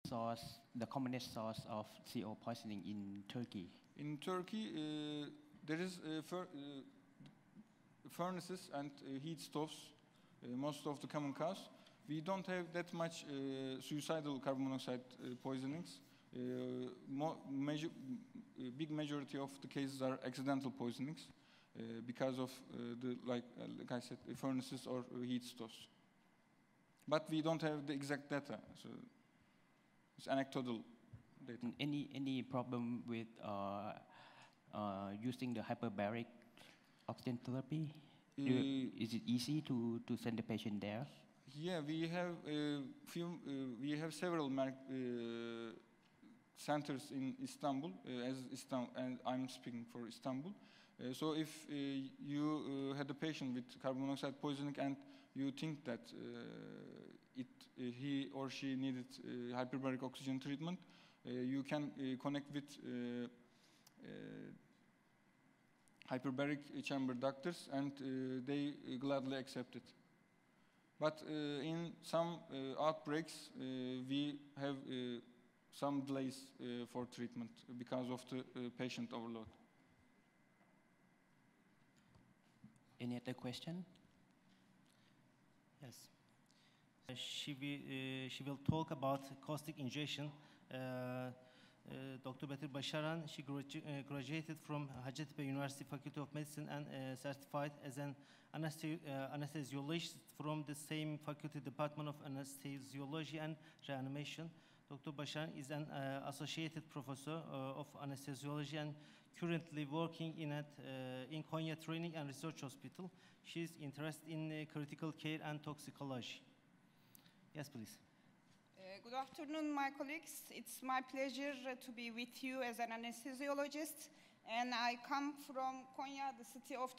source, the commonest source of CO poisoning in Turkey? In Turkey, there is furnaces and heat stoves, most of the common cause. We don't have that much suicidal carbon monoxide poisonings. Big majority of the cases are accidental poisonings because of like I said, furnaces or heat stoves. But we don't have the exact data, so it's anecdotal data. Any problem with using the hyperbaric oxygen therapy? Is it easy to send the patient there? Yeah, we have several centers in Istanbul, and I'm speaking for Istanbul. So if you had a patient with carbon monoxide poisoning and you think that he or she needed hyperbaric oxygen treatment, you can connect with hyperbaric chamber doctors, and they gladly accept it. But in some outbreaks, we have some delays for treatment because of the patient overload. Any other question? Yes. She will talk about caustic injection. Dr. Betül Başaran, she graduated from Aciltv University Faculty of Medicine and certified as an anesthesiologist from the same faculty, Department of Anesthesiology and Reanimation. Dr. Başaran is an associated professor of anesthesiology and currently working in Konya Training and Research Hospital. She is interested in critical care and toxicology. Yes, please. Good afternoon, my colleagues. It's my pleasure to be with you as an anesthesiologist. And I come from Konya, the city of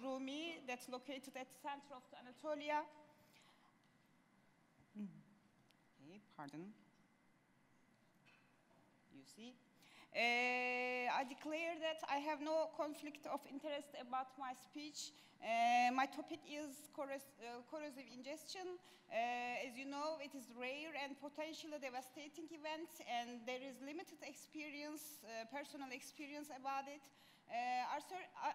Rumi, that's located at the center of Anatolia. Okay, pardon. You see? I declare that I have no conflict of interest about my speech. My topic is corrosive ingestion. As you know, it is rare and potentially devastating event, and there is limited experience, personal experience about it.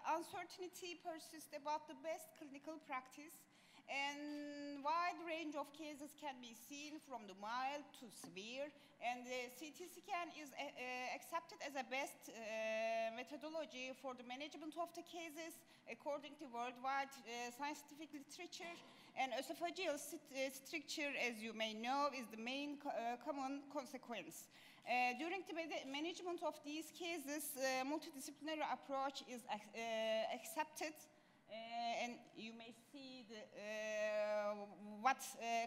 Uncertainty persists about the best clinical practice, and wide range of cases can be seen from the mild to severe, and the CT scan is accepted as a best methodology for the management of the cases according to worldwide scientific literature. And esophageal stricture, as you may know, is the main common consequence. During the management of these cases, multidisciplinary approach is accepted. And you may see what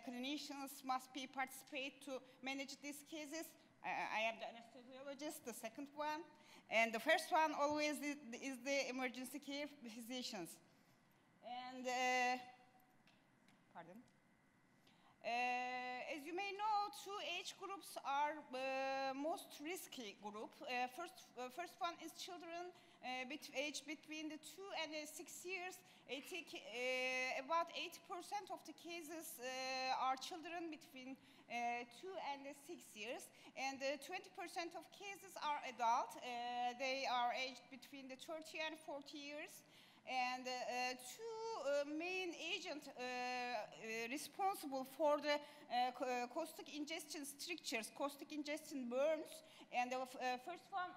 clinicians must participate to manage these cases. I am the anesthesiologist, the second one. And the first one always is the emergency care physicians. And, pardon. As you may know, two age groups are most risky group. First one is children aged between the 2 and 6 years. About 80% of the cases are children between 2 and 6 years, and 20% of cases are adult. They are aged between the 30 and 40 years. And two main agents responsible for the caustic ingestion strictures, caustic ingestion burns. And the first one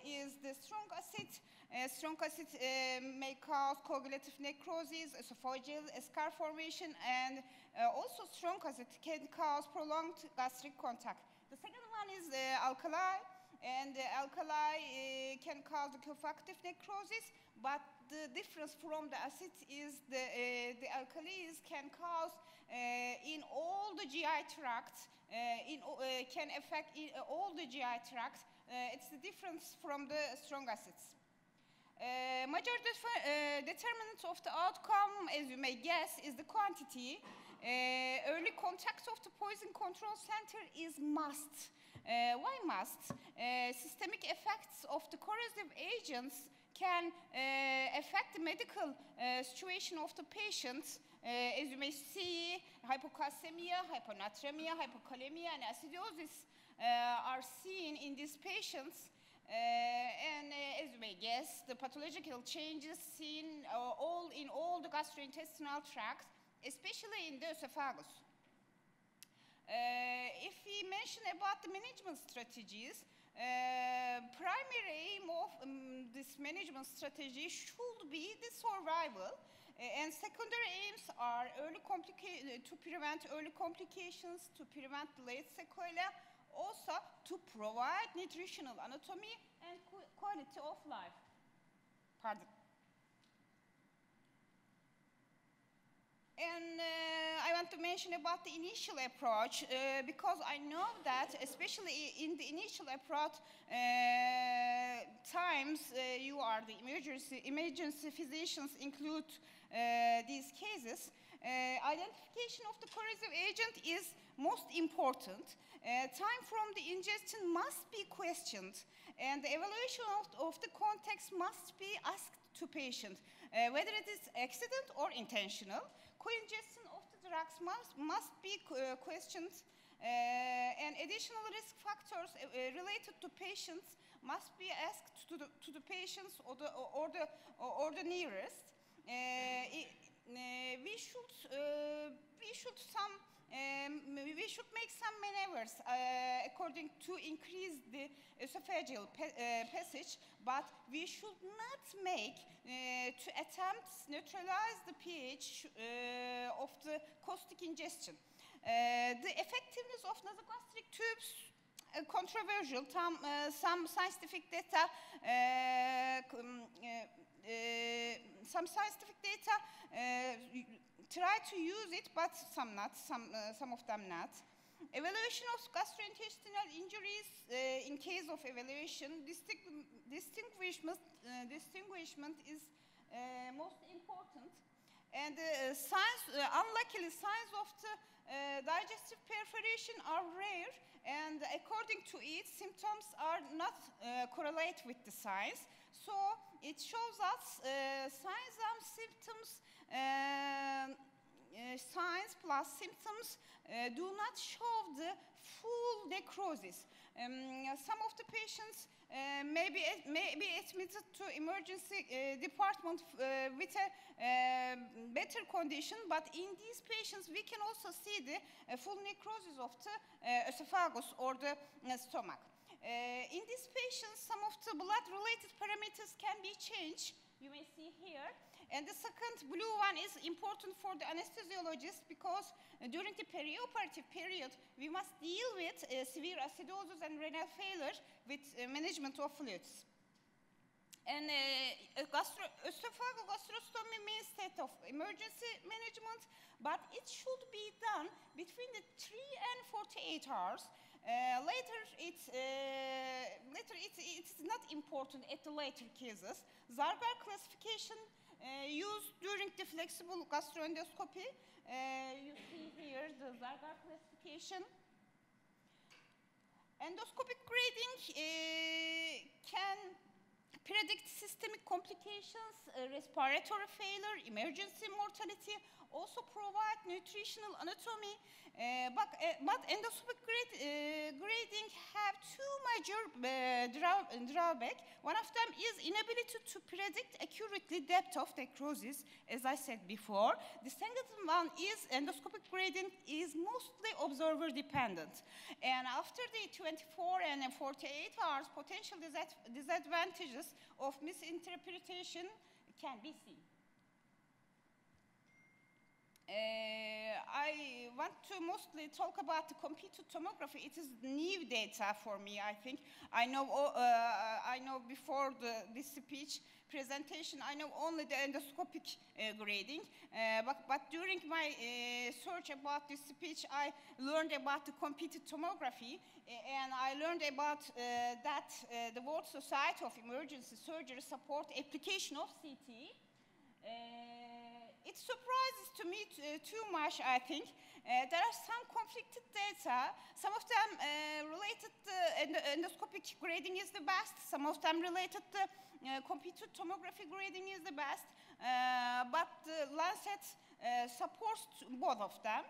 is the strong acid. Strong acid may cause coagulative necrosis, esophageal scar formation, and also strong acid can cause prolonged gastric contact. The second one is alkali, and alkali can cause cofactive necrosis, but the difference from the acid is the alkalis can cause in all the GI tracts, can affect all the GI tracts. It's the difference from the strong acids. Major determinant of the outcome, as you may guess, is the quantity. Early contact of the poison control center is must. Why must? Systemic effects of the corrosive agents can affect the medical situation of the patient. As you may see, hypocalcemia, hyponatremia, hypokalemia, and acidosis are seen in these patients. And as you may guess, the pathological changes seen in all the gastrointestinal tracts, especially in the esophagus. If we mention about the management strategies, primary aim of this management strategy should be the survival, and secondary aims are to prevent early complications, to prevent late sequelae, also to provide nutritional anatomy and quality of life. Pardon. And I want to mention about the initial approach because I know that especially in the initial approach times you are the emergency physicians include these cases. Identification of the corrosive agent is most important. Time from the ingestion must be questioned, and the evaluation of the context must be asked to patient, whether it is accident or intentional. Co-ingestion of the drugs must be questioned, and additional risk factors related to patients must be asked to the patients or the nearest. We should make some maneuvers according to increase the esophageal passage, but we should not make to attempt neutralize the pH of the caustic ingestion. The effectiveness of nasogastric tubes controversial. Some scientific data try to use it, but some not. Some of them not. Evaluation of gastrointestinal injuries in case of evaluation, distinguishment is most important. And unluckily, signs of the digestive perforation are rare, and according to it, symptoms are not correlate with the signs. So it shows us signs and symptoms. Signs plus symptoms do not show the full necrosis. Some of the patients may be admitted to emergency department with a better condition, but in these patients we can also see the full necrosis of the esophagus or the stomach. In these patients, some of the blood-related parameters can be changed. You may see here. And the second blue one is important for the anesthesiologist because during the perioperative period, we must deal with severe acidosis and renal failure with management of fluids. And esophageal gastrostomy means state of emergency management, but it should be done between the 3 and 48 hours. Later, it's not important at the later cases. Zargar classification used during the flexible gastroendoscopy. You see here the Zargar classification. Endoscopic grading can predict systemic complications, respiratory failure, emergency mortality, also provide nutritional anatomy, but endoscopic grading have two major drawbacks. One of them is inability to predict accurately depth of necrosis, as I said before. The second one is endoscopic grading is mostly observer dependent. And after the 24 and 48 hours, potential disadvantages of misinterpretation can be seen. I want to mostly talk about the computed tomography. It is new data for me, I think. I know before this speech presentation, I know only the endoscopic grading. But during my search about this speech, I learned about the computed tomography, and I learned about that the World Society of Emergency Surgery support application of CT. It surprises to me too much, I think. There are some conflicted data. Some of them related to endoscopic grading is the best. Some of them related to computed tomography grading is the best. But the Lancet supports both of them.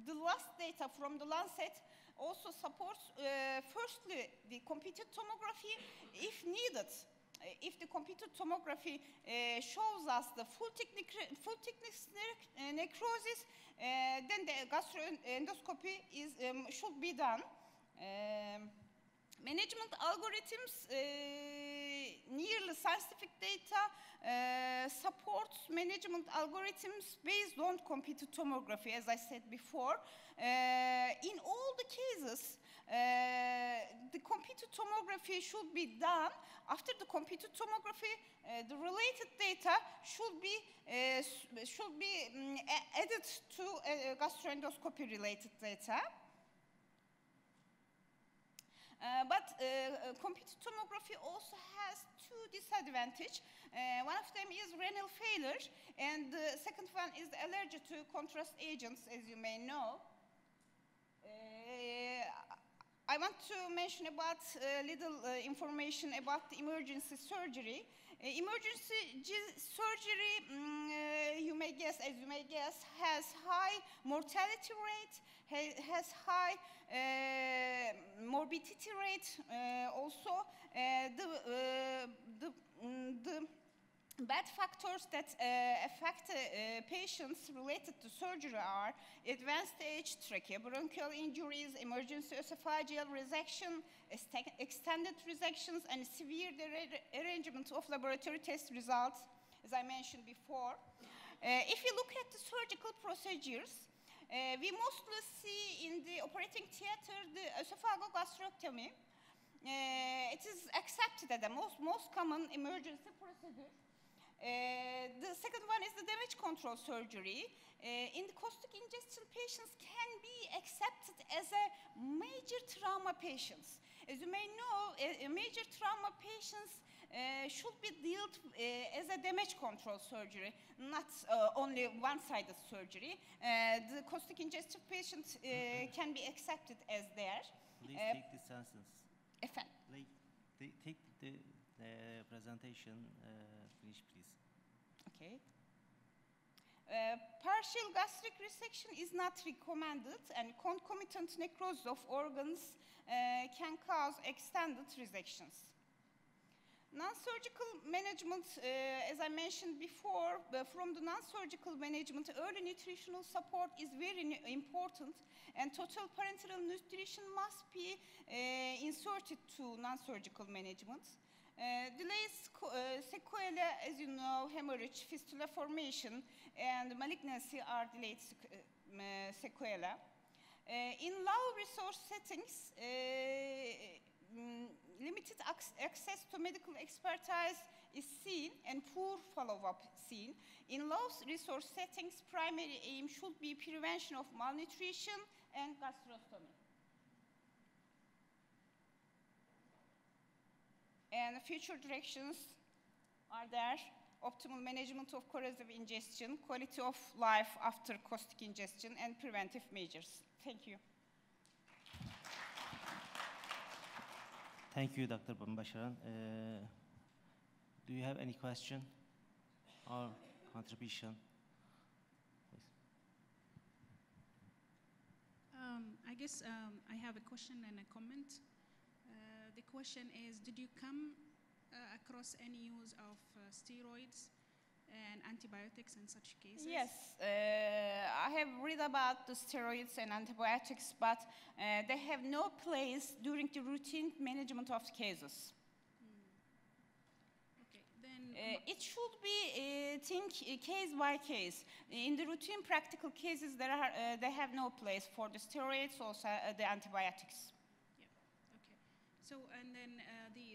the last data from the Lancet also supports, firstly, the computed tomography if needed. If the computed tomography shows us the full thickness necrosis, then the gastroendoscopy should be done. Management algorithms, nearly scientific data supports management algorithms based on computed tomography, as I said before. In all the cases, the computed tomography should be done. After the computed tomography, the related data should be added to gastroendoscopy related data. But computed tomography also has two disadvantages. One of them is renal failure, and the second one is the allergy to contrast agents, as you may know. I want to mention about little information about the emergency surgery. Emergency surgery, as you may guess, has high mortality rate, has high morbidity rate. Also, the bad factors that affect patients related to surgery are advanced age, tracheobronchial injuries, emergency esophageal resection, extended resections, and severe derangement of laboratory test results, as I mentioned before. If you look at the surgical procedures, we mostly see in the operating theater the esophagogastrectomy. It is accepted as the most common emergency procedure. The second one is the damage control surgery. In the caustic ingestion, patients can be accepted as a major trauma patients. As you may know, major trauma patients should be dealt as a damage control surgery, not only one-sided surgery. The caustic ingestion patient can be accepted as there. Please take the sentence. Take the presentation, finish, please. Okay. Partial gastric resection is not recommended, and concomitant necrosis of organs can cause extended resections. Non-surgical management, as I mentioned before, from the non-surgical management, early nutritional support is very important, and total parenteral nutrition must be inserted to non-surgical management. Delays, sequelae, as you know, hemorrhage, fistula formation, and malignancy are delayed sequelae. In low resource settings, limited access to medical expertise is seen and poor follow-up seen. In low resource settings, primary aim should be prevention of malnutrition and gastrostomy. And future directions are there: optimal management of corrosive ingestion, quality of life after caustic ingestion, and preventive measures. Thank you. Thank you, Dr. Bambasharan. Do you have any question or contribution? I guess I have a question and a comment. The question is, did you come across any use of steroids and antibiotics in such cases? Yes, I have read about the steroids and antibiotics, but they have no place during the routine management of cases. Okay, then It should be think case by case. In the routine practical cases, they have no place for the steroids or the antibiotics. So, and then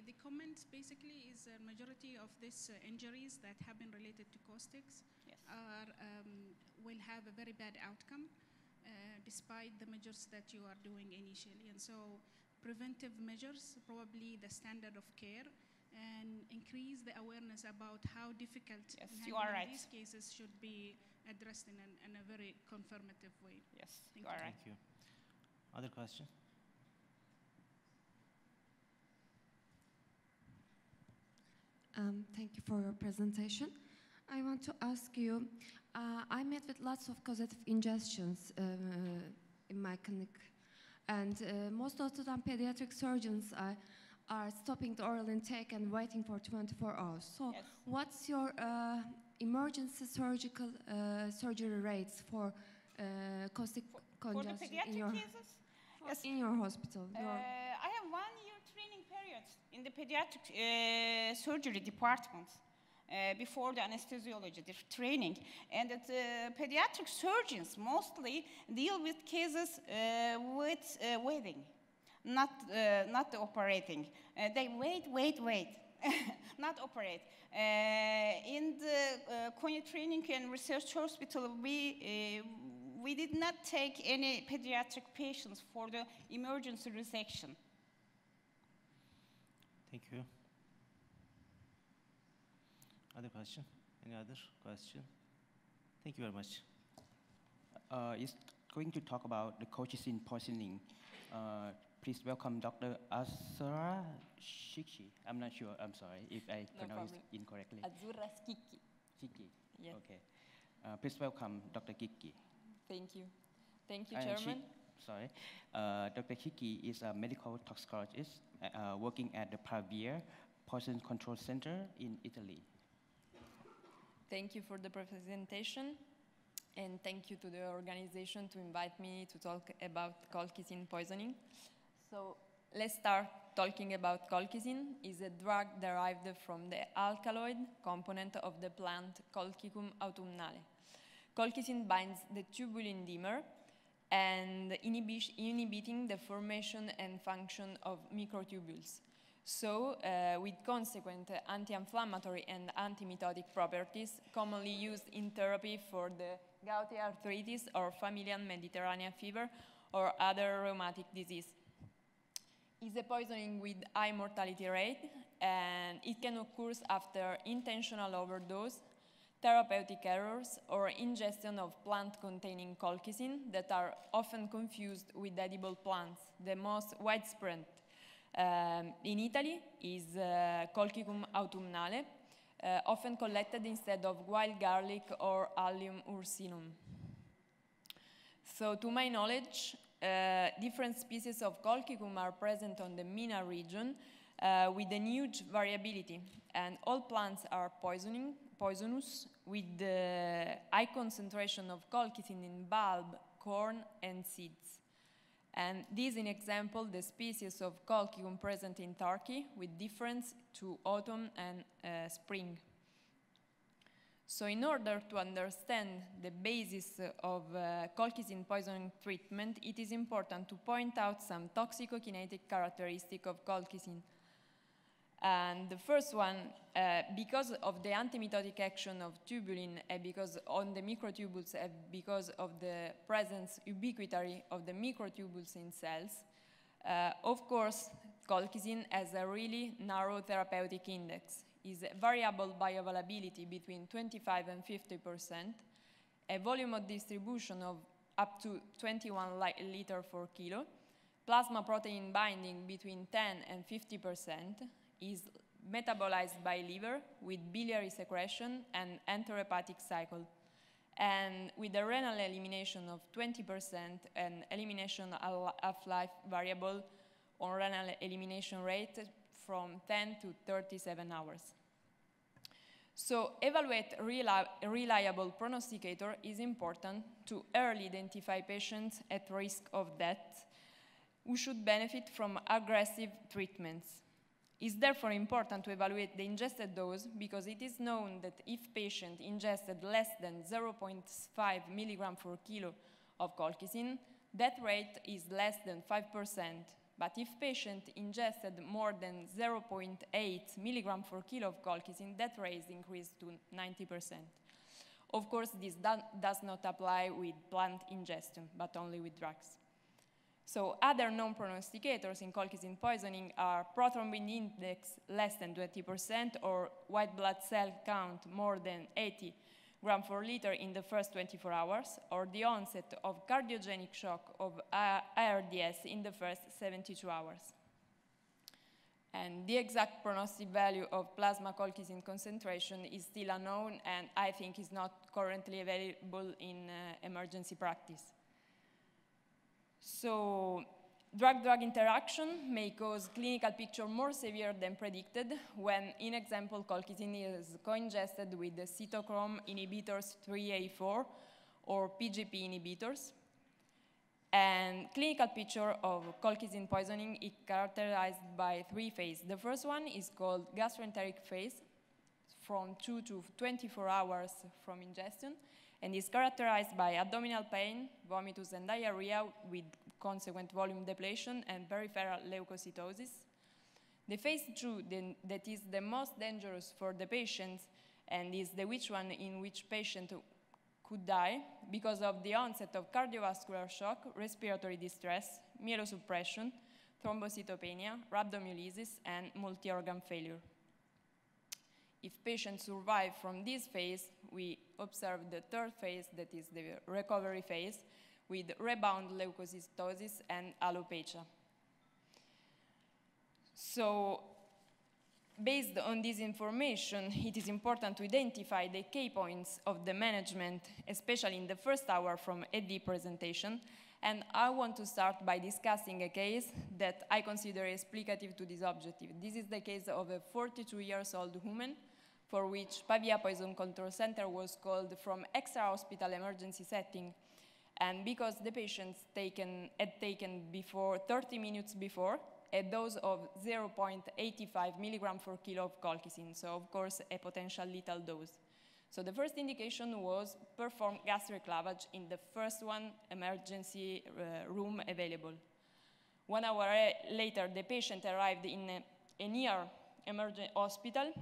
the comment basically is a majority of these injuries that have been related to caustics will have a very bad outcome despite the measures that you are doing initially. And so preventive measures, probably the standard of care, and increase the awareness about how difficult these cases should be addressed in a very confirmative way. Yes, Thank you are right. Thank you. Other question? Thank you for your presentation. I want to ask you, I met with lots of causative ingestions in my clinic, and most of the time pediatric surgeons are stopping the oral intake and waiting for 24 hours. So Yes. what's your emergency surgical surgery rates for caustic For the congestion pediatric cases? Yes. in your hospital? I have 1 year training period in the pediatric surgery department before the anesthesiology the training. And the pediatric surgeons mostly deal with cases with waiting, not the operating. They wait, not operate. In the Konya Training and Research Hospital, we did not take any pediatric patients for the emergency resection. Thank you. Other question? Any other question? Thank you very much. Is going to talk about the colchicine poisoning. Please welcome Dr. Azura Shiki. I'm not sure. I'm sorry if I pronounced it incorrectly. Azura Skiki. Shiki. Yes. Okay. Please welcome Dr. Kiki. Thank you. Thank you, And Chairman. Dr. Kiki is a medical toxicologist working at the Pavia Poison Control Center in Italy. Thank you for the presentation, and thank you to the organization to invite me to talk about colchicine poisoning. So let's start talking about colchicine. It's a drug derived from the alkaloid component of the plant Colchicum autumnale. Colchicine binds the tubulin dimer and inhibiting the formation and function of microtubules. So, with consequent anti-inflammatory and antimitotic properties commonly used in therapy for the gouty arthritis or familial Mediterranean fever or other rheumatic disease. It's a poisoning with high mortality rate, and it can occur after intentional overdose, therapeutic errors, or ingestion of plant containing colchicine that are often confused with edible plants. The most widespread in Italy is Colchicum autumnale, often collected instead of wild garlic or Allium ursinum. So to my knowledge, different species of Colchicum are present on the MENA region with a huge variability, and all plants are poisonous with the high concentration of colchicine in bulb, corn, and seeds. And this is an example the species of colchicum present in Turkey with difference to autumn and spring. So in order to understand the basis of colchicine poisoning treatment, it is important to point out some toxicokinetic characteristics of colchicine. And the first one, because of the antimitotic action of tubulin, because on the microtubules, because of the presence ubiquitary of the microtubules in cells, of course, colchicine has a really narrow therapeutic index. Is a variable bioavailability between 25 and 50%, a volume of distribution of up to 21 liter per kilo, plasma protein binding between 10 and 50%, is metabolized by liver with biliary secretion and enterohepatic cycle, and with a renal elimination of 20% and elimination half-life variable on renal elimination rate from 10 to 37 hours. So evaluate reliable prognosticator is important to early identify patients at risk of death who should benefit from aggressive treatments. It's therefore important to evaluate the ingested dose because it is known that if patient ingested less than 0.5 milligram per kilo of colchicine, death rate is less than 5%. But if patient ingested more than 0.8 milligram per kilo of colchicine, death rate increased to 90%. Of course, this does not apply with plant ingestion, but only with drugs. So other known prognosticators in colchicine poisoning are prothrombin index less than 20% or white blood cell count more than 80 gram per liter in the first 24 hours, or the onset of cardiogenic shock of ARDS in the first 72 hours. And the exact prognostic value of plasma colchicine concentration is still unknown and I think is not currently available in emergency practice. So, drug-drug interaction may cause clinical picture more severe than predicted when, in example, colchicine is co-ingested with the cytochrome inhibitors 3A4 or PGP inhibitors. And clinical picture of colchicine poisoning is characterized by 3 phases. The first one is called gastroenteric phase, from 2 to 24 hours from ingestion, and is characterized by abdominal pain, vomitus, and diarrhea with consequent volume depletion and peripheral leukocytosis. The phase 2, that is the most dangerous for the patients and is the one in which patient could die because of the onset of cardiovascular shock, respiratory distress, myelosuppression, thrombocytopenia, rhabdomyolysis, and multi-organ failure. If patients survive from this phase, we observe the third phase, that is the recovery phase, with rebound leukocytosis and alopecia. So, based on this information, it is important to identify the key points of the management, especially in the first hour from ED presentation. And I want to start by discussing a case that I consider explicative to this objective. This is the case of a 42-year-old woman for which Pavia Poison Control Center was called from extra-hospital emergency setting. And because the patient had taken 30 minutes before, a dose of 0.85 milligram per kilo of colchicine, so of course a potential lethal dose. So the first indication was perform gastric lavage in the first emergency room available. 1 hour later, the patient arrived in a near emergency hospital,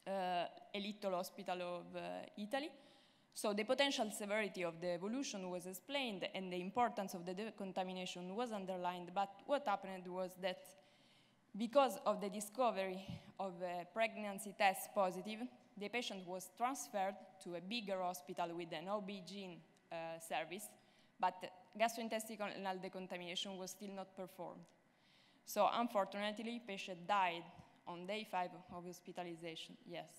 a little hospital of Italy. So the potential severity of the evolution was explained and the importance of the decontamination was underlined, but what happened was that because of the discovery of a pregnancy test positive, the patient was transferred to a bigger hospital with an OB-GYN service, but gastrointestinal decontamination was still not performed. So unfortunately, patient died on day 5 of hospitalization. Yes,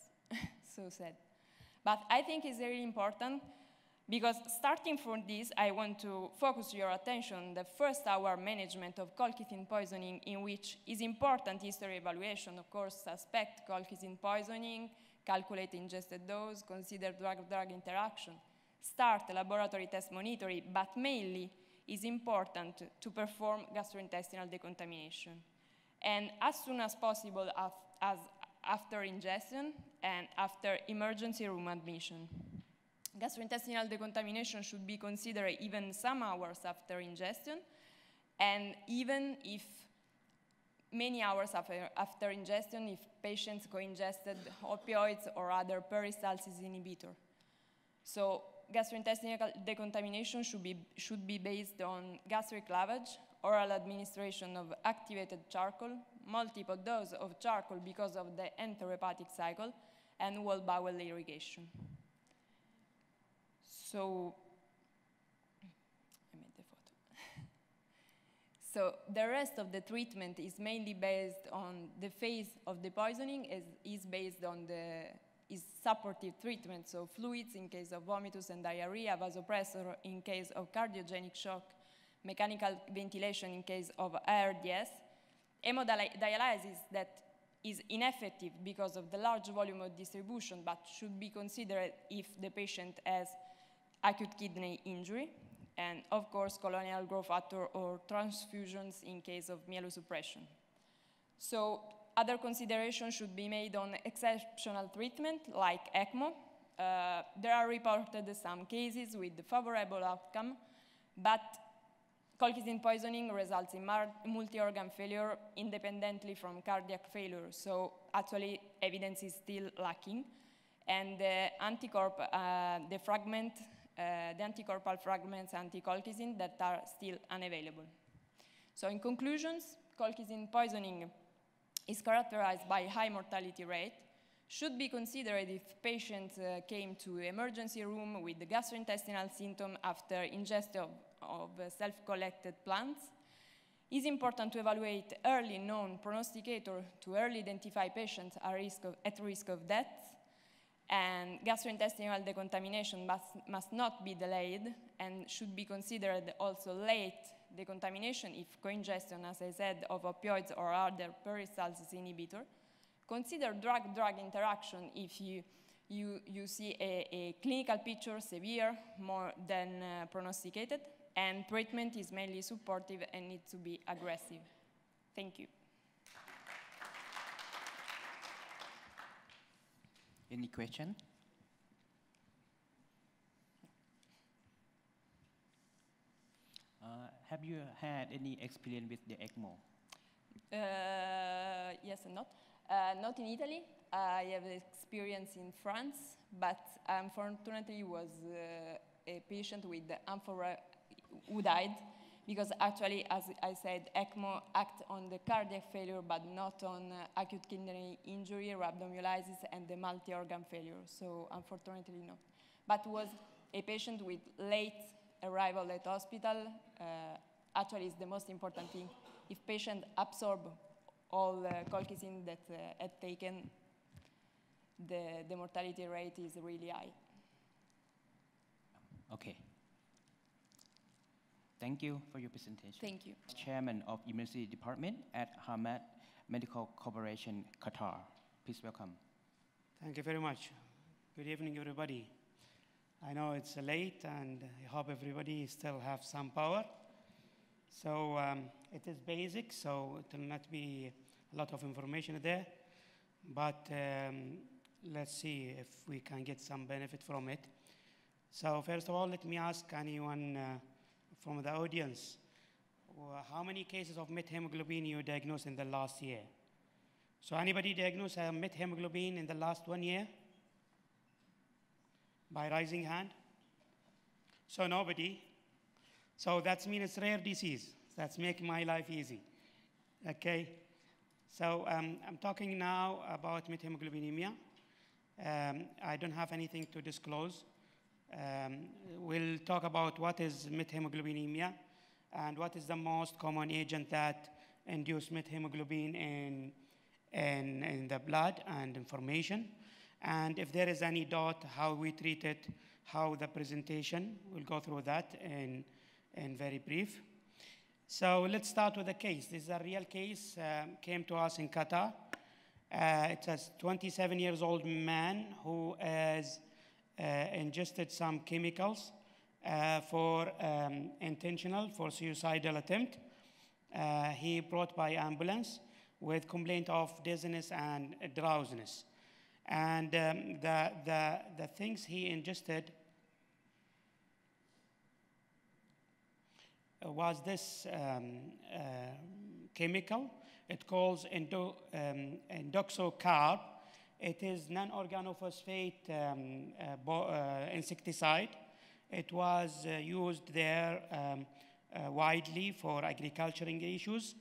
so sad. But I think it's really important because starting from this, I want to focus your attention on the first hour management of colchicine poisoning, in which is important history evaluation, of course, suspect colchicine poisoning, calculate ingested dose, consider drug-drug interaction, start laboratory test monitoring, but mainly is important to perform gastrointestinal decontamination. And as soon as possible after ingestion and after emergency room admission. Gastrointestinal decontamination should be considered even some hours after ingestion, and even if many hours after ingestion if patients co-ingested opioids or other peristalsis inhibitor. So gastrointestinal decontamination should be based on gastric lavage, oral administration of activated charcoal, multiple doses of charcoal because of the enterohepatic cycle, and whole bowel irrigation. So, I made the photo. So the rest of the treatment is mainly based on the phase of the poisoning, is based on is supportive treatment, so fluids in case of vomitus and diarrhea, vasopressor in case of cardiogenic shock, mechanical ventilation in case of ARDS, hemodialysis that is ineffective because of the large volume of distribution, but should be considered if the patient has acute kidney injury, and of course colonial growth factor or transfusions in case of myelosuppression. So other considerations should be made on exceptional treatment like ECMO. There are reported some cases with favorable outcome, but colchicine poisoning results in multi-organ failure independently from cardiac failure, so actually evidence is still lacking. And the anticorpal fragments anti-colchicine that are still unavailable. So in conclusions, colchicine poisoning is characterized by high mortality rate, should be considered if patients came to emergency room with the gastrointestinal symptom after ingestion of self-collected plants. It's important to evaluate early known prognosticator to early identify patients at risk of death, and gastrointestinal decontamination must not be delayed and should be considered also late decontamination if co-ingestion, as I said, of opioids or other peristalsis inhibitor. Consider drug-drug interaction if you see a clinical picture severe more than prognosticated, and treatment is mainly supportive and needs to be aggressive. Thank you. Any question? Have you had any experience with the ECMO? Yes and not. Not in Italy. I have experience in France, but unfortunately was a patient with amphora who died, because actually, as I said, ECMO acts on the cardiac failure, but not on acute kidney injury, rhabdomyolysis, and the multi-organ failure. So unfortunately, no. But was a patient with late arrival at hospital. Actually, is the most important thing. If patient absorb all colchicine that had taken, the mortality rate is really high. Okay. Thank you for your presentation. Thank you. Chairman of Emergency Department at Hamad Medical Corporation, Qatar. Please welcome. Thank you very much. Good evening, everybody. I know it's late, and I hope everybody still have some power. So it is basic, so it will not be a lot of information there. But let's see if we can get some benefit from it. So first of all, let me ask anyone from the audience, how many cases of methemoglobin you diagnosed in the last year? So anybody diagnosed methemoglobin in the last 1 year? By rising hand? So nobody. So that means it's rare disease. That's making my life easy. Okay? So I'm talking now about methemoglobinemia. I don't have anything to disclose. We'll talk about what is methemoglobinemia and what is the most common agent that induce methemoglobin in the blood and information. And if there is any doubt, how we treat it, how the presentation, we'll go through that in very brief. So let's start with the case. This is a real case, came to us in Qatar. It's a 27-year-old man who has ingested some chemicals for intentional, for suicidal attempt. He brought by ambulance with complaint of dizziness and drowsiness. And the things he ingested was this chemical. It calls indoxacarb. It is non-organophosphate insecticide. It was used there widely for agricultural issues,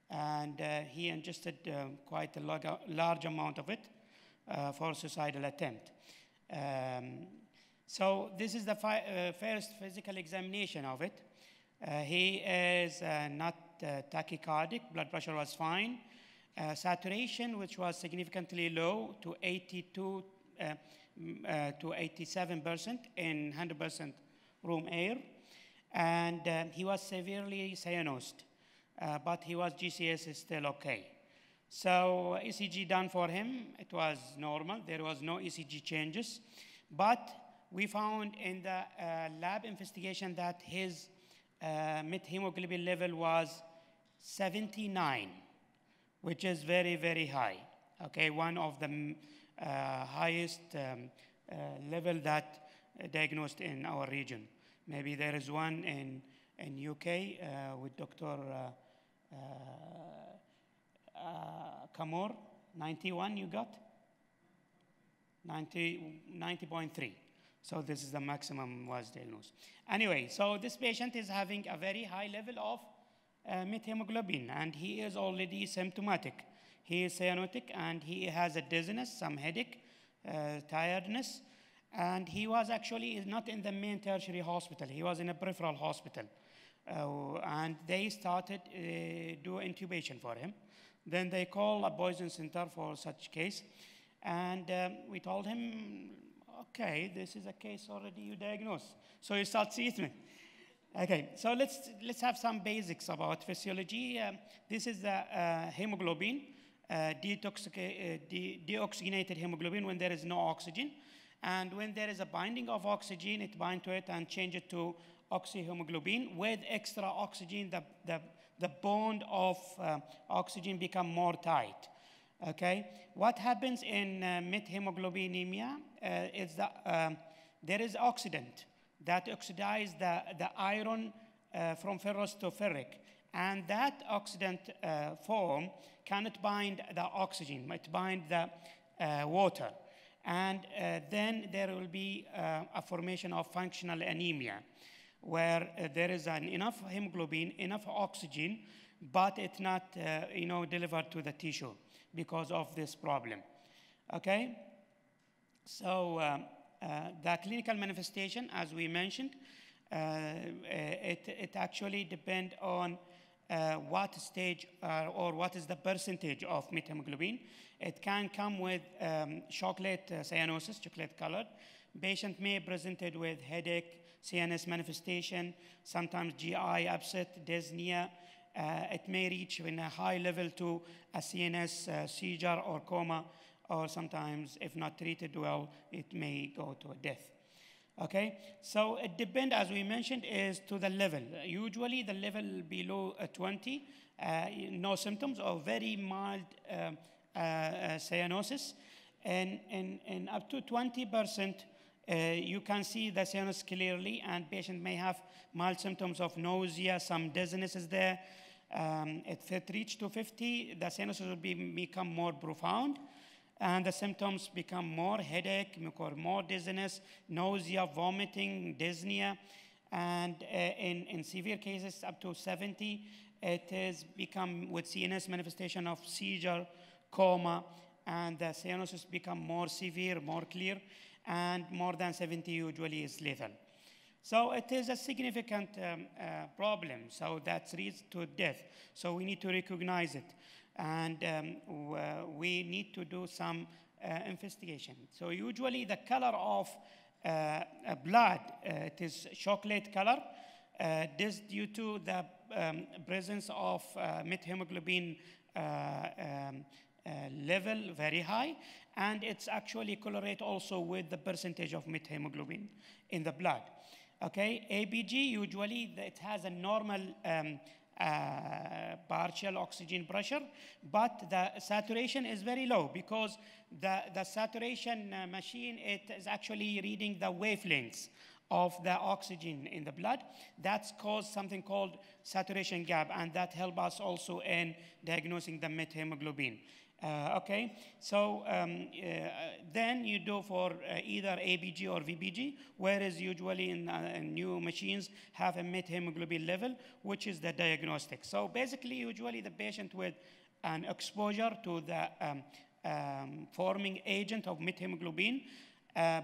and he ingested quite a large amount of it for suicidal attempt. So this is the first physical examination of it. He is not tachycardic, blood pressure was fine. Saturation, which was significantly low to 82 to 87% in 100% room air. And he was severely cyanosed, but he was GCS is still okay. So ECG done for him, it was normal. There was no ECG changes. But we found in the lab investigation that his methemoglobin level was 79, which is very, very high. Okay, one of the highest level that diagnosed in our region. Maybe there is one in UK with Dr. Kamor, 91 you got? 90.3. So this is the maximum was diagnosed. Anyway, so this patient is having a very high level of methemoglobin, and he is already symptomatic. He is cyanotic, and he has a dizziness, some headache, tiredness, and he was actually not in the main tertiary hospital. He was in a peripheral hospital And they started do intubation for him. Then they call a poison center for such case. And we told him, okay, this is a case already you diagnosed. So you start treatment. Okay, so let's have some basics about physiology. This is the hemoglobin, deoxygenated hemoglobin when there is no oxygen. And when there is a binding of oxygen, it binds to it and change it to oxyhemoglobin. With extra oxygen, the bond of oxygen become more tight. Okay, what happens in methemoglobinemia is that there is oxidant that oxidize the iron from ferrous to ferric. And that oxidant form cannot bind the oxygen, it binds the water. And then there will be a formation of functional anemia, where there is enough hemoglobin, enough oxygen, but it's not delivered to the tissue because of this problem. Okay? So the clinical manifestation, as we mentioned, it actually depends on what stage or what is the percentage of methemoglobin. It can come with chocolate cyanosis, chocolate colored. Patient may present with headache, CNS manifestation, sometimes GI upset, dyspnea. It may reach in a high level to a CNS seizure or coma, or sometimes, if not treated well, it may go to a death. Okay, so it depends, as we mentioned, is to the level. Usually the level below 20, no symptoms or very mild cyanosis. And up to 20%, you can see the cyanosis clearly, and patient may have mild symptoms of nausea, some dizziness is there. If it reaches to 50, the cyanosis will become more profound, and the symptoms become more headache, more dizziness, nausea, vomiting, dyspnea. And in severe cases, up to 70, it has become with CNS manifestation of seizure, coma, and the cyanosis become more severe, more clear, and more than 70 usually is lethal. So it is a significant problem. So that leads to death. So we need to recognize it. And we need to do some investigation. So usually the color of blood, it is chocolate color. This due to the presence of methemoglobin level very high, and it's actually correlate also with the percentage of methemoglobin in the blood. Okay, ABG usually it has a normal partial oxygen pressure, but the saturation is very low because the saturation machine, it is actually reading the wavelengths of the oxygen in the blood. That's caused something called saturation gap, and that helps us also in diagnosing the methemoglobin. Okay, so then you do for either ABG or VBG, whereas usually in new machines have a methemoglobin level, which is the diagnostic. So basically, usually the patient with an exposure to the forming agent of methemoglobin,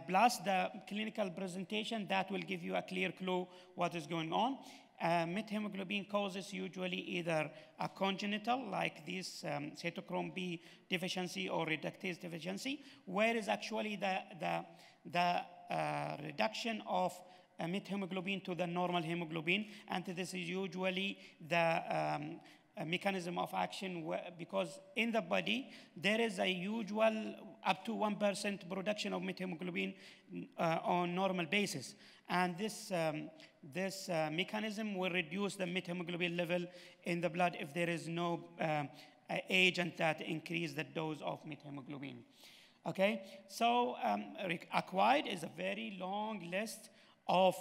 plus the clinical presentation, that will give you a clear clue what is going on. Methemoglobin causes usually either a congenital, like this cytochrome B deficiency or reductase deficiency, whereas actually the reduction of methemoglobin to the normal hemoglobin, and this is usually the mechanism of action, because in the body there is a usual up to 1% production of methemoglobin on normal basis, and this mechanism will reduce the methemoglobin level in the blood if there is no agent that increase the dose of methemoglobin. Okay, so acquired is a very long list of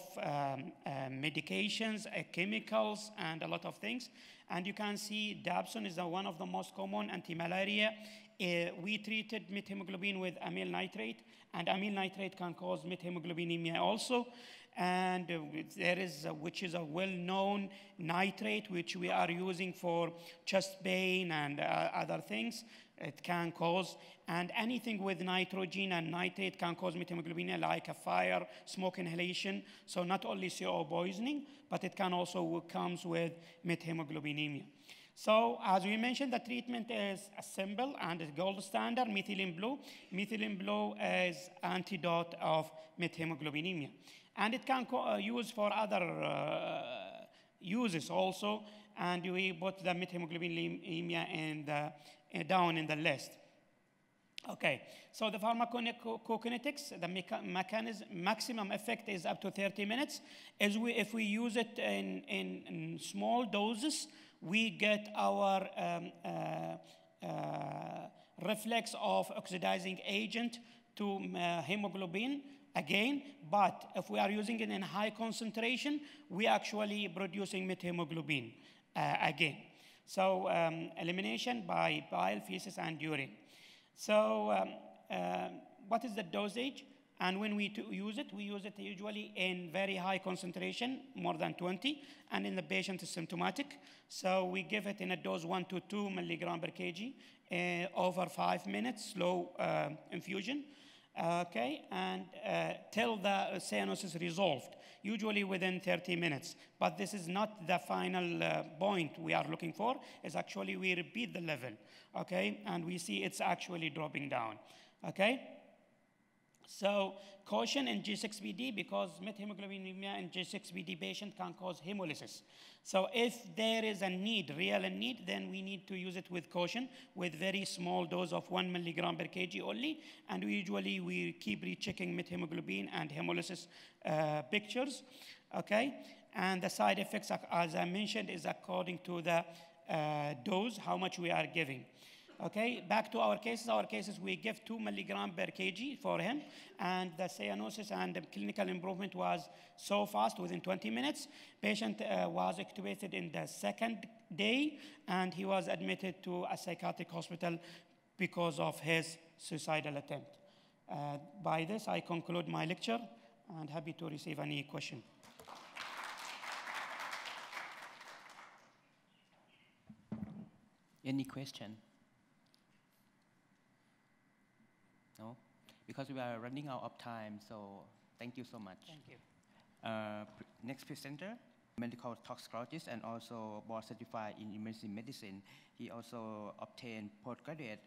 medications, chemicals, and a lot of things. And you can see dapsone is one of the most common anti-malaria. We treated methemoglobin with amyl nitrate, and amyl nitrate can cause methemoglobinemia also. And there is, which is a well-known nitrate, which we are using for chest pain and other things. it can cause, and anything with nitrogen and nitrate can cause methemoglobinemia, like a fire, smoke inhalation. So not only CO poisoning, but it can also comes with methemoglobinemia. So as we mentioned, the treatment is a simple and a gold standard, methylene blue. Methylene blue is antidote of methemoglobinemia. And it can use for other uses also, and we put the methemoglobinemia in the, down in the list. Okay, so the pharmacokinetics, the mechanism, maximum effect is up to 30 minutes. If we use it in small doses, we get our reflex of oxidizing agent to hemoglobin again, but if we are using it in high concentration, we actually producing methemoglobin again. So elimination by bile, feces, and urine. So what is the dosage? And when we use it usually in very high concentration, more than 20, and in the patient is symptomatic. So we give it in a dose 1 to 2 milligram per kg over 5 minutes, slow infusion. Okay, and till the cyanosis resolved, usually within 30 minutes. But this is not the final point we are looking for. It's actually we repeat the level, okay, and we see it's actually dropping down, okay. So caution in G6PD, because methemoglobinemia in G6PD patient can cause hemolysis. So if there is a need, real need, then we need to use it with caution, with very small dose of 1 milligram per kg only, and we keep rechecking methemoglobin and hemolysis pictures, okay? And the side effects, as I mentioned, is according to the dose, how much we are giving. Okay, back to our cases, we give 2 milligram per kg for him, and the cyanosis and the clinical improvement was so fast, within 20 minutes. Patient was intubated in the second day, and he was admitted to a psychiatric hospital because of his suicidal attempt. By this, I conclude my lecture, and happy to receive any question. Any question? No? Because we are running out of time, so thank you so much. Thank you. Next presenter, medical toxicologist and also board certified in emergency medicine. He also obtained postgraduate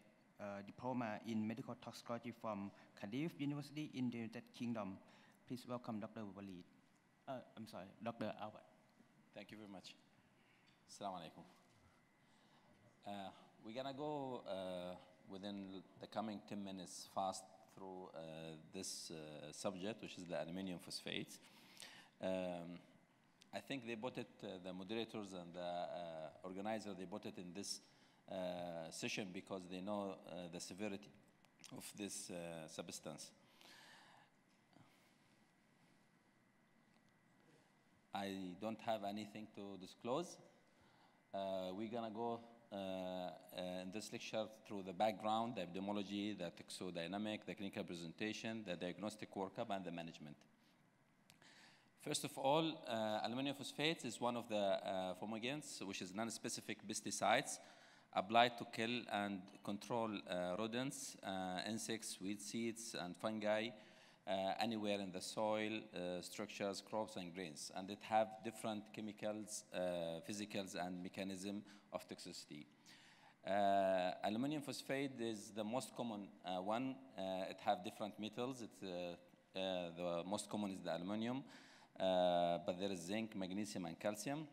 diploma in medical toxicology from Cardiff University in the United Kingdom. Please welcome Dr. Walid. Dr. Awad. Thank you very much. Assalamu alaikum. We're gonna go within the coming 10 minutes fast through this subject, which is the aluminum phosphates. I think they put it, the moderators and the organizer, they put it in this session because they know the severity of this substance. I don't have anything to disclose. We're gonna go in this lecture through the background, the epidemiology, the toxodynamic, the clinical presentation, the diagnostic workup, and the management. First of all, aluminum phosphates is one of the fumigants, which is non-specific pesticides applied to kill and control rodents, insects, weed seeds, and fungi anywhere in the soil, structures, crops, and grains. And it have different chemicals, physicals, and mechanism of toxicity. Aluminum phosphate is the most common one. It have different metals. The most common is the aluminum, but there is zinc, magnesium, and calcium.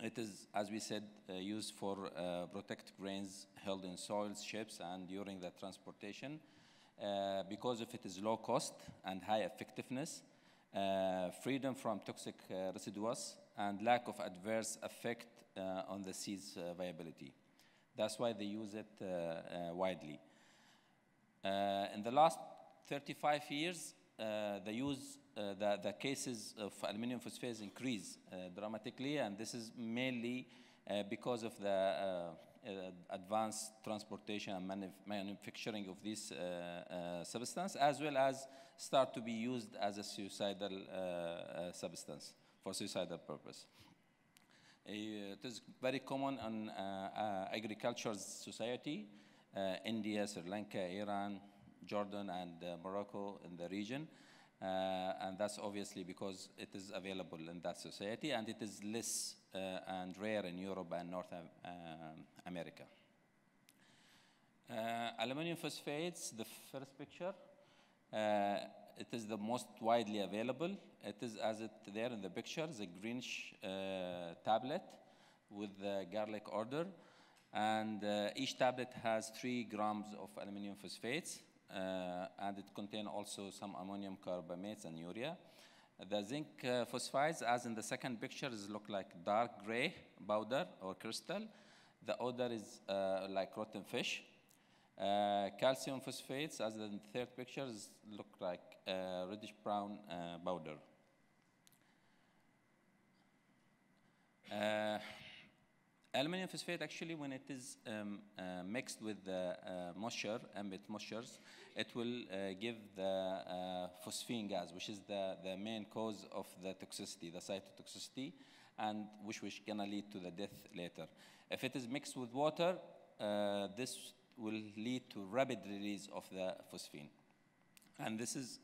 It is, as we said, used for protect grains held in soils, ships, and during the transportation. Because of it is low cost and high effectiveness, freedom from toxic residues, and lack of adverse effect on the seed's viability. That's why they use it widely. In the last 35 years, the cases of aluminum phosphates increase dramatically, and this is mainly because of the advanced transportation and manufacturing of this substance, as well as start to be used as a suicidal substance for suicidal purpose. It is very common in agriculture society. India, Sri Lanka, Iran, Jordan, and Morocco in the region. And that's obviously because it is available in that society, and it is less and rare in Europe and North America. Aluminum phosphates, the first picture, it is the most widely available. It is, as it there in the picture, the greenish tablet with the garlic order. And each tablet has 3 grams of aluminum phosphates. And it contains also some ammonium carbamates and urea. The zinc phosphides, as in the second picture, look like dark gray powder or crystal. The odor is like rotten fish. Calcium phosphates, as in the third picture, look like reddish brown powder. Aluminum phosphate, actually, when it is mixed with the moisture, ambient moistures, it will give the phosphine gas, which is the main cause of the toxicity, the cytotoxicity, and which is going to lead to the death later. If it is mixed with water, this will lead to rapid release of the phosphine. And this is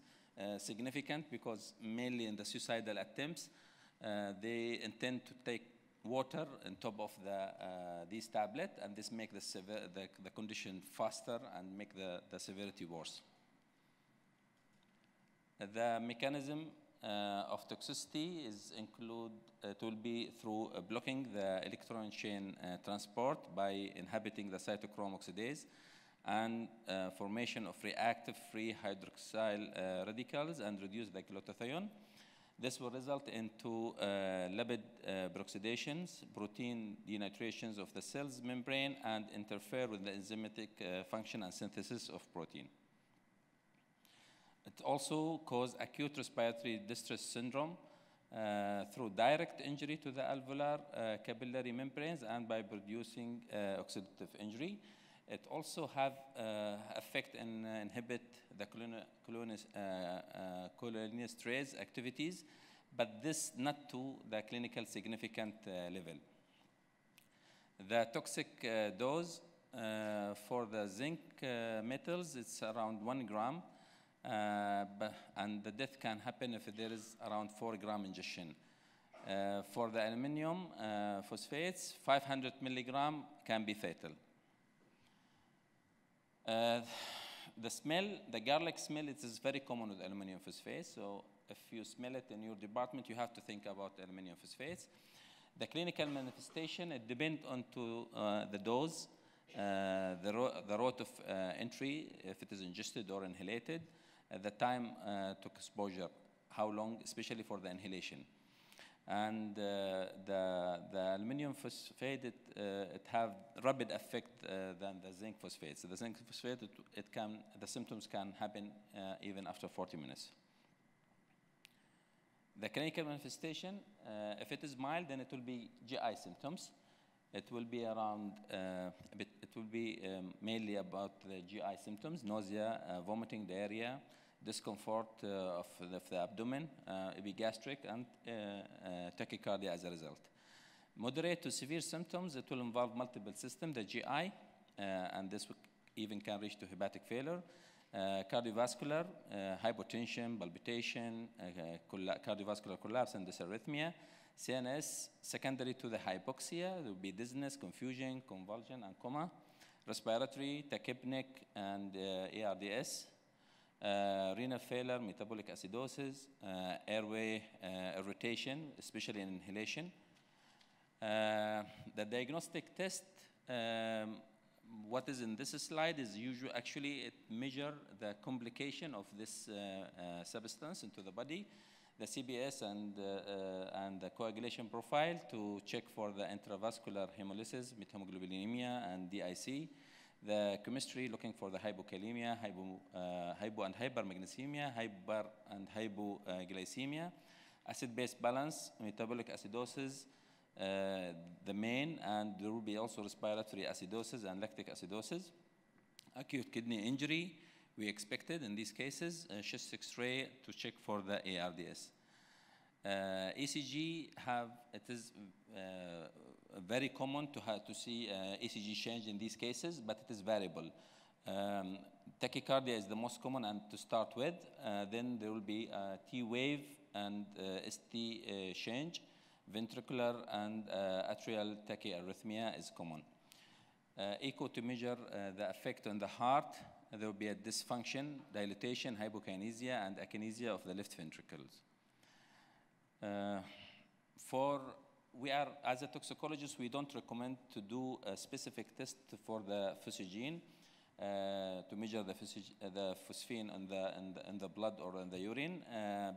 significant because mainly in the suicidal attempts, they intend to take water on top of these tablets, and this makes the condition faster and make the severity worse. The mechanism of toxicity it will be through blocking the electron chain transport by inhibiting the cytochrome oxidase and formation of reactive free hydroxyl radicals and reduce the glutathione. This will result into lipid peroxidations, protein denitrations of the cell's membrane, and interfere with the enzymatic function and synthesis of protein. It also causes acute respiratory distress syndrome through direct injury to the alveolar capillary membranes and by producing oxidative injury. It also have effect and inhibit the cholinesterase activities, but this not to the clinical significant level. The toxic dose for the zinc metals, it's around 1 gram, and the death can happen if there is around 4 gram ingestion. For the aluminum phosphates, 500 milligram can be fatal. The smell, the garlic smell, it is very common with aluminum phosphates. So if you smell it in your department, you have to think about aluminum phosphates. The clinical manifestation, it depends on the dose, the route of entry, if it is ingested or inhalated, the time to exposure, how long, especially for the inhalation. And the aluminum phosphate, it have rapid effect than the zinc phosphate. So the zinc phosphate, the symptoms can happen even after 40 minutes. The clinical manifestation, if it is mild, then it will be GI symptoms. It will be around, mainly about the GI symptoms: nausea, vomiting, diarrhea, discomfort of the abdomen, epigastric, and tachycardia as a result. Moderate to severe symptoms, it will involve multiple systems, the GI, and this even can reach to hepatic failure, cardiovascular, hypotension, palpitation, cardiovascular collapse, and dysarrhythmia. CNS, secondary to the hypoxia, there will be dizziness, confusion, convulsion, and coma. Respiratory, tachypneic, and ARDS. Renal failure, metabolic acidosis, airway irritation, especially in inhalation. The diagnostic test, what is in this slide is usually, actually, it measures the complication of this substance into the body, the CBS and the coagulation profile to check for the intravascular hemolysis, methemoglobinemia, and DIC. The chemistry, looking for the hypokalemia, hypo and hypermagnesemia, hyper and hypoglycemia, acid-base balance, metabolic acidosis, the main, and there will be also respiratory acidosis and lactic acidosis. Acute kidney injury, we expected in these cases, chest X-ray to check for the ARDS. ECG very common to see ECG change in these cases, but it is variable. Tachycardia is the most common and to start with. Then there will be T wave and ST change. Ventricular and atrial tachyarrhythmia is common. Echo to measure the effect on the heart. There will be a dysfunction, dilatation, hypokinesia, and akinesia of the left ventricles. As a toxicologist, we don't recommend to do a specific test for the physogene to measure the phosphine in the blood or in the urine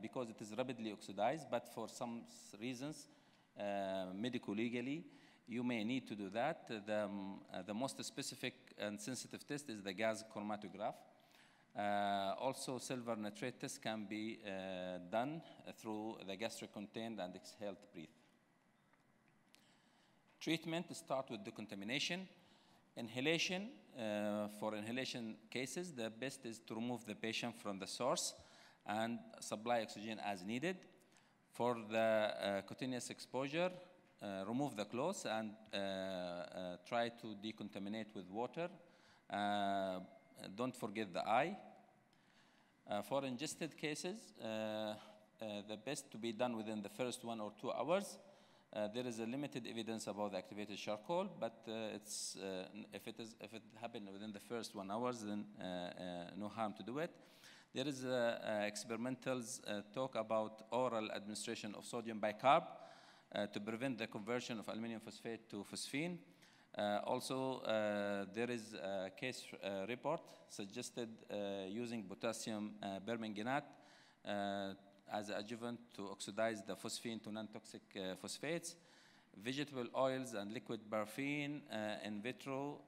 because it is rapidly oxidized, but for some reasons, medico-legally, you may need to do that. The most specific and sensitive test is the gas chromatograph. Also, silver nitrate test can be done through the gastric contained and exhaled breath. Treatment start with decontamination. Inhalation, for inhalation cases, the best is to remove the patient from the source and supply oxygen as needed. For the cutaneous exposure, remove the clothes and try to decontaminate with water. Don't forget the eye. For ingested cases, the best to be done within the first 1 or 2 hours. There is a limited evidence about the activated charcoal, but if it happened within the first 1 hour, then no harm to do it. There is experimentals talk about oral administration of sodium bicarb to prevent the conversion of aluminum phosphate to phosphine. Also, there is a case report suggested using potassium permanganate as an adjuvant to oxidize the phosphine to non-toxic phosphates. Vegetable oils and liquid paraffin in vitro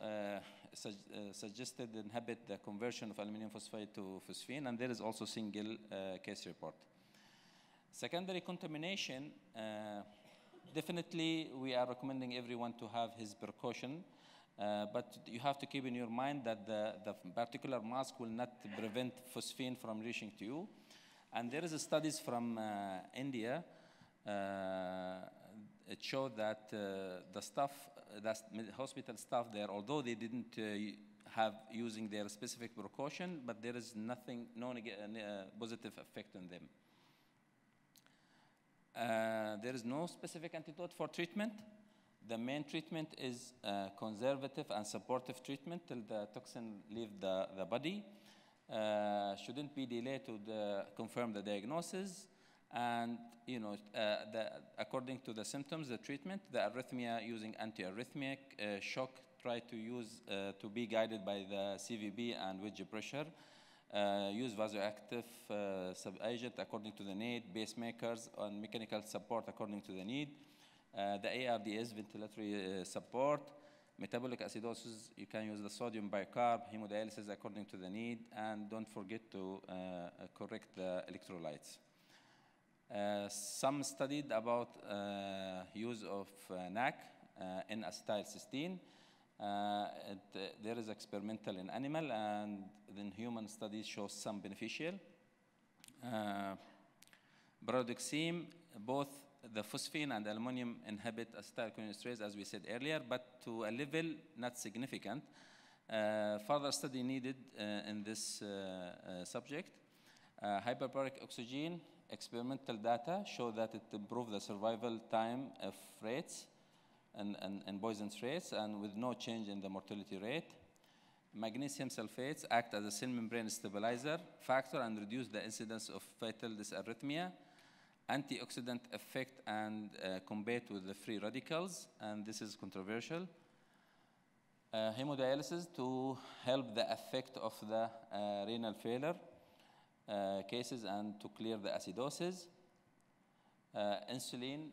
suggested inhibit the conversion of aluminum phosphate to phosphine, and there is also single case report. Secondary contamination, definitely we are recommending everyone to have his precaution, but you have to keep in your mind that the particular mask will not prevent phosphine from reaching to you. And there is studies from India. It showed that the staff, hospital staff there, although they didn't have using their specific precaution, but there is nothing, no positive effect on them. There is no specific antidote for treatment. The main treatment is conservative and supportive treatment till the toxin leave the body. Shouldn't be delayed to confirm the diagnosis. And according to the symptoms, the treatment, the arrhythmia using antiarrhythmic, shock, try to use to be guided by the CVB and wedge pressure. Use vasoactive sub-agent according to the need, pacemakers and mechanical support according to the need. The ARDS, ventilatory support. Metabolic acidosis, you can use the sodium bicarb, hemodialysis according to the need, and don't forget to correct the electrolytes. Some studied about use of NAC in acetylcysteine. There is experimental in animal, and then human studies show some beneficial. Pyridoxine, both the phosphine and aluminum inhibit acetylcholinesterase, as we said earlier, but to a level not significant. Further study needed in this subject. Hyperbaric oxygen, experimental data show that it improves the survival time of rates and poisonous rates, and with no change in the mortality rate. Magnesium sulfates act as a cell membrane stabilizer factor and reduce the incidence of fatal dysarrhythmia. Antioxidant effect and combat with the free radicals, and this is controversial. Hemodialysis to help the effect of the renal failure cases and to clear the acidosis. Insulin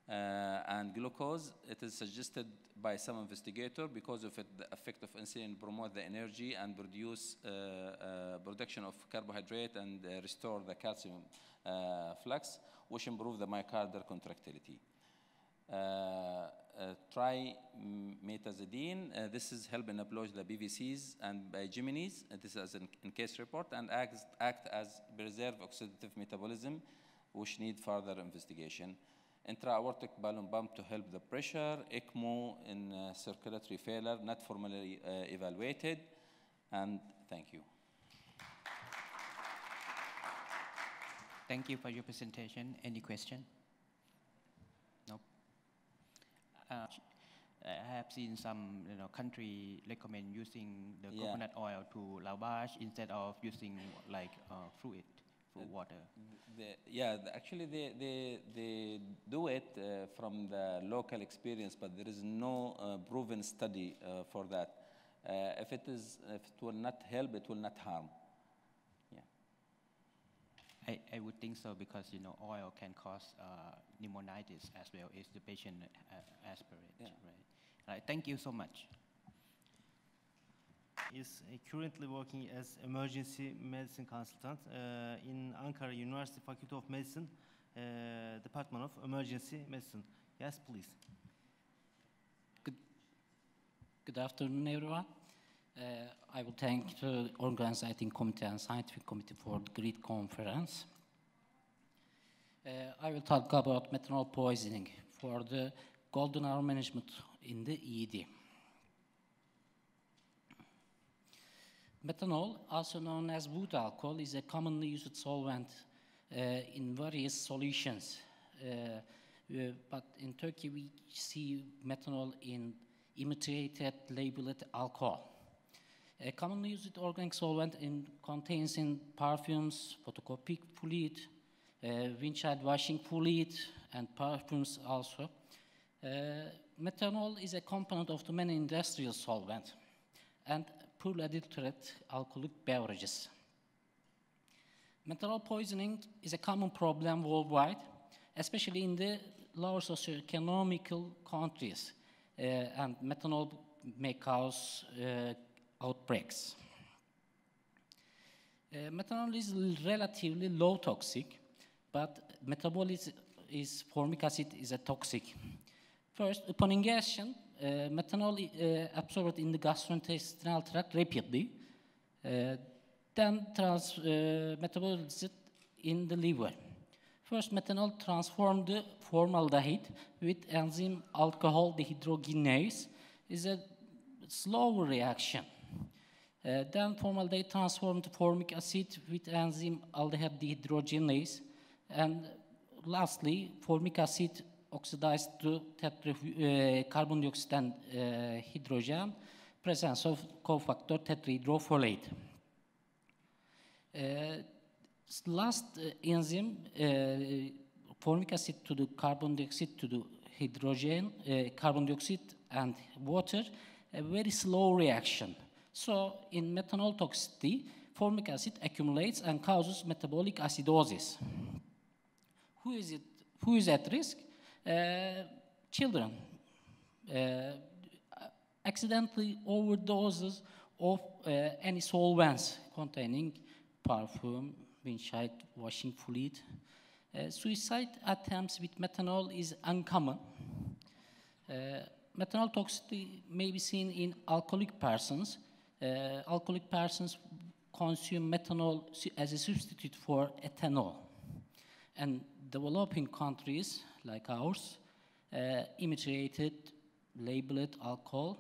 and glucose, it is suggested by some investigators because of it, the effect of insulin promote the energy and produce production of carbohydrate and restore the calcium flux, which improve the myocardial contractility. Trimetazidine, this is helping approach the BVCs and by Geminis, this is in case report, and act as preserve oxidative metabolism, which need further investigation. intra-aortic balloon pump to help the pressure, ECMO in circulatory failure, not formally evaluated, and thank you. Thank you for your presentation. Any question? Nope. I have seen some country recommend using the coconut oil to lavage instead of using like fluid water. Actually they do it from the local experience, but there is no proven study for that. If it will not help, it will not harm. I would think so, because oil can cause pneumonitis as well if the patient aspirate. Right. Thank you so much. Is currently working as emergency medicine consultant in Ankara University Faculty of Medicine, Department of Emergency Medicine. Yes, please. Good afternoon, everyone. I will thank the organizing committee and scientific committee for the great conference. I will talk about methanol poisoning for the golden hour management in the ED. Methanol, also known as wood alcohol, is a commonly used solvent in various solutions. But in Turkey, we see methanol in imitated labeled alcohol. A commonly used organic solvent contains in perfumes, photocopic fluid, windshield washing fluid, and perfumes also. Methanol is a component of the many industrial solvent and poorly adulterated alcoholic beverages. Methanol poisoning is a common problem worldwide, especially in the lower socioeconomical countries, and methanol may cause outbreaks. Methanol is relatively low toxic, but metabolism is formic acid is a toxic. First, upon ingestion, methanol absorbed in the gastrointestinal tract rapidly, then metabolized in the liver. First, methanol transformed the formaldehyde with enzyme alcohol dehydrogenase is a slow reaction. Then formaldehyde transformed to formic acid with enzyme aldehyde dehydrogenase, and lastly, formic acid oxidized to carbon dioxide and hydrogen, presence of cofactor tetrahydrofolate. Last enzyme, formic acid to the carbon dioxide to the hydrogen, carbon dioxide and water, a very slow reaction. So in methanol toxicity, formic acid accumulates and causes metabolic acidosis. Who is at risk? Children. Accidentally overdoses of any solvents containing perfume, windshield washing fluid. Suicide attempts with methanol is uncommon. Methanol toxicity may be seen in alcoholic persons. Alcoholic persons consume methanol as a substitute for ethanol. And developing countries like ours, imitated labeled alcohol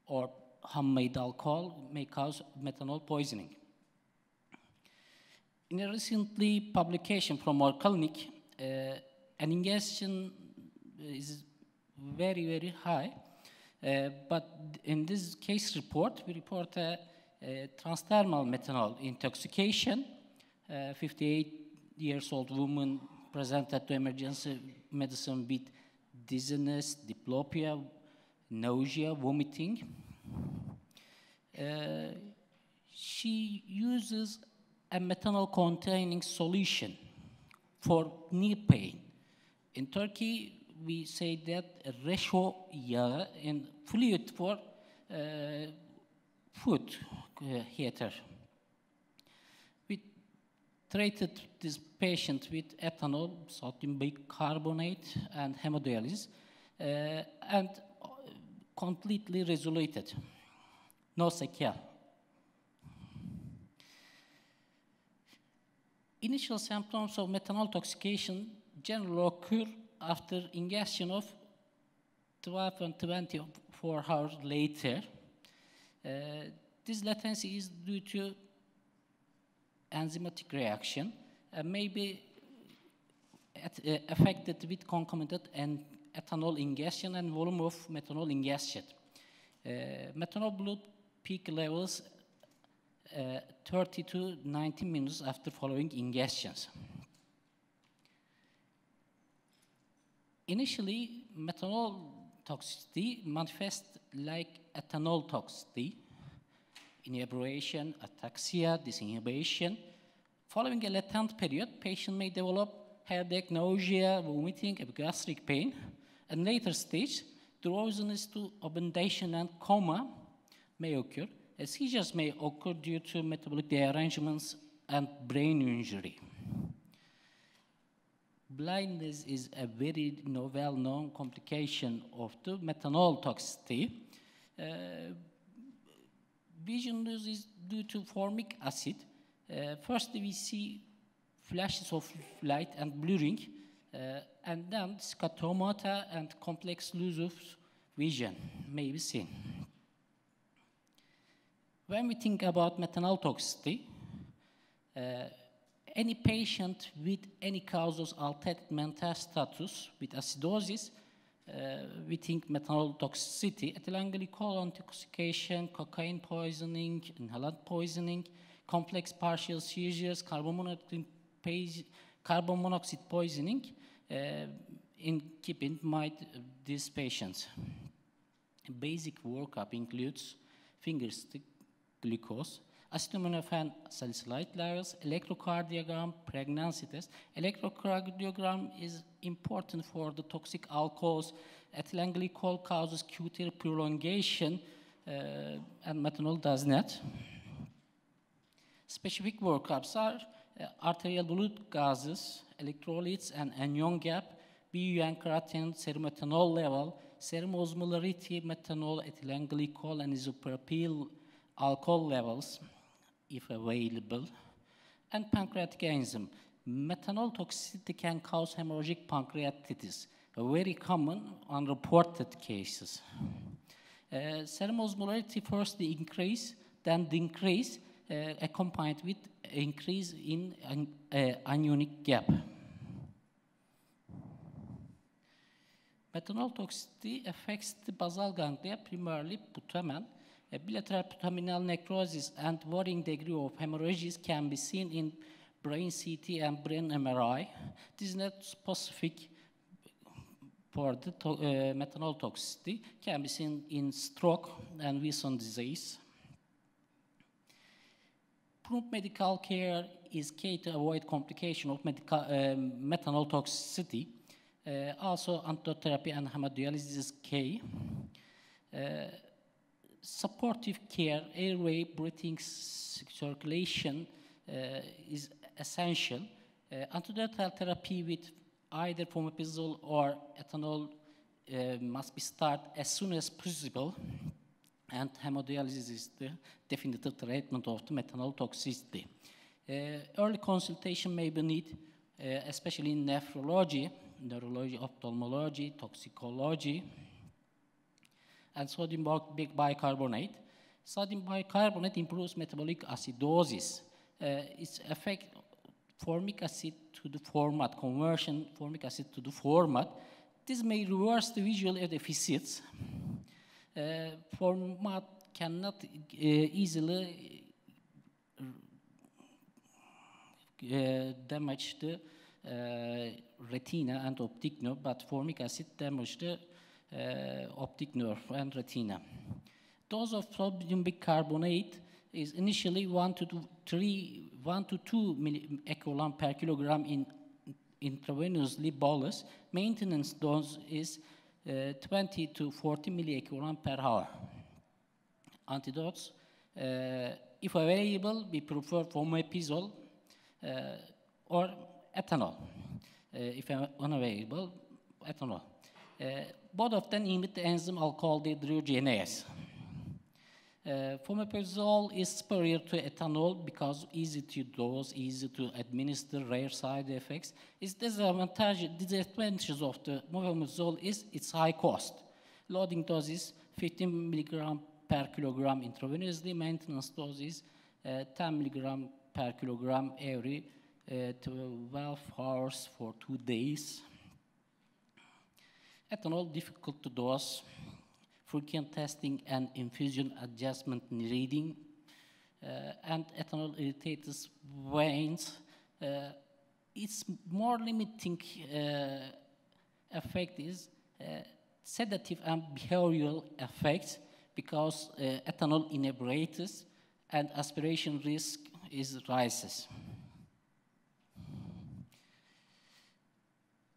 or homemade alcohol may cause methanol poisoning. In a recently publication from our clinic, an ingestion is very, very high, but in this case report, we report a transdermal methanol intoxication. 58-year-old woman presented to emergency medicine with dizziness, diplopia, nausea, vomiting. She uses a methanol-containing solution for knee pain. In Turkey, we say that resho yağı in fluid for foot heater. We treated this patient with ethanol, sodium bicarbonate, and hemodialysis, and completely resoluted. No sequelae. Initial symptoms of methanol intoxication generally occur after ingestion of 12 and 24 hours later. This latency is due to enzymatic reaction and may be affected with concomitant and ethanol ingestion and volume of methanol ingestion. Methanol blood peak levels 30 to 90 minutes after following ingestions. Initially, methanol toxicity manifests like ethanol toxicity, inebriation, ataxia, disinhibition. Following a latent period, patient may develop headache, nausea, vomiting, epigastric pain. And later stage, drowsiness to obundation and coma may occur. Seizures may occur due to metabolic derangements and brain injury. Blindness is a very well-known complication of the methanol toxicity. Vision loss is due to formic acid. First, we see flashes of light and blurring, and then scotomata and complex loss of vision may be seen. When we think about methanol toxicity, any patient with any cause of altered mental status with acidosis, we think methanol toxicity, ethylene glycol intoxication, cocaine poisoning, inhalant poisoning, complex partial seizures, carbon monoxide poisoning, in keeping in mind these patients. Basic workup includes finger stick glucose, acetaminophen salicylate levels, electrocardiogram, pregnancy test. Electrocardiogram is important for the toxic alcohols. Ethylene glycol causes QT prolongation, and methanol does not. Specific workups are arterial blood gases, electrolytes and anion gap, BUN creatinine, serum ethanol level, serum osmolarity, methanol, ethylene glycol, and isopropyl alcohol levels, if available, and pancreatic enzyme. Methanol toxicity can cause hemorrhagic pancreatitis, a very common unreported cases. Serum osmolarity first increase, then decrease, accompanied with increase in anionic gap. Methanol toxicity affects the basal ganglia, primarily putamen. Bilateral putaminal necrosis and varying degree of hemorrhages can be seen in brain CT and brain MRI. This is not specific for the methanol toxicity, can be seen in stroke and Wilson disease. Prompt medical care is key to avoid complication of methanol toxicity. Also, antidote therapy and hemodialysis is key. Supportive care, airway, breathing, circulation is essential. Antidote therapy with either fomepizole or ethanol must be started as soon as possible. And hemodialysis is the definitive treatment of the methanol toxicity. Early consultation may be needed, especially in nephrology, neurology, ophthalmology, toxicology, and sodium bicarbonate. Sodium bicarbonate improves metabolic acidosis. Its effect formic acid to the format, conversion formic acid to the format. This may reverse the visual deficits. Format cannot easily damage the retina and optic nerve, but formic acid damages the optic nerve and retina. Dose of sodium bicarbonate is initially 1 to 2 milliequivalent per kilogram in intravenously bolus. Maintenance dose is 20 to 40 milliequivalent per hour. Antidotes, if available, we prefer fomepizole or ethanol. If unavailable, ethanol. Both of them emit the enzyme alcohol dehydrogenase. Fomepizole is superior to ethanol because easy to dose, easy to administer, rare side effects. Its disadvantages of the fomepizole is its high cost. Loading dose is 15 milligram per kilogram intravenously. Maintenance dose is 10 milligram per kilogram every 12 hours for 2 days. Ethanol difficult to dose. Frequent testing and infusion adjustment needing, and ethanol irritates veins. Its more limiting effect is sedative and behavioral effects because ethanol inebriates and aspiration risk is rises.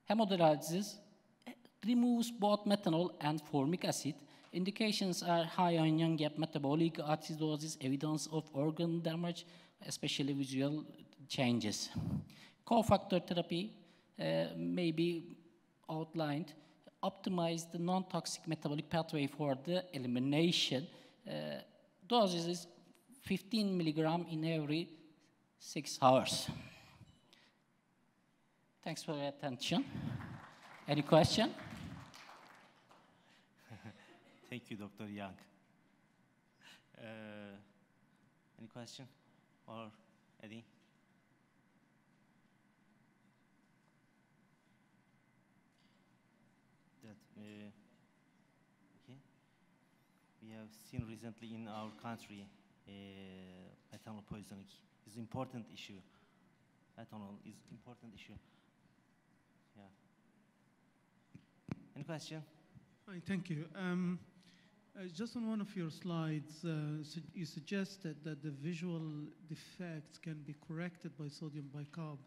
Hemodialysis removes both methanol and formic acid. Indications are high onion gap metabolic acidosis, evidence of organ damage, especially visual changes. Cofactor therapy may be outlined. Optimize the non-toxic metabolic pathway for the elimination. Doses is 15 milligram in every 6 hours. Thanks for your attention. Any question? Thank you, Dr. Young. Any question? Or Eddie? Okay. We have seen recently in our country ethanol poisoning is important issue. Ethanol is important issue. Yeah. Any question? Hi, thank you. Just on one of your slides, you suggested that the visual defects can be corrected by sodium bicarb.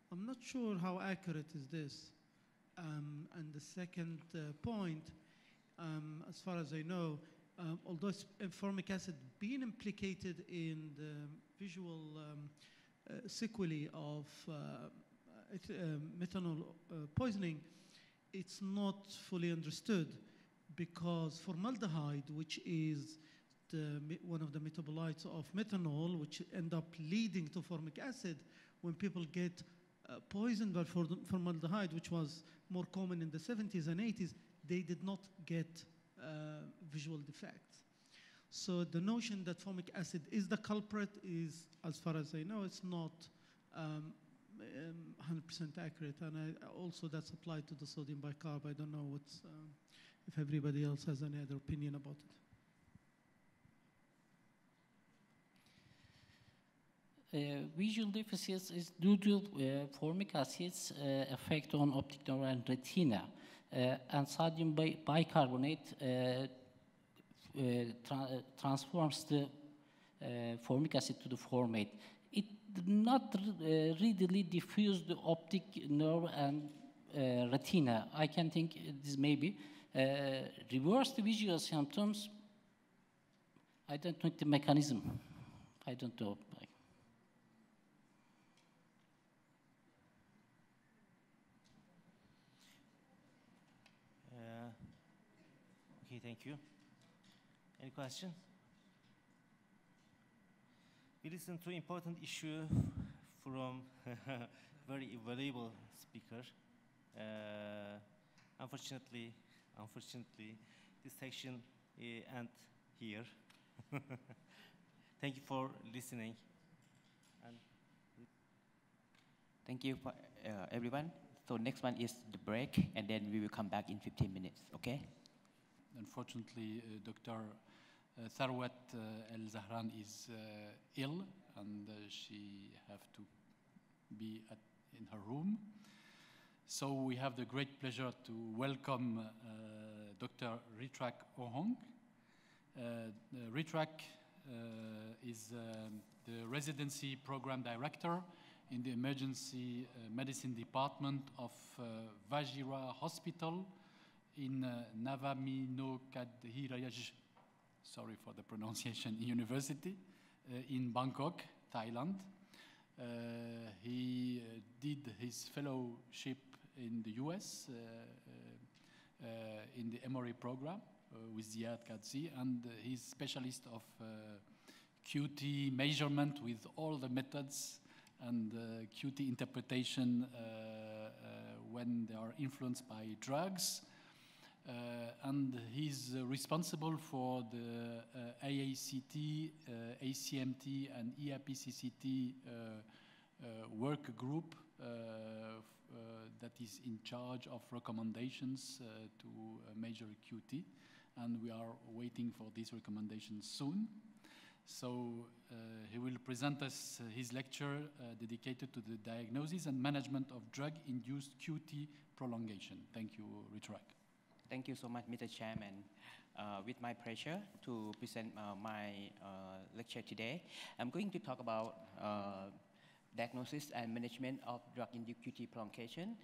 I'm not sure how accurate is this. And the second point, as far as I know, although formic acid being implicated in the visual sequelae of methanol poisoning, it's not fully understood because formaldehyde, which is one of the metabolites of methanol, which end up leading to formic acid, when people get poisoned by formaldehyde, which was more common in the 70s and 80s, they did not get visual defects. So the notion that formic acid is the culprit is, as far as I know, it's not 100% accurate. And also that's applied to the sodium bicarb. I don't know what's, if everybody else has any other opinion about it. Visual deficits is due to formic acid's effect on optic nerve and retina. And sodium bicarbonate transforms the formic acid to the formate. It did not readily diffuse the optic nerve and retina. I can think this may be. Reverse the visual symptoms. I don't know the mechanism. I don't know. Okay, thank you. Any question? We listened to important issue from very valuable speaker. Unfortunately, this section ends here. Thank you for listening. And thank you for everyone. So next one is the break, and then we will come back in 15 minutes, okay? Unfortunately, Dr. Tharwat El-Zahran is ill, and she have to be in her room. So we have the great pleasure to welcome Dr. Ritrak Ohong. Ritrak is the residency program director in the emergency medicine department of Vajira Hospital in Navaminokhadhiraj, sorry for the pronunciation, university in Bangkok, Thailand. He did his fellowship in the US in the MRA program with Ziad Kadzi, and he's specialist of QT measurement with all the methods and QT interpretation when they are influenced by drugs. And he's responsible for the AACT, ACMT, and EAPCCT work group that is in charge of recommendations to measure QT, and we are waiting for these recommendations soon. So he will present us his lecture dedicated to the diagnosis and management of drug-induced QT prolongation. Thank you, Ritrak. Thank you so much, Mr. Chairman. With my pleasure to present my lecture today. I'm going to talk about diagnosis and management of drug-induced QT prolongation.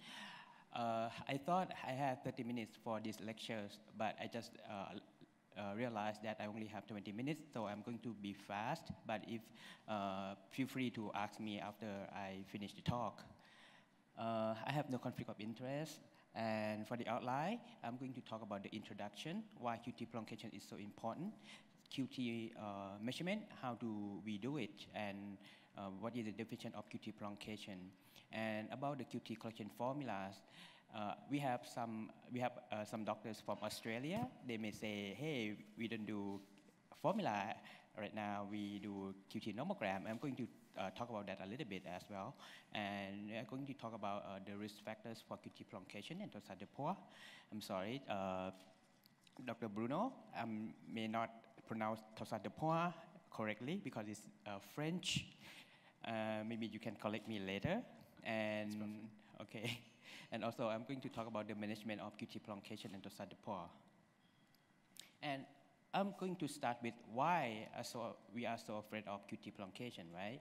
I thought I had 30 minutes for these lectures, but I just realized that I only have 20 minutes, so I'm going to be fast. But if feel free to ask me after I finish the talk. I have no conflict of interest. And for the outline, I'm going to talk about the introduction, why QT prolongation is so important, QT measurement, how do we do it, and what is the definition of QT prolongation. And about the QT collection formulas, we have some doctors from Australia. They may say, hey, we don't do formula right now, we do QT nomogram. I'm going to talk about that a little bit as well. And we're going to talk about the risk factors for QT prolongation and torsade de pointes. I'm sorry, Dr. Bruno, I may not pronounce torsade de pointes correctly because it's French. Maybe you can correct me later. And okay. And also, I'm going to talk about the management of QT prolongation and torsade de pointes. And I'm going to start with why we are so afraid of QT prolongation, right?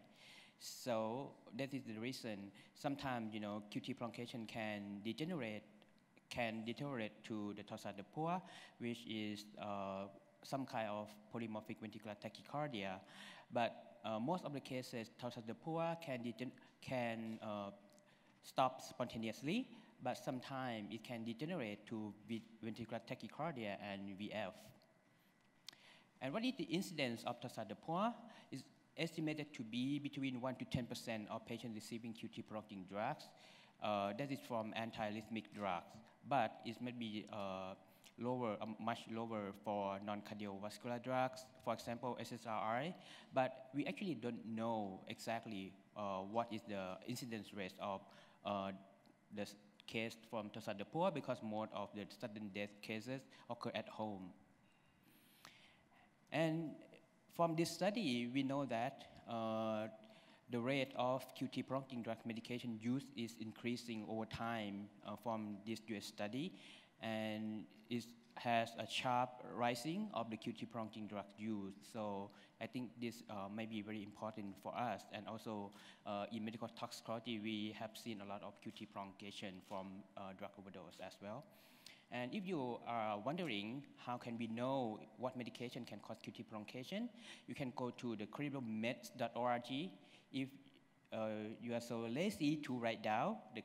So that is the reason. Sometimes, you know, QT prolongation can deteriorate to the torsade de pointes, which is some kind of polymorphic ventricular tachycardia. But most of the cases, torsade de pointes can stop spontaneously, but sometimes it can degenerate to ventricular tachycardia and VF. And what is the incidence of torsade de pointes? Is estimated to be between 1 to 10% of patients receiving QT prolonging drugs. That is from antiarrhythmic drugs, but it may be lower, much lower for non-cardiovascular drugs, for example, SSRI. But we actually don't know exactly what is the incidence rate of the case from torsade de pointes because most of the sudden death cases occur at home. And from this study, we know that the rate of QT prolonging drug medication use is increasing over time from this US study, and it has a sharp rising of the QT prolonging drug use. So I think this may be very important for us. And also in medical toxicology, we have seen a lot of QT prolongation from drug overdose as well. And if you are wondering how can we know what medication can cause QT prolongation, you can go to the crediblmeds.org. If you are so lazy to write down the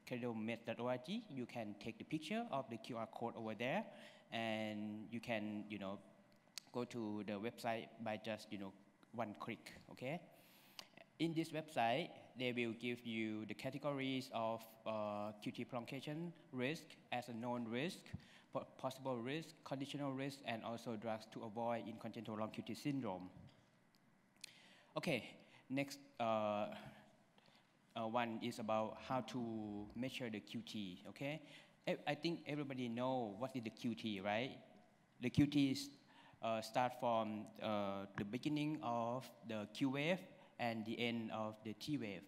crediblmeds.org, you can take the picture of the QR code over there, and you can, you know, go to the website by just, you know, one click, okay? In this website, they will give you the categories of QT prolongation risk as a known risk, possible risk, conditional risk, and also drugs to avoid in congenital long QT syndrome. Okay, next one is about how to measure the QT, okay? I think everybody know what is the QT, right? The QT start from the beginning of the Q wave and the end of the T wave.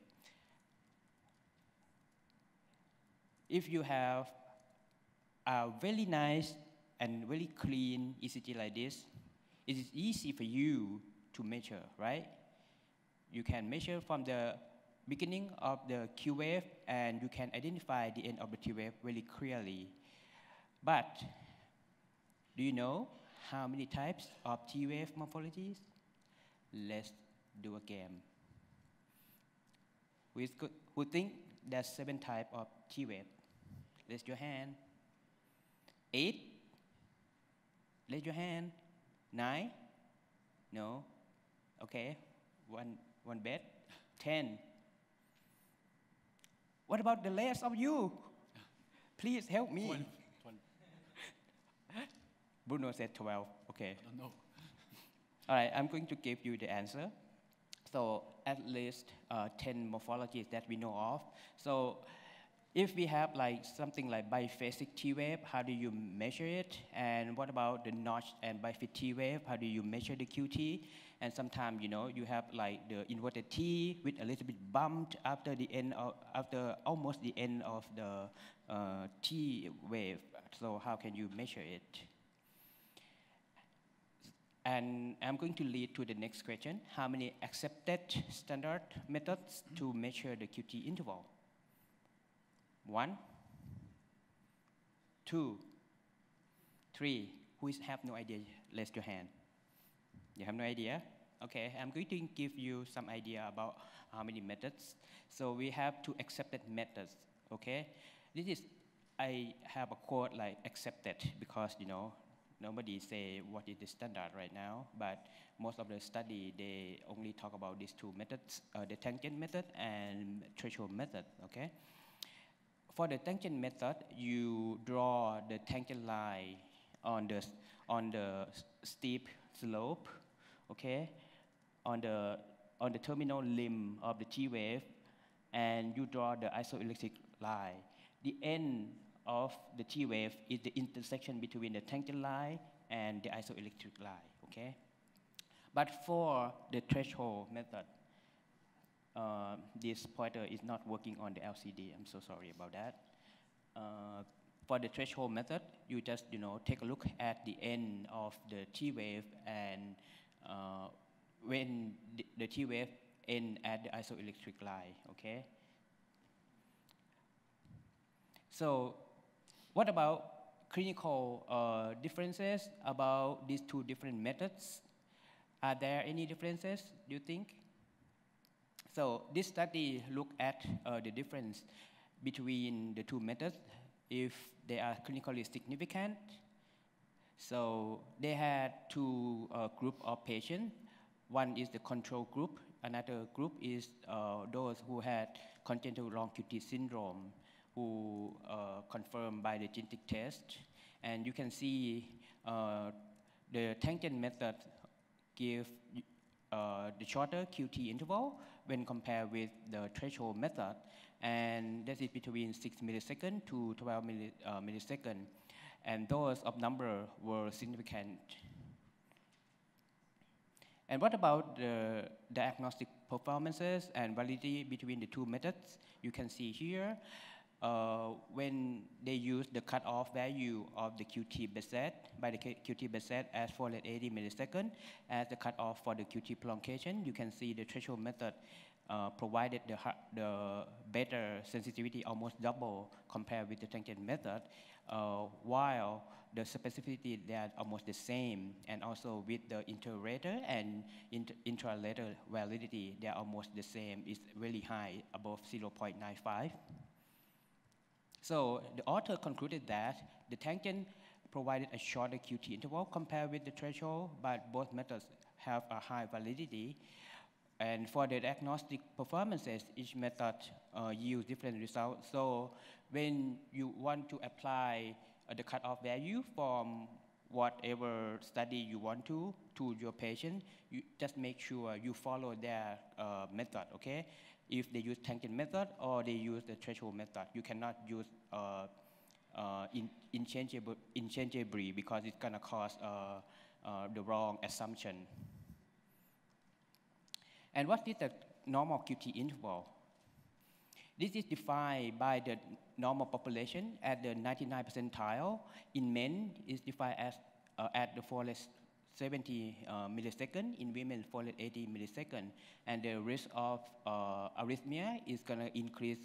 If you have a very nice and very clean ECG like this, it is easy for you to measure, right? You can measure from the beginning of the Q wave, and you can identify the end of the T wave very clearly. But do you know how many types of T wave morphologies? Let's do a game. Who think there's 7 types of T wave? Raise your hand. 8? Raise your hand. 9? No. Okay. One bet. 10. What about the rest of you? Please help me. 12. Bruno said 12. Okay. I don't know. All right, I'm going to give you the answer. So at least 10 morphologies that we know of. So if we have like something like biphasic T wave, how do you measure it? And what about the notch and bifid T wave? How do you measure the QT? And sometimes, you have like the inverted T with a little bit bumped after almost the end of the T wave. So how can you measure it? And I'm going to lead to the next question. How many accepted standard methods to measure the QT interval? 1, 2, 3. Who have no idea? Raise your hand. You have no idea? Okay, I'm going to give you some idea about how many methods. So we have 2 accepted methods, okay? I have a quote like accepted because, nobody say what is the standard right now, but most of the study, they only talk about these 2 methods, the tangent method and threshold method, okay? For the tangent method, you draw the tangent line on the steep slope, okay, on the terminal limb of the T wave, and you draw the isoelectric line. The end of the T wave is the intersection between the tangent line and the isoelectric line, okay? But for the threshold method, this pointer is not working on the LCD. I'm so sorry about that. For the threshold method, you just take a look at the end of the T wave, and when the T wave end at the isoelectric line, okay? So what about clinical differences about these 2 different methods? Are there any differences, do you think? So this study looked at the difference between the 2 methods, if they are clinically significant. So they had 2 groups of patients. One is the control group. Another group is those who had congenital long QT syndrome, who confirmed by the genetic test. And you can see the tangent method give the shorter QT interval when compared with the threshold method, and that is between 6 milliseconds to 12 milliseconds, and those of number were significant. And what about the diagnostic performances and validity between the 2 methods? You can see here, when they use the cutoff value of the QT beset by the QT beset as 480 milliseconds as the cutoff for the QT prolongation, you can see the threshold method provided the better sensitivity, almost double compared with the tangent method, while the specificity, they are almost the same, and also with the inter-rater and intra-rater validity, they are almost the same. It's really high, above 0.95. So the author concluded that the tangent provided a shorter QT interval compared with the threshold, but both methods have a high validity. And for the diagnostic performances, each method yields different results. So when you want to apply the cutoff value from whatever study you want to your patient, you just make sure you follow their method, okay? If they use tangent method or they use the threshold method, you cannot use interchangeably because it's gonna cause the wrong assumption. And what is the normal QT interval? This is defined by the normal population at the 99th percentile. In men, it's defined as at the 470 milliseconds. In women, 480 milliseconds. And the risk of arrhythmia is going to increase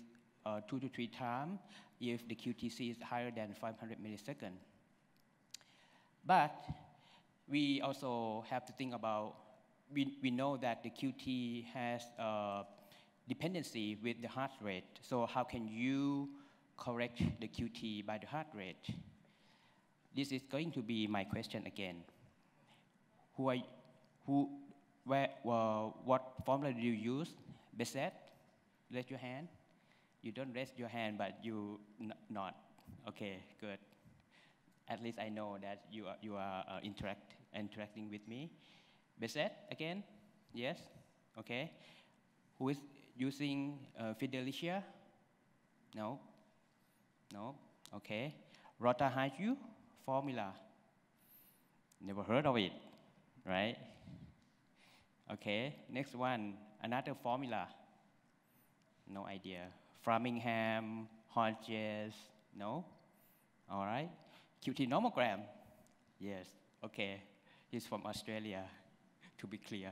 2 to 3 times if the QTC is higher than 500 milliseconds. But we also have to think about, we know that the QT has dependency with the heart rate. So how can you correct the QT by the heart rate? This is going to be my question again. What formula do you use? Beset? Raise your hand. You don't raise your hand, but you not. Okay, good. At least I know that you are interacting with me. Beset again? Yes? Okay. Who is using Fidelia? No? No? Okay. Rota-Haju formula? Never heard of it, right? Okay. Next one, another formula. No idea. Framingham, Hodges, no? All right. QT nomogram? Yes. Okay. He's from Australia, to be clear.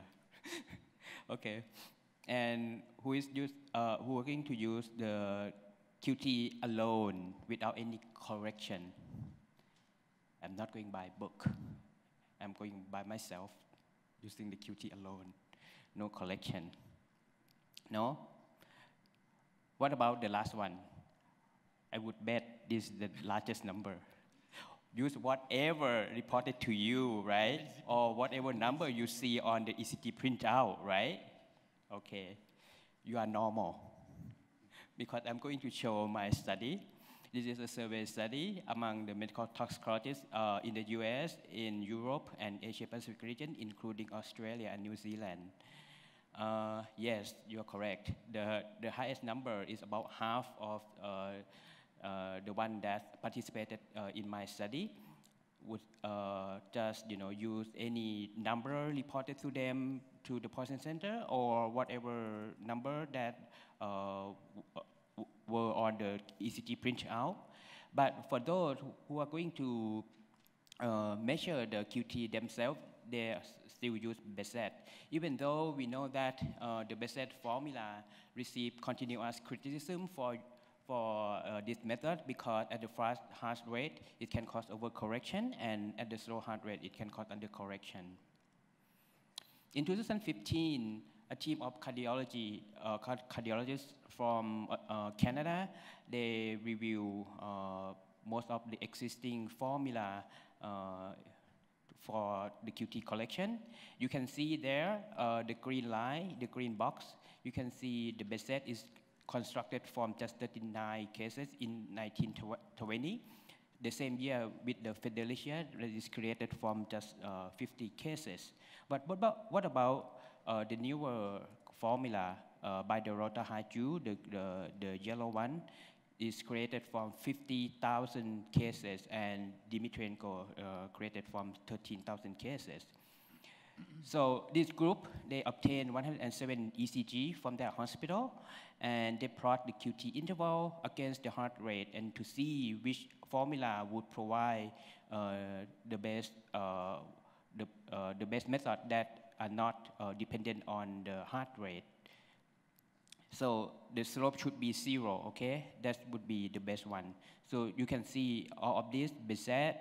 Okay. And who are going to use the QT alone without any correction? I'm not going by book. I'm going by myself, using the QT alone. No correction. No? What about the last one? I would bet this is the largest number. Use whatever reported to you, right? Or whatever number you see on the ECG printout, right? Okay, you are normal. Because I'm going to show my study. This is a survey study among the medical toxicologists in the US, in Europe, and Asia Pacific region, including Australia and New Zealand. Yes, you're correct. The highest number is about half of the one that participated in my study would just use any number reported to them to the poison center or whatever number that were on the ECG printout. But for those who are going to measure the QT themselves, they still use Beset. Even though we know that the Beset formula received continuous criticism for this method because at the fast heart rate, it can cause overcorrection, and at the slow heart rate, it can cause undercorrection. In 2015, a team of cardiologists from Canada, they review most of the existing formula for the QT collection. You can see there the green line, the green box. You can see the Beset is constructed from just 39 cases in 1920. The same year with the Fidelia that is created from just 50 cases. But what about the newer formula by the Rota-Haju, the yellow one, is created from 50,000 cases, and Dimitrienko created from 13,000 cases. So this group, they obtained 107 ECG from their hospital, and they plot the QT interval against the heart rate and to see which formula would provide the best method that are not dependent on the heart rate. So the slope should be 0, okay? That would be the best one. So you can see all of these, Beset,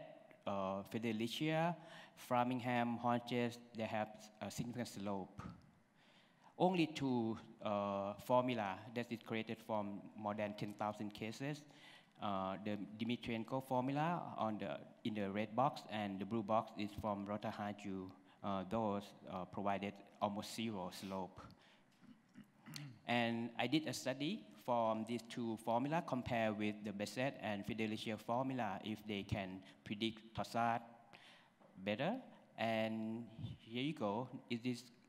Fidelia, Framingham, Hodges, they have a significant slope. Only two formula that is created from more than 10,000 cases. The Dimitrienko formula in the red box, and the blue box is from Rota-Haju. Those provided almost 0 slope. And I did a study from these two formula compared with the Beset and Fidelia formula if they can predict torsade better. And here you go.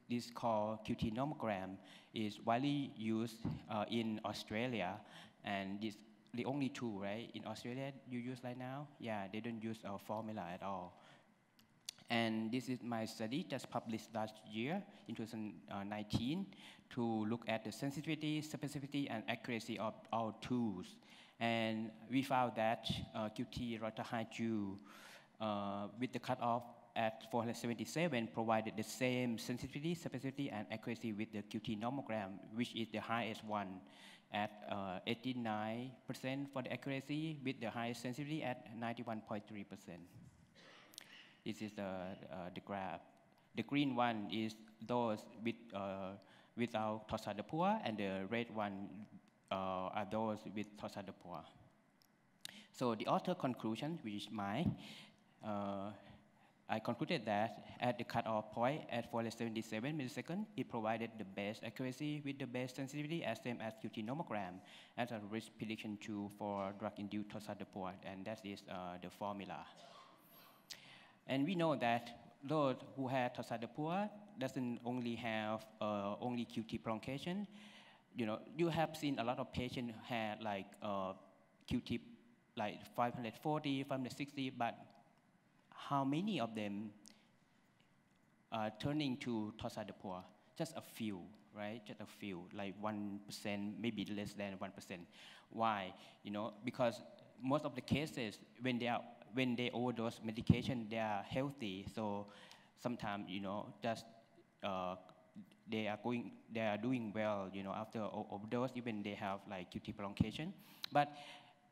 This called QT nomogram is widely used in Australia, and this the only tool, right? In Australia you use right now? Yeah, they don't use a formula at all. And this is my study just published last year in 2019 to look at the sensitivity, specificity, and accuracy of our tools. And we found that QT Rota-Haju with the cutoff at 477 provided the same sensitivity, specificity, and accuracy with the QT nomogram, which is the highest one at 89% for the accuracy with the highest sensitivity at 91.3%. This is the graph. The green one is those without torsade de poor, and the red one are those with torsade de poor. So the author conclusion, which is mine, I concluded that at the cutoff point at 477 milliseconds, it provided the best accuracy with the best sensitivity as same as QT nomogram as a risk prediction tool for drug-induced toxadopua, and that is the formula. And we know that those who had toxadopua doesn't only have only QT prolongation. You have seen a lot of patients had like QT like 540, 560, but how many of them are turning to toxadopua? Just a few, right? Just a few, like 1%, maybe less than 1%. Why? Because most of the cases, when they overdose medication, they are healthy. So sometimes, just they are doing well, after overdose, even they have like QT prolongation. But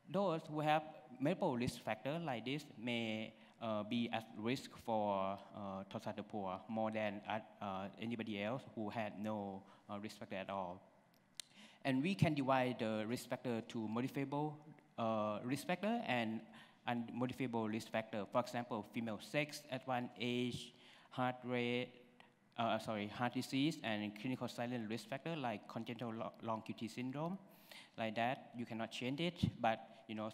those who have multiple risk factors like this may be at risk for toxadopua more than anybody else who had no risk factor at all. And we can divide the risk factor to modifiable risk factor and unmodifiable risk factor. For example, female sex, advanced age, heart rate, heart disease, and clinical silent risk factor like congenital long QT syndrome. Like that, you cannot change it, but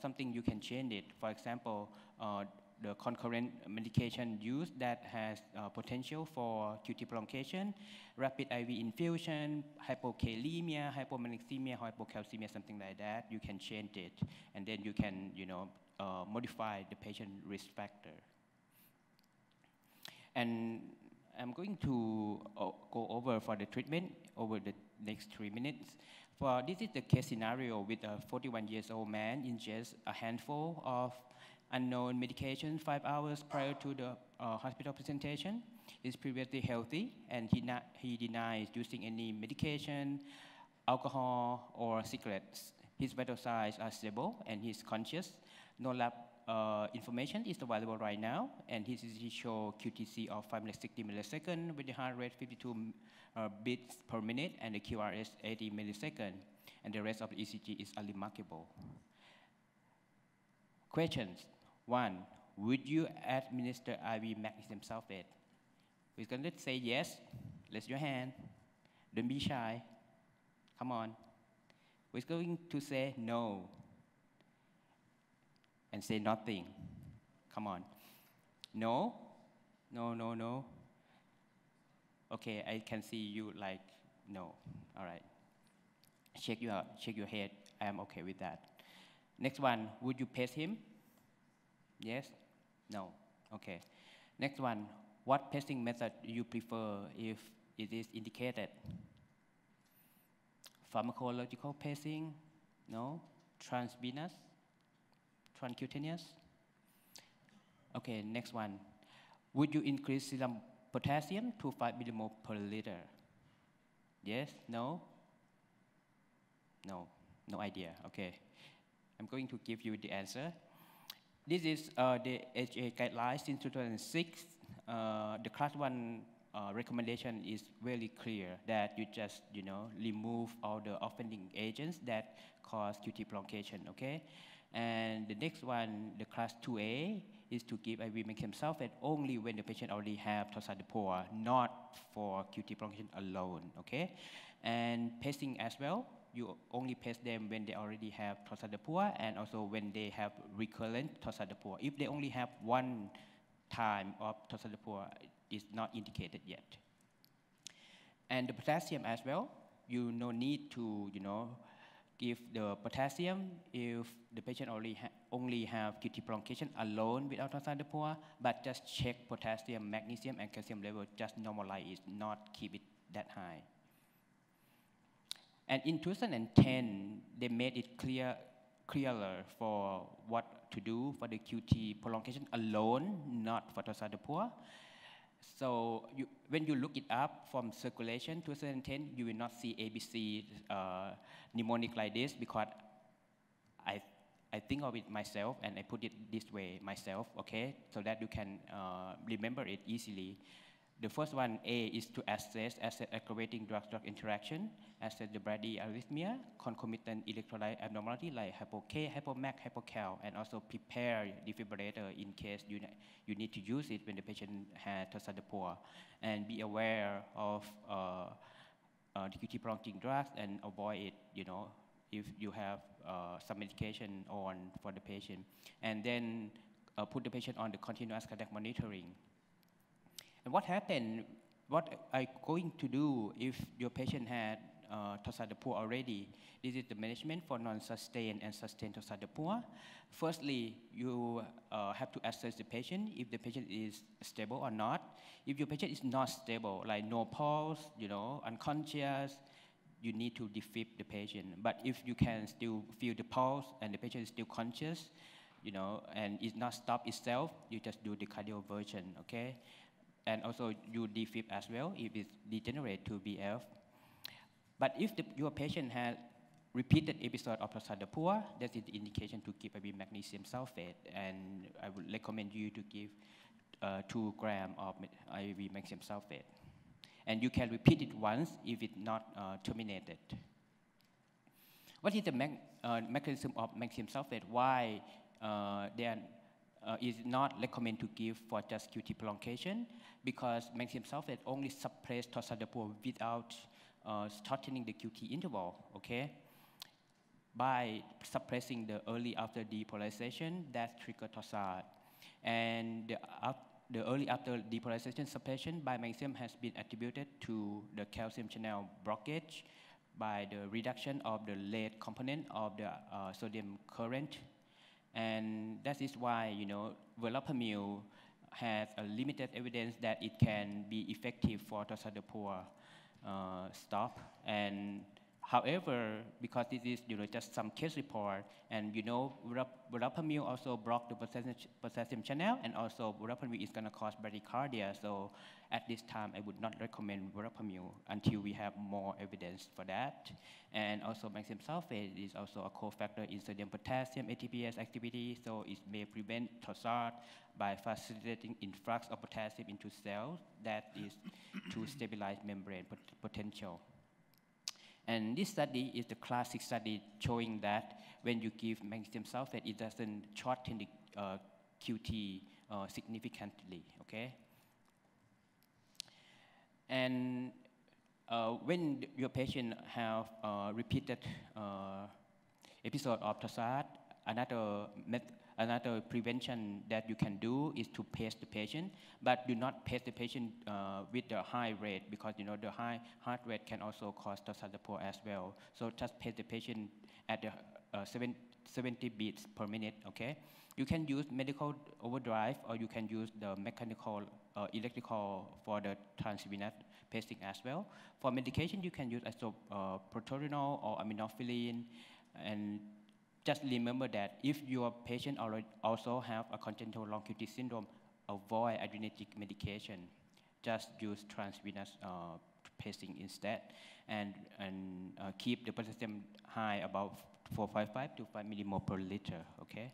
something you can change it. For example, the concurrent medication use that has potential for QT prolongation, rapid IV infusion, hypokalemia, hypomagnesemia, hypocalcemia, something like that, you can change it. And then you can, modify the patient risk factor. And I'm going to go over for the treatment over the next 3 minutes. This is the case scenario with a 41-year-old man ingests a handful of unknown medication 5 hours prior to the hospital presentation. He's previously healthy, and he denies using any medication, alcohol, or cigarettes. His vital signs are stable, and he's conscious. No lab information is available right now, and his ECG shows QTC of 560 milliseconds with the heart rate 52 beats per minute and the QRS 80 milliseconds, and the rest of the ECG is unremarkable. Questions. 1. Would you administer IV magnesium sulfate? Who's going to say yes? Raise your hand. Don't be shy. Come on. Who's going to say no? And say nothing. Come on. No? No, no, no. Okay, I can see you like no. All right. Shake your head. I am okay with that. Next one. Would you pace him? Yes? No? Okay. Next one. What pacing method do you prefer if it is indicated? Pharmacological pacing? No? Transvenous? Transcutaneous? Okay, next one. Would you increase serum potassium to 5 millimole per liter? Yes? No? No. No idea. Okay. I'm going to give you the answer. This is the HA guidelines since 2006. The class 1 recommendation is very clear that you just, remove all the offending agents that cause QT prolongation, okay? And the next one, the class 2A, is to give IV magnesium sulfate only when the patient already have toxadopua, not for QT prolongation alone, okay? And pacing as well. You only pace them when they already have toxadopua and also when they have recurrent toxadopua. If they only have one time of toxadopua, it's not indicated yet. And the potassium as well, you no need to, give the potassium if the patient only have QT prolongation alone without toxadopua, but just check potassium, magnesium, and calcium level, just normalize it, not keep it that high. And in 2010, they made it clearer for what to do for the QT prolongation alone, not for toxadopua. So when you look it up from circulation 2010, you will not see ABC mnemonic like this because I think of it myself and I put it this way myself, okay, so that you can remember it easily. The first one, A, is to assess aggravating drug-drug interaction, assess the bradyarrhythmia, concomitant electrolyte abnormality like hypo-K, hypo-MAC, hypo-Cal, and also prepare defibrillator in case you need to use it when the patient has torsade de poor. And be aware of the QT prolonging drugs and avoid it, if you have some medication on for the patient. And then put the patient on the continuous cardiac monitoring. And what I'm going to do if your patient had torsade de poor already? This is the management for non-sustained and sustained torsade de poor. Firstly, you have to assess the patient, if the patient is stable or not. If your patient is not stable, like no pulse, unconscious, you need to defib the patient. But if you can still feel the pulse and the patient is still conscious, and it's not stopped itself, you just do the cardioversion, okay? And also you defib as well if it degenerates to BF. But if your patient has repeated episode of torsade de poor, that is the indication to give IV magnesium sulfate, and I would recommend you to give 2 grams of IV magnesium sulfate. And you can repeat it once if it's not terminated. What is the mechanism of magnesium sulfate? Why is not recommended to give for just QT prolongation? Because magnesium sulfate only suppresses torsade de poor without shortening the QT interval, okay? By suppressing the early after depolarization, that triggers torsade. And the early after depolarization suppression by magnesium has been attributed to the calcium channel blockage by the reduction of the lead component of the sodium current. And that is why, verapamil has a limited evidence that it can be effective for torsade de poor stop. And however, because this is just some case report, and verapamil also block the potassium channel, and also verapamil is going to cause bradycardia. So at this time, I would not recommend verapamil until we have more evidence for that. And also magnesium sulfate is also a cofactor in sodium potassium ATPase activity, so it may prevent torsade by facilitating influx of potassium into cells, that is to stabilize membrane potential. And this study is the classic study showing that when you give magnesium sulfate, it doesn't shorten the QT significantly, okay? And when your patient have repeated episode of torsade, another prevention that you can do is to pace the patient, but do not pace the patient with the high rate, because the high heart rate can also cause torsade de poor as well. So just pace the patient at the 70 beats per minute, okay? You can use medical overdrive, or you can use the mechanical electrical for the transvenous pacing as well. For medication, you can use isoproterenol or aminophylline. And just remember that if your patient also have a congenital long QT syndrome, avoid adrenergic medication. Just use transvenous pacing instead, and keep the potassium high about 4.55 to 5 millimole per liter, okay?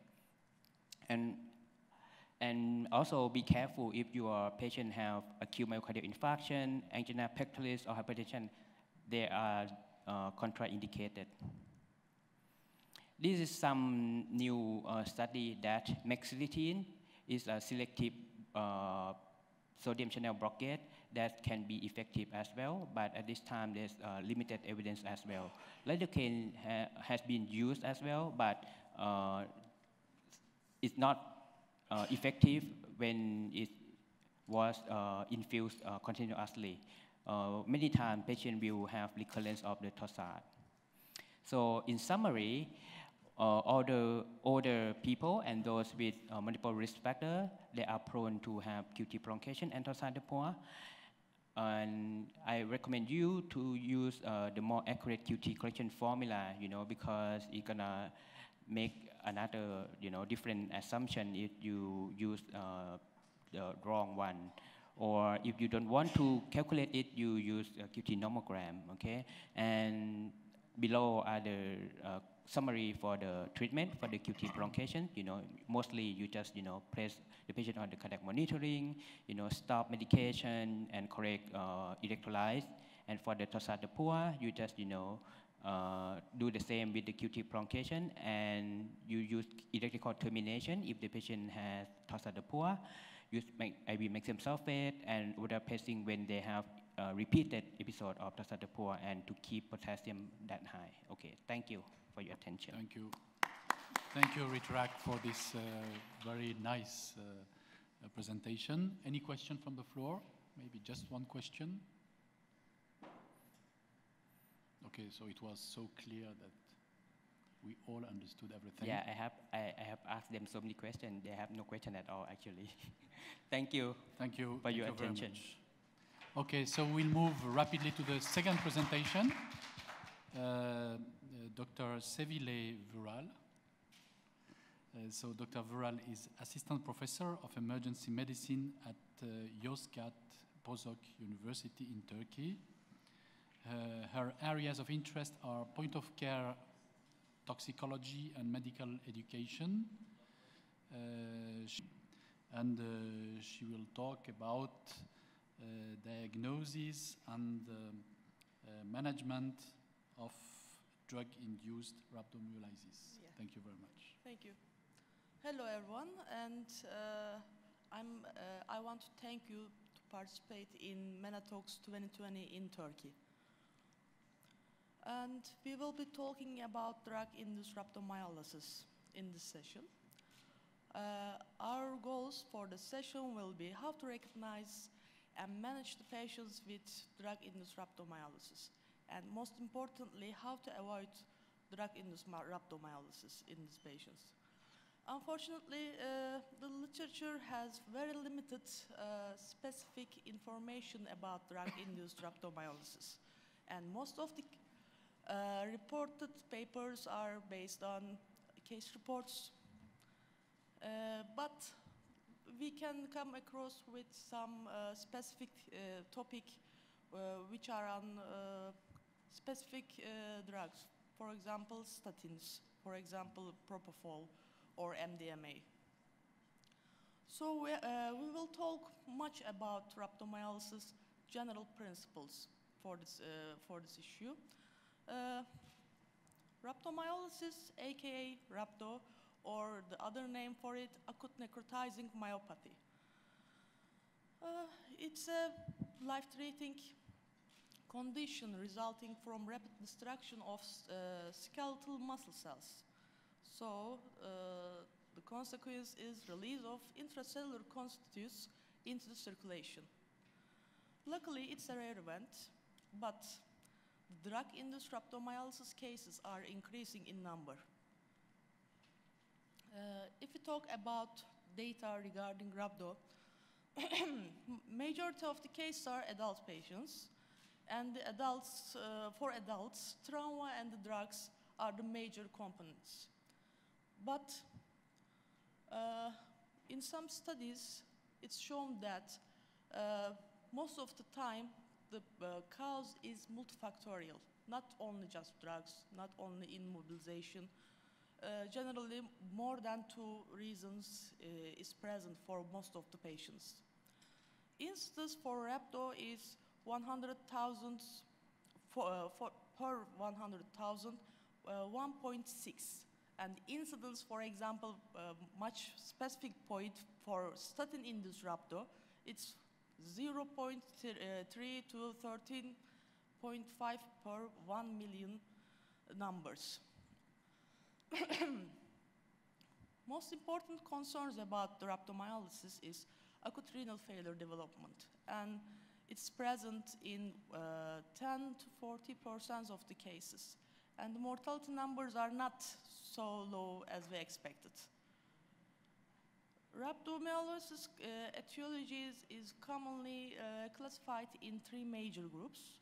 And also be careful if your patient have acute myocardial infarction, angina pectoris, or hypertension. They are contraindicated. This is some new study that mexiletine is a selective sodium channel blockade that can be effective as well, but at this time there's limited evidence as well. Lidocaine has been used as well, but it's not effective when it was infused continuously. Many times patients will have recurrence of the torsade. So in summary, all the older people and those with multiple risk factors, they are prone to have QT prolongation and torsade de poor. And I recommend you to use the more accurate QT correction formula, because it's gonna make another, different assumption if you use the wrong one. Or if you don't want to calculate it, you use a QT nomogram, okay? And below are the summary for the treatment for the QT prolongation. Mostly you just, place the patient on the cardiac monitoring, stop medication and correct electrolytes. And for the torsade de poids, you just, do the same with the QT prolongation, and you use electrical termination if the patient has torsade de poids. Use IV maximum sulfate and water pacing when they have repeated episode of torsade de poids, and to keep potassium that high. Okay, thank you for your attention. Thank you. Thank you, Ritrak, for this very nice presentation. Any question from the floor? Maybe just one question. Okay, so it was so clear that we all understood everything. Yeah, I have asked them so many questions. They have no question at all, actually. Thank you. Thank you for your very attention. much. Okay, so we'll move rapidly to the second presentation. Dr. Sevile Vural. So Dr. Vural is Assistant Professor of Emergency Medicine at Yozgat Bozok University in Turkey. Her areas of interest are point-of-care toxicology and medical education. She will talk about diagnosis and management of drug-induced rhabdomyolysis. Yeah. Thank you very much. Thank you. Hello, everyone, and I want to thank you to participate in MENATOX 2020 in Turkey. And we will be talking about drug-induced rhabdomyolysis in this session. Our goals for the session will be how to recognize and manage the patients with drug-induced rhabdomyolysis, and most importantly, how to avoid drug-induced rhabdomyolysis in these patients. Unfortunately, the literature has very limited specific information about drug-induced rhabdomyolysis, and most of the reported papers are based on case reports, but we can come across with some specific topic which are on specific drugs, for example, statins, for example, propofol or MDMA. So we will talk much about rhabdomyolysis general principles for this issue. Rhabdomyolysis, aka rhabdo, or the other name for it, acute necrotizing myopathy. It's a life-threatening condition resulting from rapid destruction of skeletal muscle cells. So the consequence is release of intracellular constituents into the circulation. Luckily, it's a rare event, but drug-induced rhabdomyolysis cases are increasing in number. If we talk about data regarding rhabdo, majority of the cases are adult patients, and the for adults, trauma and the drugs are the major components. But in some studies, it's shown that most of the time, the cause is multifactorial, not only just drugs, not only immobilization. Generally, more than 2 reasons is present for most of the patients. Incidence for rhabdo is 100,000 per 100,000, 1.6. And incidence, for example, much specific point for statin-induced rhabdo, it's 0.3 to 13.5 per 1 million numbers. Most important concerns about the rhabdomyolysis is acute renal failure development, and it's present in 10 to 40% of the cases, and the mortality numbers are not so low as we expected. Rhabdomyolysis etiology is commonly classified in 3 major groups,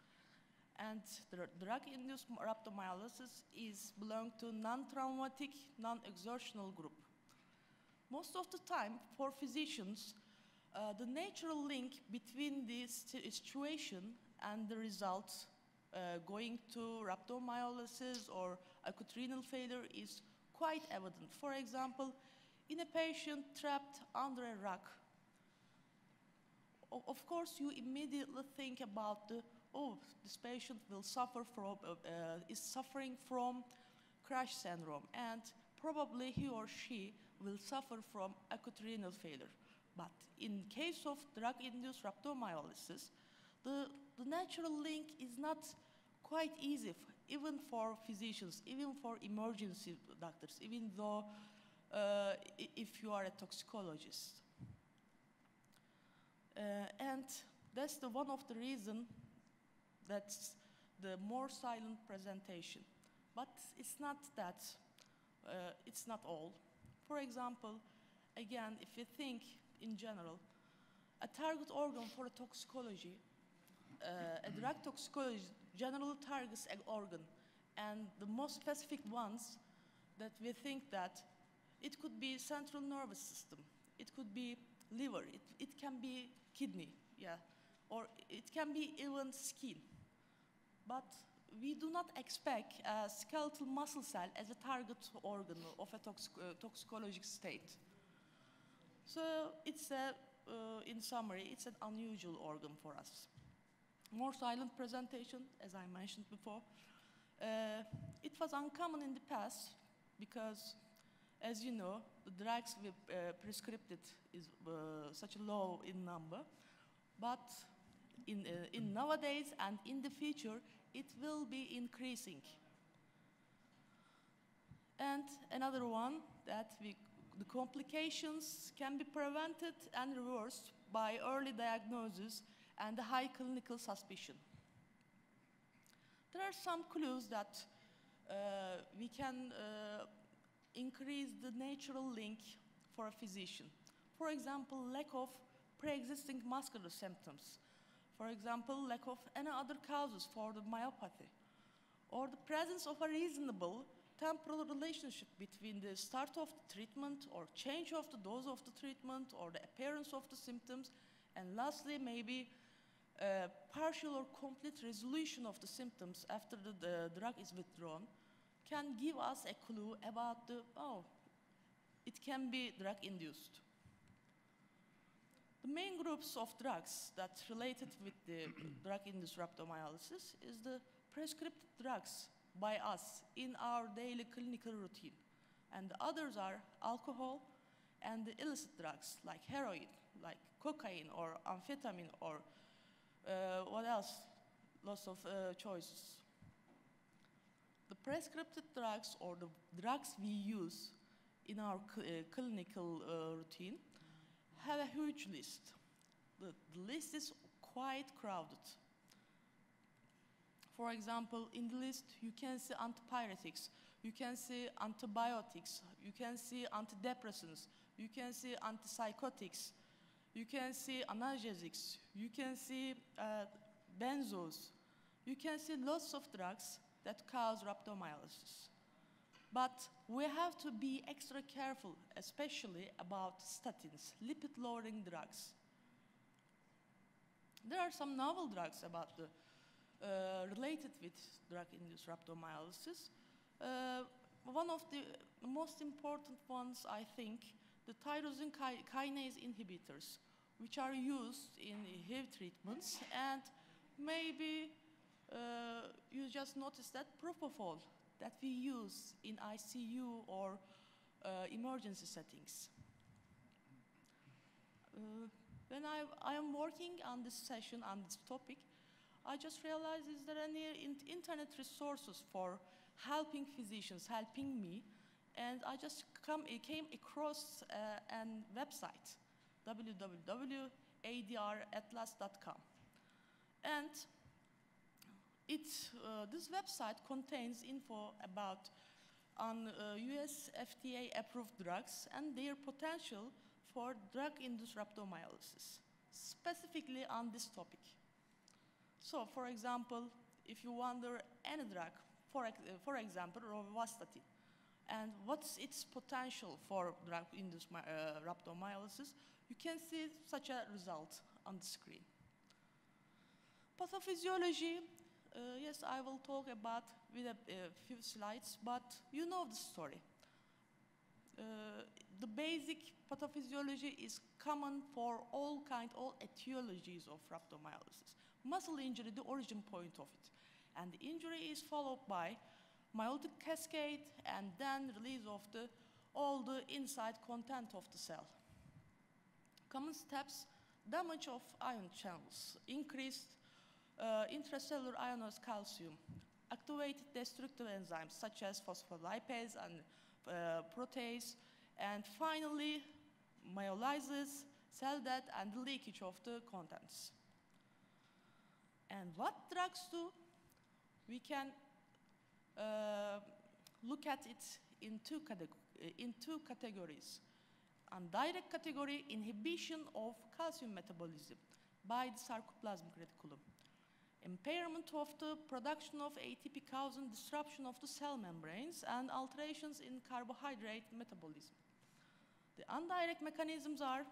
and the drug-induced rhabdomyolysis belongs to non-traumatic, non-exertional group. Most of the time, for physicians, the natural link between this situation and the results going to rhabdomyolysis or acute renal failure is quite evident. For example, in a patient trapped under a rock, of course, you immediately think about this patient will suffer from, is suffering from crash syndrome, and probably he or she will suffer from acute renal failure. But in case of drug-induced rhabdomyolysis, the natural link is not quite easy, even for physicians, even for emergency doctors, even though if you are a toxicologist. And that's one of the reasons that's the more silent presentation. But it's not that, it's not all. For example, again, if you think in general, a target organ for toxicology, a drug toxicology generally targets an organ, and the most specific ones that we think that it could be central nervous system, it could be liver, it can be kidney, yeah, or it can be even skin. But we do not expect a skeletal muscle cell as a target organ of a toxicological state. So it's in summary, it's an unusual organ for us. More silent presentation, as I mentioned before. It was uncommon in the past because, as you know, the drugs we prescribed is such low in number. But in nowadays and in the future, it will be increasing. And another one, that the complications can be prevented and reversed by early diagnosis and the high clinical suspicion. There are some clues that we can increase the natural link for a physician. For example, lack of pre-existing muscular symptoms. For example, lack of any other causes for the myopathy. Or the presence of a reasonable temporal relationship between the start of the treatment or change of the dose of the treatment or the appearance of the symptoms. And lastly, maybe partial or complete resolution of the symptoms after the drug is withdrawn can give us a clue about it can be drug-induced. The main groups of drugs that related with the drug-induced rhabdomyolysis is the prescribed drugs by us in our daily clinical routine. And the others are alcohol and the illicit drugs like heroin, like cocaine or amphetamine or what else? Lots of choices. The prescribed drugs or the drugs we use in our clinical routine have a huge list. The list is quite crowded. For example, in the list, you can see antipyretics, you can see antibiotics, you can see antidepressants, you can see antipsychotics, you can see analgesics, you can see benzos, you can see lots of drugs that cause rhabdomyolysis. But we have to be extra careful, especially about statins, lipid-lowering drugs. There are some novel drugs about the related with drug-induced rhabdomyolysis. One of the most important ones, I think, the tyrosine kinase inhibitors, which are used in HIV treatments, and maybe you just noticed that propofol that we use in ICU or emergency settings. When I am working on this session, on this topic, I just realized, is there any internet resources for helping physicians, helping me? And I just came across a website, www.adratlas.com. And this website contains info about US FDA approved drugs and their potential for drug-induced rhabdomyolysis, specifically on this topic. So, for example, if you wonder any drug, for example, rovastatin, and what's its potential for drug-induced rhabdomyolysis, you can see such a result on the screen. Pathophysiology yes, I will talk about with a few slides, but you know the story. The basic pathophysiology is common for all etiologies of rhabdomyolysis. Muscle injury, the origin point of it. And the injury is followed by myotic cascade and then release of all the inside content of the cell. Common steps: damage of ion channels, increased intracellular ionized calcium, activated destructive enzymes such as phospholipase and protease, and finally myolysis, cell death, and the leakage of the contents. And what drugs do? We can look at it in two categories. On direct category, inhibition of calcium metabolism by the sarcoplasmic reticulum. Impairment of the production of ATP causing disruption of the cell membranes and alterations in carbohydrate metabolism. The indirect mechanisms are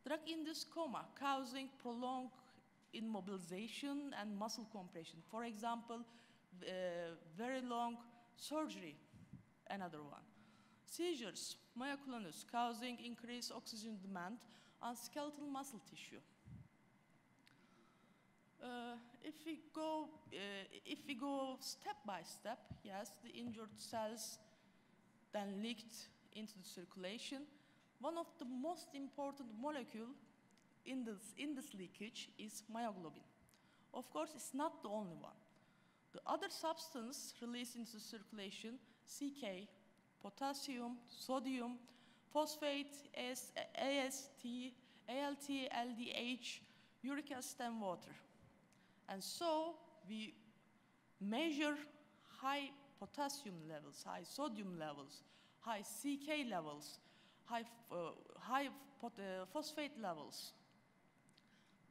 drug-induced coma causing prolonged immobilization and muscle compression. For example, very long surgery, another one. Seizures, myoclonus, causing increased oxygen demand on skeletal muscle tissue. If we go step by step, yes, the injured cells then leaked into the circulation. One of the most important molecule in this leakage is myoglobin. Of course, it's not the only one. The other substance released into the circulation, CK, potassium, sodium, phosphate, AST, ALT, LDH, uric acid, and water. And so we measure high potassium levels, high sodium levels, high CK levels, high phosphate levels.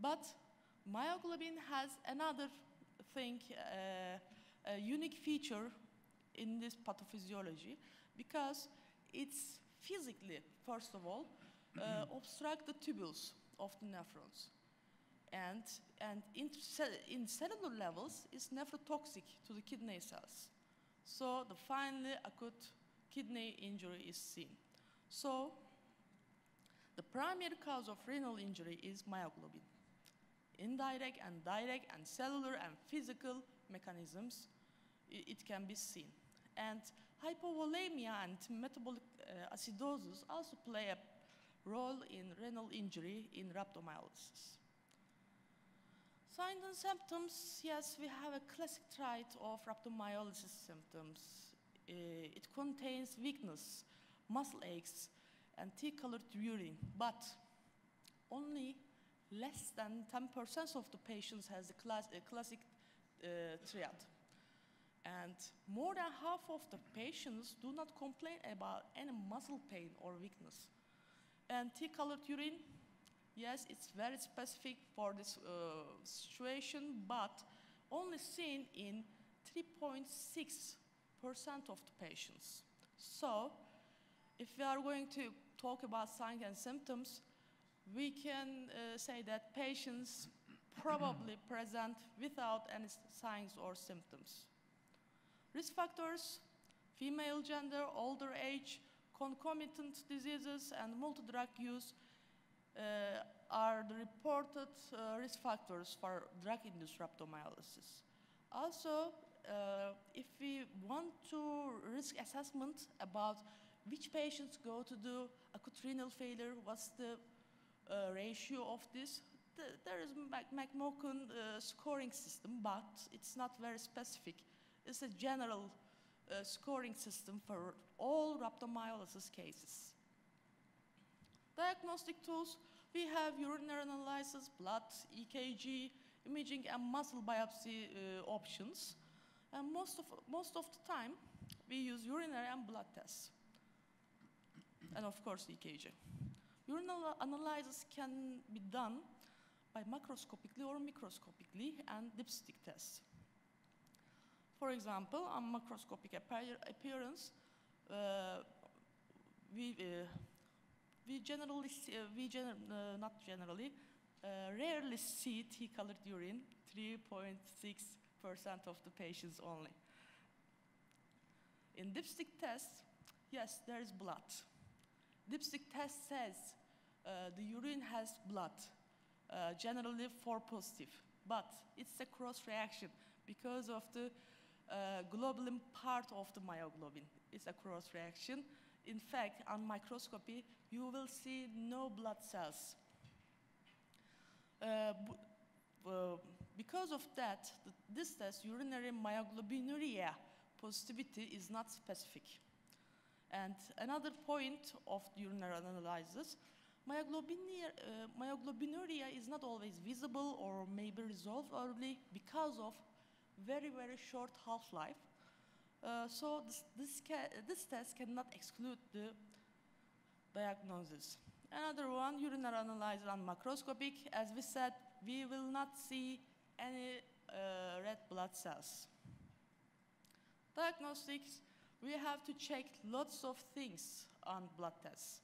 But myoglobin has another thing, a unique feature in this pathophysiology, because it's physically, first of all, obstruct the tubules of the nephrons. And in cellular levels, it's nephrotoxic to the kidney cells. So the finally acute kidney injury is seen. So the primary cause of renal injury is myoglobin. Indirect and direct and cellular and physical mechanisms, it can be seen. And hypovolemia and metabolic acidosis also play a role in renal injury in rhabdomyolysis. Signs and symptoms, yes, we have a classic trait of rhabdomyolysis symptoms. It contains weakness, muscle aches, and tea-colored urine, but only less than 10% of the patients has a classic triad. And more than half of the patients do not complain about any muscle pain or weakness. And tea-colored urine, yes, it's very specific for this situation, but only seen in 3.6% of the patients. So, if we are going to talk about signs and symptoms, we can say that patients probably present without any signs or symptoms. Risk factors: female gender, older age, concomitant diseases, and multi-drug use are the reported risk factors for drug-induced rhabdomyolysis. Also, if we want to risk assessment about which patients go to do acute renal failure, what's the ratio of this, there is McMocan scoring system, but it's not very specific. It's a general scoring system for all rhabdomyolysis cases. Diagnostic tools: we have urinary analysis, blood, EKG, imaging, and muscle biopsy options. And most of the time, we use urinary and blood tests. And of course, EKG. Urinary analysis can be done by macroscopically or microscopically, and dipstick tests. For example, on macroscopic appearance, rarely see tea-colored urine, 3.6 of the patients only. In dipstick test, yes, there is blood. Dipstick test says the urine has blood, generally 4 positive, but it's a cross reaction because of the globulin part of the myoglobin. It's a cross reaction. In fact, on microscopy, you will see no blood cells. Because of that, this test, urinary myoglobinuria positivity, is not specific. And another point of urinary analysis, myoglobinuria is not always visible or may be resolved early because of very, very short half-life. So this test cannot exclude the diagnosis. Another one, urinary analysis on macroscopic. As we said, we will not see any red blood cells. Diagnostics, we have to check lots of things on blood tests.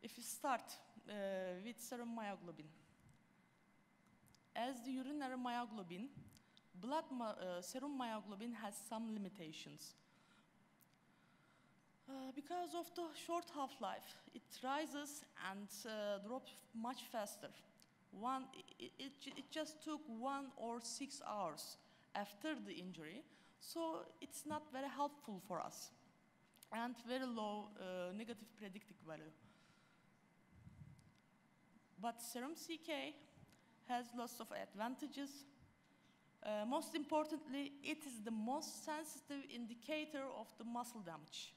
If you start with serum myoglobin, as the urinary myoglobin, serum myoglobin has some limitations. Because of the short half-life, it rises and drops much faster. It just took 1 or 6 hours after the injury, so it's not very helpful for us, and very low negative predictive value. But serum CK has lots of advantages. Most importantly, it is the most sensitive indicator of the muscle damage.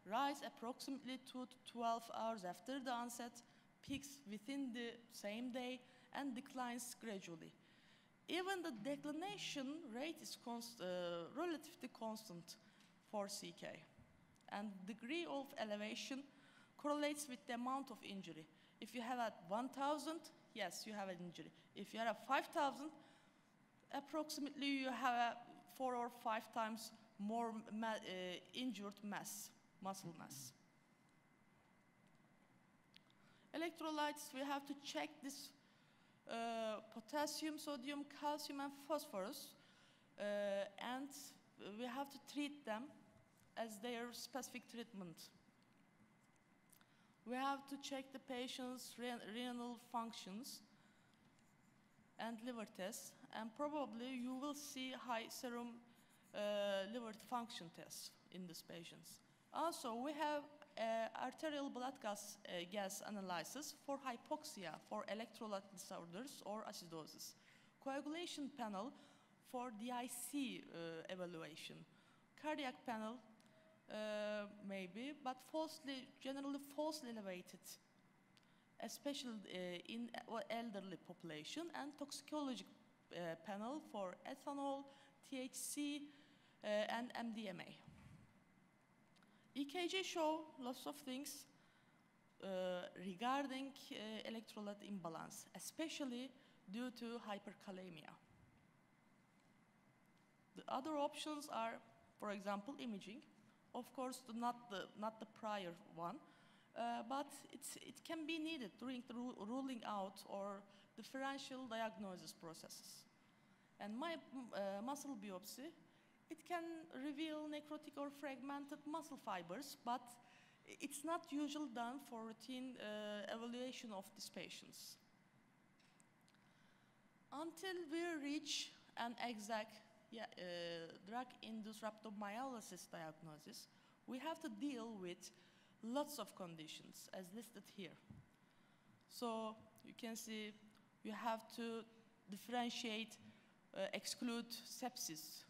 Rise approximately 2 to 12 hours after the onset, peaks within the same day, and declines gradually. Even the declination rate is relatively constant for CK, and degree of elevation correlates with the amount of injury. If you have at 1,000, yes, you have an injury. If you are at 5,000, approximately you have 4 or 5 times more injured muscle mass. Electrolytes, we have to check this potassium, sodium, calcium, and phosphorus, and we have to treat them as their specific treatment. We have to check the patient's renal functions and liver tests, and probably you will see high serum liver function tests in these patients. Also, we have arterial blood gas analysis for hypoxia, for electrolyte disorders or acidosis. Coagulation panel for DIC evaluation. Cardiac panel maybe, but generally falsely elevated, especially in elderly population, and toxicology panel for ethanol, THC, and MDMA. EKG show lots of things regarding electrolyte imbalance, especially due to hyperkalemia. The other options are, for example, imaging. Of course, not the prior one, but it can be needed during the ruling out or differential diagnosis processes. And muscle biopsy, it can reveal necrotic or fragmented muscle fibers, but it's not usually done for routine evaluation of these patients. Until we reach an exact drug-induced rhabdomyolysis diagnosis, we have to deal with lots of conditions as listed here. So you can see you have to differentiate, exclude sepsis,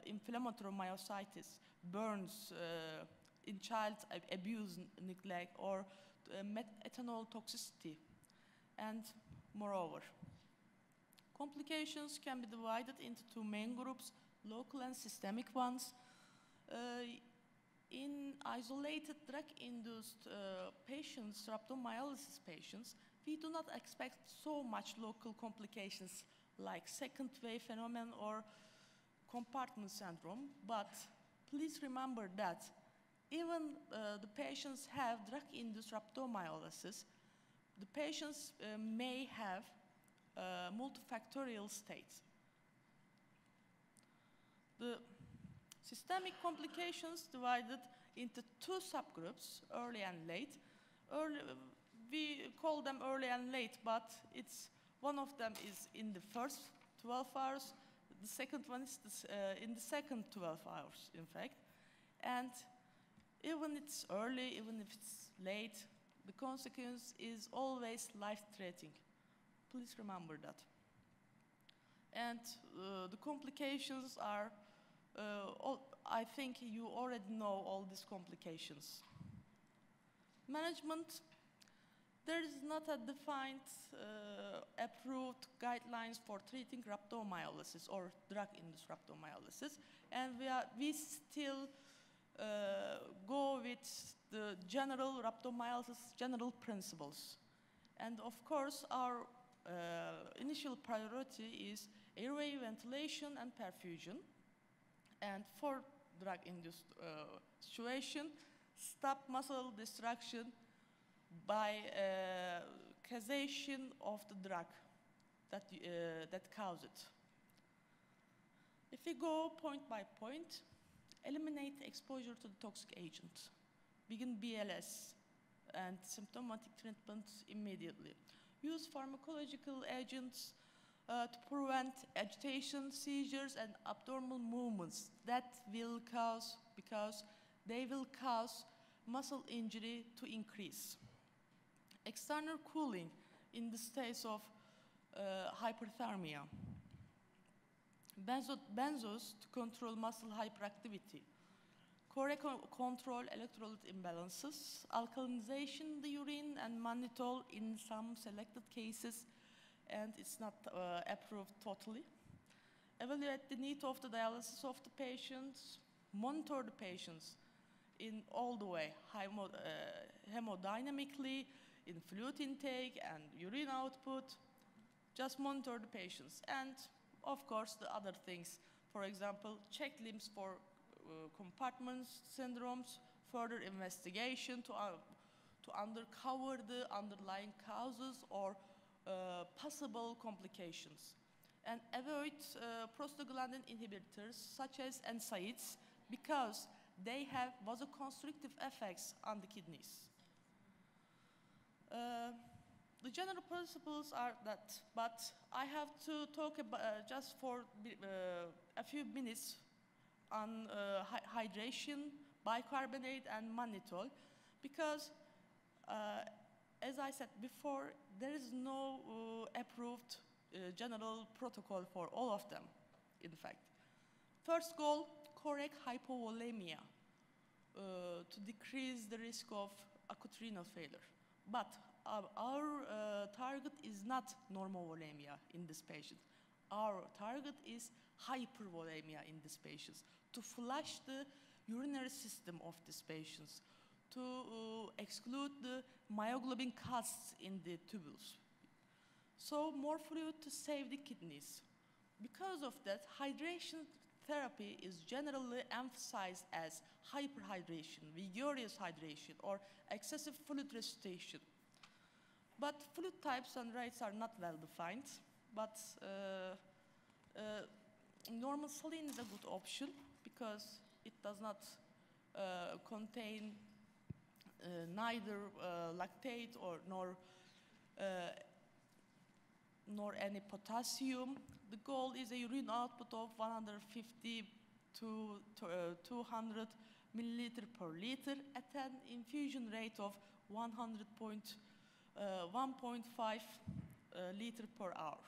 inflammatory myositis, burns, in child abuse, neglect, or ethanol toxicity, and moreover. Complications can be divided into 2 main groups, local and systemic ones. In isolated drug-induced patients, rhabdomyolysis patients, we do not expect so much local complications like second wave phenomenon or compartment syndrome, but please remember that even the patients have drug-induced rhabdomyolysis, the patients may have multifactorial states. The systemic complications divided into two subgroups, early and late. We call them early and late, but one of them is in the first 12 hours, the second one is in the second 12 hours, in fact. And even if it's early, even if it's late, the consequence is always life-threatening. Please remember that. And the complications are, I think you already know all these complications. Management, there is not a defined, approved guidelines for treating rhabdomyolysis or drug-induced rhabdomyolysis, and we still go with the general rhabdomyolysis general principles. And of course, our initial priority is airway ventilation and perfusion. And for drug-induced situation, stop muscle destruction by causation of the drug that causes it. If we go point by point, eliminate exposure to the toxic agent. Begin BLS and symptomatic treatment immediately. Use pharmacological agents to prevent agitation, seizures, and abdominal movements that will cause, because they will cause muscle injury to increase. External cooling in the state of hyperthermia. Benzos to control muscle hyperactivity. Correct control electrolyte imbalances. Alkalinization in the urine and mannitol in some selected cases, and it's not approved totally. Evaluate the need of the dialysis of the patients. Monitor the patients in all the way, hemodynamically, in fluid intake and urine output. Just monitor the patients. And of course, the other things, for example, check limbs for compartments, syndromes, further investigation to uncover the underlying causes or possible complications. And avoid prostaglandin inhibitors such as NSAIDs because they have vasoconstrictive effects on the kidneys. The general principles are that, but I have to talk about just for a few minutes on hydration, bicarbonate, and mannitol, because as I said before, there is no approved general protocol for all of them, in fact. First goal, correct hypovolemia to decrease the risk of acute renal failure. But our target is not normovolemia in this patient. Our target is hypervolemia in these patients, to flush the urinary system of these patients, to exclude the myoglobin casts in the tubules. So more fluid to save the kidneys. Because of that, hydration therapy is generally emphasized as hyperhydration, vigorous hydration, or excessive fluid resuscitation. But fluid types and rates are not well defined, but normal saline is a good option because it does not contain neither lactate or nor any potassium. The goal is a urine output of 150 to 200 milliliter per liter at an infusion rate of 1.5 liter per hour.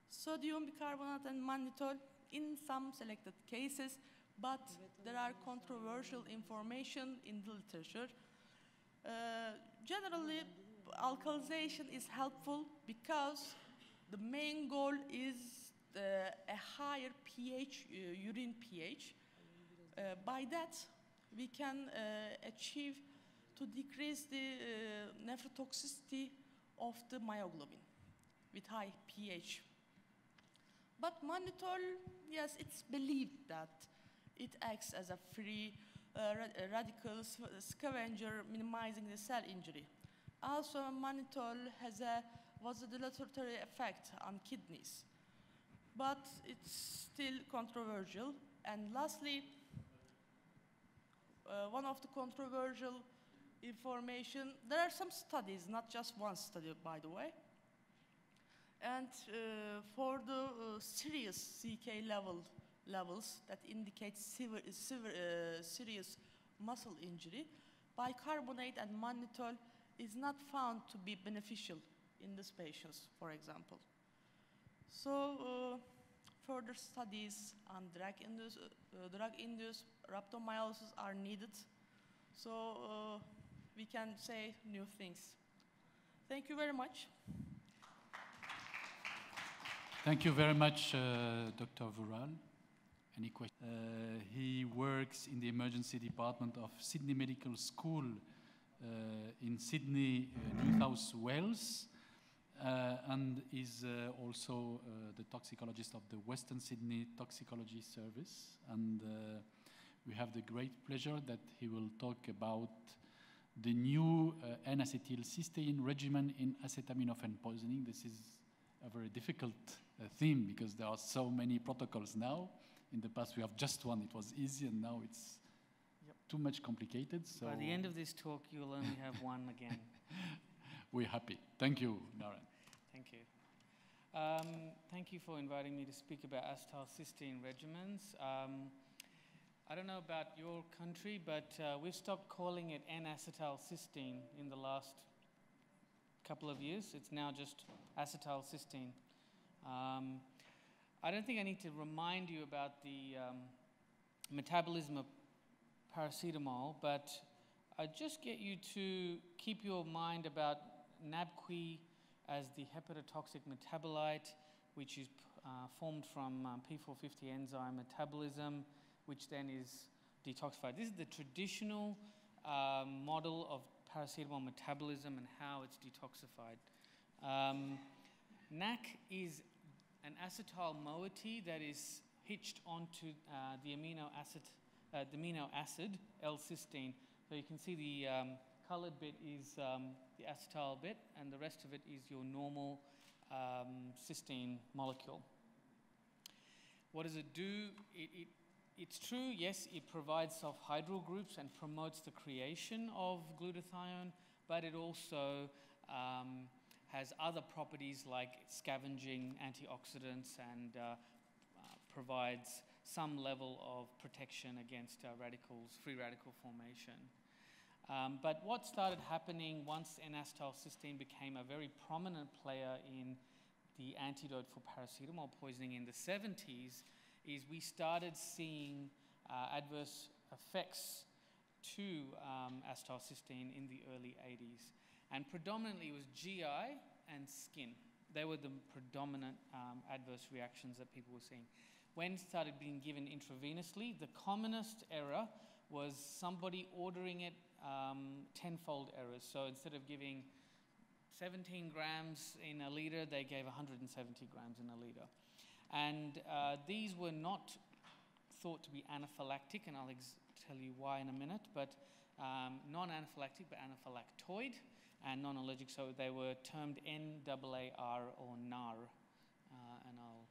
Sodium bicarbonate and mannitol in some selected cases, but there are controversial information in the literature. Generally, alkalization is helpful because the main goal is a higher pH, urine pH. By that, we can achieve to decrease the nephrotoxicity of the myoglobin with high pH. But mannitol, yes, it's believed that it acts as a free radical scavenger, minimizing the cell injury. Also, mannitol has a vasodilatory effect on kidneys, but it's still controversial. And lastly, one of the controversial information, there are some studies, not just one study, by the way. And for the serious CK levels that indicate serious muscle injury, bicarbonate and mannitol is not found to be beneficial in these patients, for example. So further studies on drug-induced rhabdomyolysis are needed, so we can say new things. Thank you very much. Thank you very much, Dr. Vural. Any questions? He works in the emergency department of Sydney Medical School in Sydney, New South Wales, and is also the toxicologist of the Western Sydney Toxicology Service. And we have the great pleasure that he will talk about the new N-acetylcysteine regimen in acetaminophen poisoning. This is a very difficult theme because there are so many protocols now. In the past we have just one, it was easy, and now it's too much complicated. So by the end of this talk, you'll only have one again. We're happy. Thank you, Naren. Thank you. Thank you for inviting me to speak about acetylcysteine regimens. I don't know about your country, but we've stopped calling it N-acetylcysteine in the last couple of years. It's now just acetylcysteine. I don't think I need to remind you about the metabolism of paracetamol, but I just get you to keep your mind about NABQI as the hepatotoxic metabolite, which is formed from P450 enzyme metabolism, which then is detoxified. This is the traditional model of paracetamol metabolism and how it's detoxified. NAC is an acetyl moiety that is hitched onto the amino acid L-cysteine. So you can see the colored bit is the acetyl bit, and the rest of it is your normal cysteine molecule. What does it do? It's true, yes, it provides self-hydryl groups and promotes the creation of glutathione, but it also has other properties like scavenging antioxidants and provides some level of protection against free radical formation. But what started happening once N-acetylcysteine became a very prominent player in the antidote for paracetamol poisoning in the 70s is we started seeing adverse effects to acetylcysteine in the early 80s. And predominantly it was GI and skin. They were the predominant adverse reactions that people were seeing. When it started being given intravenously, the commonest error was somebody ordering it tenfold errors. So instead of giving 17 grams in a liter, they gave 170 grams in a liter. And these were not thought to be anaphylactic, and I'll tell you why in a minute, but non-anaphylactic, but anaphylactoid and non-allergic, so they were termed NAAR or NAR, and I'll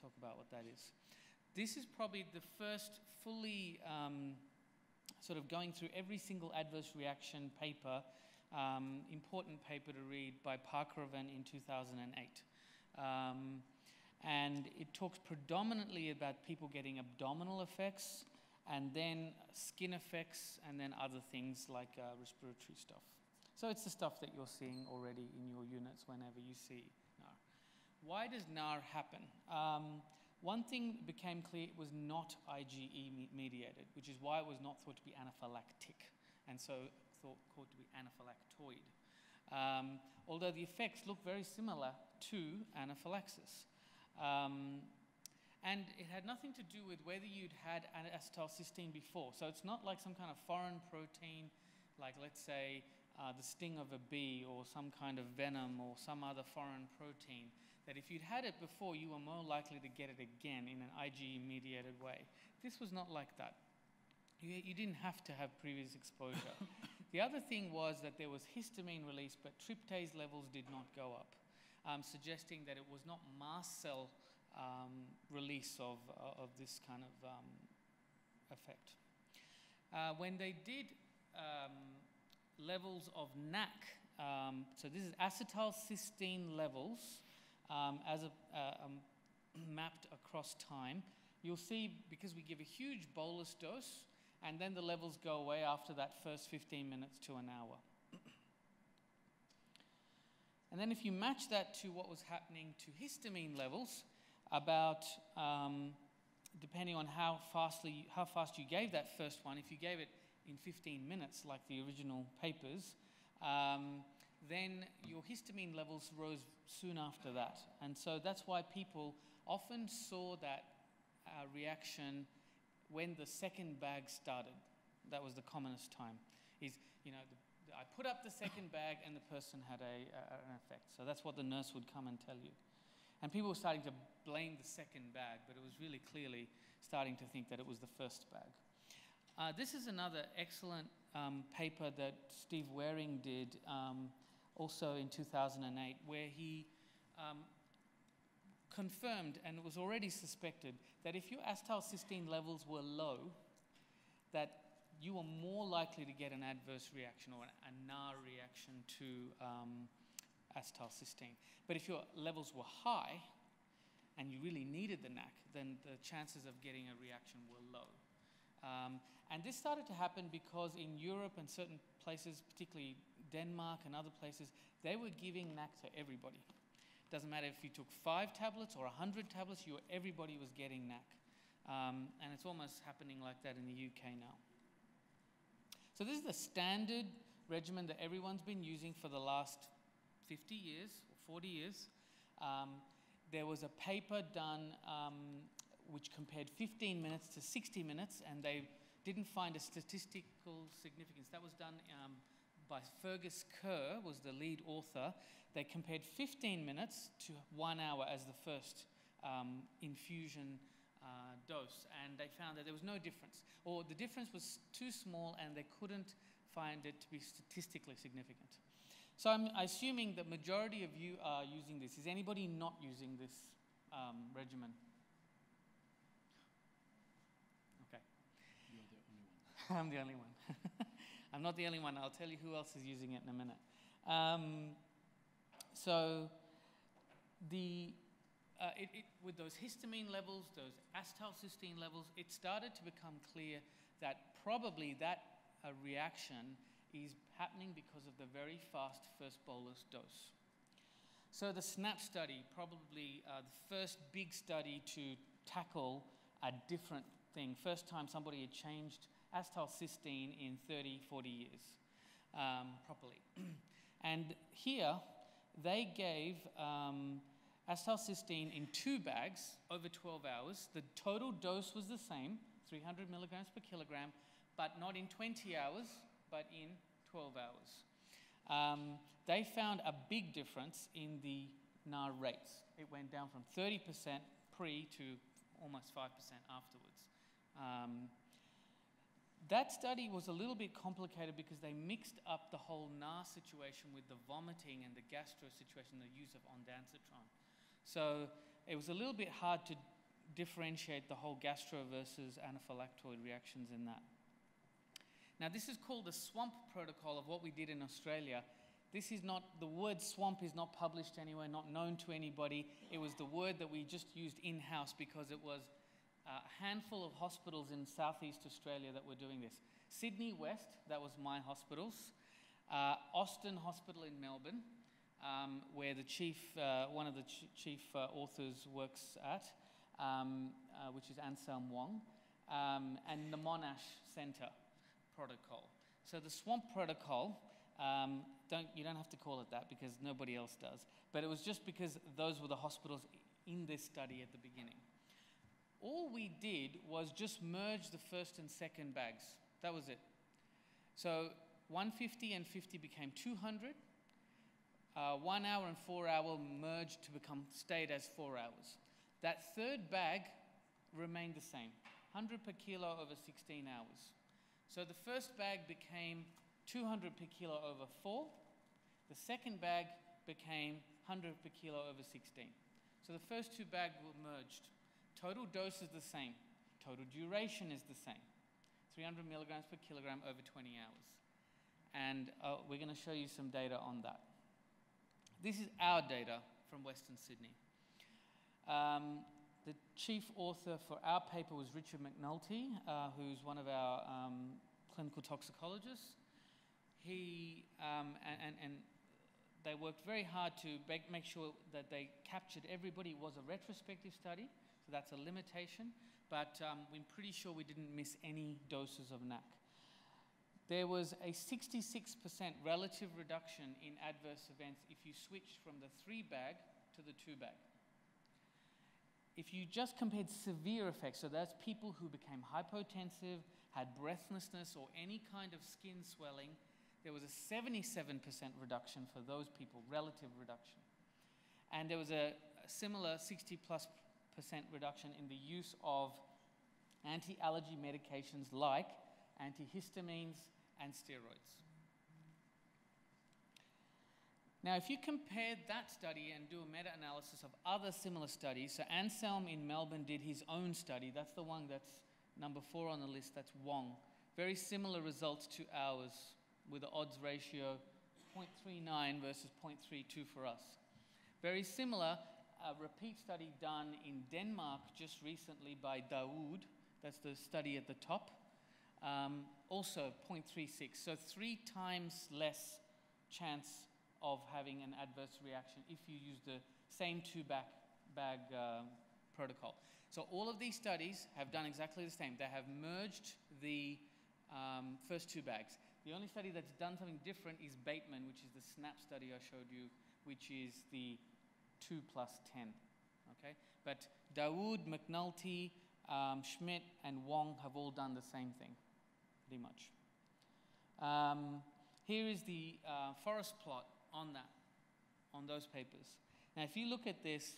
talk about what that is. This is probably the first fully sort of going through every single adverse reaction paper, important paper to read by Parkeroven in 2008. And it talks predominantly about people getting abdominal effects, and then skin effects, and then other things like respiratory stuff. So it's the stuff that you're seeing already in your units whenever you see NAR. Why does NAR happen? One thing became clear, it was not IgE mediated, which is why it was not thought to be anaphylactic, and so thought to be anaphylactoid. Although the effects look very similar to anaphylaxis. And it had nothing to do with whether you'd had acetylcysteine before. So it's not like some kind of foreign protein, like let's say the sting of a bee or some kind of venom or some other foreign protein, that if you'd had it before, you were more likely to get it again in an IgE-mediated way. This was not like that. You didn't have to have previous exposure. The other thing was that there was histamine release, but tryptase levels did not go up, suggesting that it was not mast cell release of this kind of effect. When they did levels of NAC, so this is acetylcysteine levels mapped across time, you'll see, because we give a huge bolus dose, and then the levels go away after that first 15 minutes to an hour. And then if you match that to what was happening to histamine levels, about, depending on how fast you gave that first one, if you gave it in 15 minutes, like the original papers, then your histamine levels rose soon after that. And so that's why people often saw that reaction when the second bag started. That was the commonest time. I put up the second bag and the person had an effect. So that's what the nurse would come and tell you. And people were starting to blame the second bag, but it was really clearly starting to think that it was the first bag. This is another excellent paper that Steve Waring did also in 2008, where he confirmed, and it was already suspected, that if your acetylcysteine levels were low, that you were more likely to get an adverse reaction or a NAR reaction to acetylcysteine. But if your levels were high and you really needed the NAC, then the chances of getting a reaction were low. And this started to happen because in Europe and certain places, particularly Denmark and other places, they were giving NAC to everybody. Doesn't matter if you took 5 tablets or 100 tablets, everybody was getting NAC. And it's almost happening like that in the UK now. So this is the standard regimen that everyone's been using for the last 50 years or 40 years. There was a paper done which compared 15 minutes to 60 minutes, and they didn't find a statistical significance. That was done by Fergus Kerr, was the lead author. They compared 15 minutes to 1 hour as the first infusion dose, and they found that there was no difference, or the difference was too small and they couldn't find it to be statistically significant. So I'm assuming the majority of you are using this. Is anybody not using this regimen? Okay. You're the only one. I'm the only one. I'm not the only one. I'll tell you who else is using it in a minute. So with those histamine levels, those acetylcysteine levels, it started to become clear that probably that reaction is happening because of the very fast first bolus dose. So the SNAP study, probably the first big study to tackle a different thing. First time somebody had changed acetylcysteine in 30, 40 years properly. And here they gave acetylcysteine in 2 bags over 12 hours. The total dose was the same, 300 milligrams per kilogram, but not in 20 hours, but in 12 hours. They found a big difference in the NAR rates. It went down from 30% pre to almost 5% afterwards. That study was a little bit complicated because they mixed up the whole NAR situation with the vomiting and the gastro situation, the use of ondansetron. So it was a little bit hard to differentiate the whole gastro versus anaphylactoid reactions in that. Now this is called the SWAMP protocol of what we did in Australia. This is not, the word swamp is not published anywhere, not known to anybody. It was the word that we just used in-house because it was a handful of hospitals in Southeast Australia that were doing this. Sydney West, that was my hospitals. Austin Hospital in Melbourne, where the chief, one of the chief authors works at, which is Anselm Wong, and the Monash Centre protocol. So the SWAMP protocol, you don't have to call it that because nobody else does, but it was just because those were the hospitals in this study at the beginning. All we did was just merge the first and second bags. That was it. So 150 and 50 became 200. 1 hour and 4 hour merged to stayed as 4 hours. That third bag remained the same, 100 per kilo over 16 hours. So the first bag became 200 per kilo over 4. The second bag became 100 per kilo over 16. So the first two bags were merged. Total dose is the same. Total duration is the same. 300 milligrams per kilogram over 20 hours. And we're going to show you some data on that. This is our data from Western Sydney. The chief author for our paper was Richard McNulty, who's one of our clinical toxicologists. He and they worked very hard to make sure that they captured everybody. It was a retrospective study, so that's a limitation, but we're pretty sure we didn't miss any doses of NAC. There was a 66% relative reduction in adverse events if you switched from the 3-bag to the 2-bag. If you just compared severe effects, so that's people who became hypotensive, had breathlessness or any kind of skin swelling, there was a 77% reduction for those people, relative reduction. And there was a similar 60+% reduction in the use of anti-allergy medications like antihistamines and steroids. Now, if you compare that study and do a meta-analysis of other similar studies, so Anselm in Melbourne did his own study. That's the one that's number 4 on the list, that's Wong. Very similar results to ours with the odds ratio 0.39 versus 0.32 for us. Very similar, a repeat study done in Denmark just recently by Dawood, that's the study at the top, also 0.36, so 3 times less chance of having an adverse reaction if you use the same 2-bag protocol. So all of these studies have done exactly the same. They have merged the first 2 bags. The only study that's done something different is Bateman, which is the SNAP study I showed you, which is the 2 plus 10. Okay? But Dawood, McNulty, Schmidt, and Wong have all done the same thing, pretty much. Here is the forest plot on that, on those papers. Now, if you look at this,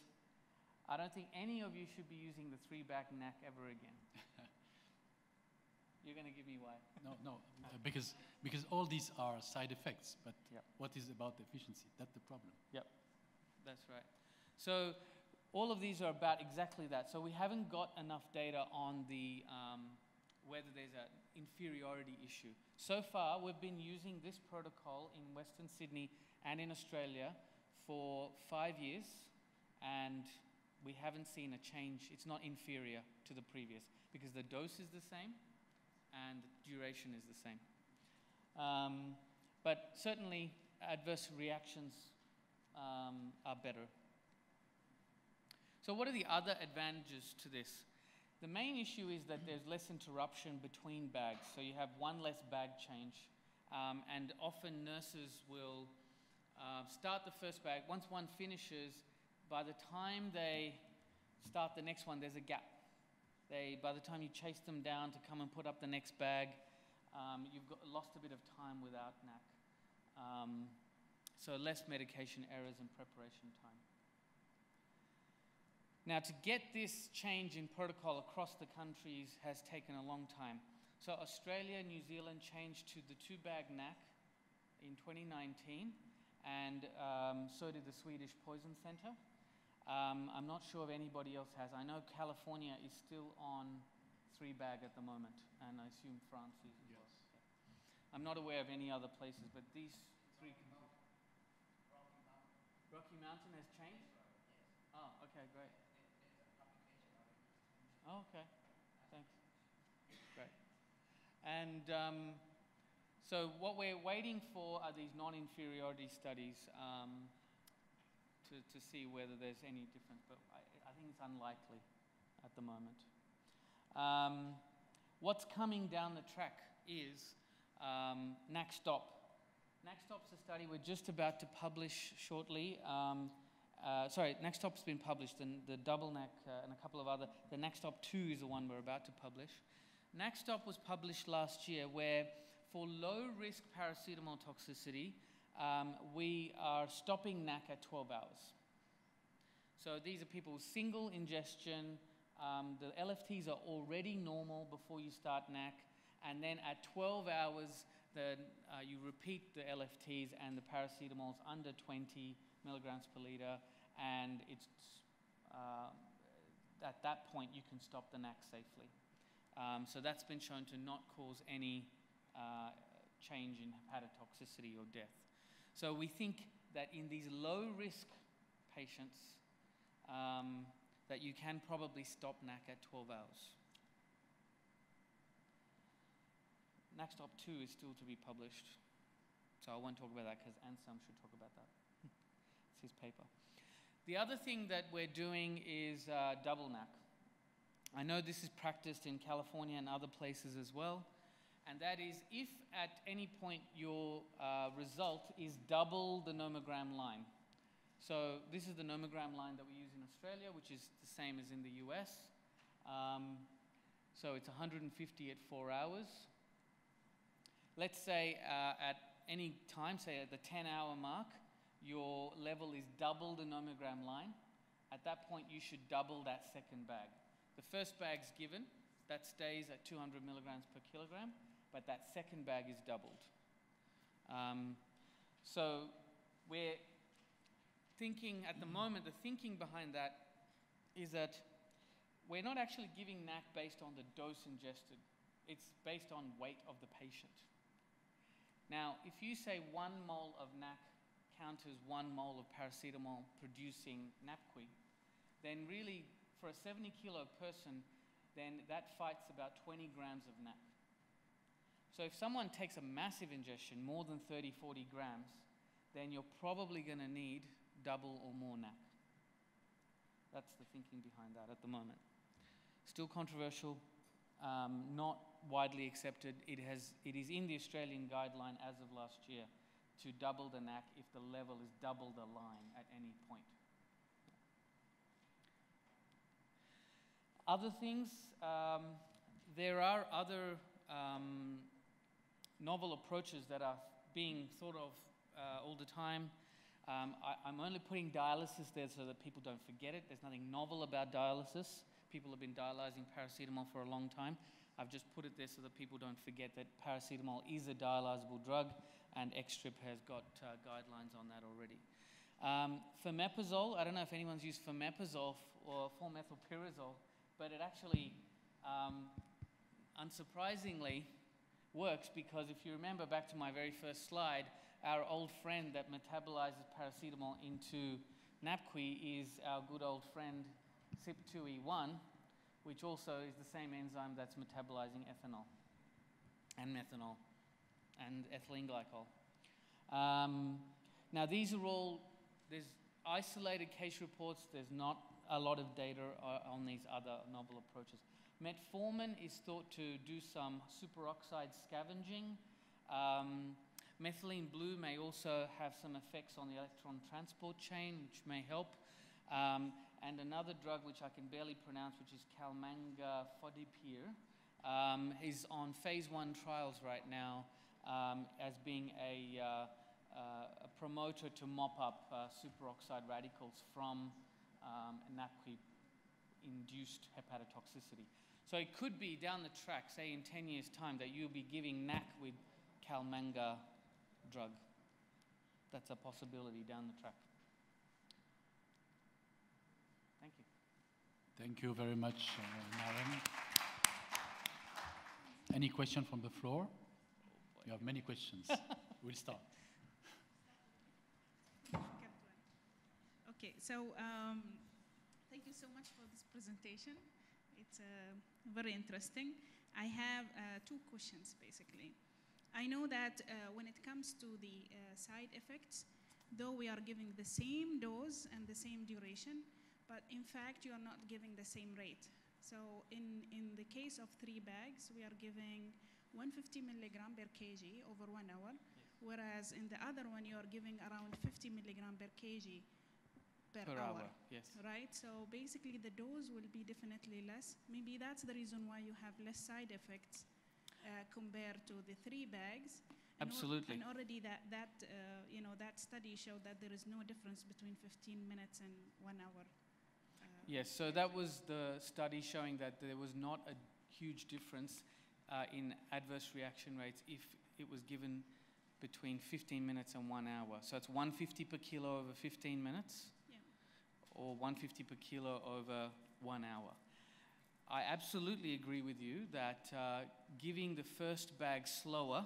I don't think any of you should be using the 3-bag NAC ever again. You're going to give me why? No, because all these are side effects, but yep. What is about efficiency? That's the problem. Yep, that's right. So all of these are about exactly that. So we haven't got enough data on the whether there's an inferiority issue. So far, we've been using this protocol in Western Sydney and in Australia for 5 years, and we haven't seen a change. It's not inferior to the previous because the dose is the same and duration is the same. But certainly, adverse reactions are better. So what are the other advantages to this? The main issue is that there's less interruption between bags. So you have one less bag change. And often nurses will start the first bag. Once one finishes, by the time they start the next one, there's a gap. By the time you chase them down to come and put up the next bag, you've lost a bit of time without NAC. So less medication errors and preparation time. Now, to get this change in protocol across the countries has taken a long time. So Australia and New Zealand changed to the 2-bag NAC in 2019, and so did the Swedish Poison Center. I'm not sure if anybody else has. I know California is still on 3-bag at the moment, and I assume France is as well. I'm not aware of any other places, but these 3. Rocky Mountain has changed? Oh, okay, great. Oh, okay, thanks. Great. And so what we're waiting for are these non-inferiority studies to see whether there's any difference, but I think it's unlikely at the moment. What's coming down the track is NAC Stop. NAC Stop's a study we're just about to publish shortly. NAC Stop's been published, and the double NAC and a couple of other. The NAC Stop 2 is the one we're about to publish. NAC Stop was published last year, where for low-risk paracetamol toxicity, we are stopping NAC at 12 hours. So these are people with single ingestion. The LFTs are already normal before you start NAC, and then at 12 hours, then you repeat the LFTs and the paracetamols under 20 milligrams per liter, and it's at that point you can stop the NAC safely. So that's been shown to not cause any change in hepatotoxicity or death. So we think that in these low-risk patients, that you can probably stop NAC at 12 hours. NACSTOP 2 is still to be published, so I won't talk about that because Ansam should talk about that. It's his paper. The other thing that we're doing is double NAC. I know this is practiced in California and other places as well, and that is if at any point your result is double the nomogram line. So this is the nomogram line that we use in Australia, which is the same as in the US. So it's 150 at 4 hours. Let's say at any time, say at the 10-hour mark, your level is double the nomogram line. At that point, you should double that second bag. The first bag's given, that stays at 200 milligrams per kilogram, but that second bag is doubled. So we're thinking at the moment, the thinking behind that is that we're not actually giving NAC based on the dose ingested. It's based on weight of the patient. Now, if you say 1 mole of NAC counters 1 mole of paracetamol producing NAPQI, then really for a 70-kilo person, then that fights about 20 grams of NAC. So if someone takes a massive ingestion, more than 30, 40 grams, then you're probably going to need double or more NAC. That's the thinking behind that at the moment. Still controversial, not widely accepted. It is in the Australian guideline as of last year to double the NAC if the level is double the line at any point. Other things, there are other novel approaches that are being thought of all the time. I'm only putting dialysis there so that people don't forget it. There's nothing novel about dialysis. People have been dialyzing paracetamol for a long time. I've just put it there so that people don't forget that paracetamol is a dialyzable drug, and XTRIP has got guidelines on that already. Fomepizole, I don't know if anyone's used fomepizole or 4-methylpyrazole, but it actually, unsurprisingly, works because if you remember back to my very first slide, our old friend that metabolizes paracetamol into NAPQI is our good old friend CYP2E1, which also is the same enzyme that's metabolizing ethanol and methanol and ethylene glycol. Now these are all, there's isolated case reports, there's not a lot of data on these other novel approaches. Metformin is thought to do some superoxide scavenging. Methylene blue may also have some effects on the electron transport chain, which may help. And another drug which I can barely pronounce, which is calmangafodipir, is on phase 1 trials right now as being a promoter to mop up superoxide radicals from NAPQI-induced hepatotoxicity. So it could be down the track, say in 10 years' time, that you'll be giving NAC with calmanga drug. That's a possibility down the track. Thank you. Thank you very much, Maren. Any question from the floor? You have many questions. We'll start. Okay, so thank you so much for this presentation. It's very interesting. I have 2 questions, basically. I know that when it comes to the side effects, though we are giving the same dose and the same duration, but in fact, you are not giving the same rate. So in the case of 3 bags, we are giving 150 milligram per kg over 1 hour, whereas in the other one, you are giving around 50 milligram per kg per hour. Yes. Right? So basically, the dose will be definitely less. Maybe that's the reason why you have less side effects compared to the 3 bags. Absolutely. And already that study showed that there is no difference between 15 minutes and 1 hour. Yes, so that was the study showing that there was not a huge difference in adverse reaction rates if it was given between 15 minutes and 1 hour. So it's 150 per kilo over 15 minutes, or 150 per kilo over 1 hour. I absolutely agree with you that giving the first bag slower,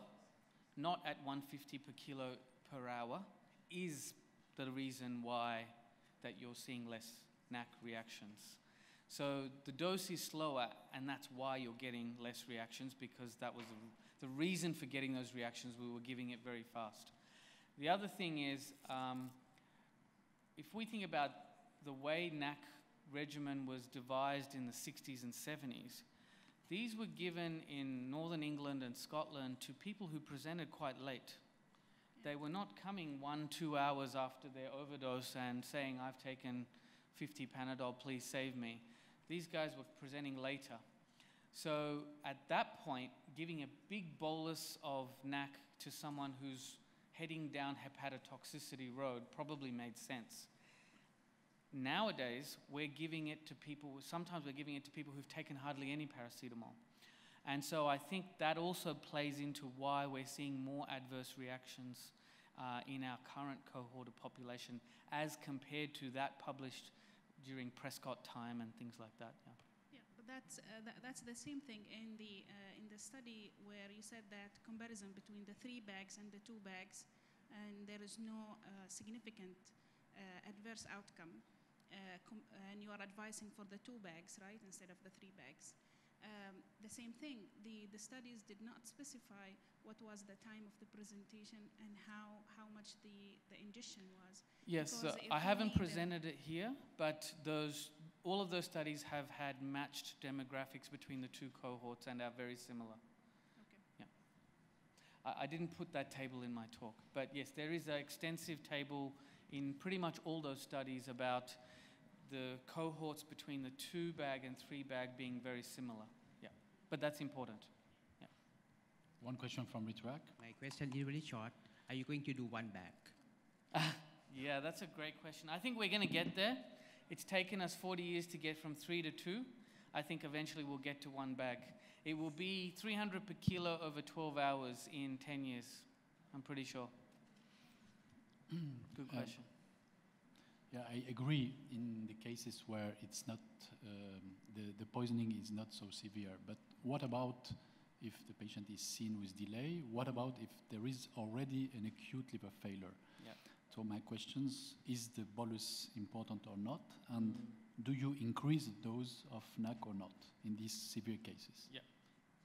not at 150 per kilo per hour, is the reason why that you're seeing less NAC reactions. So the dose is slower, and that's why you're getting less reactions, because that was the reason for getting those reactions. We were giving it very fast. The other thing is, if we think about the way NAC regimen was devised in the 60s and 70s, these were given in Northern England and Scotland to people who presented quite late. They were not coming 1-2 hours after their overdose and saying, I've taken 50 Panadol, please save me. These guys were presenting later. So at that point, giving a big bolus of NAC to someone who's heading down hepatotoxicity road probably made sense. Nowadays, we're giving it to people, sometimes we're giving it to people who've taken hardly any paracetamol. And so I think that also plays into why we're seeing more adverse reactions in our current cohort of population as compared to that published during Prescott time and things like that. Yeah, but that's the same thing in the study where you said that comparison between the 3 bags and the 2 bags, and there is no significant adverse outcome. And you are advising for the 2 bags, right, instead of the 3 bags. The same thing, the studies did not specify what was the time of the presentation and how much the ingestion was. Yes, I haven't presented it here, but all of those studies have had matched demographics between the 2 cohorts and are very similar. Okay. Yeah. I didn't put that table in my talk, but yes, there is an extensive table in pretty much all those studies about the cohorts between the 2 bag and 3 bag being very similar. Yeah, but that's important. Yeah. One question from Ritwak. My question is really short. Are you going to do 1 bag? Yeah, that's a great question. I think we're going to get there. It's taken us 40 years to get from 3 to 2. I think eventually we'll get to 1 bag. It will be 300 per kilo over 12 hours in 10 years. I'm pretty sure. Good question. Yeah, I agree in the cases where it's not, the poisoning is not so severe. But what about if the patient is seen with delay? What about if there is already an acute liver failure? Yeah. So my questions, is the bolus important or not? And do you increase the dose of NAC or not in these severe cases? Yeah,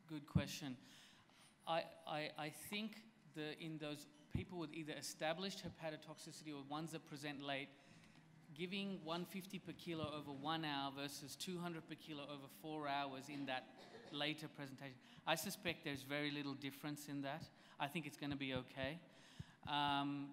good question. I think in those people with either established hepatotoxicity or ones that present late, giving 150 per kilo over 1 hour versus 200 per kilo over 4 hours in that later presentation, I suspect there's very little difference in that. I think it's going to be okay.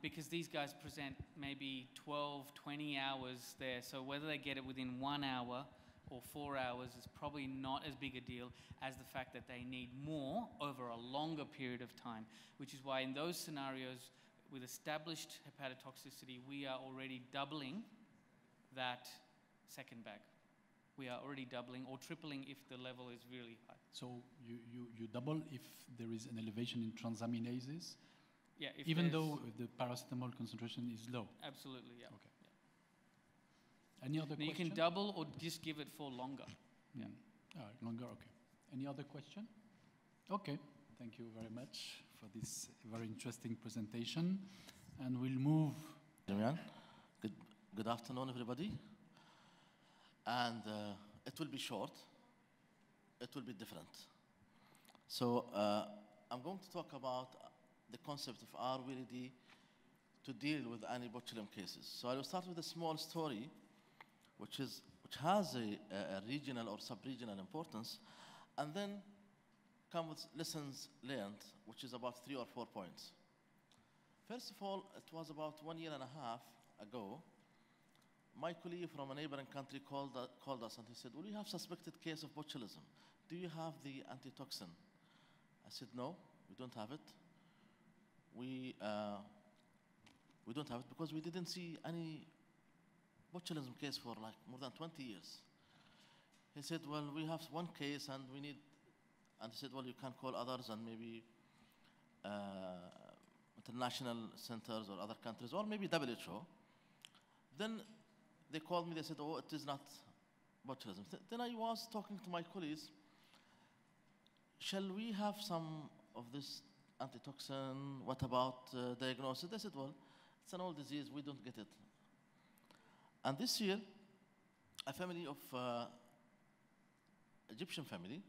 Because these guys present maybe 12, 20 hours there. So whether they get it within 1 hour or 4 hours is probably not as big a deal as the fact that they need more over a longer period of time, which is why in those scenarios with established hepatotoxicity, we are already doubling that 2nd bag. We are already doubling or tripling if the level is really high. So you double if there is an elevation in transaminases? Yeah, even though the paracetamol concentration is low? Absolutely, yeah. Okay. Yeah. Any other question? You can double or just give it for longer. Yeah. All right, longer, okay. Any other question? Okay, thank you very much for this very interesting presentation. And we'll move. Good afternoon, everybody. And it will be short. It will be different. So I'm going to talk about the concept of are we ready to deal with any botulinum cases. So I will start with a small story, which has a regional or sub-regional importance, and then come with lessons learned, which is about 3 or 4 points. First of all, it was about 1.5 years ago. My colleague from a neighboring country called us and he said, "Well, we have suspected case of botulism. Do you have the antitoxin?" I said, "No, we don't have it. We don't have it because we didn't see any botulism case for like more than 20 years. He said, "Well, we have 1 case and we need," and he said, "Well, you can call others and maybe international centers or other countries, or maybe WHO. Then they called me, they said, oh, it is not botulism. Then I was talking to my colleagues, shall we have some of this antitoxin? What about diagnosis? They said, well, it's an old disease, we don't get it. And this year, a family of Egyptian family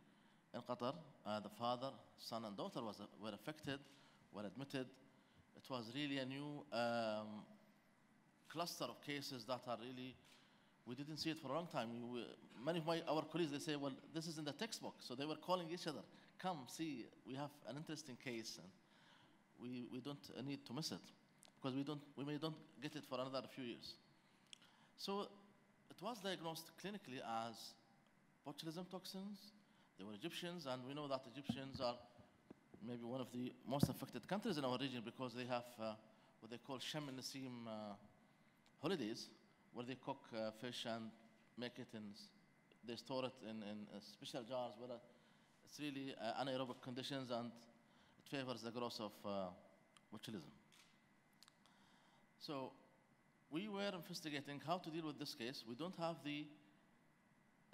in Qatar, the father, son, and daughter were affected, were admitted. It was really a new cluster of cases that are really, we didn't see it for a long time. Many of our colleagues, they say, well, this is in the textbook. So they were calling each other, come, see, we have an interesting case, and we don't need to miss it, because we may don't get it for another few years. So it was diagnosed clinically as botulism toxins. They were Egyptians, and we know that Egyptians are maybe one of the most affected countries in our region, because they have what they call Shem and Nasim holidays, where they cook fish and make it they store it in special jars where it's really anaerobic conditions, and it favors the growth of botulism. So we were investigating how to deal with this case. We don't have the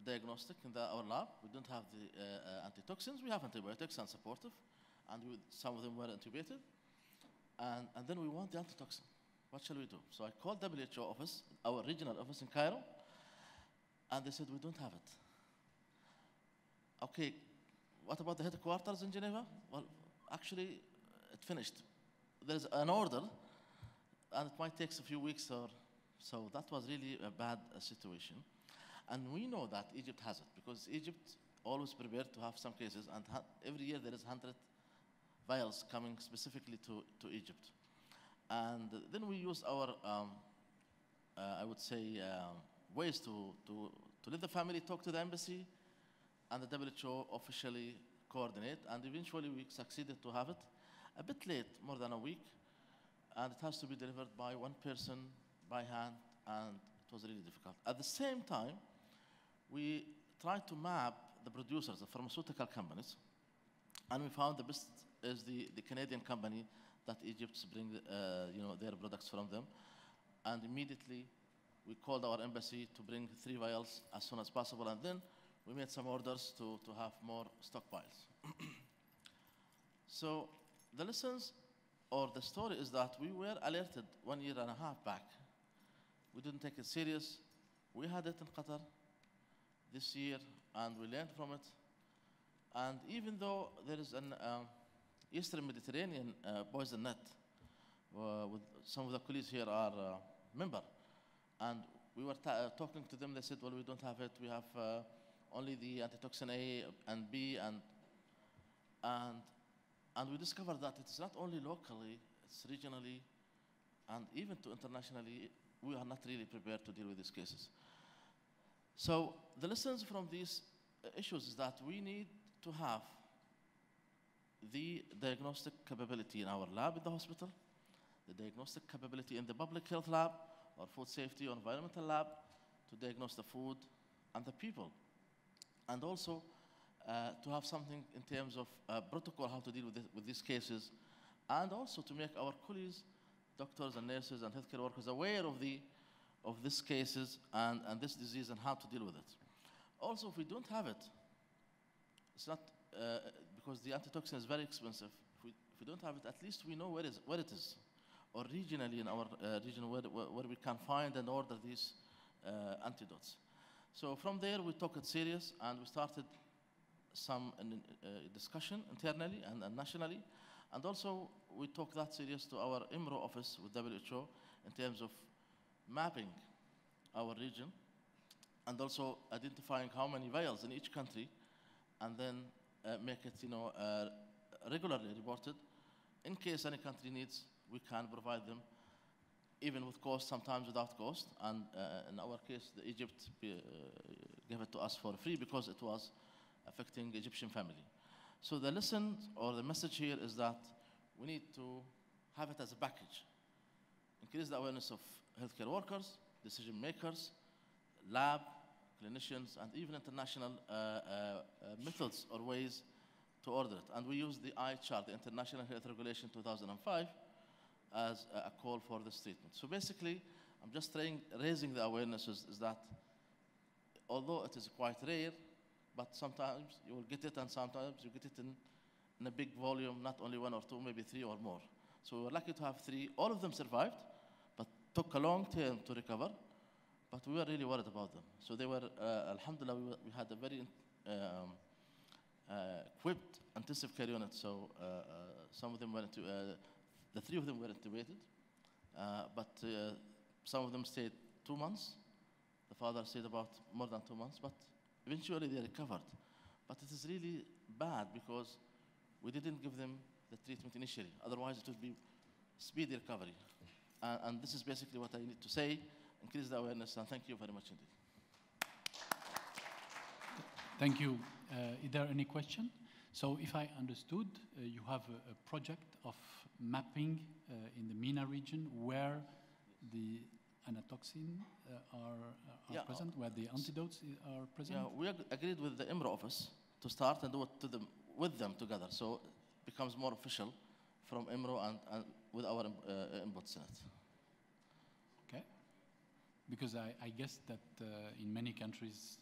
diagnostic in our lab. We don't have the antitoxins. We have antibiotics and supportive, and some of them were intubated. And then we want the antitoxin. What shall we do? So I called WHO office, our regional office in Cairo, and they said, we don't have it. Okay, what about the headquarters in Geneva? Well, actually, it finished. There's an order, and it might take a few weeks or so. That was really a bad situation. And we know that Egypt has it, because Egypt always prepared to have some cases, and every year there is 100 vials coming specifically to Egypt. And then we used our, I would say, ways to let the family talk to the embassy, and the WHO officially coordinate, and eventually we succeeded to have it. A bit late, more than a week, and it has to be delivered by one person by hand, and it was really difficult. At the same time, we tried to map the producers, the pharmaceutical companies, and we found the best is the Canadian company that Egypt bring their products from them. And immediately we called our embassy to bring 3 vials as soon as possible, and then we made some orders to have more stockpiles. So the lessons or the story is that we were alerted 1.5 years back. We didn't take it serious. We had it in Qatar this year, and we learned from it. And even though there is an Eastern Mediterranean poison net, with some of the colleagues here are member, and we were talking to them, they said, well, we don't have it, we have only the antitoxin A and B, and we discovered that it's not only locally, it's regionally, and even to internationally, we are not really prepared to deal with these cases. So the lessons from these issues is that we need to have the diagnostic capability in our lab in the hospital, the diagnostic capability in the public health lab, or food safety or environmental lab, to diagnose the food and the people. And also to have something in terms of protocol, how to deal with these cases, and also to make our colleagues, doctors and nurses and healthcare workers, aware of these cases and this disease and how to deal with it. Also, if we don't have it, it's not, because the antitoxin is very expensive. If we don't have it, at least we know where it is, or regionally in our region where we can find and order these antidotes. So from there, we took it serious, and we started some discussion internally and nationally. And also, we took that serious to our IMRO office with WHO in terms of mapping our region, and also identifying how many vials in each country, and then make it regularly reported. In case any country needs, we can provide them, even with cost, sometimes without cost. And in our case, Egypt gave it to us for free because it was affecting Egyptian family. So the lesson or the message here is that we need to have it as a package. Increase the awareness of healthcare workers, decision makers, lab, clinicians, and even international methods or ways to order it. And we used the IHR, the International Health Regulation 2005, as a call for this treatment. So basically, I'm just raising the awareness is that although it is quite rare, but sometimes you will get it and sometimes you get it in a big volume, not only one or two, maybe three or more. So we were lucky to have three. All of them survived, but took a long time to recover. But we were really worried about them. So they were, alhamdulillah, we had a very equipped intensive care unit. So some of them were the three of them were intubated, but some of them stayed 2 months. The father stayed about more than 2 months, but eventually they recovered. But it is really bad because we didn't give them the treatment initially. Otherwise, it would be speedy recovery. And this is basically what I need to say, increase the awareness, and thank you very much indeed. Thank you. Is there any question? So if I understood, you have a project of mapping in the MENA region where the anatoxin are present, where the antidotes are present? Yeah, we agreed with the IMRO office to start and do it with them together. So it becomes more official from IMRO and with our inputs in it. Okay. Because I guess that in many countries,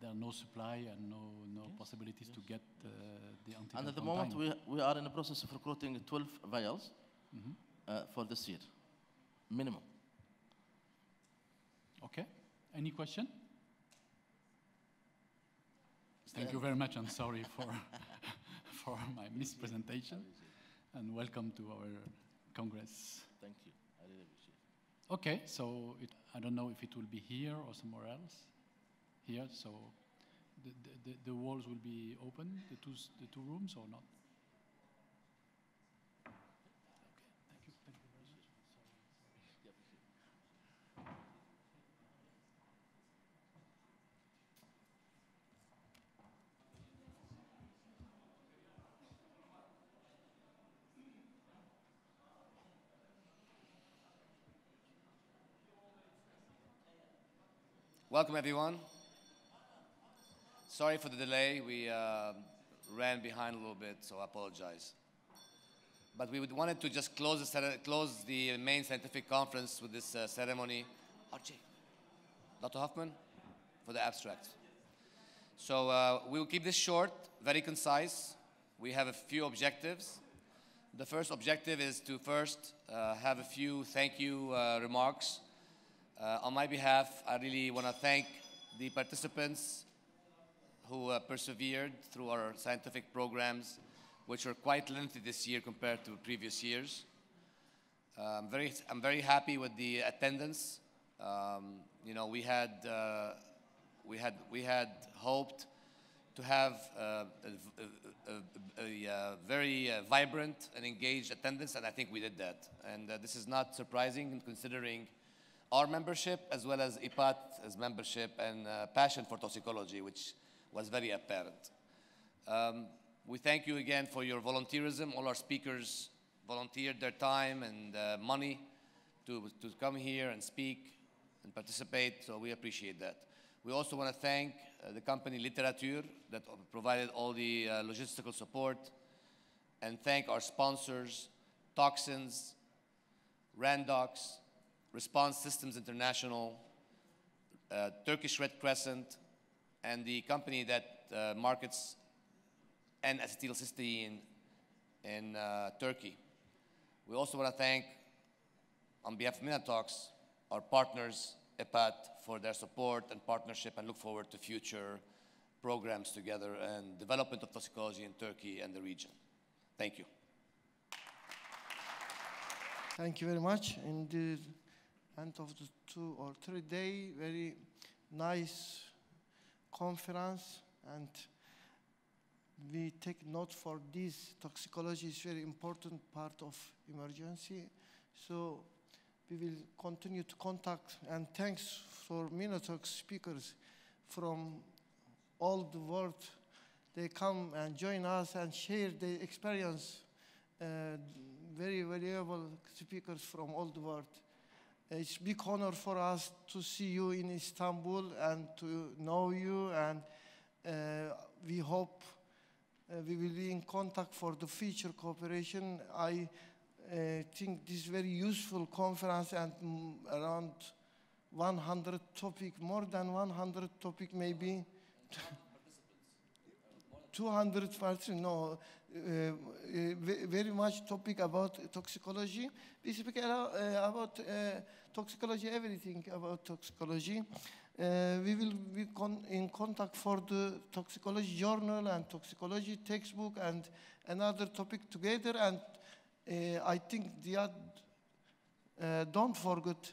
there are no supply and no possibilities to get the antidote. And at the moment, we are in the process of recruiting 12 vials for this year, minimum. Okay. Any question? Thank you very much. I'm sorry for my mispresentation, and welcome to our Congress. Thank you. I really appreciate it. Okay, so I don't know if it will be here or somewhere else. Here, so the walls will be open, the two rooms, or not? Okay, thank you very much. Welcome, everyone. Sorry for the delay. We ran behind a little bit, so I apologize. But we wanted to just close the main scientific conference with this ceremony. RJ, Dr. Hoffman, for the abstract. So we will keep this short, very concise. We have a few objectives. The first objective is to first have a few thank you remarks. On my behalf, I really want to thank the participants who persevered through our scientific programs, which were quite lengthy this year compared to previous years. I'm very happy with the attendance. You know, we had hoped to have a very vibrant and engaged attendance, and I think we did that. And this is not surprising considering our membership as well as IPAT's membership and passion for toxicology, which was very apparent. We thank you again for your volunteerism. All our speakers volunteered their time and money to come here and speak and participate, so we appreciate that. We also want to thank the company Literature that provided all the logistical support, and thank our sponsors, Toxins, Randox, Response Systems International, Turkish Red Crescent, and the company that markets N-acetylcysteine in Turkey. We also want to thank, on behalf of MENATOX, our partners, IPAT, for their support and partnership, and look forward to future programs together and development of toxicology in Turkey and the region. Thank you. Thank you very much. In the end of the 2 or 3 day, very nice conference, and we take note for this. Toxicology is very important part of emergency. So we will continue to contact, and thanks for MENATOX speakers from all the world. They come and join us and share their experience. Very valuable speakers from all the world. It's a big honor for us to see you in Istanbul and to know you, and we hope we will be in contact for the future cooperation. I think this is very useful conference, and around 100 topic, more than 100 topic maybe. 200 participants, no, very much topic about toxicology. We speak about toxicology, everything about toxicology. We will be in contact for the toxicology journal and toxicology textbook and another topic together. And I think don't forget,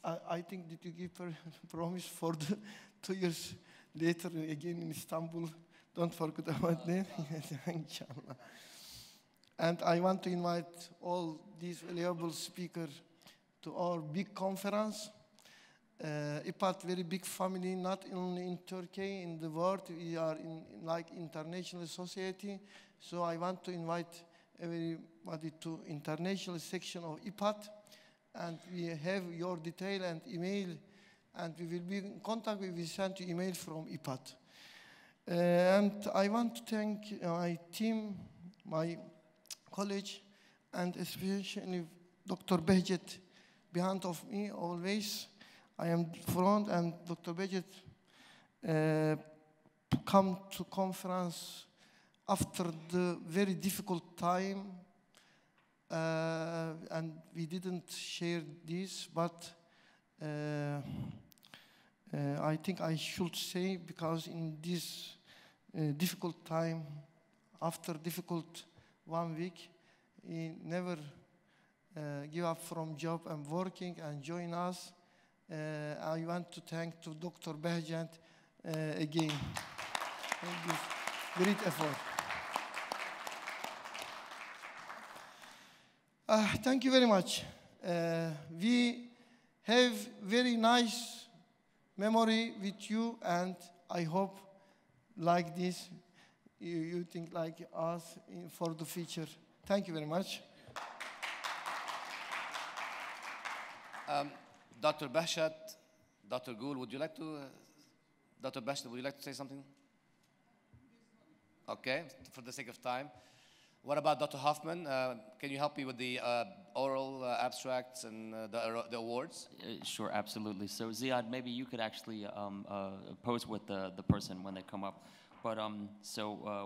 I think that you give promise for the 2 years later again in Istanbul. Don't forget about that. Inshallah. And I want to invite all these valuable speakers to our big conference. IPAT, very big family, not only in Turkey, in the world. We are in like international society. So I want to invite everybody to international section of IPAT. And we have your detail and email, and we will be in contact. We will send you email from IPAT. And I want to thank my team, my college, and especially Dr. Behjet behind of me always. I am front, and Dr. Behjet come to conference after the very difficult time, and we didn't share this, but I think I should say, because in this difficult time, after difficult 1 week, he never give up from job and working and join us. I want to thank to Dr. Behjet again. Thank you. Great effort. Thank you very much. We have very nice memory with you, and I hope like this, you think like us for the future. Thank you very much. Dr. Behjet, Dr. Gul, would you like to, Dr. Behjet, would you like to say something? Okay, for the sake of time. What about Dr. Hoffman? Can you help me with the oral abstracts and the awards? Sure, absolutely. So Ziad, maybe you could actually pose with the person when they come up. But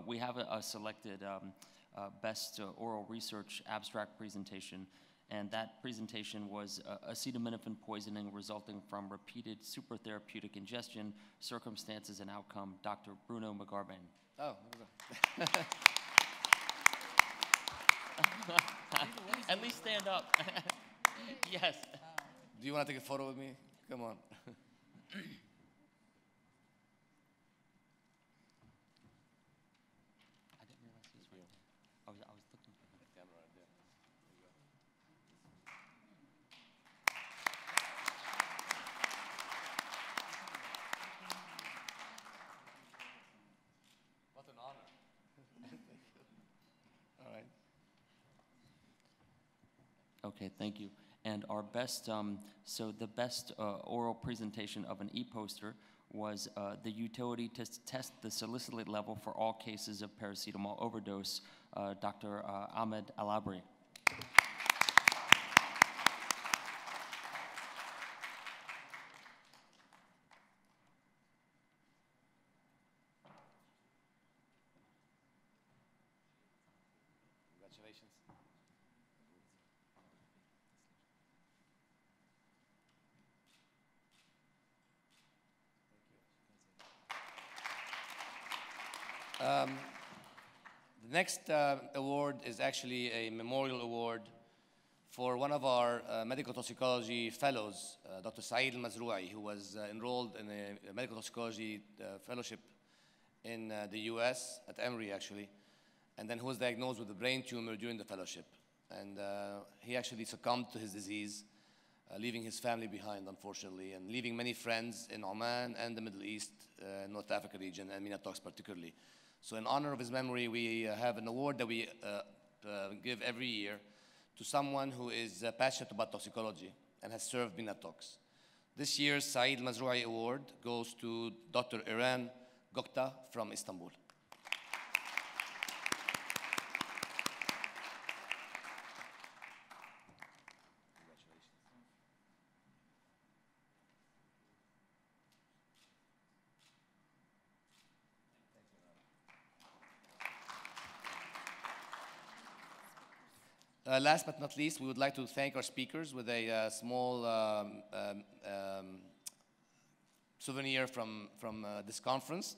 we have a selected best oral research abstract presentation, and that presentation was acetaminophen poisoning resulting from repeated supertherapeutic ingestion, circumstances and outcome, Dr. Bruno Magarben. Oh, At least stand up. Yes. Do you want to take a photo with me? Come on. I didn't realize this was. I was looking for the camera right there. What an honor. All right. Okay, thank you. And our best, so the best oral presentation of an e-poster was the utility to test the salicylate level for all cases of paracetamol overdose, Dr. Ahmed Alabri. Congratulations. The next award is actually a memorial award for one of our medical toxicology fellows, Dr. Saeed Al-Mazroui, who was enrolled in a medical toxicology fellowship in the US, at Emory actually, and then who was diagnosed with a brain tumor during the fellowship. And he actually succumbed to his disease, leaving his family behind, unfortunately, and leaving many friends in Oman and the Middle East, North Africa region, and MENATOX particularly. So in honor of his memory, we have an award that we give every year to someone who is passionate about toxicology and has served MENATOX. This year's Saeed Mazroui Award goes to Dr. Iran Gökta from Istanbul. Last but not least, we would like to thank our speakers with a small souvenir from this conference.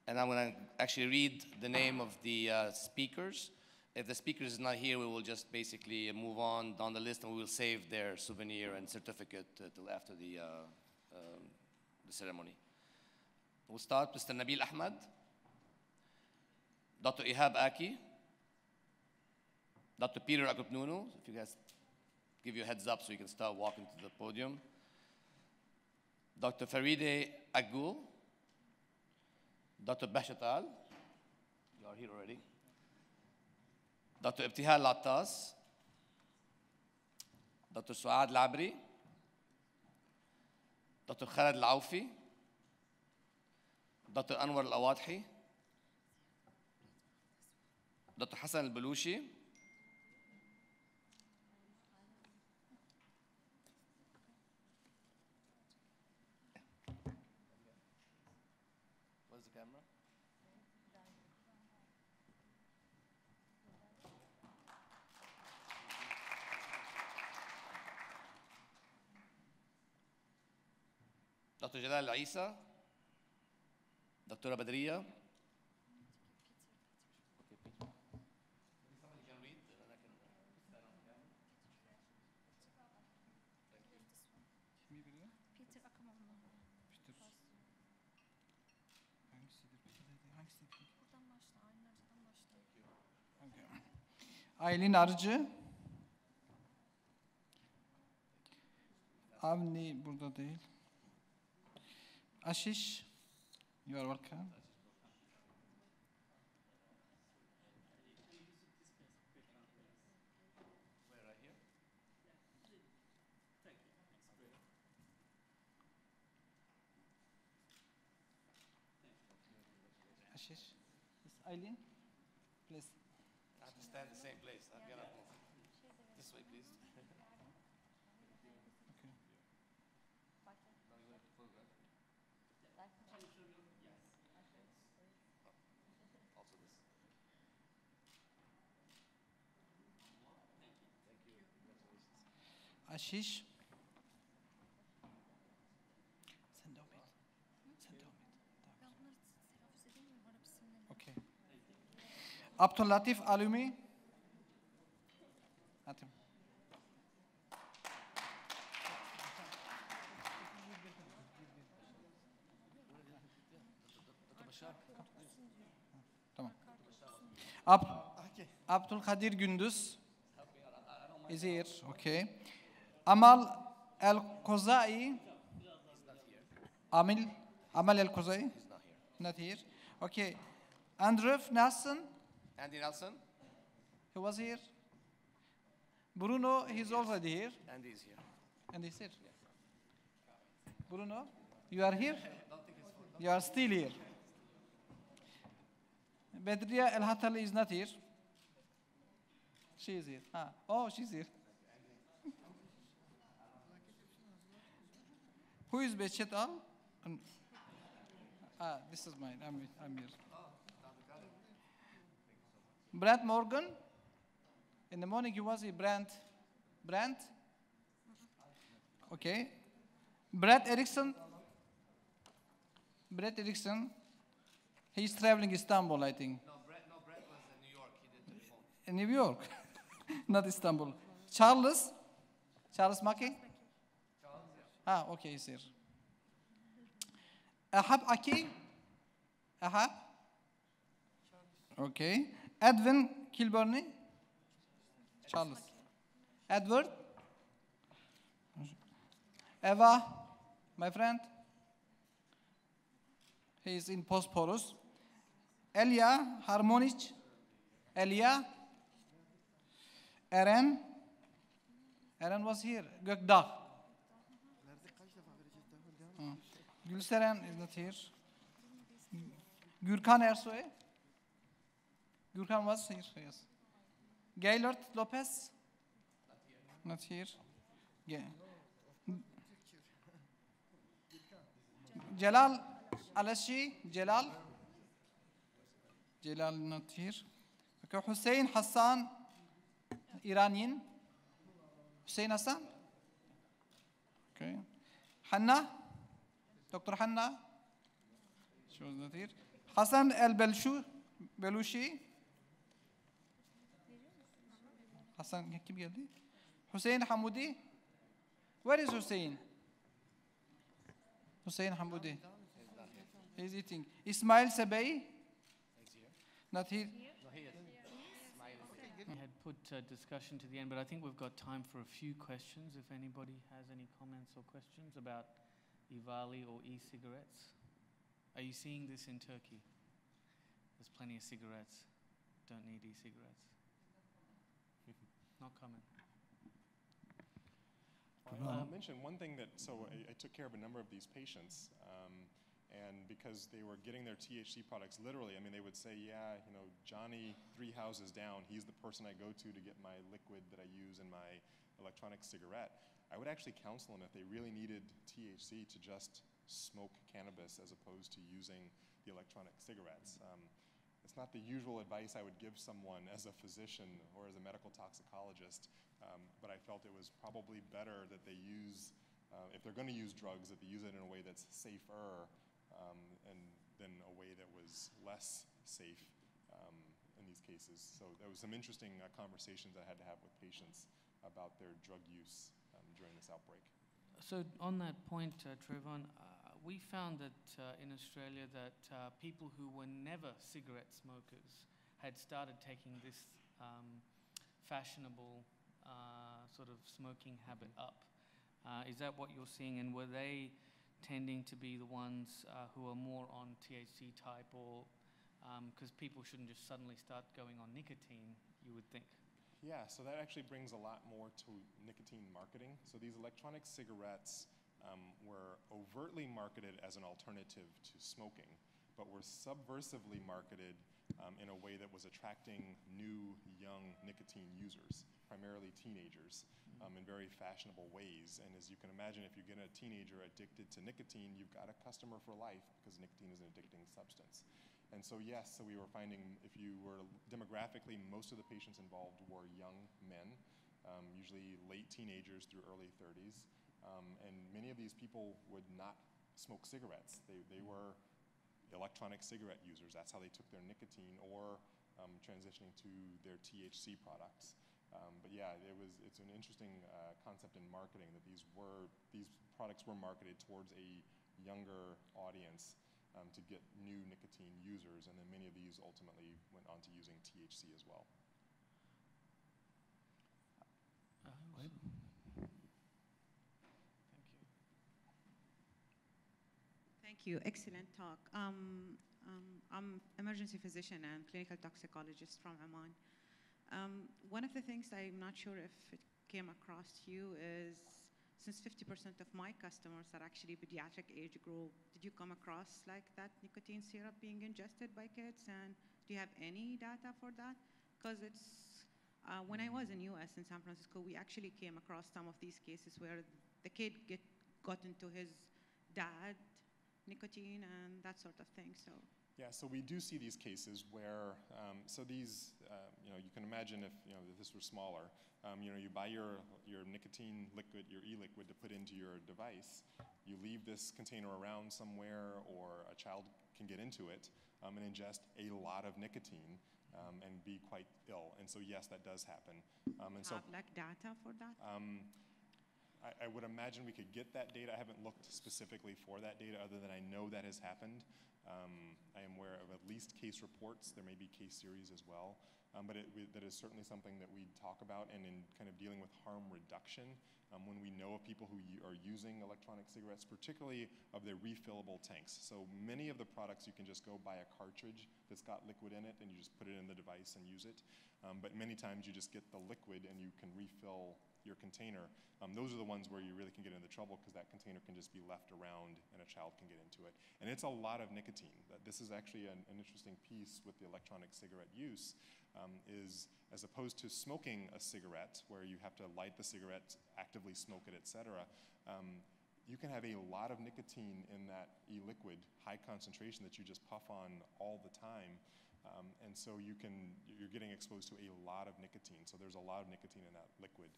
And I'm going to actually read the name of the speakers. If the speaker is not here, we will just basically move on down the list and we will save their souvenir and certificate till after the ceremony. We'll start with Mr. Nabil Ahmed, Dr. Ihab Aki, Dr. Peter Akupnunu, if you guys give you a heads up so you can start walking to the podium. Dr. Faride Agul, Dr. Bashatal, you are here already. Dr. Ibtihal Lattas, Dr. Suad Labri, Dr. Khaled Laufi, Dr. Anwar Al-Awadhi, Dr. Hassan Al-Balushi, where's the camera? Dr. Jalal Isa, Dr. Badriya. Somebody can read, and then I can stand on the camera. Thank you. Peter Akamoğlu. Buradan başla, Aylin'den başla. Aylin Arıcı. Avni burada değil. Ashish, you are welcome. Ashish, is Eileen, please. I have to stand in the same place. I cannot move. This way, please. Also this. Thank you. Congratulations. Ashish. Sen devam et. Sen devam et. Ben bunları telaffuz edemiyorum, Arapçasını. Okay. Abdulatif Alumi. Atim. Tamam. Abdülkadir Gündüz is here. Okay. Amal El-Kozai. Amal El-Kozai. Not here. Okay. Andrew Nelson. Andy Nelson. He was here. Bruno, he's already here. Andy is here. And he's here. Bruno, you are here? You are still here. Bedriya El-Hatali is not here. She is here. Oh, she's here. Who is Bechet Al? This is mine. I'm here. Brent Morgan. In the morning he was here. Brent? Okay. Brett Erickson. He's traveling Istanbul, I think. No, Brett was in New York. He did the phone. In New York, not Istanbul. Charles Mackey? Okay, he's here. Ahab Aki? Ahab? Okay. Edwin Kilburney? Charles. Edward? Eva, my friend? He is in Bosporus. Elia Harmonic? Elia? Eren was here. Gökdağ. Gülseren is not here. Gürkan Ersoy. Gürkan was here, yes. Gaylord Lopez. Not here. Yeah. Celal Alashi. Celal not here. Okay. Hussein Hassan, Iranian. Hussein Hassan. Okay. Hanna. Dr. Hanna. She was not here. Hassan El Belushi. Hassan kim geldi? Hüseyin Hamudi. Where is Hussein? Hussein Hamudi. He's eating. Ismail Sebei. Not here. We had put discussion to the end, but I think we've got time for a few questions. If anybody has any comments or questions about Ivali or e-cigarettes. Are you seeing this in Turkey? There's plenty of cigarettes. Don't need e-cigarettes. Not coming. I'll mention one thing that, so I took care of a number of these patients, and because they were getting their THC products literally, I mean, they would say, yeah, you know, Johnny 3 houses down, he's the person I go to get my liquid that I use in my electronic cigarette. I would actually counsel them if they really needed THC to just smoke cannabis as opposed to using the electronic cigarettes. It's not the usual advice I would give someone as a physician or as a medical toxicologist, but I felt it was probably better that they use, if they're going to use drugs, that they use it in a way that's safer and than a way that was less safe in these cases. So there was some interesting conversations I had to have with patients about their drug use during this outbreak. So on that point, Trayvon, we found that in Australia that people who were never cigarette smokers had started taking this fashionable sort of smoking habit up. Is that what you're seeing? And were they tending to be the ones who are more on THC type, or because people shouldn't just suddenly start going on nicotine, you would think? Yeah, so that actually brings a lot more to nicotine marketing. So these electronic cigarettes were overtly marketed as an alternative to smoking, but were subversively marketed in a way that was attracting new, young nicotine users, primarily teenagers, in very fashionable ways. And as you can imagine, if you get a teenager addicted to nicotine, you've got a customer for life because nicotine is an addicting substance. And so yes, so we were finding, if you were demographically, most of the patients involved were young men, usually late teenagers through early 30s. And many of these people would not smoke cigarettes. They were electronic cigarette users. That's how they took their nicotine, or transitioning to their THC products. But yeah, it's an interesting concept in marketing that these products were marketed towards a younger audience to get new nicotine users, and then many of these ultimately went on to using THC as well. Thank you. Excellent talk. I'm emergency physician and clinical toxicologist from Oman. One of the things I'm not sure if it came across you is, since 50% of my customers are actually pediatric age group, did you come across like that nicotine syrup being ingested by kids? And do you have any data for that? Because it's, when I was in US in San Francisco, we actually came across some of these cases where the kid got into his dad nicotine and that sort of thing. So yeah, so we do see these cases where, so these, you can imagine if this were smaller, you buy your nicotine liquid, your e-liquid to put into your device, you leave this container around somewhere, or a child can get into it and ingest a lot of nicotine and be quite ill. And so yes, that does happen. And so, like data for that? I would imagine we could get that data. I haven't looked specifically for that data, other than I know that has happened. I am aware of at least case reports. There may be case series as well. But that is certainly something that we talk about, and in kind of dealing with harm reduction, when we know of people who are using electronic cigarettes, particularly of their refillable tanks. So many of the products you can just go buy a cartridge that's got liquid in it, and you just put it in the device and use it. But many times you just get the liquid and you can refill your container, those are the ones where you really can get into trouble because that container can just be left around and a child can get into it. And it's a lot of nicotine. This is actually an interesting piece with the electronic cigarette use, is as opposed to smoking a cigarette where you have to light the cigarette, actively smoke it, etc., you can have a lot of nicotine in that e-liquid, high concentration that you just puff on all the time. And so you're getting exposed to a lot of nicotine. So there's a lot of nicotine in that liquid,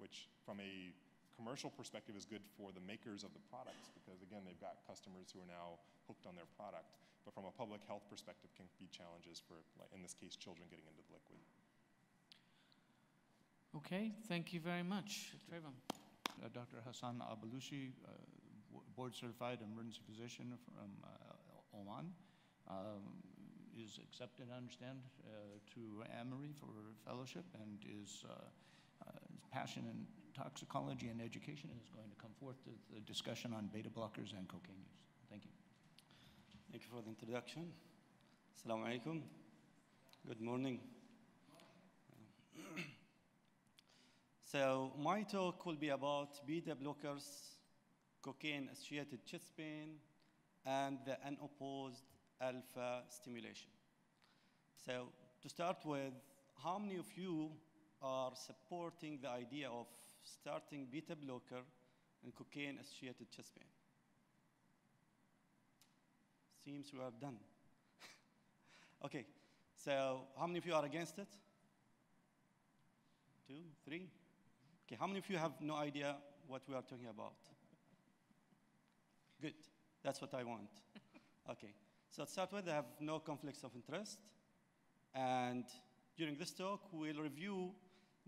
which from a commercial perspective is good for the makers of the products because, again, they've got customers who are now hooked on their product. But from a public health perspective can be challenges for, like, in this case, children getting into the liquid. Okay, thank you very much. Trayvon. Dr. Hassan Abalushi, board-certified emergency physician from Oman, is accepted, I understand, to Emory for fellowship and is passion in toxicology and education and is going to come forth to the discussion on beta blockers and cocaine use. Thank you. Thank you for the introduction. Assalamu alaikum. Good morning. So my talk will be about beta blockers, cocaine-associated chest pain, and the unopposed alpha stimulation. So to start with, how many of you are supporting the idea of starting beta blocker and cocaine-associated chest pain? Seems we are done. Okay, so how many of you are against it? 2, 3? Okay, how many of you have no idea what we are talking about? Good, that's what I want. Okay, so to start with, I have no conflicts of interest. And during this talk, we'll review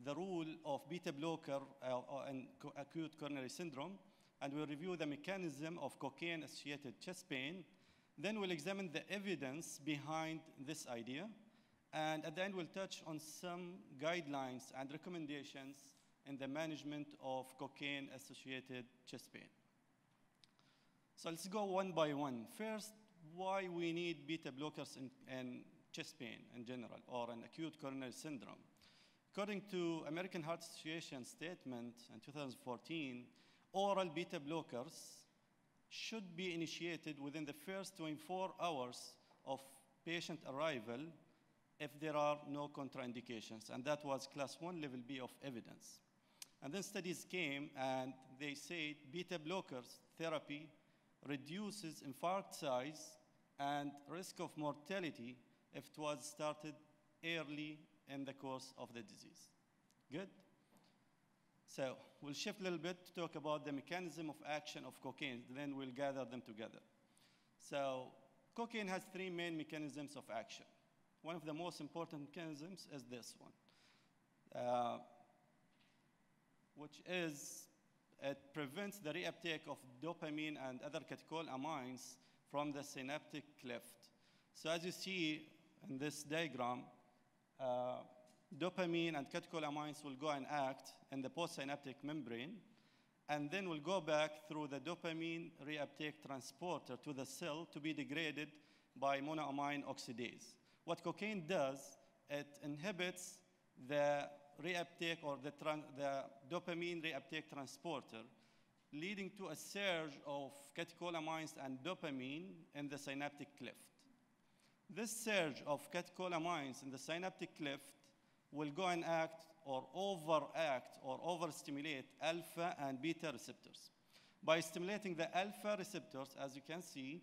the role of beta blocker in acute coronary syndrome, and we'll review the mechanism of cocaine-associated chest pain. Then we'll examine the evidence behind this idea. And at the end, we'll touch on some guidelines and recommendations in the management of cocaine-associated chest pain. So let's go one by one. First, why we need beta blockers in chest pain in general, or in acute coronary syndrome. According to American Heart Association statement in 2014, oral beta blockers should be initiated within the first 24 hours of patient arrival if there are no contraindications. And that was class 1, level B of evidence. And then studies came and they said beta blockers therapy reduces infarct size and risk of mortality if it was started early in the course of the disease. Good? So we'll shift a little bit to talk about the mechanism of action of cocaine, then we'll gather them together. So cocaine has 3 main mechanisms of action. One of the most important mechanisms is this one, which is it prevents the reuptake of dopamine and other catecholamines from the synaptic cleft. So as you see in this diagram, dopamine and catecholamines will go and act in the postsynaptic membrane, and then will go back through the dopamine reuptake transporter to the cell to be degraded by monoamine oxidase. What cocaine does, it inhibits the reuptake or the dopamine reuptake transporter, leading to a surge of catecholamines and dopamine in the synaptic cleft. This surge of catecholamines in the synaptic cleft will go and act or overact or overstimulate alpha and beta receptors. By stimulating the alpha receptors, as you can see,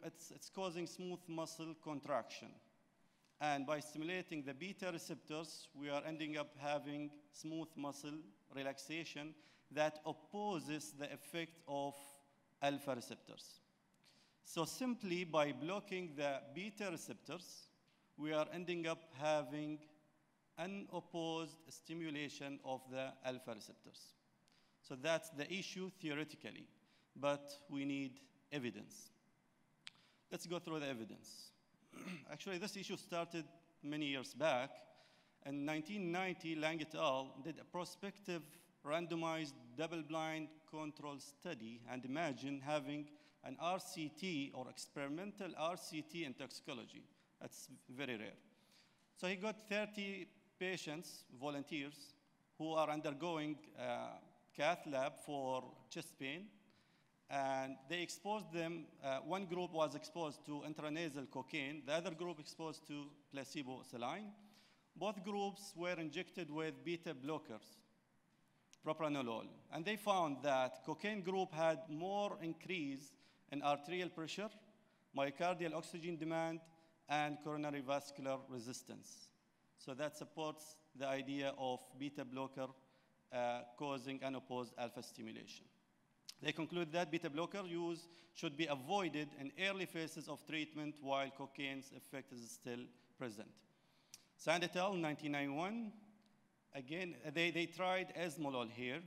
it's causing smooth muscle contraction. And by stimulating the beta receptors, we are ending up having smooth muscle relaxation that opposes the effect of alpha receptors. So simply by blocking the beta receptors, we are ending up having unopposed stimulation of the alpha receptors. So that's the issue theoretically, but we need evidence. Let's go through the evidence. Actually, this issue started many years back. In 1990, Lang et al. Did a prospective randomized double-blind control study, and imagine having an RCT or experimental RCT in toxicology. That's very rare. So he got 30 patients, volunteers, who are undergoing cath lab for chest pain. And they exposed them, one group was exposed to intranasal cocaine, the other group exposed to placebo saline. Both groups were injected with beta blockers, propranolol. And they found that cocaine group had more increase in arterial pressure, myocardial oxygen demand, and coronary vascular resistance. So that supports the idea of beta blocker causing unopposed alpha stimulation. They conclude that beta blocker use should be avoided in early phases of treatment while cocaine's effect is still present. Sand et al. 1991, again, they tried esmolol here,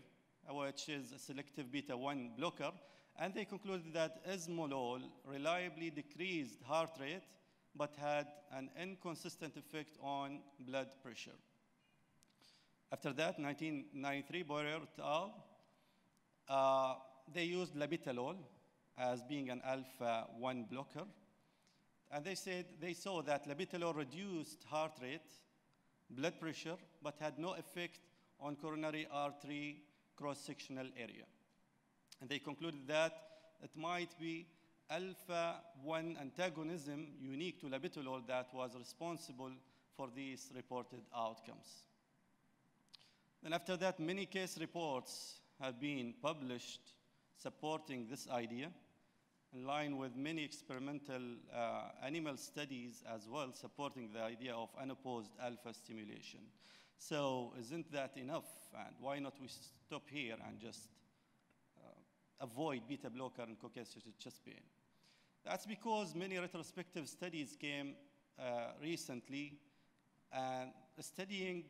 which is a selective beta-1 blocker, and they concluded that esmolol reliably decreased heart rate but had an inconsistent effect on blood pressure. After that, 1993, Boyer et al., they used labetalol as being an alpha-1 blocker. And they said they saw that labetalol reduced heart rate, blood pressure, but had no effect on coronary artery cross-sectional area. And they concluded that it might be alpha-1 antagonism unique to labetalol that was responsible for these reported outcomes. Then after that, many case reports have been published supporting this idea, in line with many experimental animal studies as well, supporting the idea of unopposed alpha stimulation. So isn't that enough? And why not we stop here and just avoid beta blocker and cocaine-associated chest pain? That's because many retrospective studies came recently and studying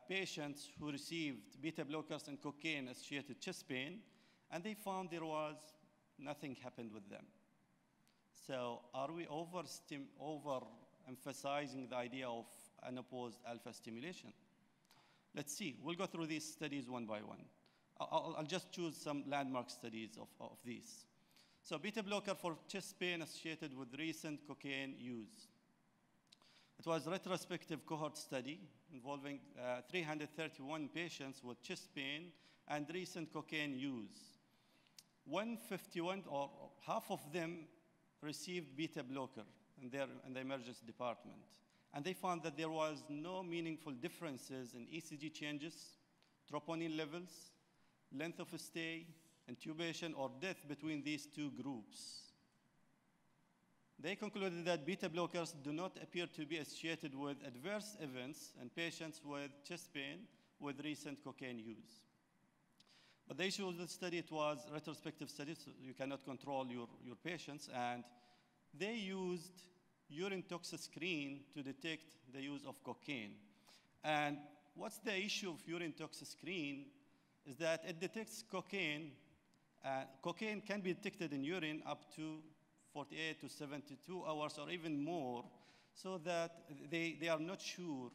patients who received beta blockers and cocaine-associated chest pain, and they found there was nothing happened with them. So are we over-emphasizing the idea of unopposed alpha stimulation? Let's see. We'll go through these studies one by one. I'll just choose some landmark studies of these. So beta blocker for chest pain associated with recent cocaine use. It was a retrospective cohort study involving 331 patients with chest pain and recent cocaine use. 151, or half of them, received beta blocker in the emergency department. And they found that there was no meaningful differences in ECG changes, troponin levels, length of stay, intubation, or death between these two groups. They concluded that beta blockers do not appear to be associated with adverse events in patients with chest pain with recent cocaine use. But the issue with the study, it was a retrospective study, so you cannot control your patients, and they used urine tox screen to detect the use of cocaine. And what's the issue of urine tox screen is that it detects cocaine. Cocaine can be detected in urine up to 48 to 72 hours or even more, so that they are not sure,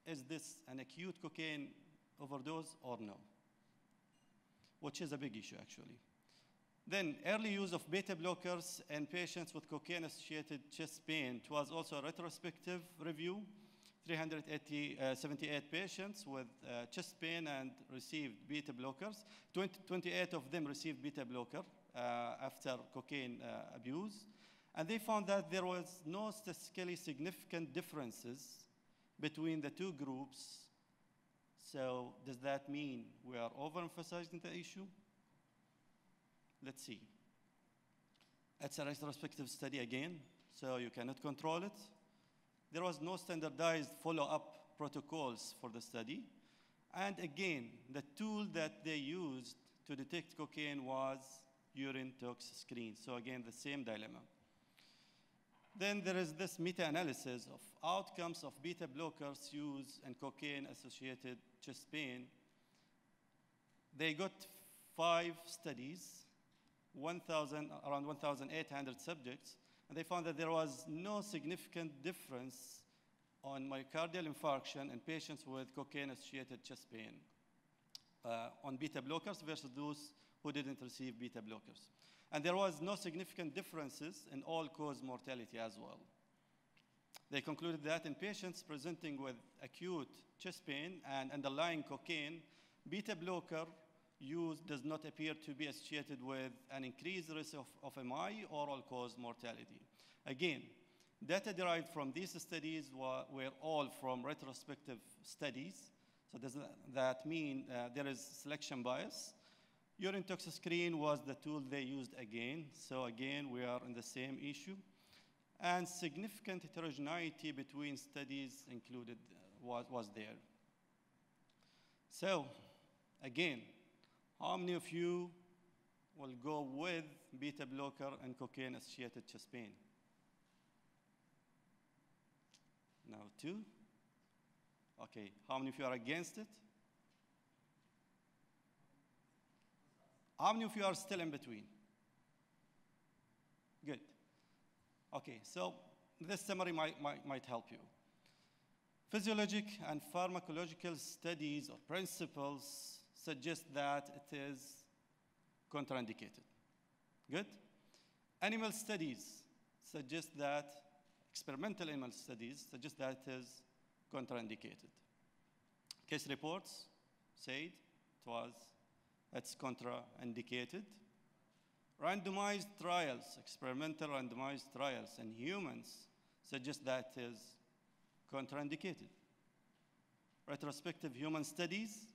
is this an acute cocaine overdose or no? Which is a big issue, actually. Then early use of beta blockers in patients with cocaine-associated chest pain. It was also a retrospective review, 378 patients with chest pain and received beta blockers. 28 of them received beta blocker after cocaine abuse. And they found that there was no statistically significant differences between the two groups. So does that mean we are overemphasizing the issue? Let's see. It's a retrospective study again, so you cannot control it. There was no standardized follow-up protocols for the study. And again, the tool that they used to detect cocaine was urine tox screen. So again, the same dilemma. Then there is this meta-analysis of outcomes of beta blockers used in cocaine-associated chest pain. They got 5 studies, around 1,800 subjects, and they found that there was no significant difference on myocardial infarction in patients with cocaine-associated chest pain on beta blockers versus those who didn't receive beta blockers. And there was no significant differences in all-cause mortality as well. They concluded that in patients presenting with acute chest pain and underlying cocaine, beta blocker use does not appear to be associated with an increased risk of MI or all-cause mortality. Again, data derived from these studies were all from retrospective studies. So does that mean there is selection bias? Urine tox screen was the tool they used again. So again, we are in the same issue. And significant heterogeneity between studies included was there. So again, how many of you will go with beta blocker and cocaine-associated chest pain? Now 2. Okay, how many of you are against it? How many of you are still in between? Good. Okay, so this summary might help you. Physiologic and pharmacological studies or principles suggest that it is contraindicated. Good? Animal studies suggest that, experimental animal studies suggest that it is contraindicated. Case reports said it's contraindicated. Randomized trials, experimental randomized trials in humans suggest that it is contraindicated. Retrospective human studies,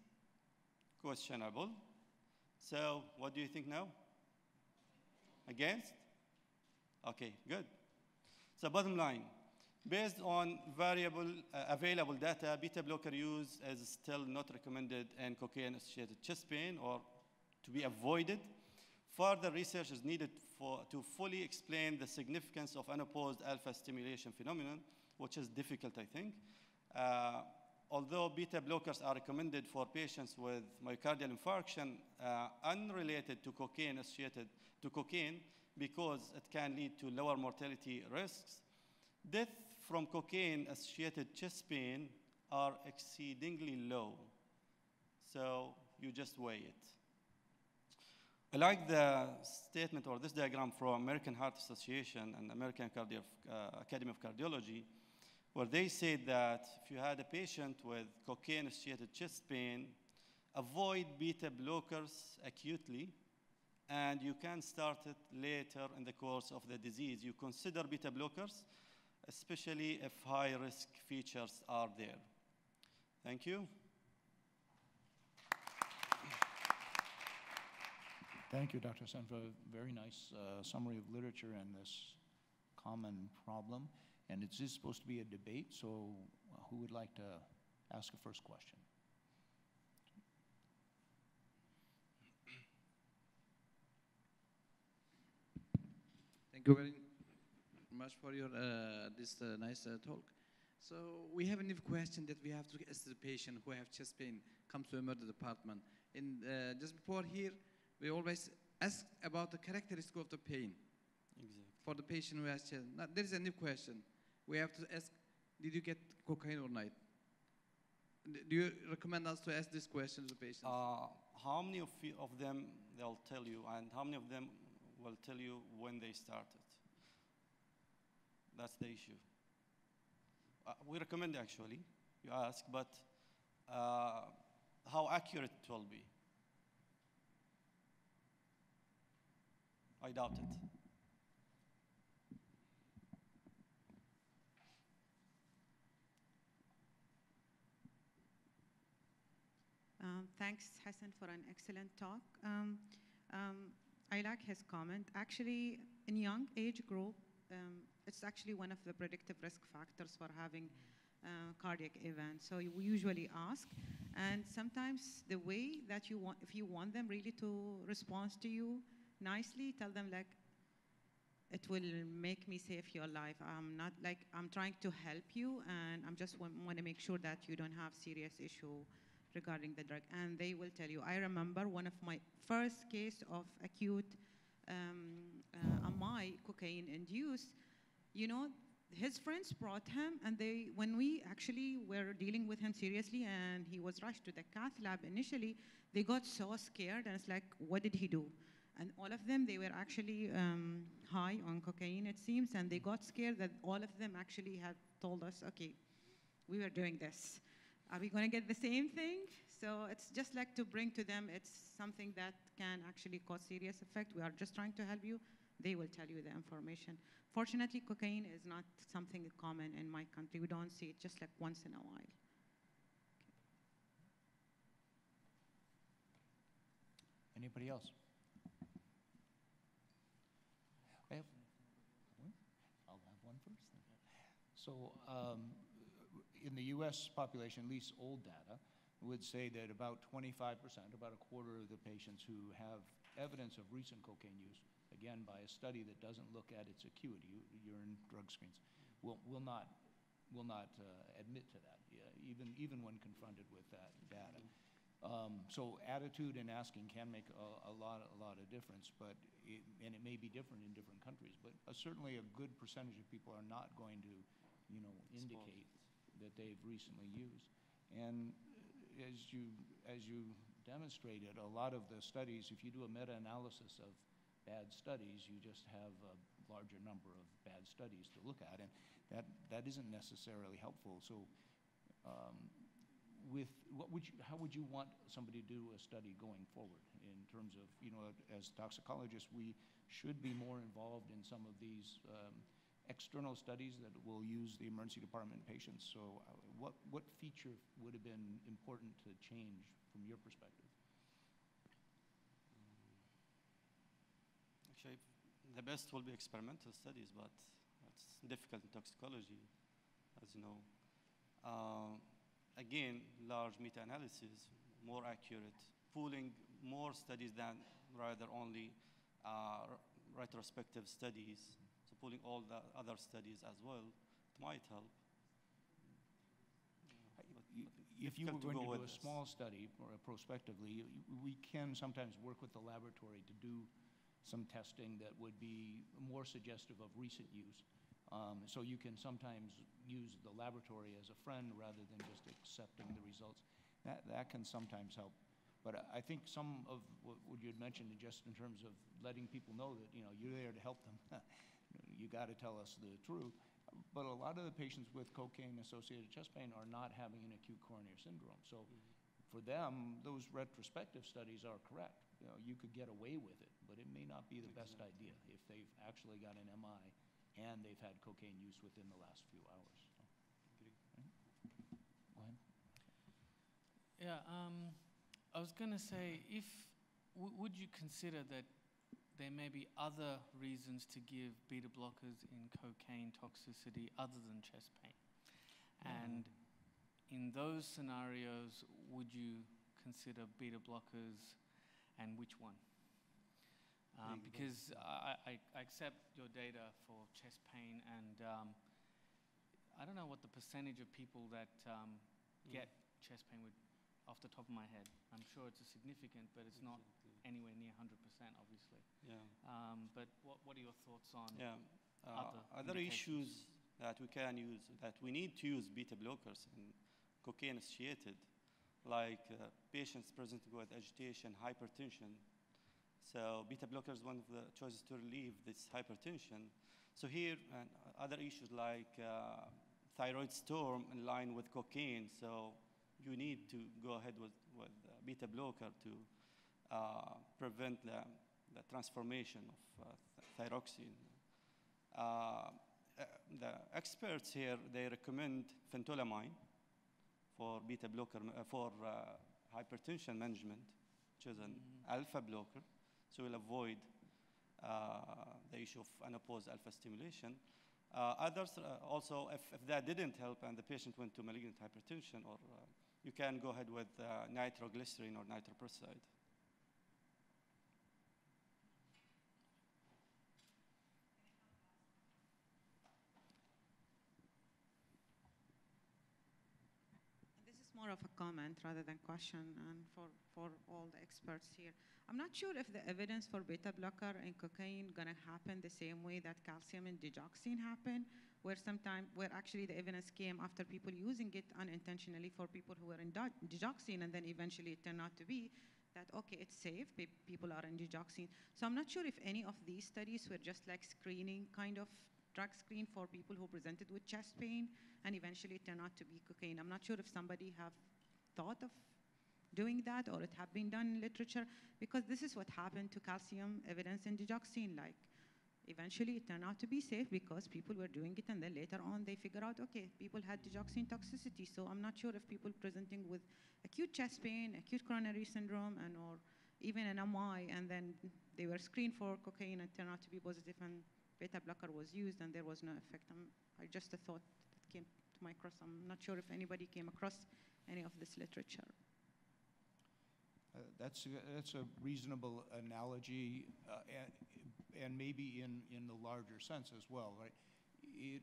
questionable. So what do you think now? Against? Okay, good. So bottom line, based on available data, beta blocker use is still not recommended in cocaine-associated chest pain or to be avoided. Further research is needed to fully explain the significance of unopposed alpha stimulation phenomenon, which is difficult, I think. Although beta blockers are recommended for patients with myocardial infarction unrelated to cocaine-associated to cocaine because it can lead to lower mortality risks, death from cocaine-associated chest pain are exceedingly low. So you just weigh it. I like the statement or this diagram from American Heart Association and American Academy of Cardiology, where they said that if you had a patient with cocaine-associated chest pain, avoid beta blockers acutely, and you can start it later in the course of the disease. You consider beta blockers, especially if high-risk features are there. Thank you. Thank you, Dr. Hassan, for a very nice summary of literature and this common problem. And it is supposed to be a debate, so who would like to ask a first question? Thank you very much for your this nice talk. So we have a new question that we have to ask the patient who have chest pain comes to emergency department. And just before here, we always ask about the characteristic of the pain. Exactly. For the patient who has chest. Now, there is a new question. We have to ask, did you get cocaine or not? Do you recommend us to ask this question to the patients? How many of them they'll tell you, and how many of them will tell you when they started? That's the issue. We recommend actually, you ask, but how accurate it will be? I doubt it. Thanks, Hassan, for an excellent talk. I like his comment. Actually, in young age group, it's actually one of the predictive risk factors for having cardiac events. So we usually ask, and sometimes the way that you want, if you want them really to respond to you nicely, tell them like, it will make me save your life. I'm not like, I'm trying to help you, and I'm just want to make sure that you don't have serious issue regarding the drug. And they will tell you. I remember one of my first case of acute MI, cocaine-induced, you know, his friends brought him, and when we actually were dealing with him seriously and he was rushed to the cath lab initially, they got so scared, and it's like, what did he do? And all of them, they were actually high on cocaine, it seems, and they got scared that all of them actually had told us, okay, we were doing this. Are we going to get the same thing? So it's just like to bring to them, it's something that can actually cause serious effect. We are just trying to help you. They will tell you the information. Fortunately, cocaine is not something common in my country. We don't see it just like once in a while. Anybody else? I'll have one first. So in the US population, at least old data, would say that about 25%, about a quarter of the patients who have evidence of recent cocaine use, again, by a study that doesn't look at its acuity, urine drug screens, will not admit to that, even when confronted with that data. So attitude and asking can make a lot of difference, but and it may be different in different countries. But certainly a good percentage of people are not going to, indicate that they've recently used. And as you demonstrated, a lot of the studies, if you do a meta-analysis of bad studies, you just have a larger number of bad studies to look at, and that isn't necessarily helpful. So. How would you want somebody to do a study going forward in terms of, as toxicologists, we should be more involved in some of these external studies that will use the emergency department patients. So what feature would have been important to change from your perspective? Actually, the best will be experimental studies, but it's difficult in toxicology, as you know. Again, large meta-analysis, more accurate, pooling more studies than rather only retrospective studies. So pooling all the other studies as well, it might help. If you were going to do a small study or prospectively, we can sometimes work with the laboratory to do some testing that would be more suggestive of recent use. So you can sometimes use the laboratory as a friend rather than just accepting the results. That can sometimes help. But I think some of what you had mentioned, just in terms of letting people know that you're there to help them, you got to tell us the truth. But a lot of the patients with cocaine-associated chest pain are not having an acute coronary syndrome. So for them, those retrospective studies are correct. You could get away with it, but it may not be the best idea if they've actually got an MI and they've had cocaine use within the last few hours. Go ahead. Yeah, I was going to say, would you consider that there may be other reasons to give beta blockers in cocaine toxicity other than chest pain? And in those scenarios, would you consider beta blockers, and which one? Because I accept your data for chest pain, and I don't know what the percentage of people that get chest pain would, off the top of my head. I'm sure it's significant, but it's not anywhere near 100%, obviously. Yeah. But what are your thoughts on other issues that we can use, that we need to use beta blockers in cocaine-associated, like patients presenting with agitation, hypertension. So beta blockers, one of the choices to relieve this hypertension. So here, other issues like thyroid storm in line with cocaine. So you need to go ahead with beta blocker to prevent the transformation of thyroxine. The experts here, they recommend phentolamine for beta blocker, for hypertension management, which is an alpha blocker. So we'll avoid the issue of unopposed alpha stimulation. Others also, if that didn't help and the patient went to malignant hypertension, or you can go ahead with nitroglycerin or nitroprusside. This is more of a comment rather than question, and for all the experts here. I'm not sure if the evidence for beta blocker and cocaine gonna happen the same way that calcium and digoxin happen, where actually the evidence came after people using it unintentionally for people who were in digoxin, and then eventually it turned out to be that, okay, it's safe, people are on digoxin. So I'm not sure if any of these studies were just like screening, kind of drug screen for people who presented with chest pain, and eventually it turned out to be cocaine. I'm not sure if somebody have thought of doing that or it have been done in literature, because this is what happened to calcium evidence in digoxin. Like, eventually it turned out to be safe because people were doing it, and then later on they figure out, okay, people had digoxin toxicity. So I'm not sure if people presenting with acute chest pain, acute coronary syndrome, and or even an MI, and then they were screened for cocaine and turned out to be positive, and beta blocker was used and there was no effect. I just a thought that came to my cross. I'm not sure if anybody came across any of this literature. That's a reasonable analogy, and maybe in the larger sense as well, right? We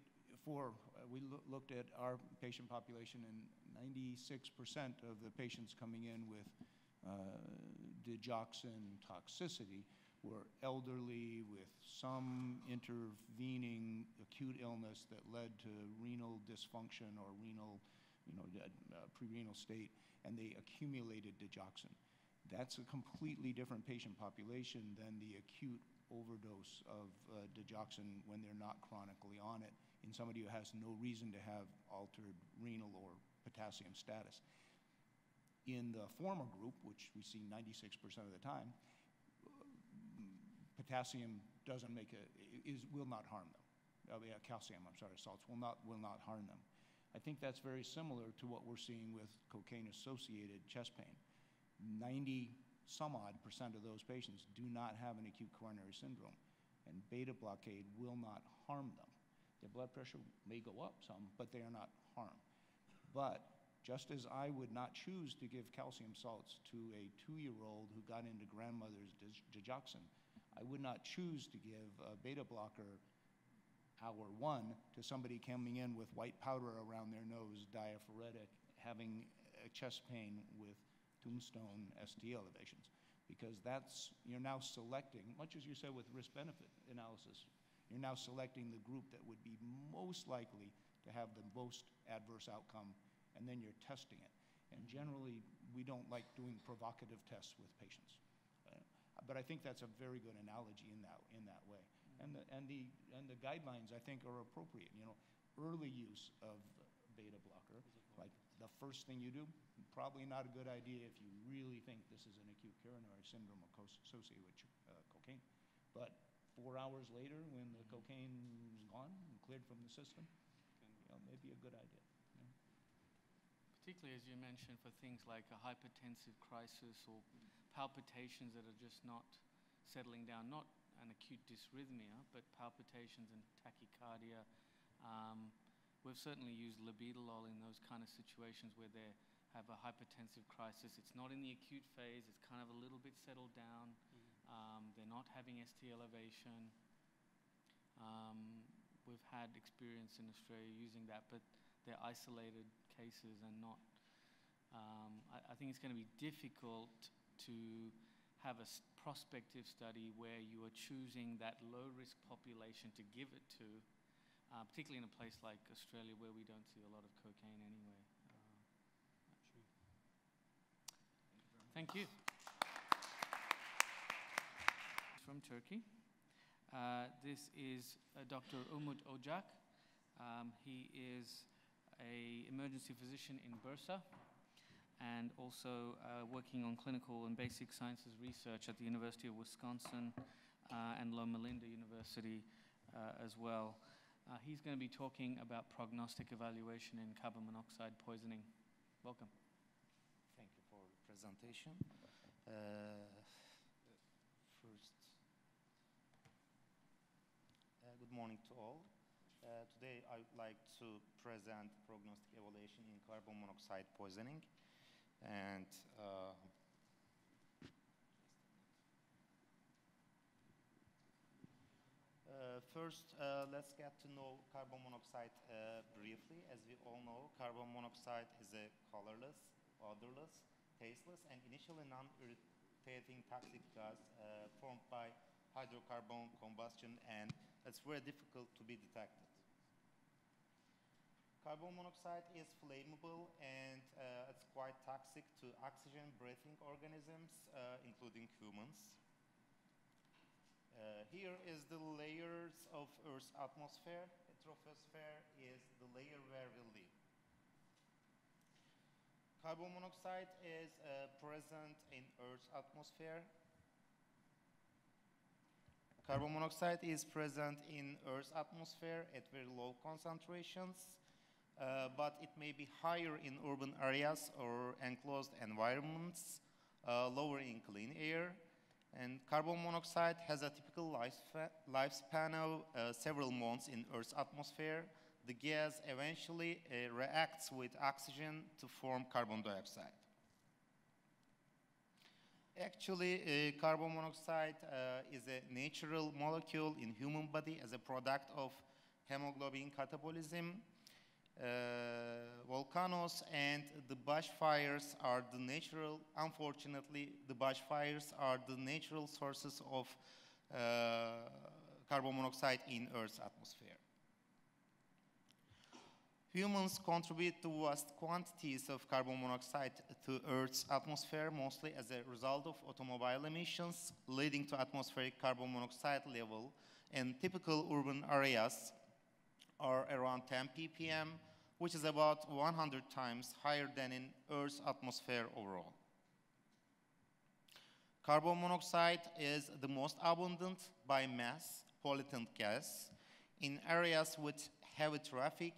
looked at our patient population, and 96% of the patients coming in with digoxin toxicity were elderly with some intervening acute illness that led to renal dysfunction or renal, pre-renal state, and they accumulated digoxin. That's a completely different patient population than the acute overdose of digoxin when they're not chronically on it in somebody who has no reason to have altered renal or potassium status. In the former group, which we see 96% of the time, potassium will not harm them. Calcium, salts will not harm them. I think that's very similar to what we're seeing with cocaine-associated chest pain. 90-some-odd% of those patients do not have an acute coronary syndrome, and beta blockade will not harm them. Their blood pressure may go up some, but they are not harmed. But just as I would not choose to give calcium salts to a 2-year-old who got into grandmother's digoxin, I would not choose to give a beta blocker hour 1 to somebody coming in with white powder around their nose, diaphoretic, having a chest pain with tombstone ST elevations, because you're now selecting, much as you said with risk-benefit analysis, you're now selecting the group that would be most likely to have the most adverse outcome, and then you're testing it. And generally, we don't like doing provocative tests with patients. But I think that's a very good analogy in that way. And the guidelines, I think, are appropriate. Early use of beta blocker, like the first thing you do, probably not a good idea if you really think this is an acute coronary syndrome associated with cocaine. But 4 hours later, when the cocaine's gone and cleared from the system, maybe a good idea. Particularly, as you mentioned, for things like a hypertensive crisis or palpitations that are just not settling down, not an acute dysrhythmia, but palpitations and tachycardia. We've certainly used labetalol in those kind of situations where they have a hypertensive crisis. It's not in the acute phase, it's kind of a little bit settled down. They're not having ST elevation. We've had experience in Australia using that, but they're isolated cases and not. I think it's going to be difficult to have a prospective study where you are choosing that low-risk population to give it to, particularly in a place like Australia where we don't see a lot of cocaine anyway. Thank you. From Turkey. This is Dr. Umut Ocak. He is an emergency physician in Bursa and also working on clinical and basic sciences research at the University of Wisconsin and Loma Linda University as well. He's going to be talking about prognostic evaluation in carbon monoxide poisoning. Welcome. Thank you for the presentation. Good morning to all. Today I would like to present prognostic evaluation in carbon monoxide poisoning. And first, let's get to know carbon monoxide briefly. As we all know, carbon monoxide is a colorless, odorless, tasteless, and initially non-irritating toxic gas formed by hydrocarbon combustion, and it's very difficult to be detected. Carbon monoxide is flammable and it's quite toxic to oxygen-breathing organisms, including humans. Here is the layers of Earth's atmosphere. Troposphere is the layer where we live. Carbon monoxide is present in Earth's atmosphere. Carbon monoxide is present in Earth's atmosphere at very low concentrations, but it may be higher in urban areas or enclosed environments, lower in clean air. And carbon monoxide has a typical lifespan of several months in Earth's atmosphere. The gas eventually reacts with oxygen to form carbon dioxide. Actually, carbon monoxide is a natural molecule in human body as a product of hemoglobin catabolism. Volcanoes and the bushfires are the natural, unfortunately, the bushfires are the natural sources of carbon monoxide in Earth's atmosphere. Humans contribute to vast quantities of carbon monoxide to Earth's atmosphere, mostly as a result of automobile emissions, leading to atmospheric carbon monoxide level in typical urban areas are around 10 ppm, which is about 100 times higher than in Earth's atmosphere overall. Carbon monoxide is the most abundant by mass pollutant gas. In areas with heavy traffic,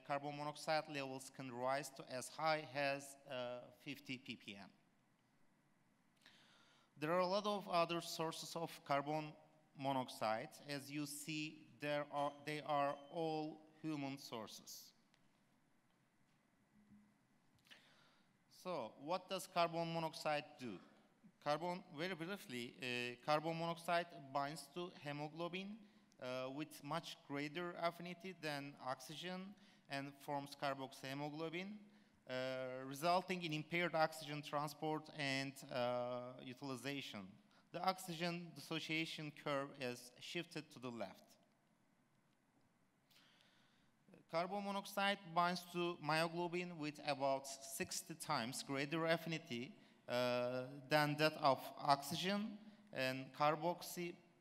carbon monoxide levels can rise to as high as 50 ppm. There are a lot of other sources of carbon monoxide. As you see, they are all human sources. So, what does carbon monoxide do? Very briefly, carbon monoxide binds to hemoglobin with much greater affinity than oxygen and forms carboxyhemoglobin, resulting in impaired oxygen transport and utilization. The oxygen dissociation curve is shifted to the left. Carbon monoxide binds to myoglobin with about 60 times greater affinity than that of oxygen, and carbon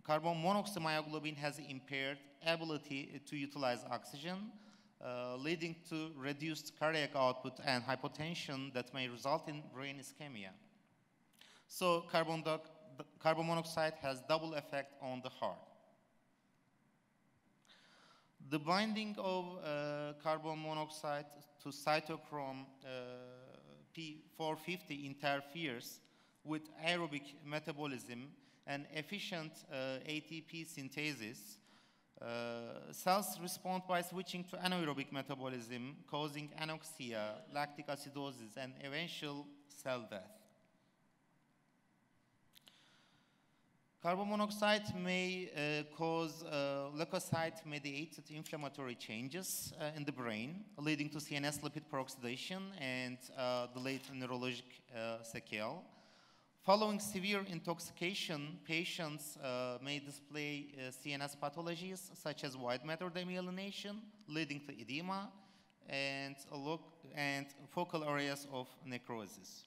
monoxymyoglobin has impaired ability to utilize oxygen, leading to reduced cardiac output and hypotension that may result in brain ischemia. So carbon monoxide has double effect on the heart. The binding of carbon monoxide to cytochrome P450 interferes with aerobic metabolism and efficient ATP synthesis. Cells respond by switching to anaerobic metabolism, causing anoxia, lactic acidosis, and eventual cell death. Carbon monoxide may cause leukocyte-mediated inflammatory changes in the brain, leading to CNS lipid peroxidation and delayed neurologic sequelae. Following severe intoxication, patients may display CNS pathologies such as white matter demyelination, leading to edema and focal areas of necrosis.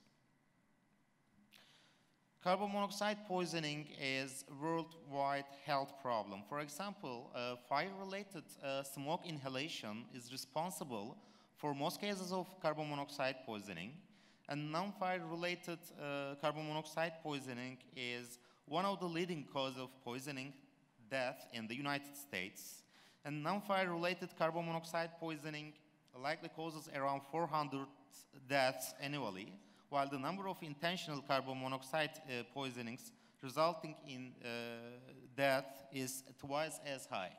Carbon monoxide poisoning is a worldwide health problem. For example, fire-related smoke inhalation is responsible for most cases of carbon monoxide poisoning, and non-fire-related carbon monoxide poisoning is one of the leading causes of poisoning death in the United States. And non-fire-related carbon monoxide poisoning likely causes around 400 deaths annually, while the number of intentional carbon monoxide poisonings resulting in death is twice as high.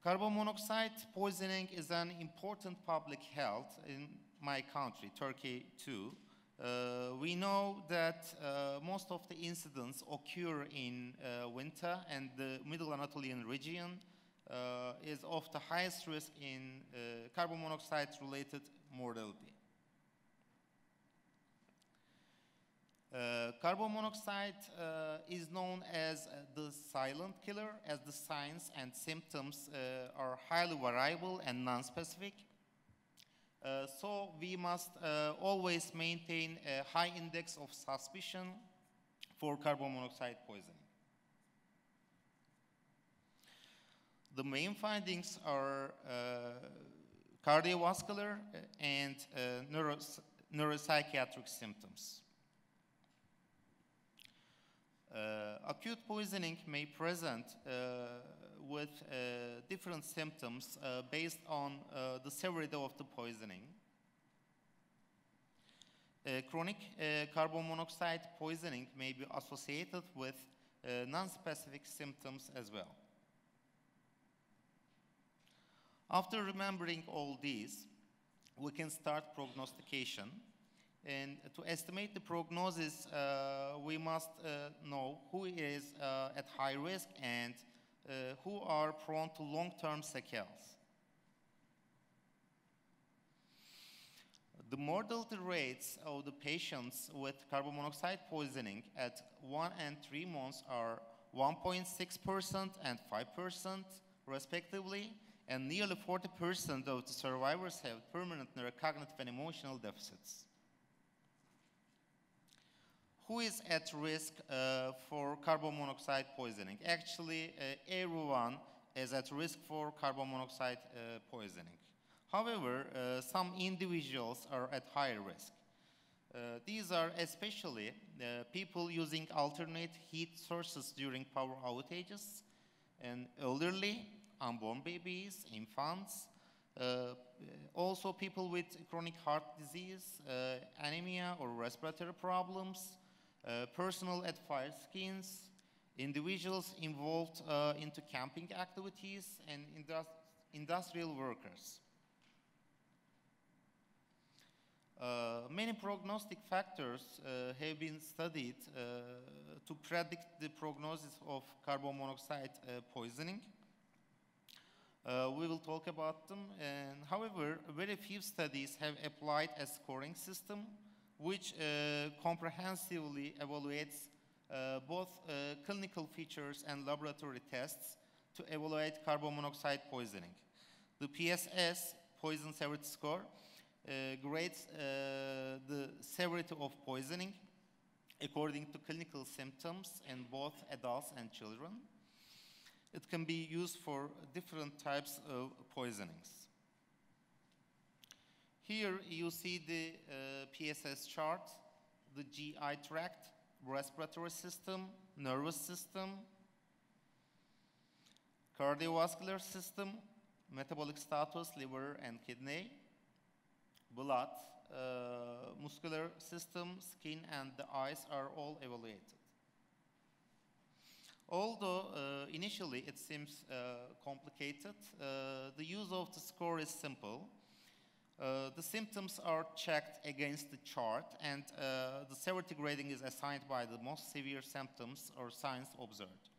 Carbon monoxide poisoning is an important public health in my country, Turkey too. We know that most of the incidents occur in winter, and the Middle Anatolian region is of the highest risk in carbon monoxide related mortality. Carbon monoxide is known as the silent killer, as the signs and symptoms are highly variable and non-specific. So we must always maintain a high index of suspicion for carbon monoxide poisoning. The main findings are cardiovascular and neuropsychiatric symptoms. Acute poisoning may present with different symptoms based on the severity of the poisoning. Chronic carbon monoxide poisoning may be associated with non-specific symptoms as well. After remembering all these, we can start prognostication. And to estimate the prognosis, we must know who is at high risk and who are prone to long-term sequelae. The mortality rates of the patients with carbon monoxide poisoning at 1 and 3 months are 1.6% and 5% respectively, and nearly 40% of the survivors have permanent neurocognitive and emotional deficits. Who is at risk for carbon monoxide poisoning? Actually, everyone is at risk for carbon monoxide poisoning. However, some individuals are at higher risk. These are especially people using alternate heat sources during power outages, and elderly, unborn babies, infants, also people with chronic heart disease, anemia or respiratory problems, personnel at fire scenes, individuals involved into camping activities, and industrial workers. Many prognostic factors have been studied to predict the prognosis of carbon monoxide poisoning. We will talk about them, and however, very few studies have applied a scoring system which comprehensively evaluates both clinical features and laboratory tests to evaluate carbon monoxide poisoning. The PSS, Poison Severity Score, grades the severity of poisoning according to clinical symptoms in both adults and children. It can be used for different types of poisonings. Here you see the PSS chart, the GI tract, respiratory system, nervous system, cardiovascular system, metabolic status, liver and kidney, blood, muscular system, skin, and the eyes are all evaluated. Although initially it seems complicated, the use of the score is simple. The symptoms are checked against the chart, and the severity grading is assigned by the most severe symptoms or signs observed.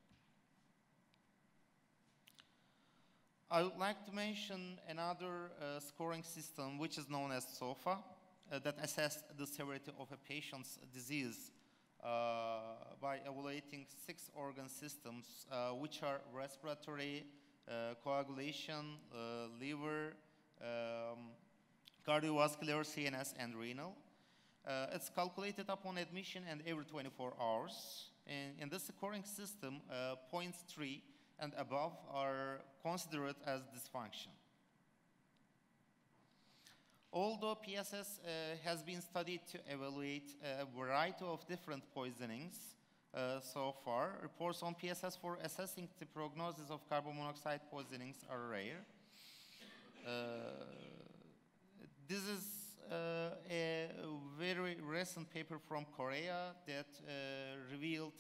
I would like to mention another scoring system which is known as SOFA that assesses the severity of a patient's disease by evaluating 6 organ systems which are respiratory, coagulation, liver, cardiovascular, CNS, and renal. It's calculated upon admission and every 24 hours. And in this scoring system, points 3 and above are considered as dysfunction. Although PSS has been studied to evaluate a variety of different poisonings so far, reports on PSS for assessing the prognosis of carbon monoxide poisonings are rare. This is a very recent paper from Korea that revealed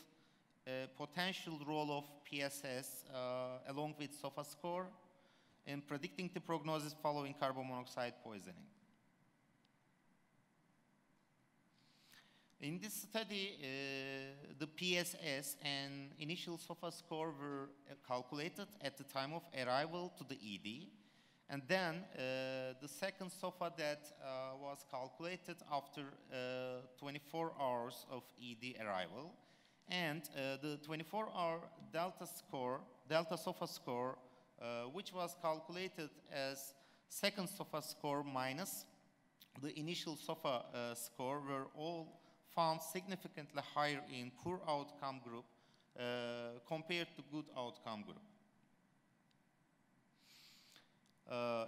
a potential role of PSS along with SOFA score in predicting the prognosis following carbon monoxide poisoning. In this study, the PSS and initial SOFA score were calculated at the time of arrival to the ED, And then the second SOFA that was calculated after 24 hours of ED arrival. And the 24-hour delta SOFA score, which was calculated as second SOFA score minus the initial SOFA score, were all found significantly higher in poor outcome group compared to good outcome group.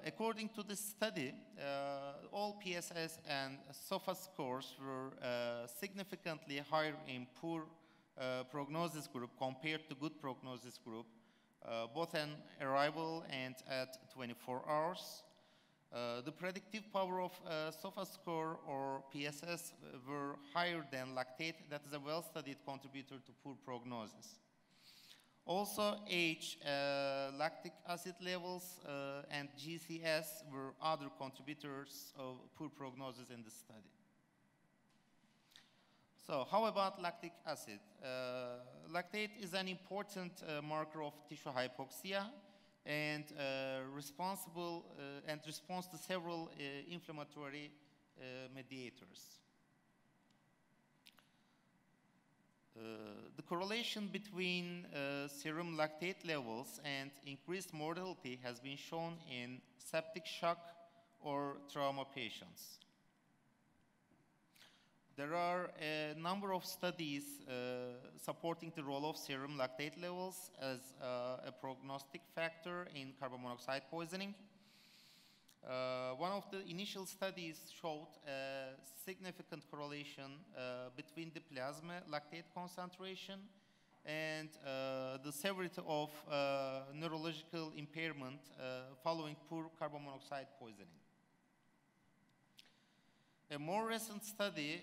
According to this study, all PSS and SOFA scores were significantly higher in poor prognosis group compared to good prognosis group, both on arrival and at 24 hours. The predictive power of SOFA score or PSS were higher than lactate. That is a well-studied contributor to poor prognosis. Also, age, lactic acid levels, and GCS were other contributors of poor prognosis in the study. So how about lactic acid? Lactate is an important marker of tissue hypoxia and responds to several inflammatory mediators. The correlation between serum lactate levels and increased mortality has been shown in septic shock or trauma patients. There are a number of studies supporting the role of serum lactate levels as a prognostic factor in carbon monoxide poisoning. One of the initial studies showed a significant correlation between the plasma lactate concentration and the severity of neurological impairment following poor carbon monoxide poisoning. A more recent study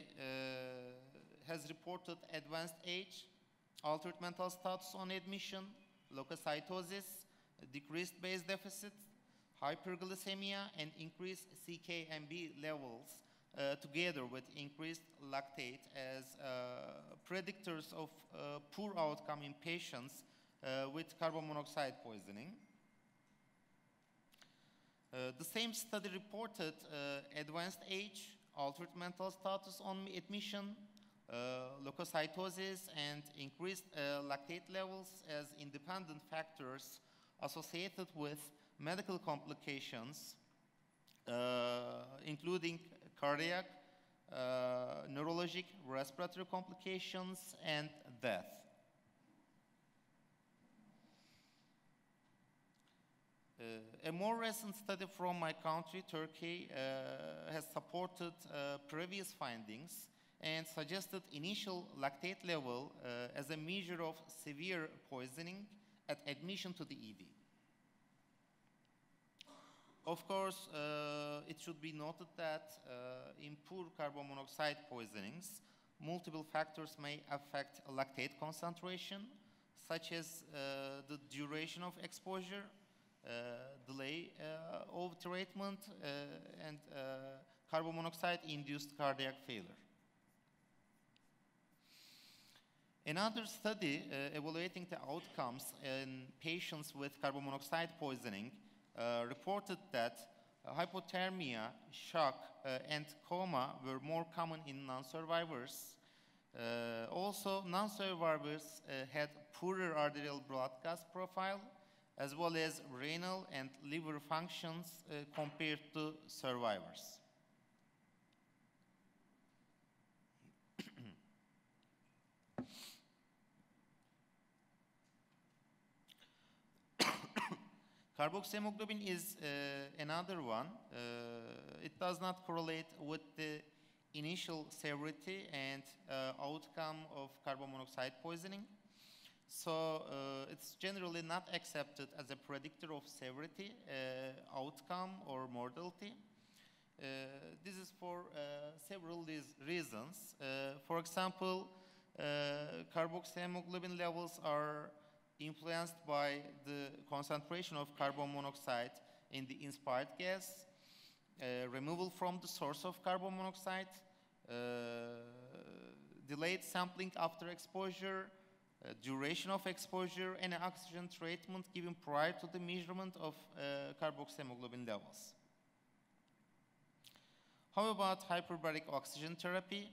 has reported advanced age, altered mental status on admission, leukocytosis, decreased base deficit, hyperglycemia, and increased CK-MB levels together with increased lactate as predictors of poor outcome in patients with carbon monoxide poisoning. The same study reported advanced age, altered mental status on admission, leukocytosis, and increased lactate levels as independent factors associated with medical complications, including cardiac, neurologic, respiratory complications, and death. A more recent study from my country, Turkey, has supported previous findings and suggested initial lactate level as a measure of severe poisoning at admission to the ED. Of course, it should be noted that in poor carbon monoxide poisonings, multiple factors may affect lactate concentration, such as the duration of exposure, delay of treatment, and carbon monoxide-induced cardiac failure. Another study evaluating the outcomes in patients with carbon monoxide poisoning reported that hypothermia, shock, and coma were more common in non-survivors. Also, non-survivors had poorer arterial blood gas profile, as well as renal and liver functions compared to survivors. Carboxyhemoglobin is another one. It does not correlate with the initial severity and outcome of carbon monoxide poisoning. So it's generally not accepted as a predictor of severity, outcome, or mortality. This is for several reasons. For example, carboxyhemoglobin levels are influenced by the concentration of carbon monoxide in the inspired gas, removal from the source of carbon monoxide, delayed sampling after exposure, duration of exposure, and oxygen treatment given prior to the measurement of carboxyhemoglobin levels. How about hyperbaric oxygen therapy?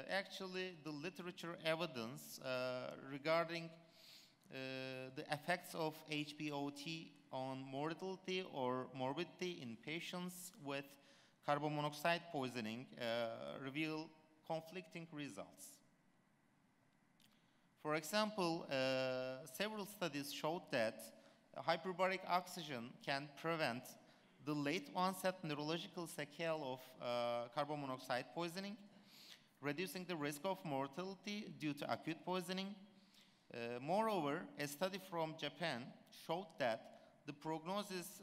Actually, the literature evidence regarding the effects of HBOT on mortality or morbidity in patients with carbon monoxide poisoning reveal conflicting results. For example, several studies showed that hyperbaric oxygen can prevent the late onset neurological sequelae of carbon monoxide poisoning, reducing the risk of mortality due to acute poisoning. Moreover, a study from Japan showed that the prognosis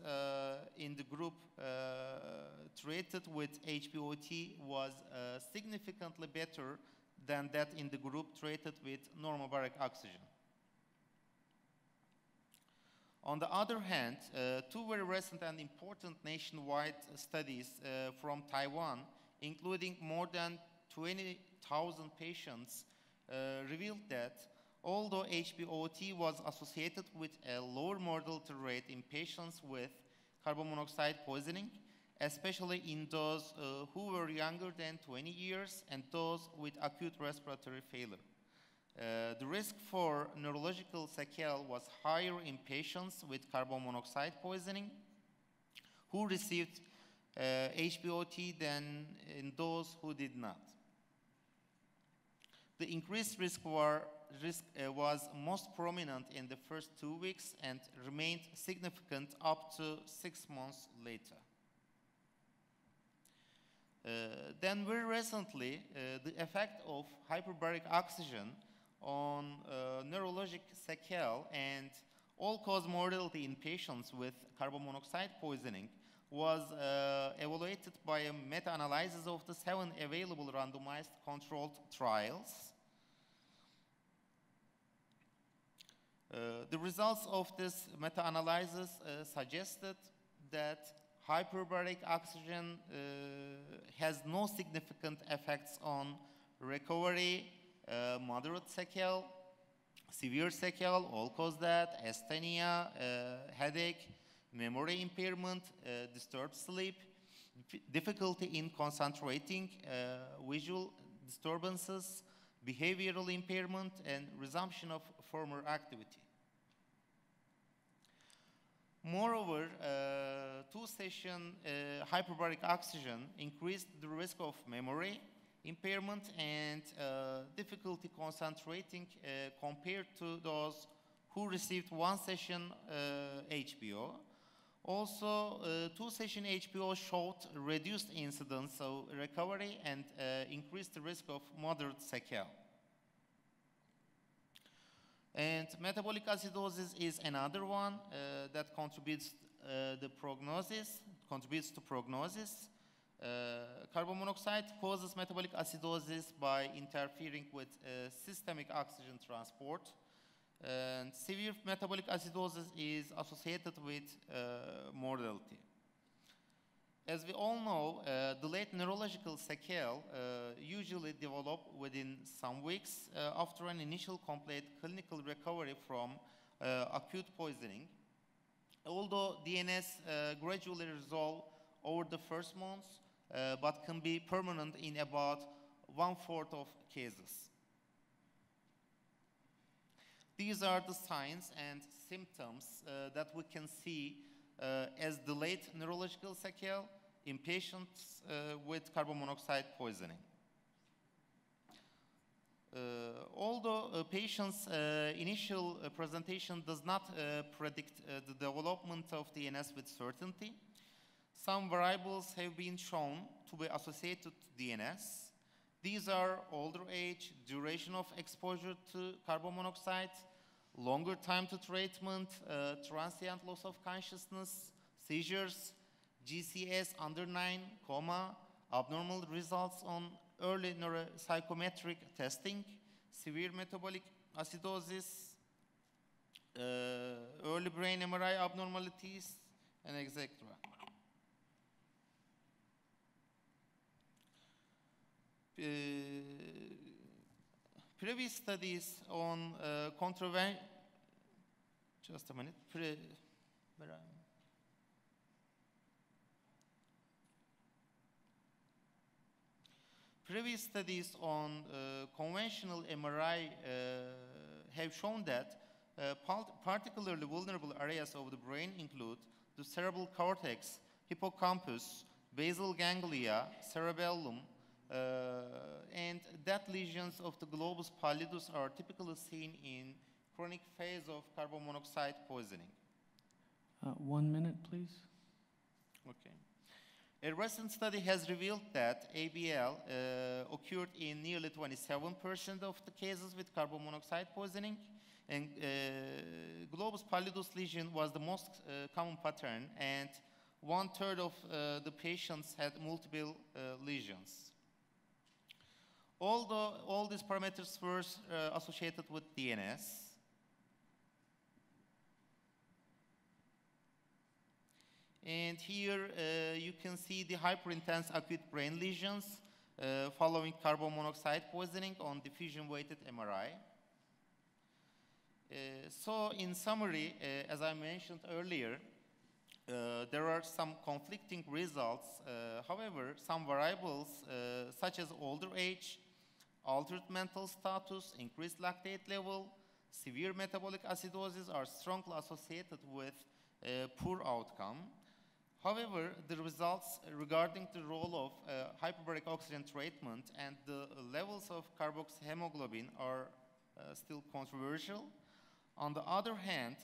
in the group treated with HBOT was significantly better than that in the group treated with normobaric oxygen. On the other hand, two very recent and important nationwide studies from Taiwan, including more than 20,000 patients, revealed that although HBOT was associated with a lower mortality rate in patients with carbon monoxide poisoning, especially in those who were younger than 20 years and those with acute respiratory failure. The risk for neurological sequelae was higher in patients with carbon monoxide poisoning who received HBOT than in those who did not. The increased risk was most prominent in the first 2 weeks and remained significant up to 6 months later. Then very recently, the effect of hyperbaric oxygen on neurologic sequelae and all-cause mortality in patients with carbon monoxide poisoning was evaluated by a meta-analysis of the 7 available randomized controlled trials. The results of this meta-analysis suggested that hyperbaric oxygen has no significant effects on recovery, moderate sequelae, severe sequelae, all-cause death, asthenia, headache, memory impairment, disturbed sleep, difficulty in concentrating, visual disturbances, behavioral impairment, and resumption of former activity. Moreover, 2-session hyperbaric oxygen increased the risk of memory impairment and difficulty concentrating compared to those who received 1-session HBO. Also, 2-session HBO showed reduced incidence of recovery and increased the risk of moderate sequelae. And metabolic acidosis is another one that contributes to prognosis. Carbon monoxide causes metabolic acidosis by interfering with systemic oxygen transport. And severe metabolic acidosis is associated with mortality. As we all know, delayed neurological sequelae usually develop within some weeks after an initial complete clinical recovery from acute poisoning. Although DNS gradually resolve over the first months, but can be permanent in about 1/4 of cases. These are the signs and symptoms that we can see as delayed neurological sequelae in patients with carbon monoxide poisoning. Although a patient's initial presentation does not predict the development of DNS with certainty, some variables have been shown to be associated to DNS. These are older age, duration of exposure to carbon monoxide, longer time to treatment, transient loss of consciousness, seizures, GCS under 9, coma, abnormal results on early neuropsychometric testing, severe metabolic acidosis, early brain MRI abnormalities, and etc. Previous studies on just a minute. Where am I? Previous studies on conventional MRI have shown that particularly vulnerable areas of the brain include the cerebral cortex, hippocampus, basal ganglia, cerebellum, and that lesions of the globus pallidus are typically seen in chronic phase of carbon monoxide poisoning. 1 minute, please. Okay. A recent study has revealed that ABL occurred in nearly 27% of the cases with carbon monoxide poisoning, and globus pallidus lesion was the most common pattern, and 1/3 of the patients had multiple lesions. Although all these parameters were associated with DNS, and here you can see the hyperintense acute brain lesions following carbon monoxide poisoning on diffusion-weighted MRI. So in summary, as I mentioned earlier, there are some conflicting results. However, some variables such as older age, altered mental status, increased lactate level, severe metabolic acidosis are strongly associated with poor outcome. However, the results regarding the role of hyperbaric oxygen treatment and the levels of carboxyhemoglobin are still controversial. On the other hand,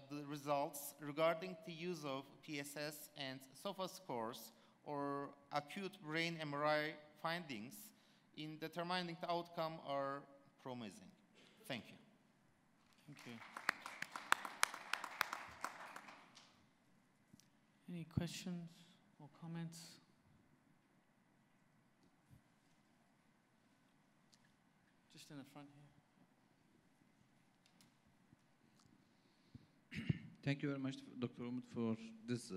the results regarding the use of PSS and SOFA scores or acute brain MRI findings in determining the outcome are promising. Thank you. Thank you. Any questions or comments? Just in the front here. Thank you very much, Dr. Umut, for this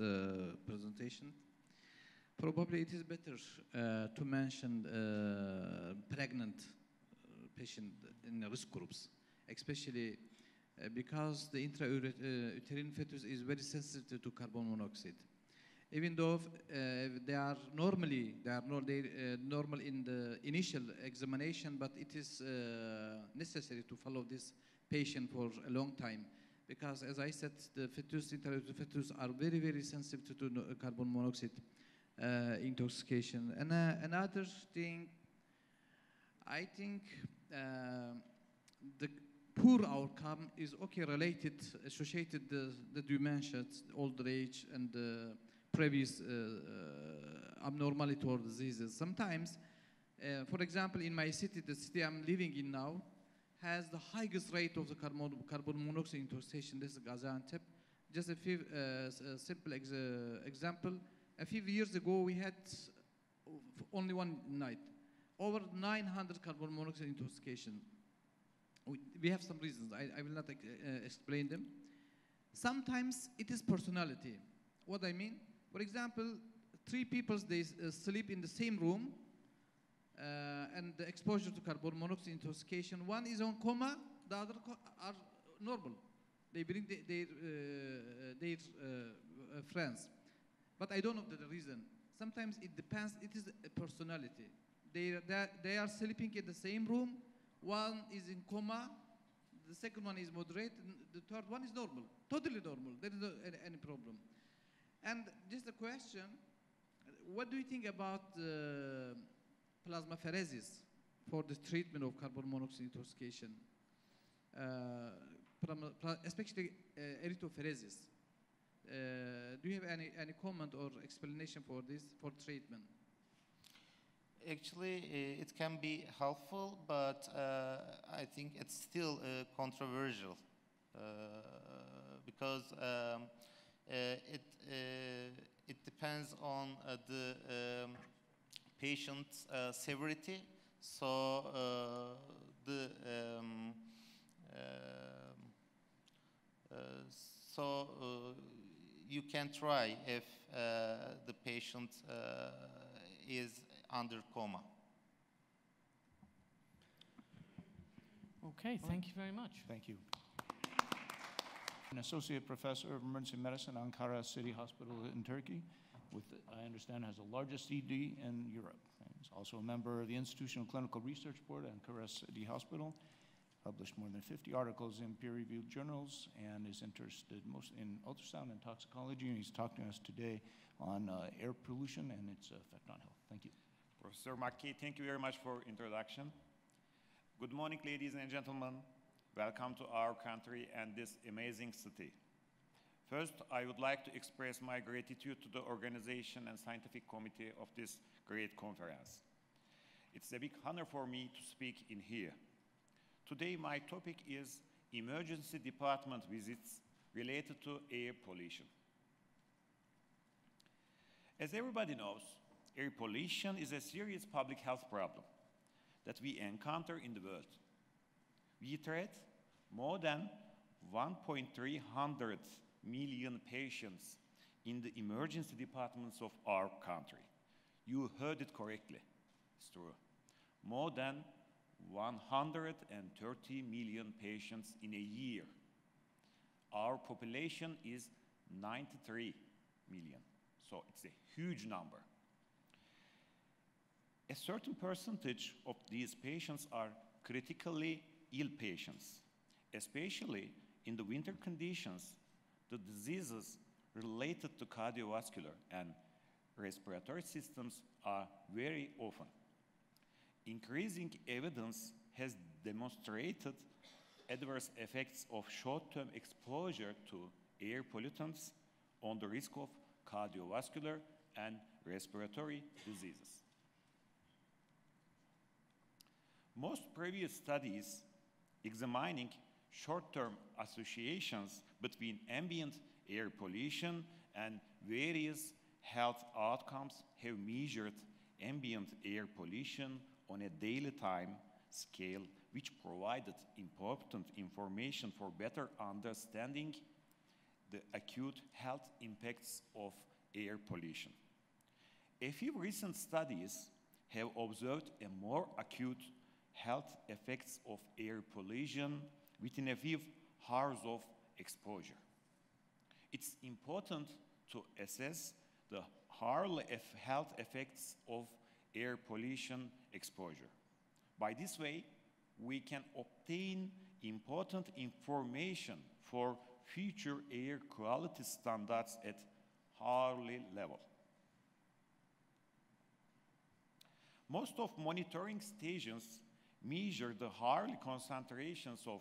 presentation. Probably it is better to mention pregnant patient in risk groups, especially because the intrauterine fetus is very sensitive to carbon monoxide. Even though they are normal in the initial examination, but it is necessary to follow this patient for a long time. Because as I said, the intrauterine fetus are very, very sensitive to carbon monoxide intoxication. And another thing, I think the poor outcome is associated the dementia, old age, and previous abnormality or diseases. Sometimes, for example, in my city, the city I'm living in now, has the highest rate of the carbon monoxide intoxication. This is Gaziantep. Just a few simple example. A few years ago, we had only one night, over 900 carbon monoxide intoxication. We have some reasons. I will not explain them. Sometimes it is personality. What I mean, for example, 3 people, they sleep in the same room, and the exposure to carbon monoxide intoxication, one is on coma, the other are normal. They bring their friends. But I don't know the reason. Sometimes it depends, it is a personality. They are sleeping in the same room, one is in coma, the second one is moderate, and the third one is normal, totally normal. There is no any problem. And just a question, what do you think about plasmapheresis for the treatment of carbon monoxide intoxication? Especially erythrophoresis. Do you have any comment or explanation for this, for treatment? Actually, it can be helpful, but I think it's still controversial because it depends on the patient's severity. So you can try if the patient is under coma. Okay, thank you very much. Thank you. An associate professor of emergency medicine, Ankara City Hospital in Turkey, with, I understand, has the largest ED in Europe. And he's also a member of the Institutional Clinical Research Board at Ankara City Hospital, published more than 50 articles in peer-reviewed journals, and is interested most in ultrasound and toxicology, and he's talking to us today on air pollution and its effect on health. Thank you. Professor Makki, thank you very much for introduction. Good morning, ladies and gentlemen. Welcome to our country and this amazing city. First, I would like to express my gratitude to the organization and scientific committee of this great conference. It's a big honor for me to speak in here. Today, my topic is emergency department visits related to air pollution. As everybody knows, air pollution is a serious public health problem that we encounter in the world. We treat more than 1.3 million patients in the emergency departments of our country. You heard it correctly. It's true. More than 130 million patients in a year. Our population is 93 million, so it's a huge number. A certain percentage of these patients are critically ill patients, especially in the winter conditions. The diseases related to cardiovascular and respiratory systems are very often. Increasing evidence has demonstrated adverse effects of short-term exposure to air pollutants on the risk of cardiovascular and respiratory diseases. Most previous studies examining short-term associations between ambient air pollution and various health outcomes have measured ambient air pollution on a daily time scale, which provided important information for better understanding the acute health impacts of air pollution. A few recent studies have observed a more acute health effects of air pollution within a few hours of exposure. It's important to assess the hourly health effects of air pollution exposure. By this way, we can obtain important information for future air quality standards at hourly level. Most of monitoring stations measure the hourly concentrations of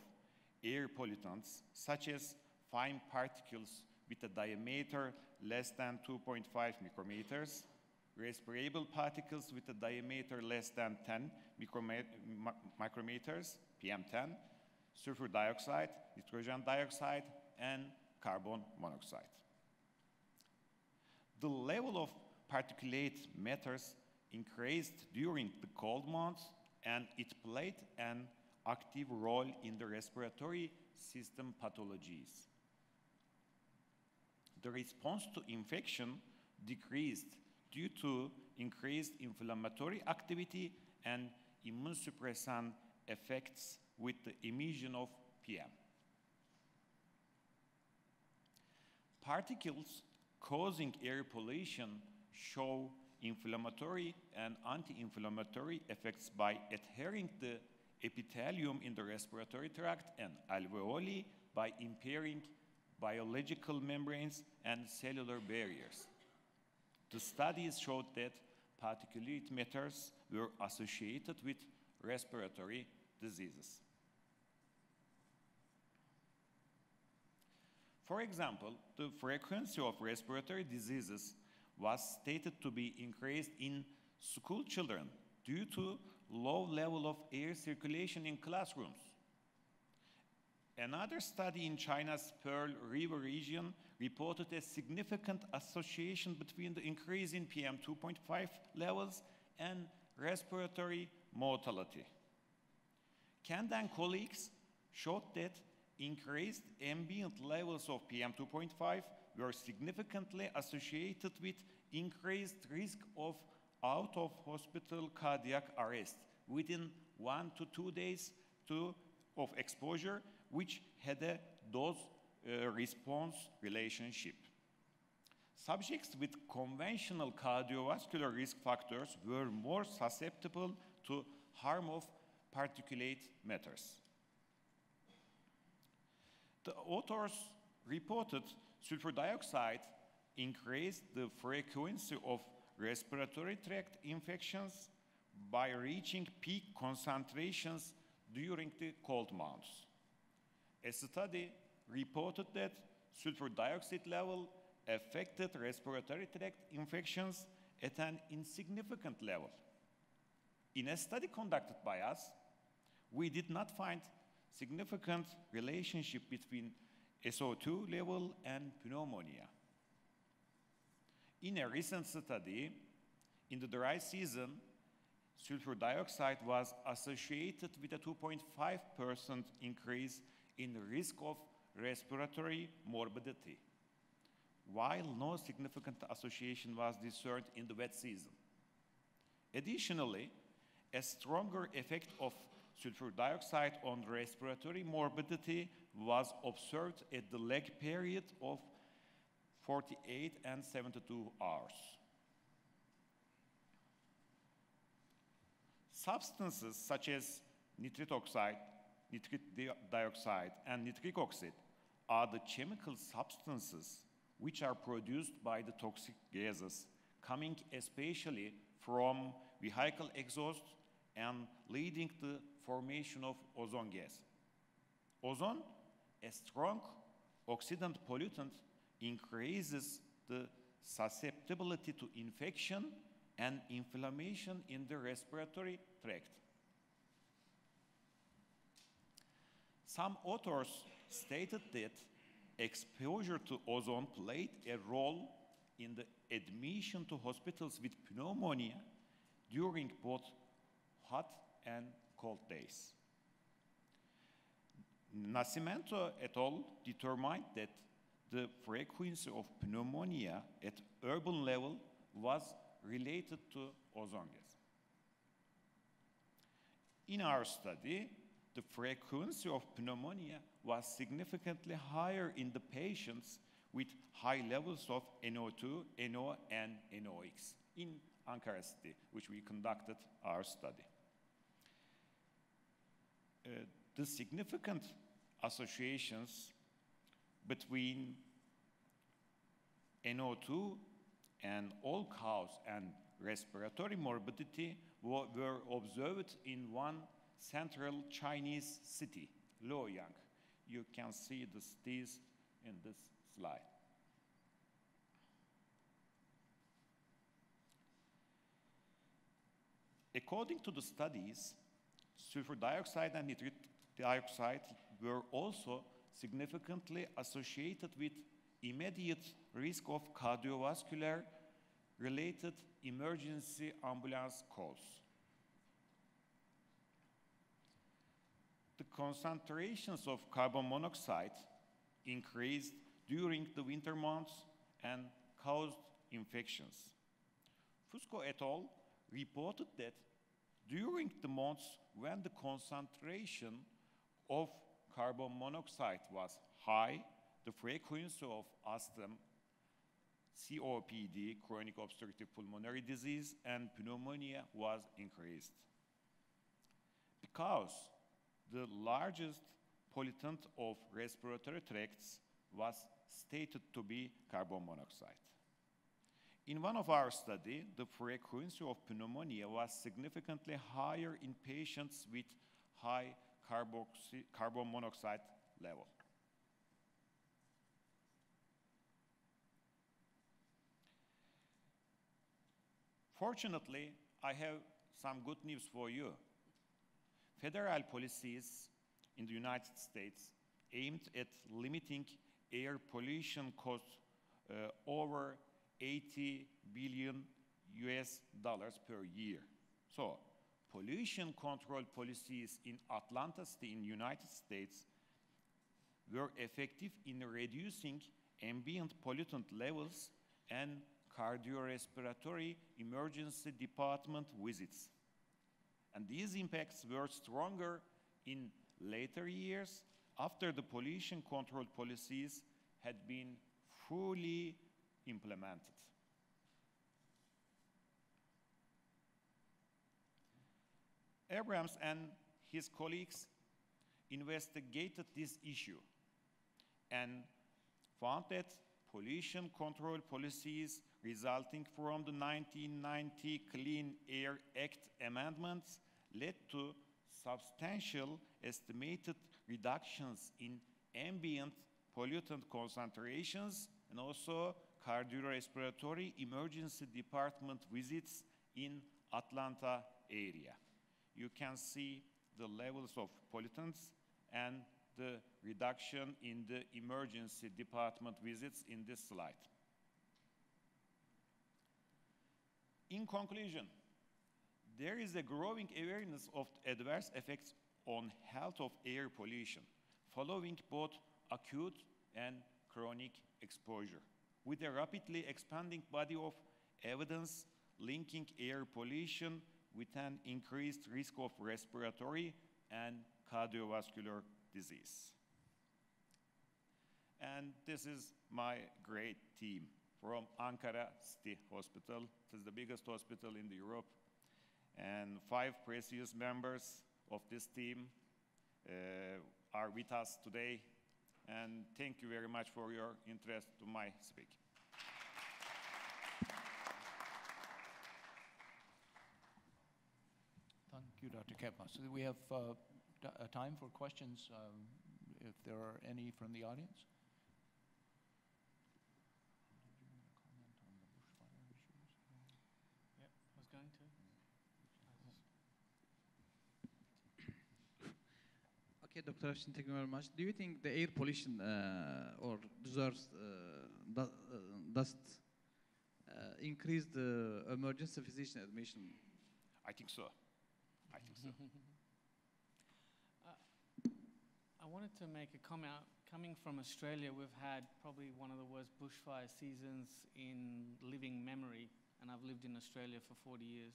air pollutants, such as fine particles with a diameter less than 2.5 micrometers, respirable particles with a diameter less than 10 micrometers, PM10, sulfur dioxide, nitrogen dioxide, and carbon monoxide. The level of particulate matters increased during the cold months, and it played an active role in the respiratory system pathologies. The response to infection decreased due to increased inflammatory activity and immunosuppressant effects with the emission of PM. Particles causing air pollution show inflammatory and anti-inflammatory effects by adhering the epithelium in the respiratory tract and alveoli, by impairing biological membranes and cellular barriers. The studies showed that particulate matters were associated with respiratory diseases. For example, the frequency of respiratory diseases was stated to be increased in school children due to low level of air circulation in classrooms. Another study in China's Pearl River region reported a significant association between the increase in PM 2.5 levels and respiratory mortality. Kand and colleagues showed that increased ambient levels of PM 2.5 were significantly associated with increased risk of out-of-hospital cardiac arrest within 1 to 2 days of exposure, which had a dose-response relationship. Subjects with conventional cardiovascular risk factors were more susceptible to harm of particulate matters. The authors reported sulfur dioxide increased the frequency of respiratory tract infections by reaching peak concentrations during the cold months. A study reported that sulfur dioxide level affected respiratory tract infections at an insignificant level. In a study conducted by us, we did not find significant relationship between SO2 level and pneumonia. In a recent study, in the dry season, sulfur dioxide was associated with a 2.5% increase in the risk of respiratory morbidity, while no significant association was discerned in the wet season. Additionally, a stronger effect of sulfur dioxide on respiratory morbidity was observed at the lag period of 48 and 72 hours. Substances such as nitric oxide, nitric dioxide, and nitric oxide are the chemical substances which are produced by the toxic gases, coming especially from vehicle exhaust and leading to the formation of ozone gas. Ozone, a strong oxidant pollutant, increases the susceptibility to infection and inflammation in the respiratory tract. Some authors stated that exposure to ozone played a role in the admission to hospitals with pneumonia during both hot and cold days. Nascimento et al. Determined that the frequency of pneumonia at urban level was related to ozone gas. In our study, the frequency of pneumonia was significantly higher in the patients with high levels of NO2, NO, and NOx in Ankara city, which we conducted our study. The significant associations between NO2 and all-cause and respiratory morbidity were observed in one central Chinese city, Luoyang. You can see the cities in this slide. According to the studies, sulfur dioxide and nitric dioxide were also significantly associated with immediate risk of cardiovascular related emergency ambulance calls. The concentrations of carbon monoxide increased during the winter months and caused infections. Fusco et al. Reported that during the months when the concentration of carbon monoxide was high, the frequency of asthma, COPD, chronic obstructive pulmonary disease, and pneumonia was increased. Because the largest pollutant of respiratory tracts was stated to be carbon monoxide. In one of our studies, the frequency of pneumonia was significantly higher in patients with high carbon monoxide level. Fortunately, I have some good news for you. Federal policies in the United States aimed at limiting air pollution costs over $80 billion per year. So, pollution control policies in Atlanta City in the United States were effective in reducing ambient pollutant levels and cardiorespiratory emergency department visits. And these impacts were stronger in later years, after the pollution control policies had been fully implemented. Abrams and his colleagues investigated this issue and found that pollution control policies resulting from the 1990 Clean Air Act amendments led to substantial estimated reductions in ambient pollutant concentrations and also cardiorespiratory emergency department visits in Atlanta area. You can see the levels of pollutants and the reduction in the emergency department visits in this slide. In conclusion, there is a growing awareness of adverse effects on health of air pollution following both acute and chronic exposure, with a rapidly expanding body of evidence linking air pollution with an increased risk of respiratory and cardiovascular disease. And this is my great team from Ankara City Hospital. It is the biggest hospital in Europe. And 5 precious members of this team are with us today. And thank you very much for your interest to my speaking. Thank you, Dr. Kepma. So we have time for questions, if there are any from the audience. Yep, I was going to. Okay, Dr. Afshin, thank you very much. Do you think the air pollution or deserves dust increase the emergency physician admission? I think so. I think so. I wanted to make a comment. Coming from Australia, we've had probably one of the worst bushfire seasons in living memory, and I've lived in Australia for 40 years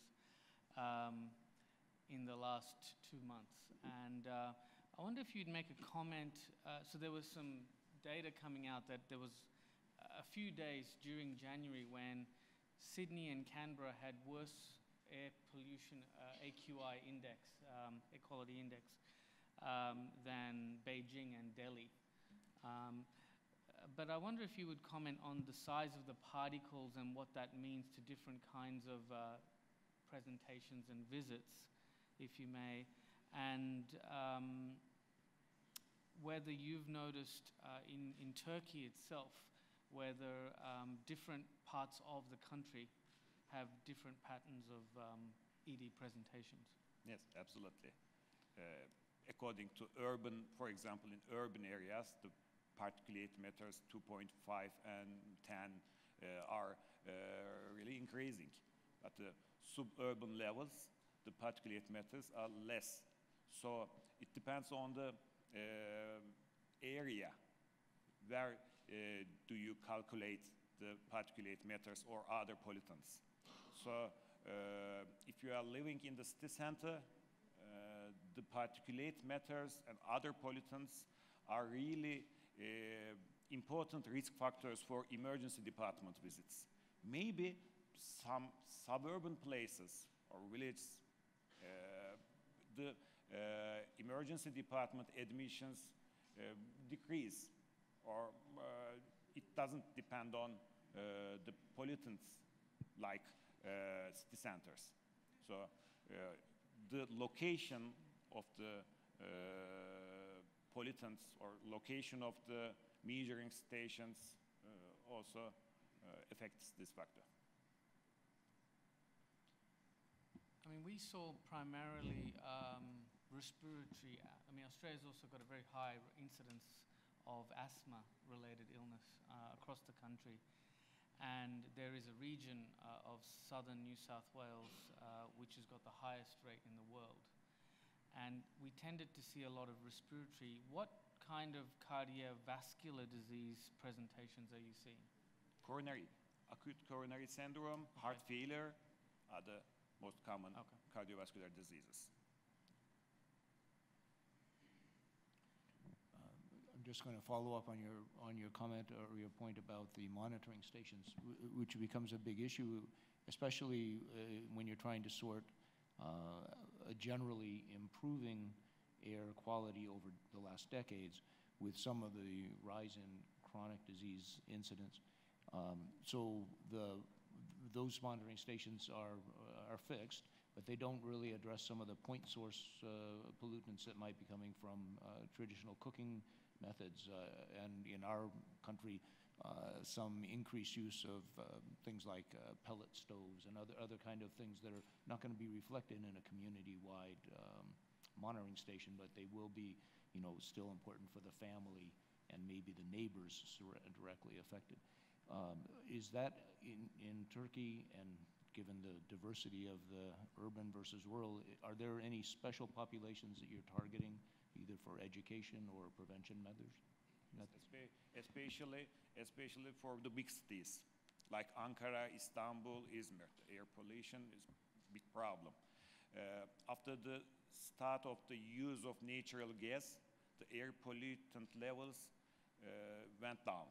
in the last 2 months. And I wonder if you'd make a comment. So there was some data coming out that there was a few days during January when Sydney and Canberra had worse air pollution AQI index, air quality index, than Beijing and Delhi. But I wonder if you would comment on the size of the particles and what that means to different kinds of presentations and visits, if you may, and whether you've noticed in Turkey itself, whether different parts of the country have different patterns of ED presentations. Yes, absolutely. According to urban, for example, in urban areas, the particulate matters 2.5 and 10 are really increasing. At the suburban levels, the particulate matters are less. So it depends on the area. Where do you calculate the particulate matters or other pollutants? So if you are living in the city center, the particulate matters and other pollutants are really important risk factors for emergency department visits. Maybe some suburban places or villages, the emergency department admissions decrease, or it doesn't depend on the pollutants like city centers. So the location of the pollutants or location of the measuring stations also affects this factor. I mean, we saw primarily respiratory. I mean, Australia's also got a very high incidence of asthma-related illness across the country. And there is a region of southern New South Wales which has got the highest rate in the world. And we tended to see a lot of respiratory. What kind of cardiovascular disease presentations are you seeing? Coronary, acute coronary syndrome, heart failure are the most common cardiovascular diseases. just going to follow up on your comment or your point about the monitoring stations, which becomes a big issue, especially when you're trying to sort a generally improving air quality over the last decades with some of the rise in chronic disease incidents. So those monitoring stations are fixed, but they don't really address some of the point source pollutants that might be coming from traditional cooking methods. And in our country, some increased use of things like pellet stoves and other kind of things that are not going to be reflected in a community-wide monitoring station, but they will be, still important for the family and maybe the neighbors directly affected. Is that in Turkey, and given the diversity of the urban versus rural, are there any special populations that you're targeting, either for education or prevention measures? Especially for the big cities, like Ankara, Istanbul, Izmir. Air pollution is a big problem. After the start of the use of natural gas, the air pollutant levels went down.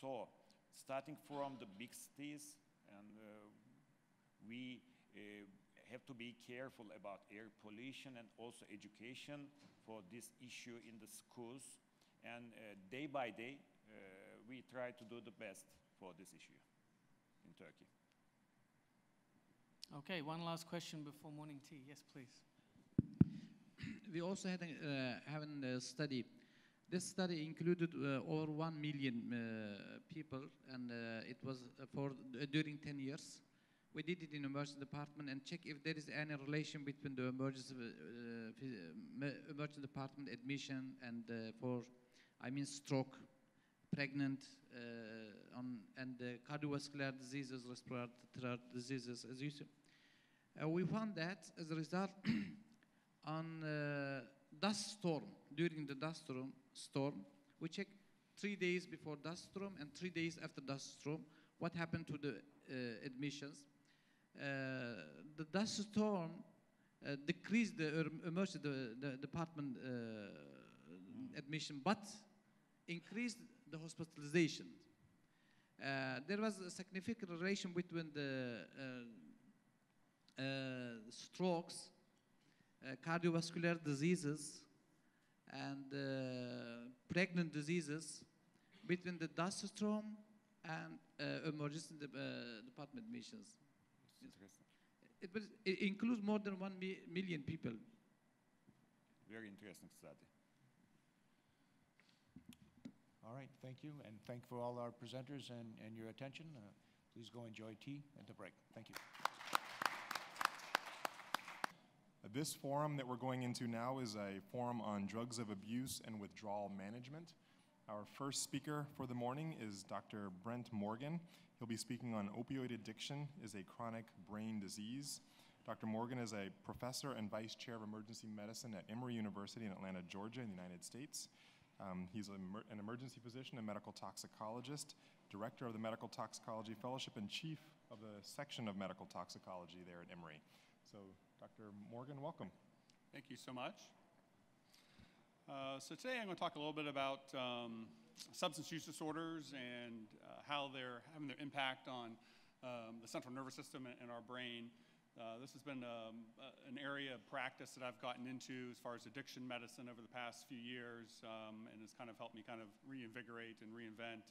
So, starting from the big cities, and we have to be careful about air pollution and also education for this issue in the schools. And day by day, we try to do the best for this issue in Turkey. Okay, one last question before morning tea. Yes, please. We also had a study. This study included over 1 million people, and it was during 10 years. We did it in emergency department and check if there is any relation between the emergency department admission and stroke, pregnant, and cardiovascular diseases, respiratory diseases, as you see. We found that as a result on dust storm, during the dust storm, we checked 3 days before dust storm and 3 days after dust storm, what happened to the admissions. The dust storm decreased the emergency department admission, but increased the hospitalization. There was a significant relation between the strokes, cardiovascular diseases, and pregnant diseases between the dust storm and emergency department admissions. It includes more than 1 million people. Very interesting study. All right, thank you, and thank for all our presenters and your attention. Please go enjoy tea at the break. Thank you. This forum that we're going into now is a forum on drugs of abuse and withdrawal management. Our first speaker for the morning is Dr. Brent Morgan. He'll be speaking on opioid addiction is a chronic brain disease. Dr. Morgan is a professor and vice chair of emergency medicine at Emory University in Atlanta, Georgia, in the United States. He's an emergency physician and medical toxicologist, director of the Medical Toxicology Fellowship, and chief of the section of medical toxicology there at Emory. So, Dr. Morgan, welcome. Thank you so much. So today I'm going to talk a little bit about substance use disorders and how they're having their impact on the central nervous system and our brain. This has been an area of practice that I've gotten into as far as addiction medicine over the past few years, and has kind of helped me kind of reinvigorate and reinvent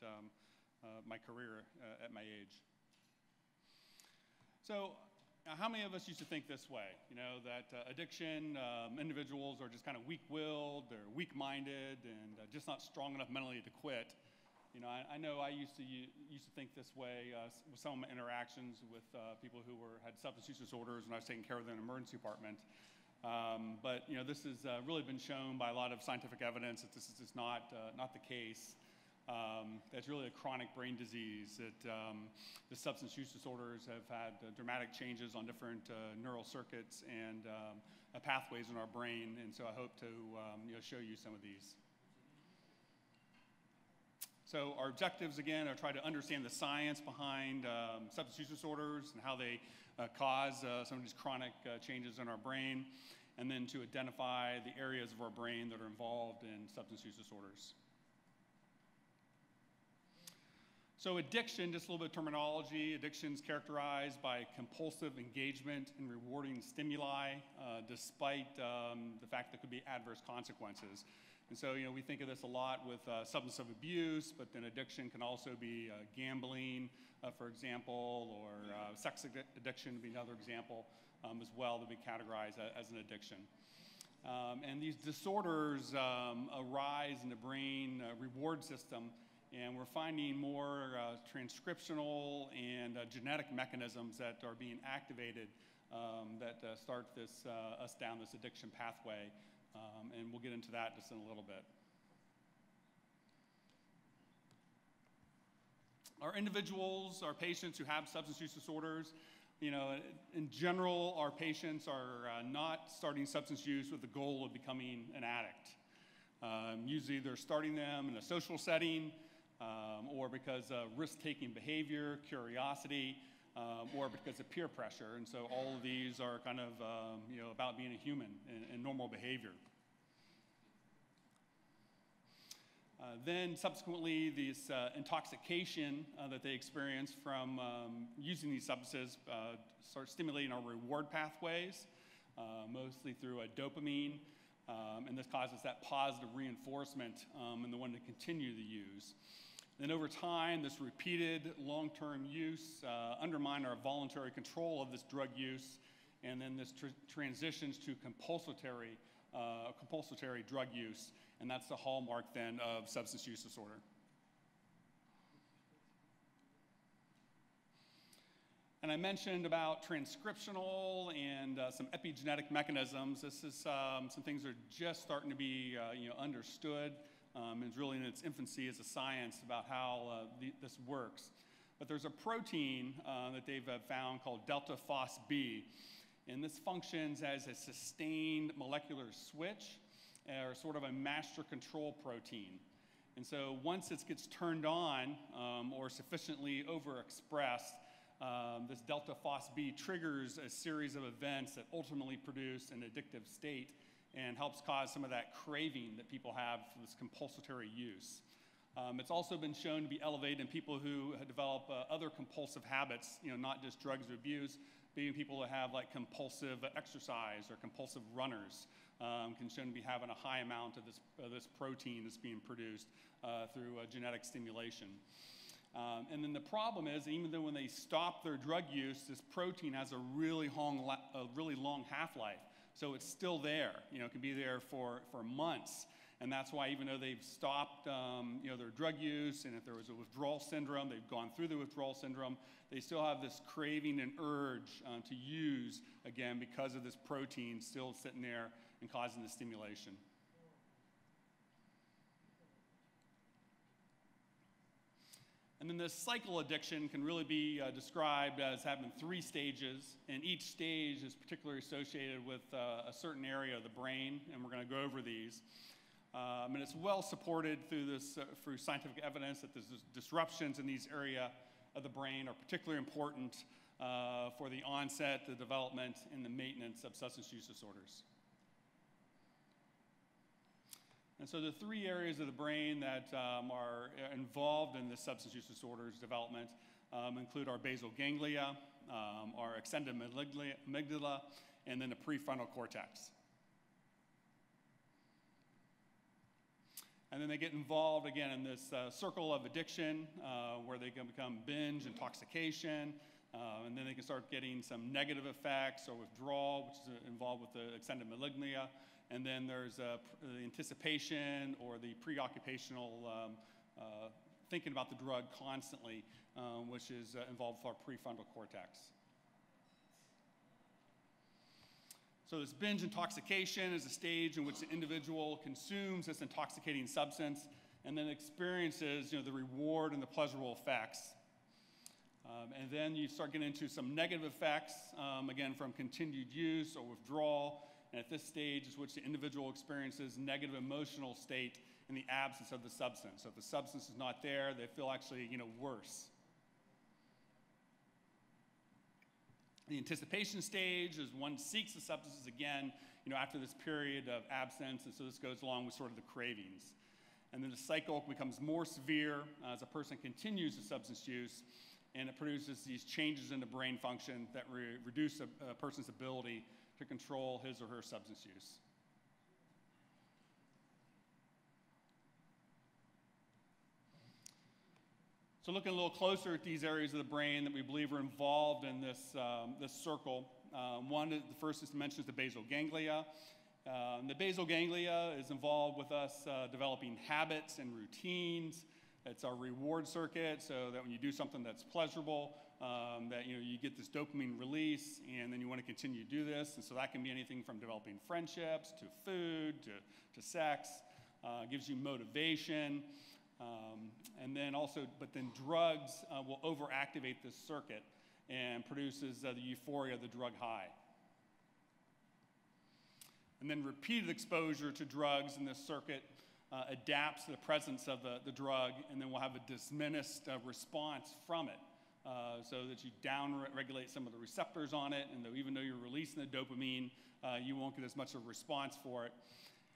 my career at my age. So, how many of us used to think this way, that addiction, individuals are just kind of weak-willed, they're weak-minded, and just not strong enough mentally to quit. I know I used to think this way with some of my interactions with people who had substance use disorders when I was taking care of them in the emergency department. But this has really been shown by a lot of scientific evidence that this is just not the case. That's really a chronic brain disease. That the substance use disorders have had dramatic changes on different neural circuits and pathways in our brain, and so I hope to show you some of these. So our objectives, again, are try to understand the science behind substance use disorders and how they cause some of these chronic changes in our brain. and then to identify the areas of our brain that are involved in substance use disorders. So addiction, just a little bit of terminology. Addiction is characterized by compulsive engagement in rewarding stimuli, despite the fact there could be adverse consequences. And so, we think of this a lot with substance abuse, but then addiction can also be gambling, for example, or sex addiction would be another example as well that would be categorized as an addiction. And these disorders arise in the brain reward system, and we're finding more transcriptional and genetic mechanisms that are being activated that start us down this addiction pathway. And we'll get into that just in a little bit. Our individuals, our patients who have substance use disorders, in general, our patients are not starting substance use with the goal of becoming an addict. Usually they're starting them in a social setting, or because of risk-taking behavior, curiosity, or because of peer pressure. And so all of these are kind of, about being a human and normal behavior. Then subsequently, this intoxication that they experience from using these substances starts stimulating our reward pathways, mostly through dopamine, and this causes that positive reinforcement and the one to continue to use. Then over time, this repeated long-term use undermines our voluntary control of this drug use, and then this transitions to compulsory drug use, and that's the hallmark then of substance use disorder. And I mentioned about transcriptional and some epigenetic mechanisms. This is some things that are just starting to be understood. It's really in its infancy as a science about how this works. But there's a protein that they've found called delta phos-B, and this functions as a sustained molecular switch, or sort of a master control protein. And so once it gets turned on or sufficiently overexpressed, this delta phos-B triggers a series of events that ultimately produce an addictive state and helps cause some of that craving that people have for this compulsory use. It's also been shown to be elevated in people who develop other compulsive habits, not just drugs or abuse, but even people that have like compulsive exercise or compulsive runners can show to be having a high amount of this protein that's being produced through genetic stimulation. And then the problem is, even though when they stop their drug use, this protein has a really long half-life. So it's still there. It can be there for months. And that's why even though they've stopped their drug use, and if there was a withdrawal syndrome, they've gone through the withdrawal syndrome, they still have this craving and urge to use, again, because of this protein still sitting there and causing the stimulation. And then this cycle addiction can really be described as having 3 stages, and each stage is particularly associated with a certain area of the brain, and we're going to go over these. And it's well supported through scientific evidence that the disruptions in these areas of the brain are particularly important for the onset, the development, and the maintenance of substance use disorders. And so the 3 areas of the brain that are involved in this substance use disorders development include our basal ganglia, our extended amygdala, and then the prefrontal cortex. And then they get involved, again, in this circle of addiction where they can become binge, intoxication, and then they can start getting some negative effects or withdrawal, which is involved with the extended amygdala. And then there's the anticipation or the preoccupational thinking about the drug constantly, which is involved with our prefrontal cortex. So this binge intoxication is a stage in which the individual consumes this intoxicating substance and then experiences the reward and the pleasurable effects. And then you start getting into some negative effects, again, from continued use or withdrawal. And at this stage is which the individual experiences negative emotional state in the absence of the substance. So if the substance is not there, they feel actually, worse. The anticipation stage is one seeks the substances again after this period of abstinence, and so this goes along with sort of the cravings. And then the cycle becomes more severe as a person continues the substance use, and it produces these changes in the brain function that reduce a person's ability to control his or her substance use. So looking a little closer at these areas of the brain that we believe are involved in this circle, the first is to mention is the basal ganglia. The basal ganglia is involved with us developing habits and routines. It's our reward circuit, so that when you do something that's pleasurable, that you get this dopamine release, and then you want to continue to do this. And so that can be anything from developing friendships to food to sex. Gives you motivation. And then also, but then drugs will overactivate this circuit and produces the euphoria, the drug high. And then repeated exposure to drugs in this circuit adapts to the presence of the drug, and then we'll have a diminished response from it. So that you down-regulate some of the receptors on it, and even though you're releasing the dopamine, you won't get as much of a response for it.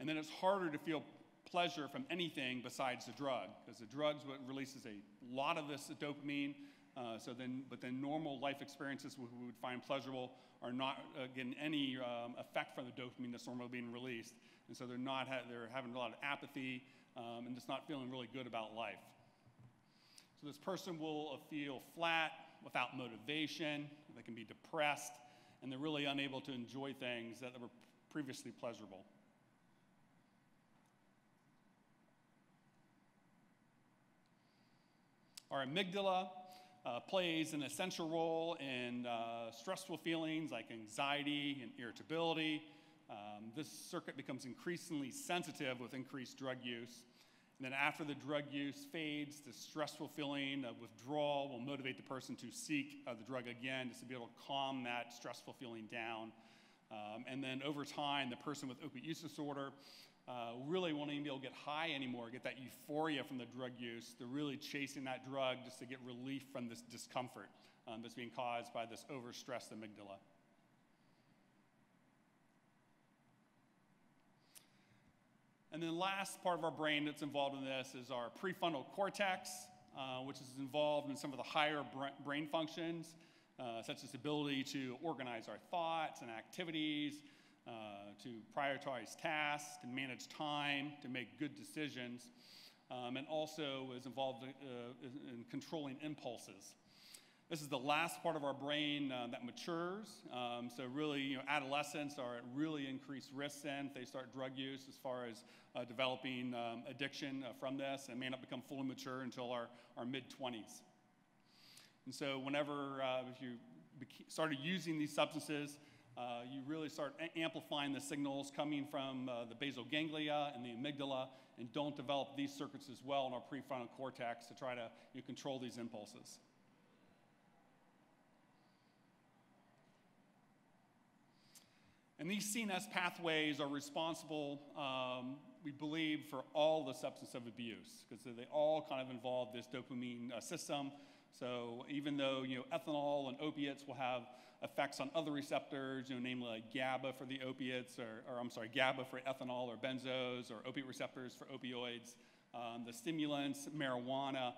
And then it's harder to feel pleasure from anything besides the drug, because the drugs releases a lot of this dopamine. But then normal life experiences we would find pleasurable are not getting any effect from the dopamine that's normally being released, and so they're having a lot of apathy and just not feeling really good about life. So this person will feel flat, without motivation. They can be depressed, and they're really unable to enjoy things that were previously pleasurable. Our amygdala plays an essential role in stressful feelings like anxiety and irritability. This circuit becomes increasingly sensitive with increased drug use. And then after the drug use fades, the stressful feeling of withdrawal will motivate the person to seek the drug again, just to be able to calm that stressful feeling down. And then over time, the person with opiate use disorder really won't even be able to get high anymore, get that euphoria from the drug use. They're really chasing that drug just to get relief from this discomfort that's being caused by this overstressed amygdala. And then the last part of our brain that's involved in this is our prefrontal cortex, which is involved in some of the higher brain functions, such as the ability to organize our thoughts and activities, to prioritize tasks, to manage time, to make good decisions, and also is involved in controlling impulses. This is the last part of our brain that matures. So really, adolescents are at really increased risk then if they start drug use as far as developing addiction from this, and may not become fully mature until our mid-20s. And so whenever, if you started using these substances, you really start amplifying the signals coming from the basal ganglia and the amygdala, and don't develop these circuits as well in our prefrontal cortex to try to control these impulses. And these CNS pathways are responsible, we believe, for all the substance of abuse, because they all kind of involve this dopamine system. So even though ethanol and opiates will have effects on other receptors, namely like GABA for the opiates, or I'm sorry, GABA for ethanol or benzos, or opiate receptors for opioids, the stimulants, marijuana,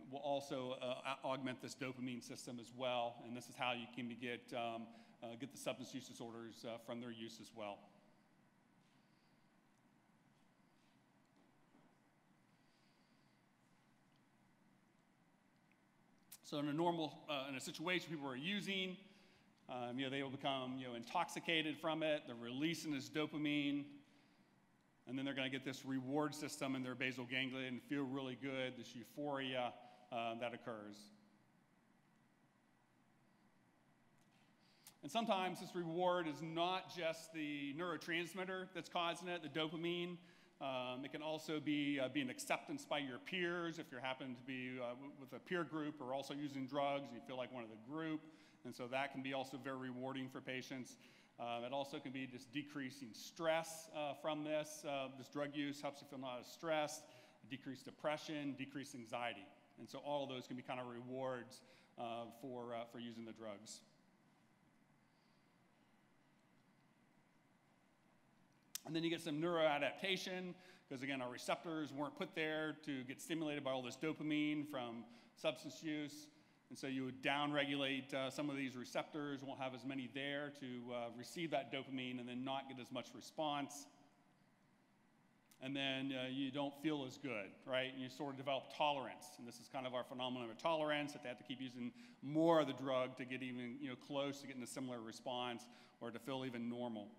will also augment this dopamine system as well, and this is how you can get the substance use disorders from their use as well. So in a situation people are using, they will become intoxicated from it. They're releasing this dopamine, and then they're going to get this reward system in their basal ganglia and feel really good. This euphoria that occurs. And sometimes this reward is not just the neurotransmitter that's causing it, the dopamine. It can also be an acceptance by your peers if you happen to be with a peer group or also using drugs and you feel like one of the group. And so that can be also very rewarding for patients. It also can be just decreasing stress from this. This drug use helps you feel not as stressed, decrease depression, decrease anxiety. And so all of those can be kind of rewards for using the drugs. And then you get some neuroadaptation, because again, our receptors weren't put there to get stimulated by all this dopamine from substance use. And so you would downregulate some of these receptors, won't have as many there to receive that dopamine and then not get as much response. And then you don't feel as good, right? And you sort of develop tolerance. And this is kind of our phenomenon of tolerance, that they have to keep using more of the drug to get even close to getting a similar response or to feel even normal.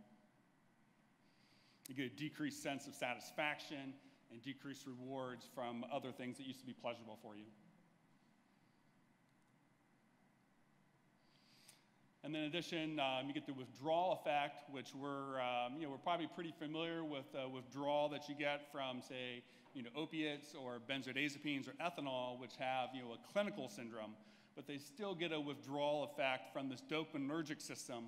You get a decreased sense of satisfaction and decreased rewards from other things that used to be pleasurable for you. And then in addition, you get the withdrawal effect, which we're probably pretty familiar with withdrawal that you get from, say, opiates or benzodiazepines or ethanol, which have a clinical syndrome, but they still get a withdrawal effect from this dopaminergic system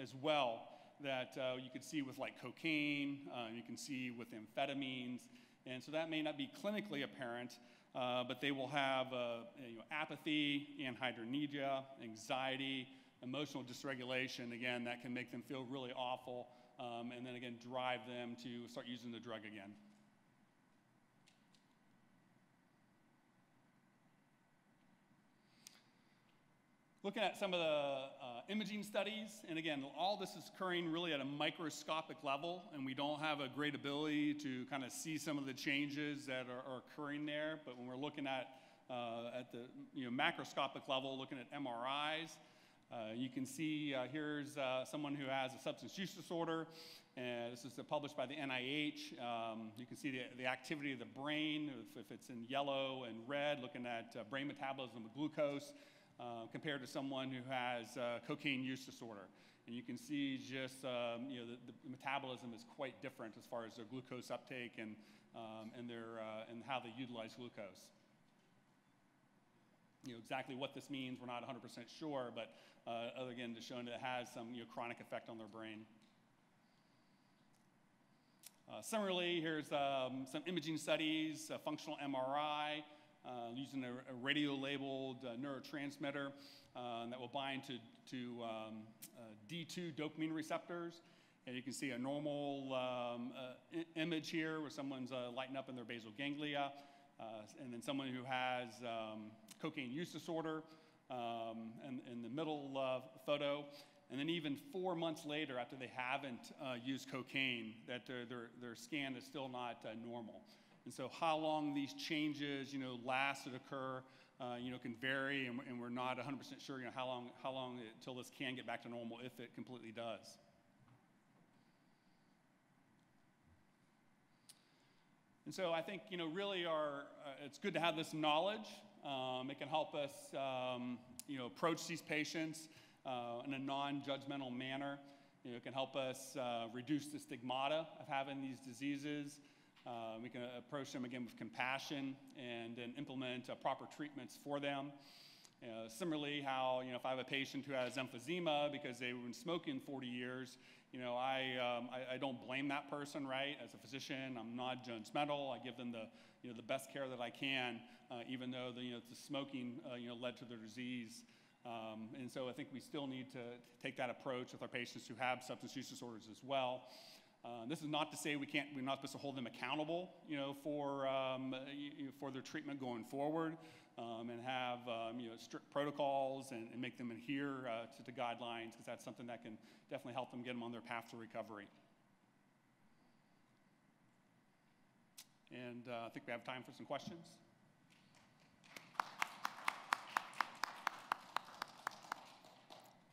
as well that you can see with like cocaine, you can see with amphetamines, and so that may not be clinically apparent, but they will have apathy, anhydronesia, anxiety, emotional dysregulation. Again, that can make them feel really awful, and then again drive them to start using the drug again. Looking at some of the imaging studies, and again, all this is occurring really at a microscopic level, and we don't have a great ability to kind of see some of the changes that are occurring there. But when we're looking at the macroscopic level, looking at MRIs, you can see here's someone who has a substance use disorder, and this is published by the NIH. You can see the activity of the brain, if it's in yellow and red, looking at brain metabolism of glucose, compared to someone who has cocaine use disorder. And you can see just the metabolism is quite different as far as their glucose uptake and how they utilize glucose. Exactly what this means, we're not 100% sure, but again, just showing that it has some chronic effect on their brain. Similarly, here's some imaging studies, functional MRI, using a radio-labeled neurotransmitter that will bind to D2 dopamine receptors. And you can see a normal image here where someone's lighting up in their basal ganglia, and then someone who has cocaine use disorder in the middle photo. And then even 4 months later, after they haven't used cocaine, that their scan is still not normal. And so how long these changes, last and occur, can vary, and we're not 100% sure, how long until this can get back to normal, if it completely does. And so I think, really it's good to have this knowledge. It can help us, approach these patients in a non-judgmental manner. It can help us reduce the stigmata of having these diseases. We can approach them again with compassion and then implement proper treatments for them. Similarly, how if I have a patient who has emphysema because they've been smoking 40 years, I don't blame that person, right? As a physician, I'm not judgmental. I give them the best care that I can, even though the smoking led to their disease. And so I think we still need to take that approach with our patients who have substance use disorders as well. This is not to say we're not supposed to hold them accountable, for their treatment going forward, and have strict protocols and make them adhere to the guidelines, because that's something that can definitely help them get them on their path to recovery. And I think we have time for some questions.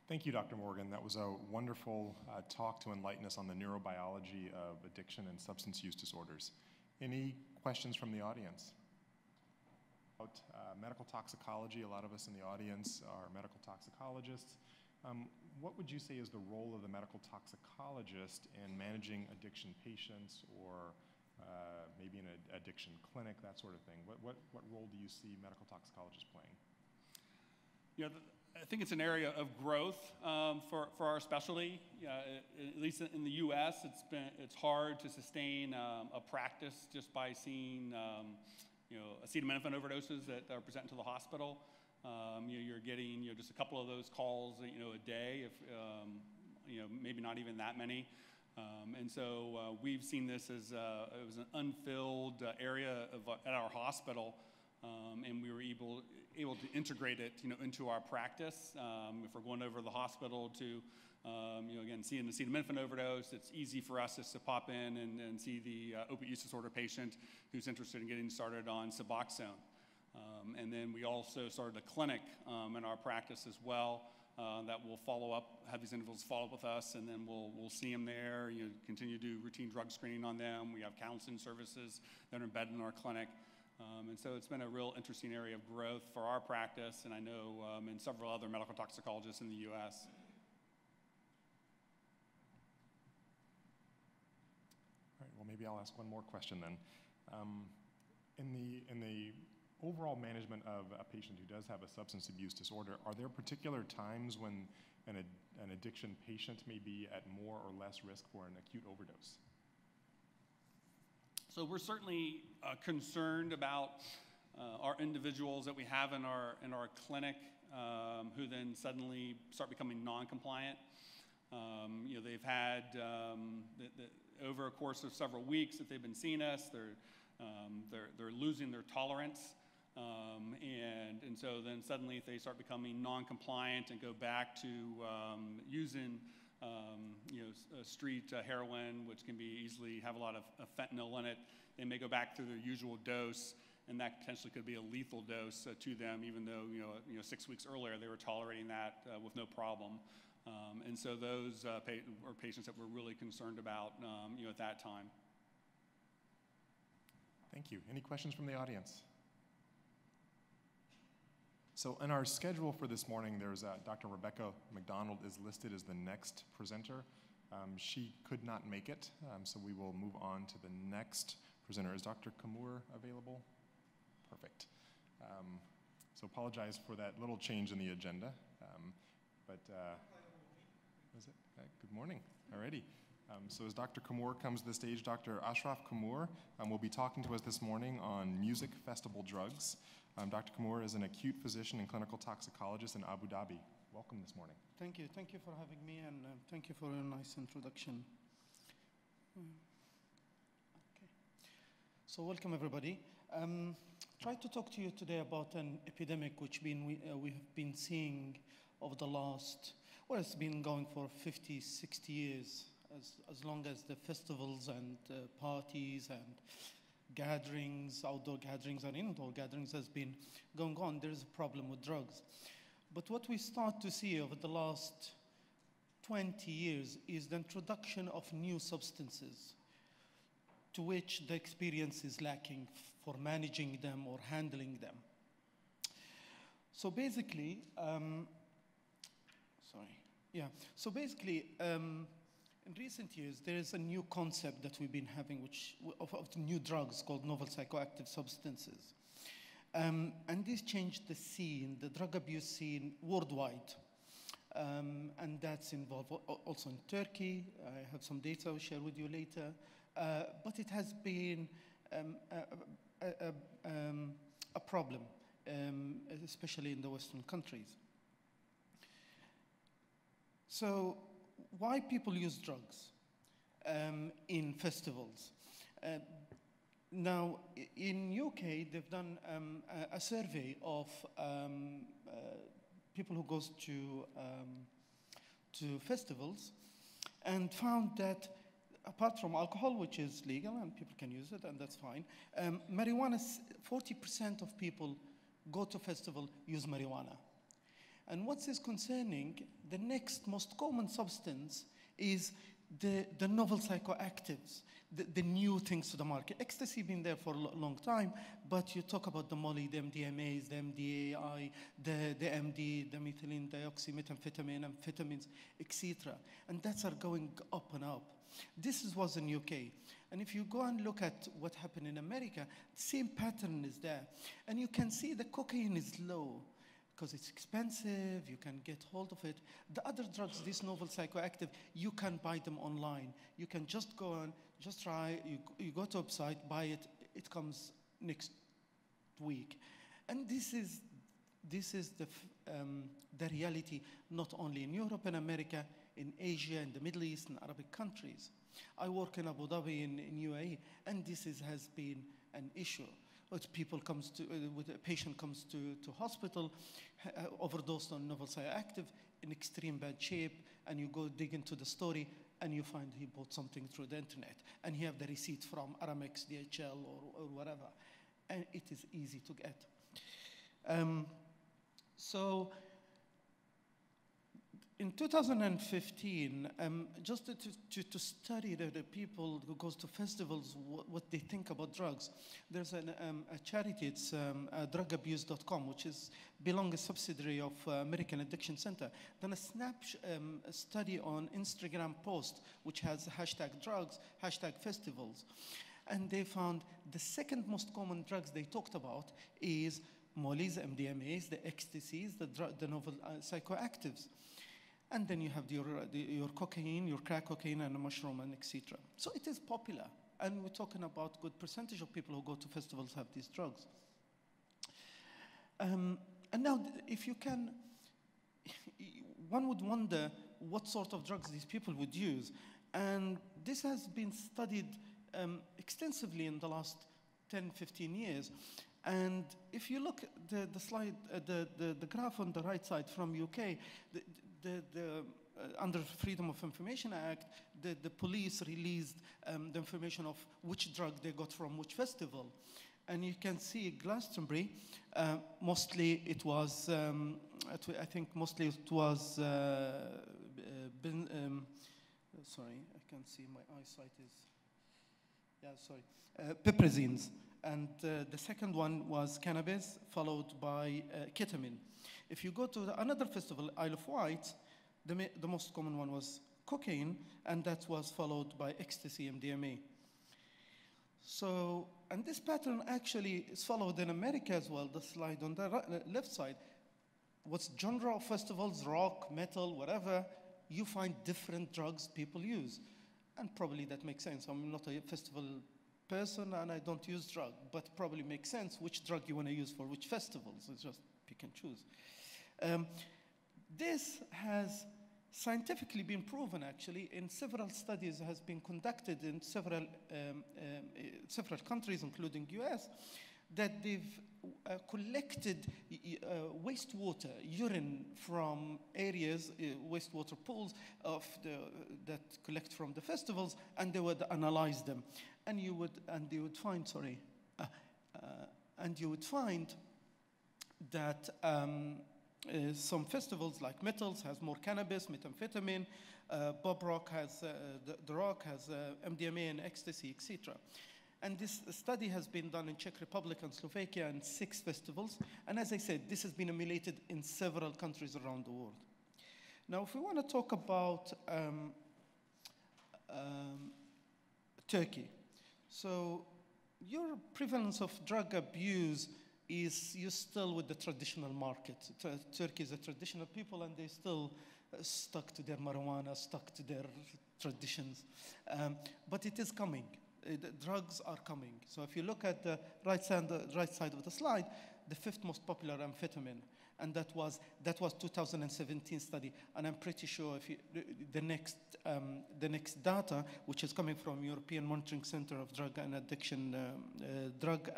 Thank you, Dr. Morgan. That was a wonderful talk to enlighten us on the neurobiology of addiction and substance use disorders. Any questions from the audience? About medical toxicology, a lot of us in the audience are medical toxicologists. What would you say is the role of the medical toxicologist in managing addiction patients, or maybe in an addiction clinic, that sort of thing? What role do you see medical toxicologists playing? I think it's an area of growth for our specialty. At least in the U.S., it's hard to sustain a practice just by seeing acetaminophen overdoses that are presented to the hospital. You're getting just a couple of those calls a day, if maybe not even that many. And so we've seen this as it was an unfilled area at our hospital, and we were able to integrate it, into our practice. If we're going over to the hospital to, again, see an acetaminophen overdose, it's easy for us just to pop in and see the opiate use disorder patient who's interested in getting started on Suboxone. And then we also started a clinic in our practice as well that will follow up, have these individuals follow up with us, and then we'll see them there, continue to do routine drug screening on them. We have counseling services that are embedded in our clinic. And so it's been a real interesting area of growth for our practice, and I know in several other medical toxicologists in the U.S. All right, well, maybe I'll ask one more question then. In the overall management of a patient who does have a substance abuse disorder, are there particular times when an addiction patient may be at more or less risk for an acute overdose? So we're certainly concerned about our individuals that we have in our clinic who then suddenly start becoming non-compliant. They've had over a course of several weeks that they've been seeing us, they're losing their tolerance, and so then suddenly if they start becoming non-compliant and go back to using street heroin, which can be easily have a lot of fentanyl in it, they may go back to their usual dose, and that potentially could be a lethal dose to them, even though 6 weeks earlier they were tolerating that with no problem. And so those are patients that we're really concerned about at that time. Thank you. Any questions from the audience? So in our schedule for this morning, there's Dr. Rebecca McDonald is listed as the next presenter. She could not make it, so we will move on to the next presenter. Is Dr. Kamour available? Perfect. So apologize for that little change in the agenda, was it? Good morning. Alrighty. So as Dr. Kamour comes to the stage, Dr. Ashraf Kamour will be talking to us this morning on music festival drugs. Dr. Kamour is an acute physician and clinical toxicologist in Abu Dhabi. Welcome this morning. Thank you. Thank you for having me, and thank you for a nice introduction. Okay. So welcome, everybody. Try to talk to you today about an epidemic which we have been seeing over the last, well, it's been going for 50, 60 years, as long as the festivals and parties and gatherings, outdoor gatherings and indoor gatherings has been going on. There is a problem with drugs. But what we start to see over the last 20 years is the introduction of new substances to which the experience is lacking for managing them or handling them. So basically, in recent years, there is a new concept that we've been having of new drugs called novel psychoactive substances. And this changed the scene, the drug abuse scene worldwide. And that's involved also in Turkey. I have some data I'll share with you later. But it has been a problem, especially in the Western countries. So why people use drugs in festivals? Now, in UK, they've done a survey of people who goes to festivals and found that apart from alcohol, which is legal and people can use it, and that's fine, marijuana, 40% of people go to festival, use marijuana. And what's is concerning, the next most common substance is the novel psychoactives, the new things to the market. Ecstasy been there for a long time, but you talk about the Molly, the MDMAs, the MDAI, the MD, the methylene dioxymethamphetamine, amphetamines, etc. And that's are going up and up. This was in UK. And if you go and look at what happened in America, the same pattern is there. And you can see the cocaine is low, because it's expensive, you can get hold of it. The other drugs, this novel psychoactive, you can buy them online. You can just go on, just try, you go to a website, buy it, it comes next week. And this is the reality, not only in Europe and America, in Asia, in the Middle East, and Arabic countries. I work in Abu Dhabi in UAE, and this has been an issue. With a patient comes to hospital, overdosed on novel psychoactive, in extreme bad shape, and you go dig into the story, and you find he bought something through the internet, and he have the receipt from Aramex, DHL, or whatever, and it is easy to get. So in 2015, just to study the people who goes to festivals, what they think about drugs, there's a charity, it's drugabuse.com, which belongs a subsidiary of American Addiction Center, done a study on Instagram post, which has #drugs, #festivals. And they found the second most common drugs they talked about is mollies, MDMAs, the ecstasies, the novel psychoactives. And then you have your cocaine, your crack cocaine, and a mushroom, and etc. So it is popular. And we're talking about good percentage of people who go to festivals have these drugs. And now, if you can, one would wonder what sort of drugs these people would use. And this has been studied extensively in the last 10, 15 years. And if you look at the slide, the graph on the right side from UK, under Freedom of Information Act, the police released the information of which drug they got from which festival. And you can see Glastonbury, mostly it was, I think mostly it was, sorry, I can't see, my eyesight is, yeah, sorry, piperazines. And the second one was cannabis, followed by ketamine. If you go to another festival, Isle of Wight, the most common one was cocaine, and that was followed by ecstasy, MDMA. So, and this pattern actually is followed in America as well, the slide on the left side. What's genre of festivals, rock, metal, whatever, you find different drugs people use. And probably that makes sense. I'm not a festival person and I don't use drug, but probably makes sense which drug you want to use for which festivals. It's just pick and choose. This has scientifically been proven, actually, in several studies has been conducted in several countries, including US, that they've collected wastewater, urine from areas, wastewater pools that collect from the festivals, and they would analyze them, and you would find, and you would find that some festivals like metals has more cannabis, methamphetamine, Bob Rock has, the Rock has MDMA and ecstasy, etc. And this study has been done in Czech Republic and Slovakia and 6 festivals. And as I said, this has been emulated in several countries around the world. Now, if we want to talk about Turkey, so your prevalence of drug abuse is you're still with the traditional market. Turkey is a traditional people, and they still stuck to their marijuana, stuck to their traditions. But it is coming. The drugs are coming. So if you look at the right side of the slide, the 5th most popular amphetamine, and that was 2017 study. And I'm pretty sure if the next data, which is coming from European Monitoring Center of Drug and Addiction, Drugs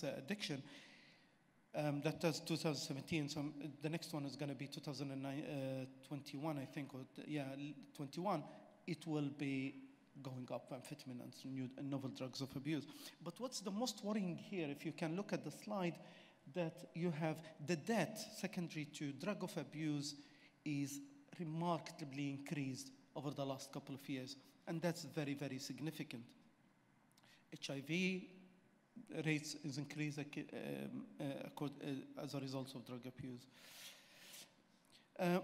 Addiction, that does 2017. So the next one is going to be 2021, I think, or 21. It will be going up, amphetamine and new and novel drugs of abuse. But what's the most worrying here, if you can look at the slide, that you have the death secondary to drug of abuse is remarkably increased over the last couple of years. And that's very, very significant. HIV rates is increased as a result of drug abuse.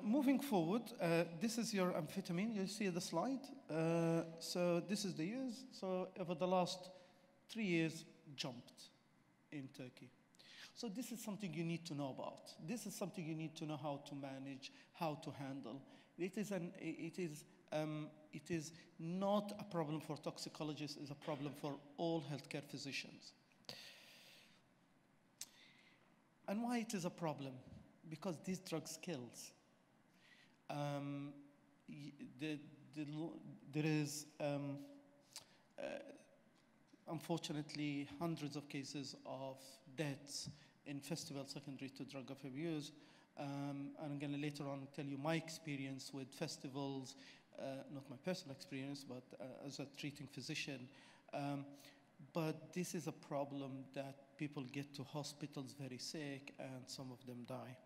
Moving forward, this is your amphetamine. You see the slide. So this is the use. So over the last 3 years, jumped in Turkey. So this is something you need to know about. This is something you need to know how to manage, how to handle. It is not a problem for toxicologists. It's a problem for all healthcare physicians. And why it is a problem? Because these drugs kills. The there is, unfortunately, hundreds of cases of deaths in festivals secondary to drug of abuse. And I'm going to later on tell you my experience with festivals, not my personal experience, but as a treating physician. But this is a problem that people get to hospitals very sick and some of them die.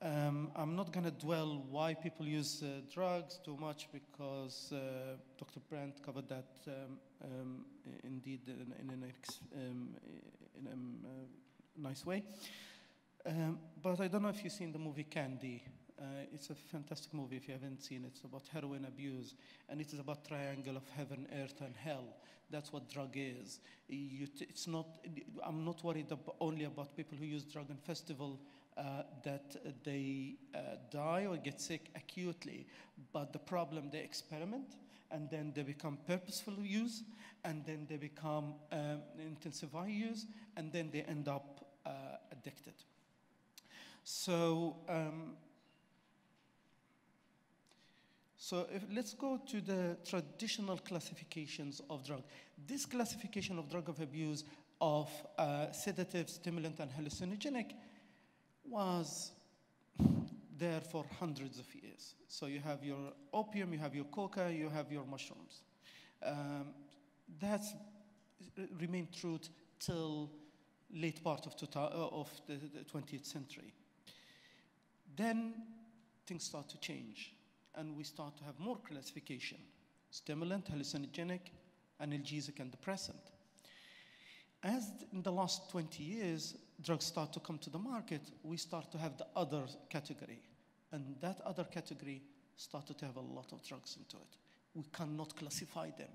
I'm not going to dwell why people use drugs too much because Dr. Brandt covered that indeed in a nice way. But I don't know if you've seen the movie Candy. It's a fantastic movie if you haven't seen it. It's about heroin abuse, and it is about triangle of heaven, earth, and hell. That's what drug is. It's not. I'm not worried only about people who use drug in festival that they die or get sick acutely, but the problem they experiment, and then they become purposeful use, and then they become intensify use, and then they end up addicted. So. Let's go to the traditional classifications of drug. This classification of drug of abuse of sedative, stimulant, and hallucinogenic was there for hundreds of years. So you have your opium, you have your coca, you have your mushrooms. That's remained true till late part of the 20th century. Then things start to change, and we start to have more classification: stimulant, hallucinogenic, analgesic, and depressant. As in the last 20 years, drugs start to come to the market, we start to have the other category. And that other category started to have a lot of drugs into it. We cannot classify them.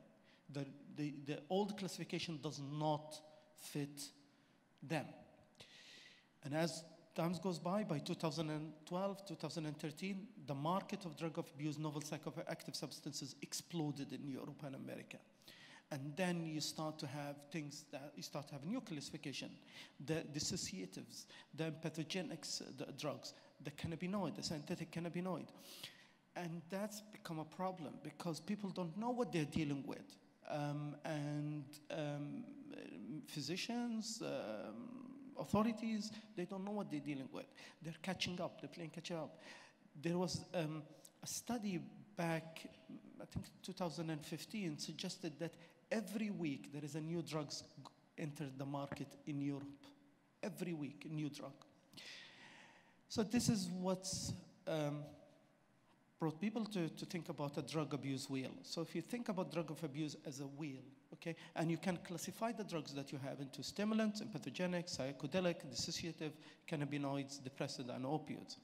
The old classification does not fit them. And as time goes by 2012, 2013, the market of drug of abuse, novel psychoactive substances exploded in Europe and America. And then you start to have things that you start to have a new classification: the dissociatives, the empathogenics, the drugs, the cannabinoid, the synthetic cannabinoid. And that's become a problem because people don't know what they're dealing with. Physicians, authorities, they don't know what they're dealing with. They're catching up, they're playing catch up. There was a study back, I think 2015, suggested that every week there is a new drug entered the market in Europe. Every week, a new drug. So this is what's brought people to think about a drug abuse wheel. So if you think about drug of abuse as a wheel, okay, and you can classify the drugs that you have into stimulants, empathogenic, psychedelic, dissociative, cannabinoids, depressant, and opioids.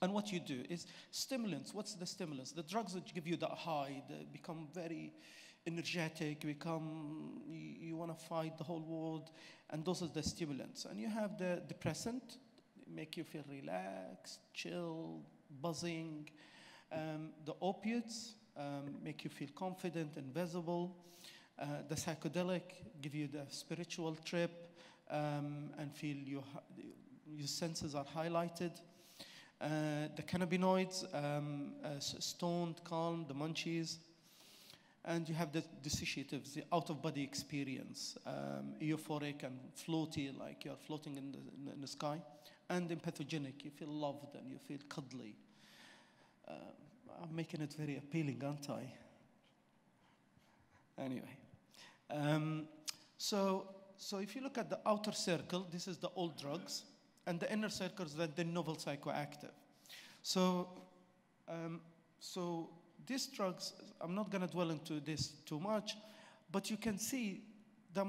And what you do is stimulants. What's the stimulants? The drugs that give you that high, they become very energetic, you want to fight the whole world, and those are the stimulants. And you have the depressant, make you feel relaxed, chill, buzzing. The opiates make you feel confident and visible. The psychedelic give you the spiritual trip and feel your senses are highlighted. The cannabinoids, stoned, calm, the munchies. And you have the dissociatives, the out-of-body experience, euphoric and floaty, like you're floating in the sky. And empathogenic, you feel loved and you feel cuddly. I'm making it very appealing, aren't I? Anyway. So if you look at the outer circle, this is the old drugs, and the inner circle is the novel psychoactive. So these drugs, I'm not going to dwell into this too much, but you can see that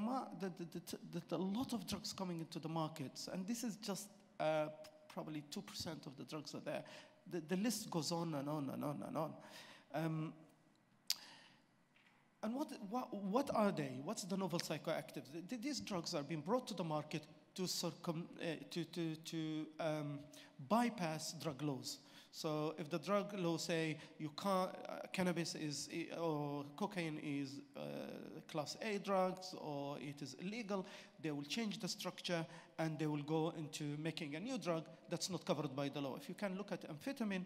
a lot of drugs coming into the markets, and this is just probably 2% of the drugs are there. The list goes on and on and on and on. And what are they? What's the novel psychoactives? These drugs are being brought to the market to bypass drug laws. So if the drug law say you can't, cannabis is or cocaine is class A drugs or it is illegal, they will change the structure and they will go into making a new drug that's not covered by the law. If you can look at amphetamine,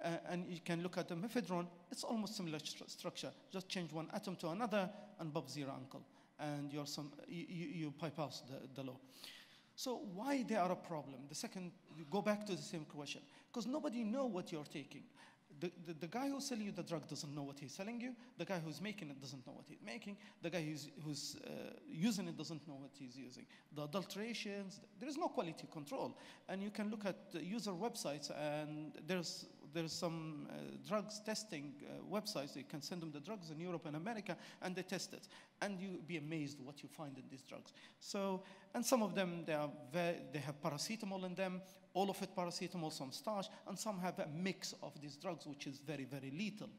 And you can look at the methadone, it's almost similar structure. Just change one atom to another and bob's your uncle. And you bypass the law. So why they are a problem? The second, you go back to the same question. Because nobody knows what you're taking. The guy who's selling you the drug doesn't know what he's selling you. The guy who's making it doesn't know what he's making. The guy who's using it doesn't know what he's using. The adulterations, there is no quality control. And you can look at the user websites, and there's some drugs testing websites. You can send them the drugs in Europe and America, and they test it. And you'll be amazed what you find in these drugs. So, and some of them, they have paracetamol in them, all of it paracetamol, some starch, and some have a mix of these drugs, which is very, very lethal.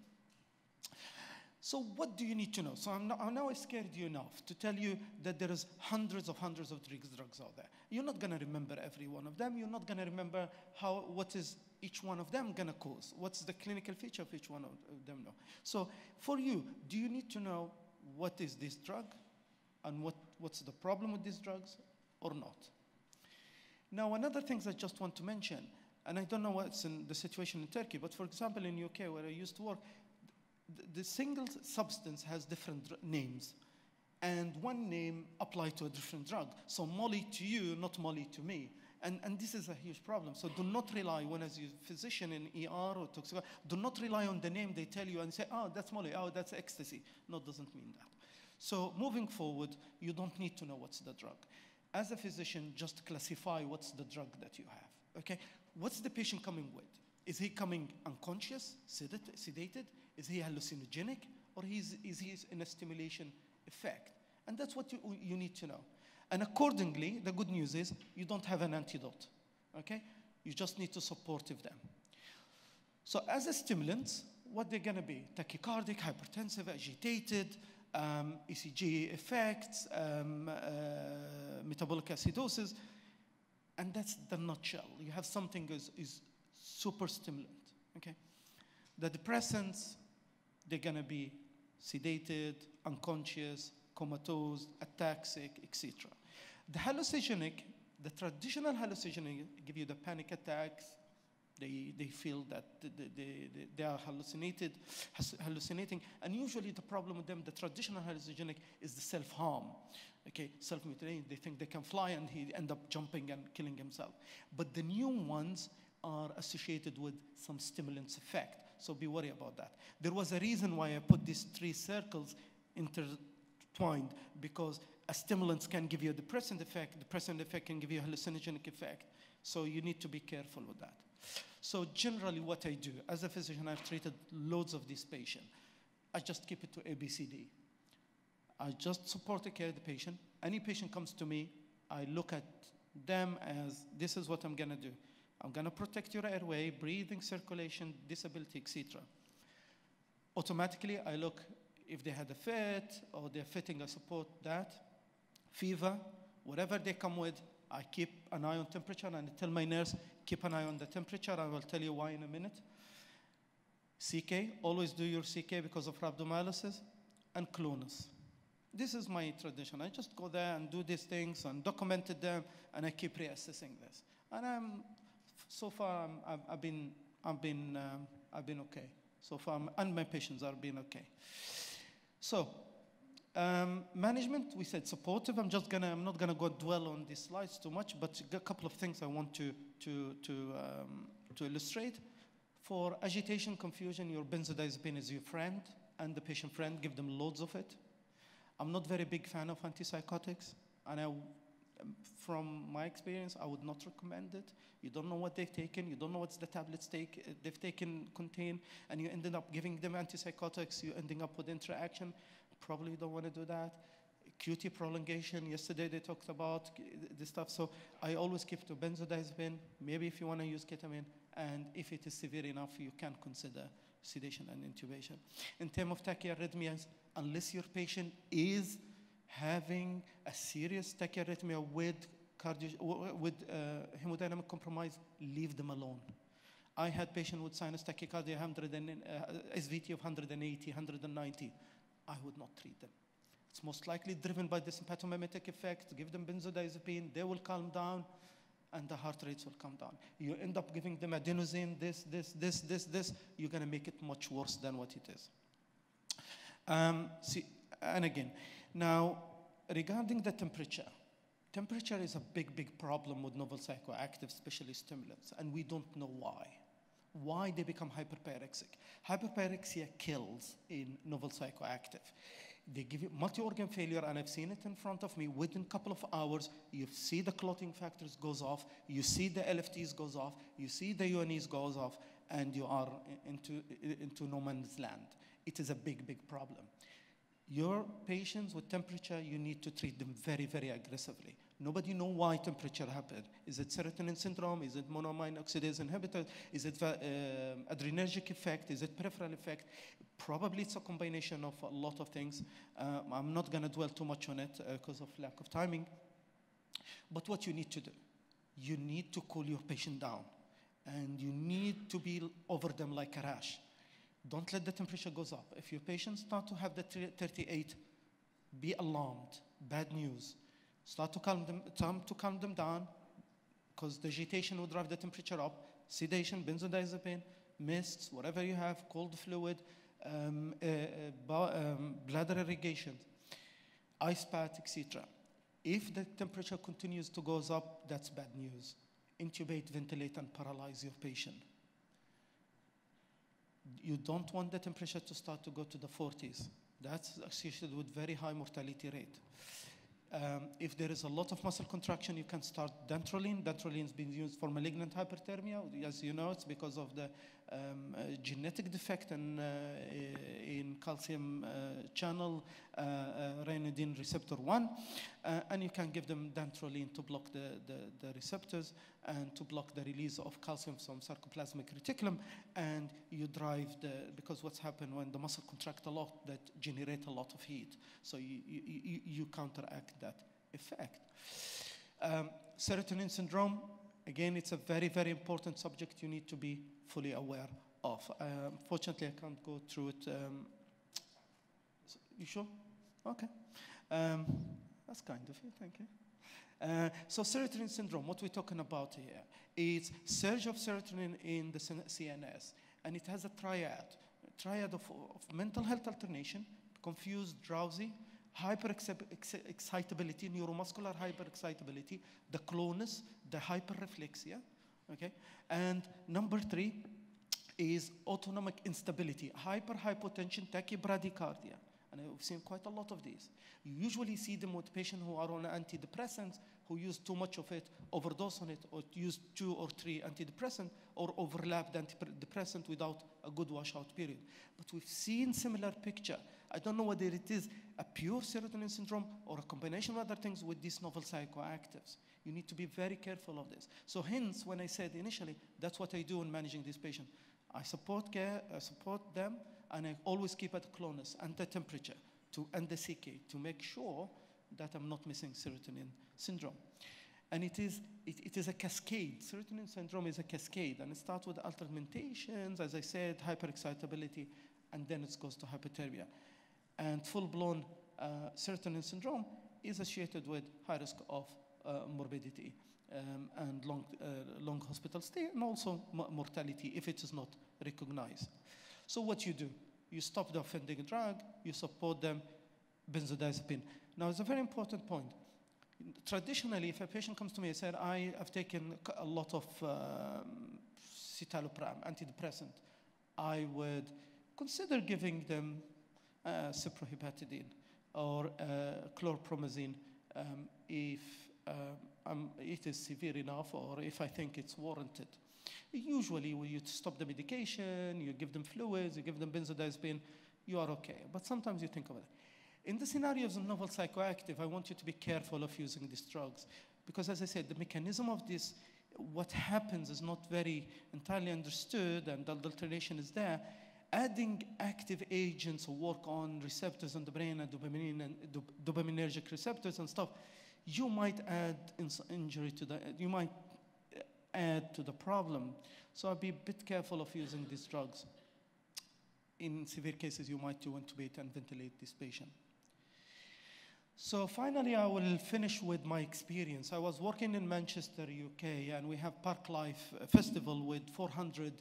So what do you need to know? So I now scared you enough to tell you that there is hundreds of drugs out there. You're not going to remember every one of them. You're not going to remember what is each one of them going to cause. What's the clinical feature of each one of them? No. So for you, do you need to know what is this drug and what's the problem with these drugs or not? Now, another thing I just want to mention, and I don't know what's in the situation in Turkey, but for example, in UK, where I used to work, the single substance has different names, and one name applies to a different drug. So Molly to you, not Molly to me. And this is a huge problem. So do not rely, when as a physician in ER or toxicology, do not rely on the name they tell you and say, oh, that's Molly, oh, that's ecstasy. No, it doesn't mean that. So moving forward, you don't need to know what's the drug. As a physician, just classify what's the drug that you have, okay? What's the patient coming with? Is he coming unconscious, sedated? Is he hallucinogenic? Or is he in a stimulation effect? And that's what you need to know. And accordingly, the good news is you don't have an antidote, okay? You just need to supportive them. So as a stimulants, what they're gonna be? Tachycardic, hypertensive, agitated, ECG effects, metabolic acidosis, and that's the nutshell. You have something is super stimulant, okay? The depressants, they're gonna be sedated, unconscious, comatose, ataxic, etc. The hallucinogenic, the traditional hallucinogenic give you the panic attacks. They feel that they are hallucinating, and usually the problem with them, the traditional hallucinogenic, is the self-harm. Okay, self-mutilation. They think they can fly, and he end up jumping and killing himself. But the new ones are associated with some stimulants effect. So be worried about that. There was a reason why I put these three circles intertwined, because a stimulant can give you a depressant effect. Depressant effect can give you a hallucinogenic effect. So you need to be careful with that. So generally what I do, as a physician, I've treated loads of these patients. I just keep it to ABCD. I just support the care of the patient. Any patient comes to me, I look at them as, this is what I'm gonna do. I'm gonna protect your airway, breathing, circulation, disability, etc. Automatically, I look if they had a fit or they're fitting, I support that. Fever, whatever they come with, I keep an eye on temperature, and I tell my nurse, keep an eye on the temperature. I will tell you why in a minute. CK, always do your CK because of rhabdomyolysis, and clonus. This is my tradition. I just go there and do these things and documented them, and I keep reassessing this. And so far I've been okay. So far, and my patients are being okay. So. Management, we said supportive. I'm not gonna go dwell on these slides too much, but a couple of things I want to illustrate. For agitation, confusion, your benzodiazepine is your friend and the patient friend. Give them loads of it. I'm not very big fan of antipsychotics, and from my experience, I would not recommend it. You don't know what they've taken. You don't know what the tablets they've taken contain, and you ended up giving them antipsychotics. You're ending up with interaction. Probably don't want to do that. QT prolongation, yesterday they talked about this stuff. So I always keep to benzodiazepine. Maybe if you want to use ketamine, and if it is severe enough, you can consider sedation and intubation. In terms of tachyarrhythmias, unless your patient is having a serious tachyarrhythmia with hemodynamic compromise, leave them alone. I had patients with sinus tachycardia, SVT of 180, 190. I would not treat them. It's most likely driven by the sympathomimetic effect. Give them benzodiazepine, they will calm down, and the heart rates will come down. You end up giving them adenosine, this, you're going to make it much worse than what it is. And again, now, regarding the temperature, temperature is a big problem with novel psychoactive, especially stimulants, and we don't know why they become hyperpyrexic. Hyperpyrexia kills in novel psychoactive. They give you multi-organ failure, and I've seen it in front of me. Within a couple of hours, you see the clotting factors goes off, you see the LFTs goes off, you see the UNEs goes off, and you are into no man's land. It is a big problem. Your patients with temperature, you need to treat them very aggressively. Nobody knows why temperature happens. Is it serotonin syndrome? Is it monoamine oxidase inhibitor? Is it adrenergic effect? Is it peripheral effect? Probably it's a combination of a lot of things. I'm not going to dwell too much on it because of lack of timing. But what you need to do, you need to cool your patient down. And you need to be over them like a rash. Don't let the temperature goes up. If your patients start to have the 38, be alarmed. Bad news. Start to calm them down, because the agitation will drive the temperature up. Sedation, benzodiazepine, mists, whatever you have, cold fluid, bladder irrigation, ice bath, etc. If the temperature continues to goes up, that's bad news. Intubate, ventilate, and paralyze your patient. You don't want the temperature to start to go to the 40s. That's associated with very high mortality rate. If there is a lot of muscle contraction, you can start dantrolene. Dantrolene is being used for malignant hyperthermia. As you know, it's because of the genetic defect in calcium channel ryanodine receptor 1. And you can give them dantrolene to block the receptors and to block the release of calcium from sarcoplasmic reticulum. And you drive because what's happened when the muscle contract a lot, that generate a lot of heat. So you counteract that effect. Serotonin syndrome, again, it's a very important subject you need to be fully aware of. Fortunately, I can't go through it. You sure? Okay. That's kind of you, thank you. So serotonin syndrome, what we're talking about here is surge of serotonin in the CNS, and it has a triad of mental health alternation, confused, drowsy, hyperexcitability, neuromuscular hyperexcitability, the clonus, the hyperreflexia, okay? And number 3 is autonomic instability, hypertension, tachybradycardia. And I've seen quite a lot of these. You usually see them with patients who are on antidepressants, who use too much of it, overdose on it, or use 2 or 3 antidepressants, or overlap the antidepressant without a good washout period. But we've seen similar picture. I don't know whether it is a pure serotonin syndrome or a combination of other things with these novel psychoactives. You need to be very careful of this. So hence, when I said initially, that's what I do in managing these patients. I support care, I support them, and I always keep at clonus and the temperature and the CK to make sure that I'm not missing serotonin syndrome. And it is a cascade. Serotonin syndrome is a cascade, and it starts with altermentations, as I said, hyperexcitability, and then it goes to hypothermia. And full-blown serotonin syndrome is associated with high risk of morbidity and long hospital stay, and also mortality if it is not recognized. So what you do, you stop the offending drug, you support them, benzodiazepine. Now, it's a very important point. Traditionally, if a patient comes to me and said, I have taken a lot of citalopram, antidepressant, I would consider giving them cyprohepatidine or chlorpromazine if it is severe enough or if I think it's warranted. Usually, when you stop the medication, you give them fluids, you give them benzodiazepine, you are okay. But sometimes you think of it. In the scenarios of novel psychoactive, I want you to be careful of using these drugs. Because as I said, the mechanism of this, what happens is not very entirely understood, and the alternation is there. Adding active agents who work on receptors in the brain and dopamine and dopaminergic receptors and stuff, you might add injury to the, you might add to the problem. So I'll be a bit careful of using these drugs. In severe cases, you might do intubate and ventilate this patient. So finally, I will finish with my experience. I was working in Manchester, UK, and we have Park Life Festival with 400,000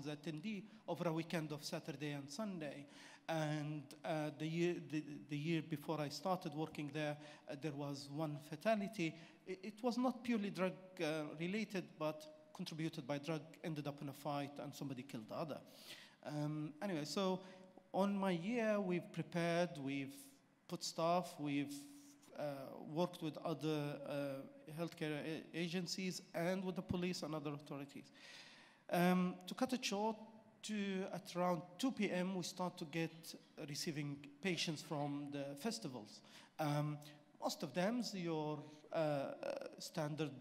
attendee over a weekend of Saturday and Sunday. And the year before I started working there, there was one fatality. It was not purely drug related, but contributed by drug, ended up in a fight, and somebody killed the other. Anyway, so on my year, we've prepared, we've put staff, we've worked with other healthcare agencies and with the police and other authorities. To cut it short, at around 2 p.m. we start to get receiving patients from the festivals. Most of them your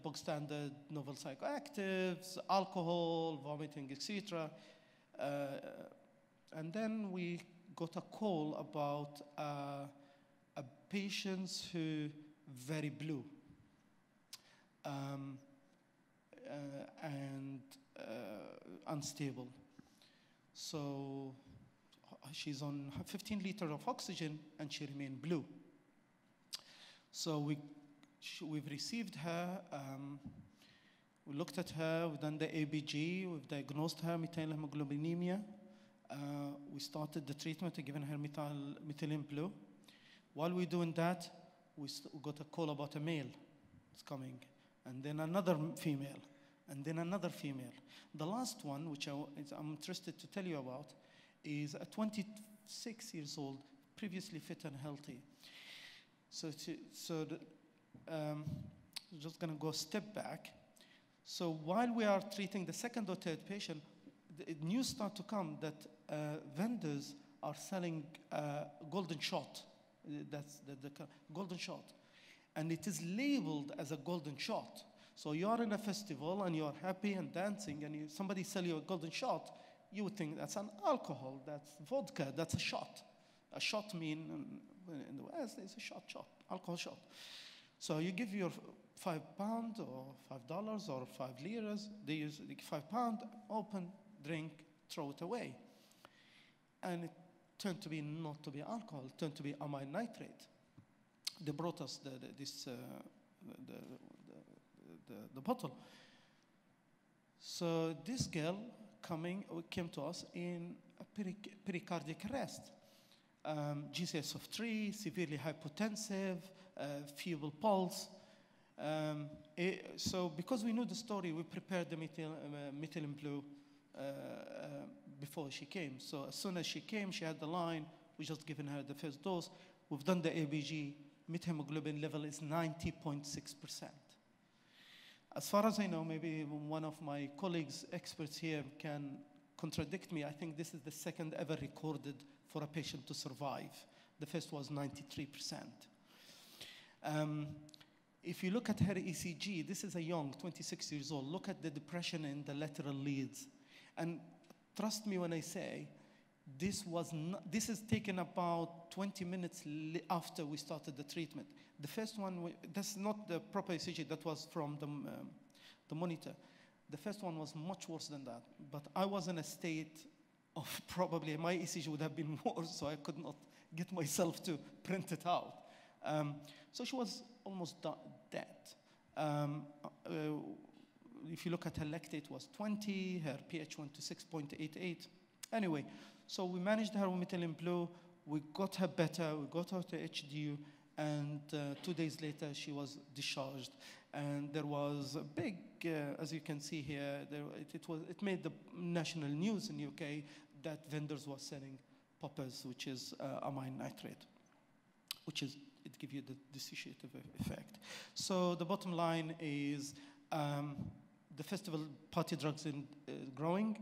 bog standard novel psychoactives, alcohol, vomiting, etc. And then we got a call about patients who very blue and unstable. So she's on 15 liters of oxygen and she remained blue. So we've received her, we looked at her, we've done the ABG, we've diagnosed her methylhemoglobinemia. We started the treatment, given her methylene blue. While we're doing that, we got a call about a male that's coming, and then another female, and then another female. The last one, which I'm interested to tell you about, is a 26 years old, previously fit and healthy. Just gonna go a step back. So while we are treating the second or third patient, the news start to come that vendors are selling golden shot. That's the golden shot. And it is labeled as a golden shot. So you are in a festival and you're happy and dancing and somebody sell you a golden shot, you would think that's an alcohol, that's vodka, that's a shot. A shot mean in the West is a shot, alcohol shot. So you give your £5 or $5 or 5 liras, they use £5, open, drink, throw it away. And it turned to be not to be alcohol, it turned to be amine nitrate. They brought us the bottle. So this girl came to us in a pericardiac arrest. GCS of 3, severely hypotensive, feeble pulse. So because we knew the story, we prepared the methylene blue before she came. So as soon as she came, she had the line, we just given her the first dose. We've done the ABG, methemoglobin level is 90.6%. As far as I know, maybe one of my colleagues, experts here, can contradict me. I think this is the second ever recorded for a patient to survive. The first was 93%. If you look at her ECG, this is a young, 26 years old. Look at the depression in the lateral leads. And trust me when I say, this is taken about 20 minutes after we started the treatment. The first one, that's not the proper ECG, that was from the monitor. The first one was much worse than that, but I was in a state of probably, my ECG would have been worse, so I could not get myself to print it out. So she was almost dead. If you look at her lactate, it was 20, her pH went to 6.88. Anyway, so we managed her with methylene blue, we got her better, we got her to HDU, and 2 days later she was discharged. And there was a big, as you can see here, it made the national news in the UK that vendors were selling poppers, which is amine nitrate, which is, it gives you the dissociative effect. So the bottom line is the festival party drugs in growing.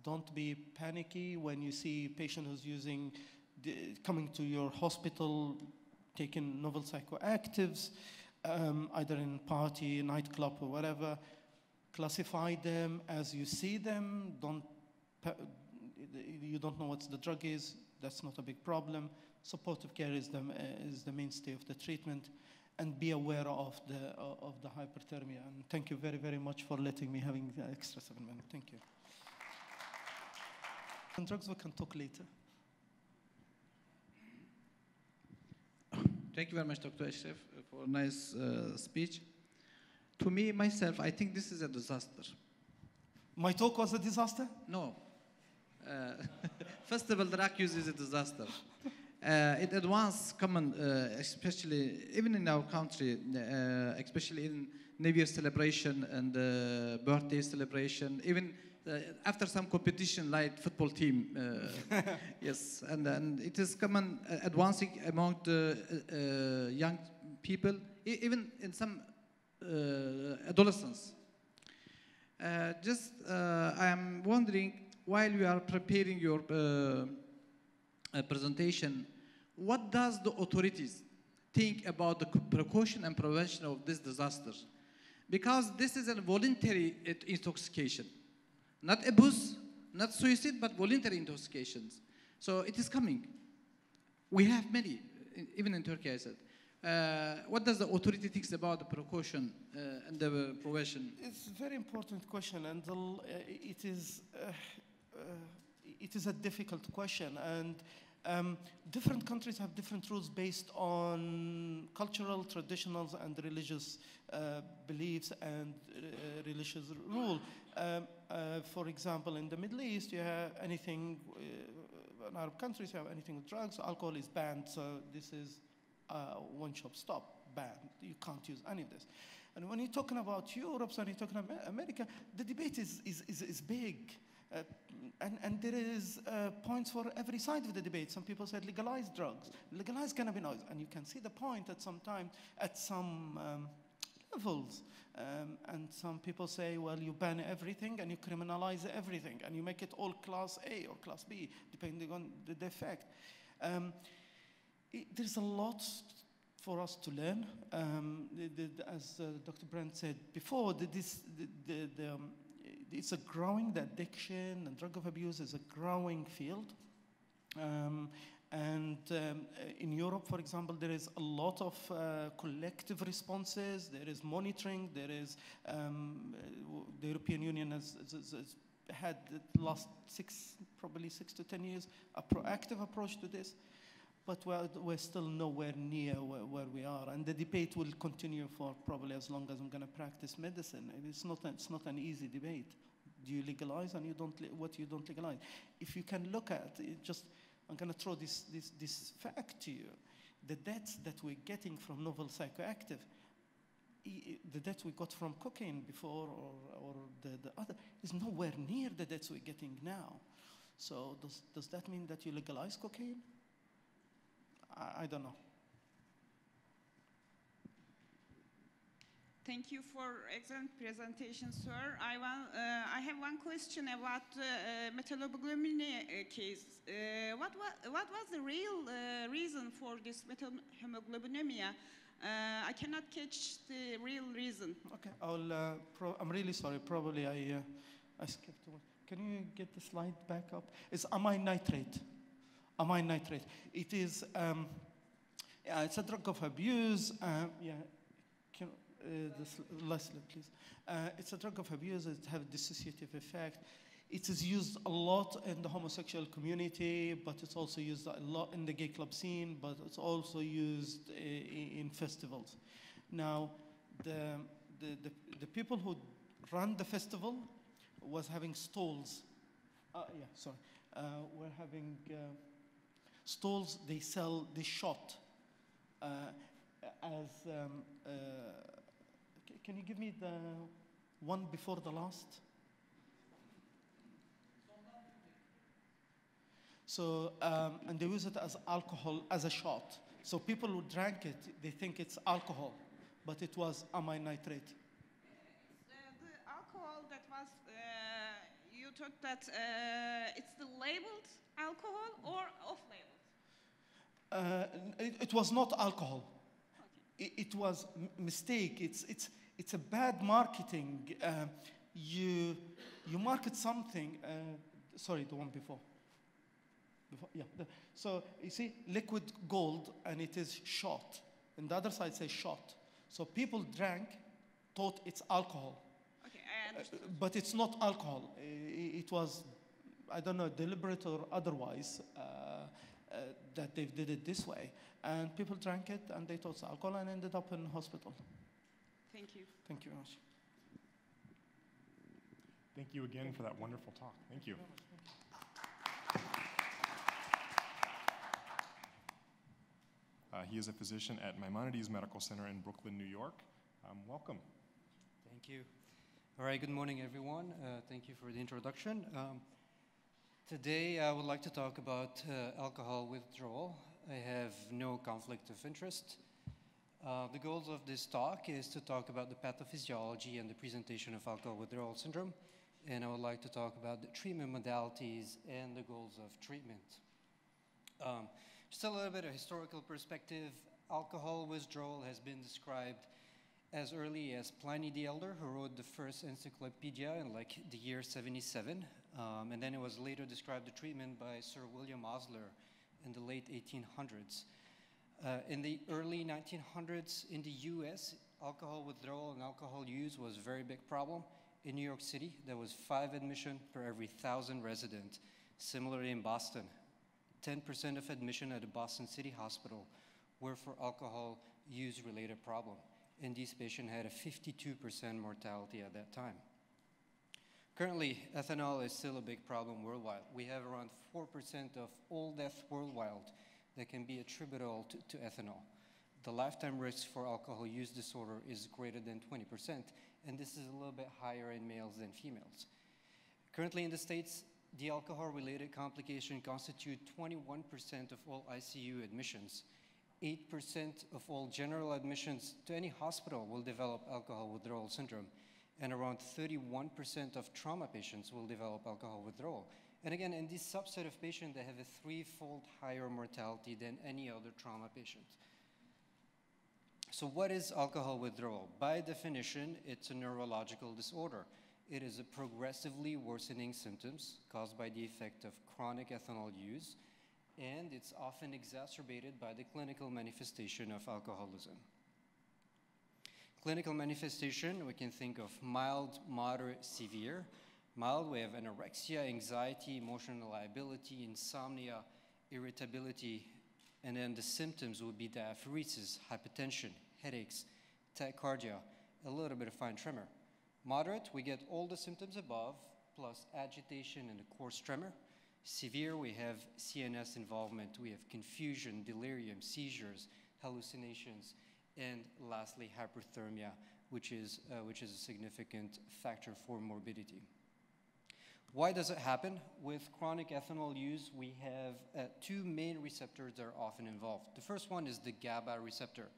Don't be panicky when you see a patient who's coming to your hospital, taking novel psychoactives, either in party, nightclub, or whatever. Classify them as you see them. You don't know what the drug is. That's not a big problem. Supportive care is the mainstay of the treatment, and be aware of the hyperthermia. And thank you very, very much for letting me having the extra 7 minutes. Thank you. On drugs, we can talk later. Thank you very much, Dr. Ashraf, for a nice speech. To me, myself, I think this is a disaster. My talk was a disaster? No. First of all, drug use is a disaster. It advanced common, especially even in our country, especially in New Year celebration and birthday celebration, even after some competition like football team. Yes, and it is common advancing among the young people, even in some adolescents. I am wondering, while you are preparing your presentation, what does the authorities think about the precaution and prevention of this disaster? Because this is a voluntary intoxication, not abuse, not suicide, but voluntary intoxications. So it is coming. We have many, even in Turkey, I said. What does the authority think about the precaution and the prevention? It's a very important question, and it is a difficult question. And different countries have different rules based on cultural, traditionals, and religious beliefs and religious rule. For example, in the Middle East, you have anything, in Arab countries, you have anything with drugs, alcohol is banned, so this is one shop stop, banned. You can't use any of this. And when you're talking about Europe and you're talking about America, the debate is big. And there is points for every side of the debate. Some people said legalize drugs, legalize cannabinoids, and you can see the point at some time, at some levels. And some people say, well, you ban everything and you criminalize everything, and you make it all class A or class B, depending on the effect. There's a lot for us to learn. As Dr. Brent said before, it's a growing, the addiction and drug of abuse is a growing field. In Europe, for example, there is a lot of collective responses, there is monitoring, there is, the European Union has had the last probably 6 to 10 years, a proactive approach to this. But we're still nowhere near where we are, and the debate will continue for probably as long as I'm going to practice medicine. It's not an easy debate. Do you legalize and what you don't legalize? If you can look at it, I'm going to throw this fact to you: the deaths that we're getting from novel psychoactive, the deaths we got from cocaine before or the other, is nowhere near the deaths we're getting now. So does that mean that you legalize cocaine? I don't know. Thank you for excellent presentation, sir. I have one question about methylhemoglobin case. What was the real reason for this methylhemoglobinemia? I cannot catch the real reason. Okay, I'm really sorry. Probably I skipped one. Can you get the slide back up? It's amine nitrate. Amine nitrate. It is, it's a drug of abuse. Last slide, please. It's a drug of abuse. It has a dissociative effect. It is used a lot in the homosexual community, but it's also used a lot in the gay club scene, but it's also used in festivals. Now, the people who run the festival was having stalls. We're having stalls. They sell this shot as. Can you give me the one before the last? So, and they use it as alcohol, as a shot. So people who drank it, they think it's alcohol, but it was amine nitrate. The alcohol that was, you thought that it's the labeled alcohol or off-labeled? It was not alcohol. Okay. It was mistake. It's a bad marketing. You market something. Sorry, the one before. So you see, liquid gold, and it is shot. And the other side says shot. So people drank, thought it's alcohol. Okay, I understand. But it's not alcohol. It was, I don't know, deliberate or otherwise. that they did it this way. And people drank it and they thought it's alcohol and ended up in hospital. Thank you. Thank you very much. Thank you again for that wonderful talk. Thank you. He is a physician at Maimonides Medical Center in Brooklyn, New York. Welcome. Thank you. All right, good morning, everyone. Thank you for the introduction. Today, I would like to talk about alcohol withdrawal. I have no conflict of interest. The goals of this talk is to talk about the pathophysiology and the presentation of alcohol withdrawal syndrome, and I would like to talk about the treatment modalities and the goals of treatment. Just a little bit of historical perspective. Alcohol withdrawal has been described as early as Pliny the Elder, who wrote the first encyclopedia in like the year 77. And then it was later described the treatment by Sir William Osler in the late 1800s. In the early 1900s in the US, alcohol withdrawal and alcohol use was a very big problem. In New York City, there was 5 admissions per every 1,000 residents. Similarly in Boston, 10% of admission at the Boston City Hospital were for alcohol use-related problem. And these patients had a 52% mortality at that time. Currently, ethanol is still a big problem worldwide. We have around 4% of all deaths worldwide that can be attributable to ethanol. The lifetime risk for alcohol use disorder is greater than 20%, and this is a little bit higher in males than females. Currently in the States, the alcohol-related complications constitute 21% of all ICU admissions. 8% of all general admissions to any hospital will develop alcohol withdrawal syndrome, and around 31% of trauma patients will develop alcohol withdrawal. And again, in this subset of patients, they have a 3-fold higher mortality than any other trauma patient. So what is alcohol withdrawal? By definition, it's a neurological disorder. It is a progressively worsening symptoms caused by the effect of chronic ethanol use, and it's often exacerbated by the clinical manifestation of alcoholism. Clinical manifestation, we can think of mild, moderate, severe. Mild, we have anorexia, anxiety, emotional liability, insomnia, irritability, and then the symptoms would be diaphoresis, hypertension, headaches, tachycardia, a little bit of fine tremor. Moderate, we get all the symptoms above, plus agitation and a coarse tremor. Severe, we have CNS involvement, we have confusion, delirium, seizures, hallucinations, and lastly, hyperthermia, which is a significant factor for morbidity. Why does it happen? With chronic ethanol use, we have 2 main receptors that are often involved. The first one is the GABA receptor.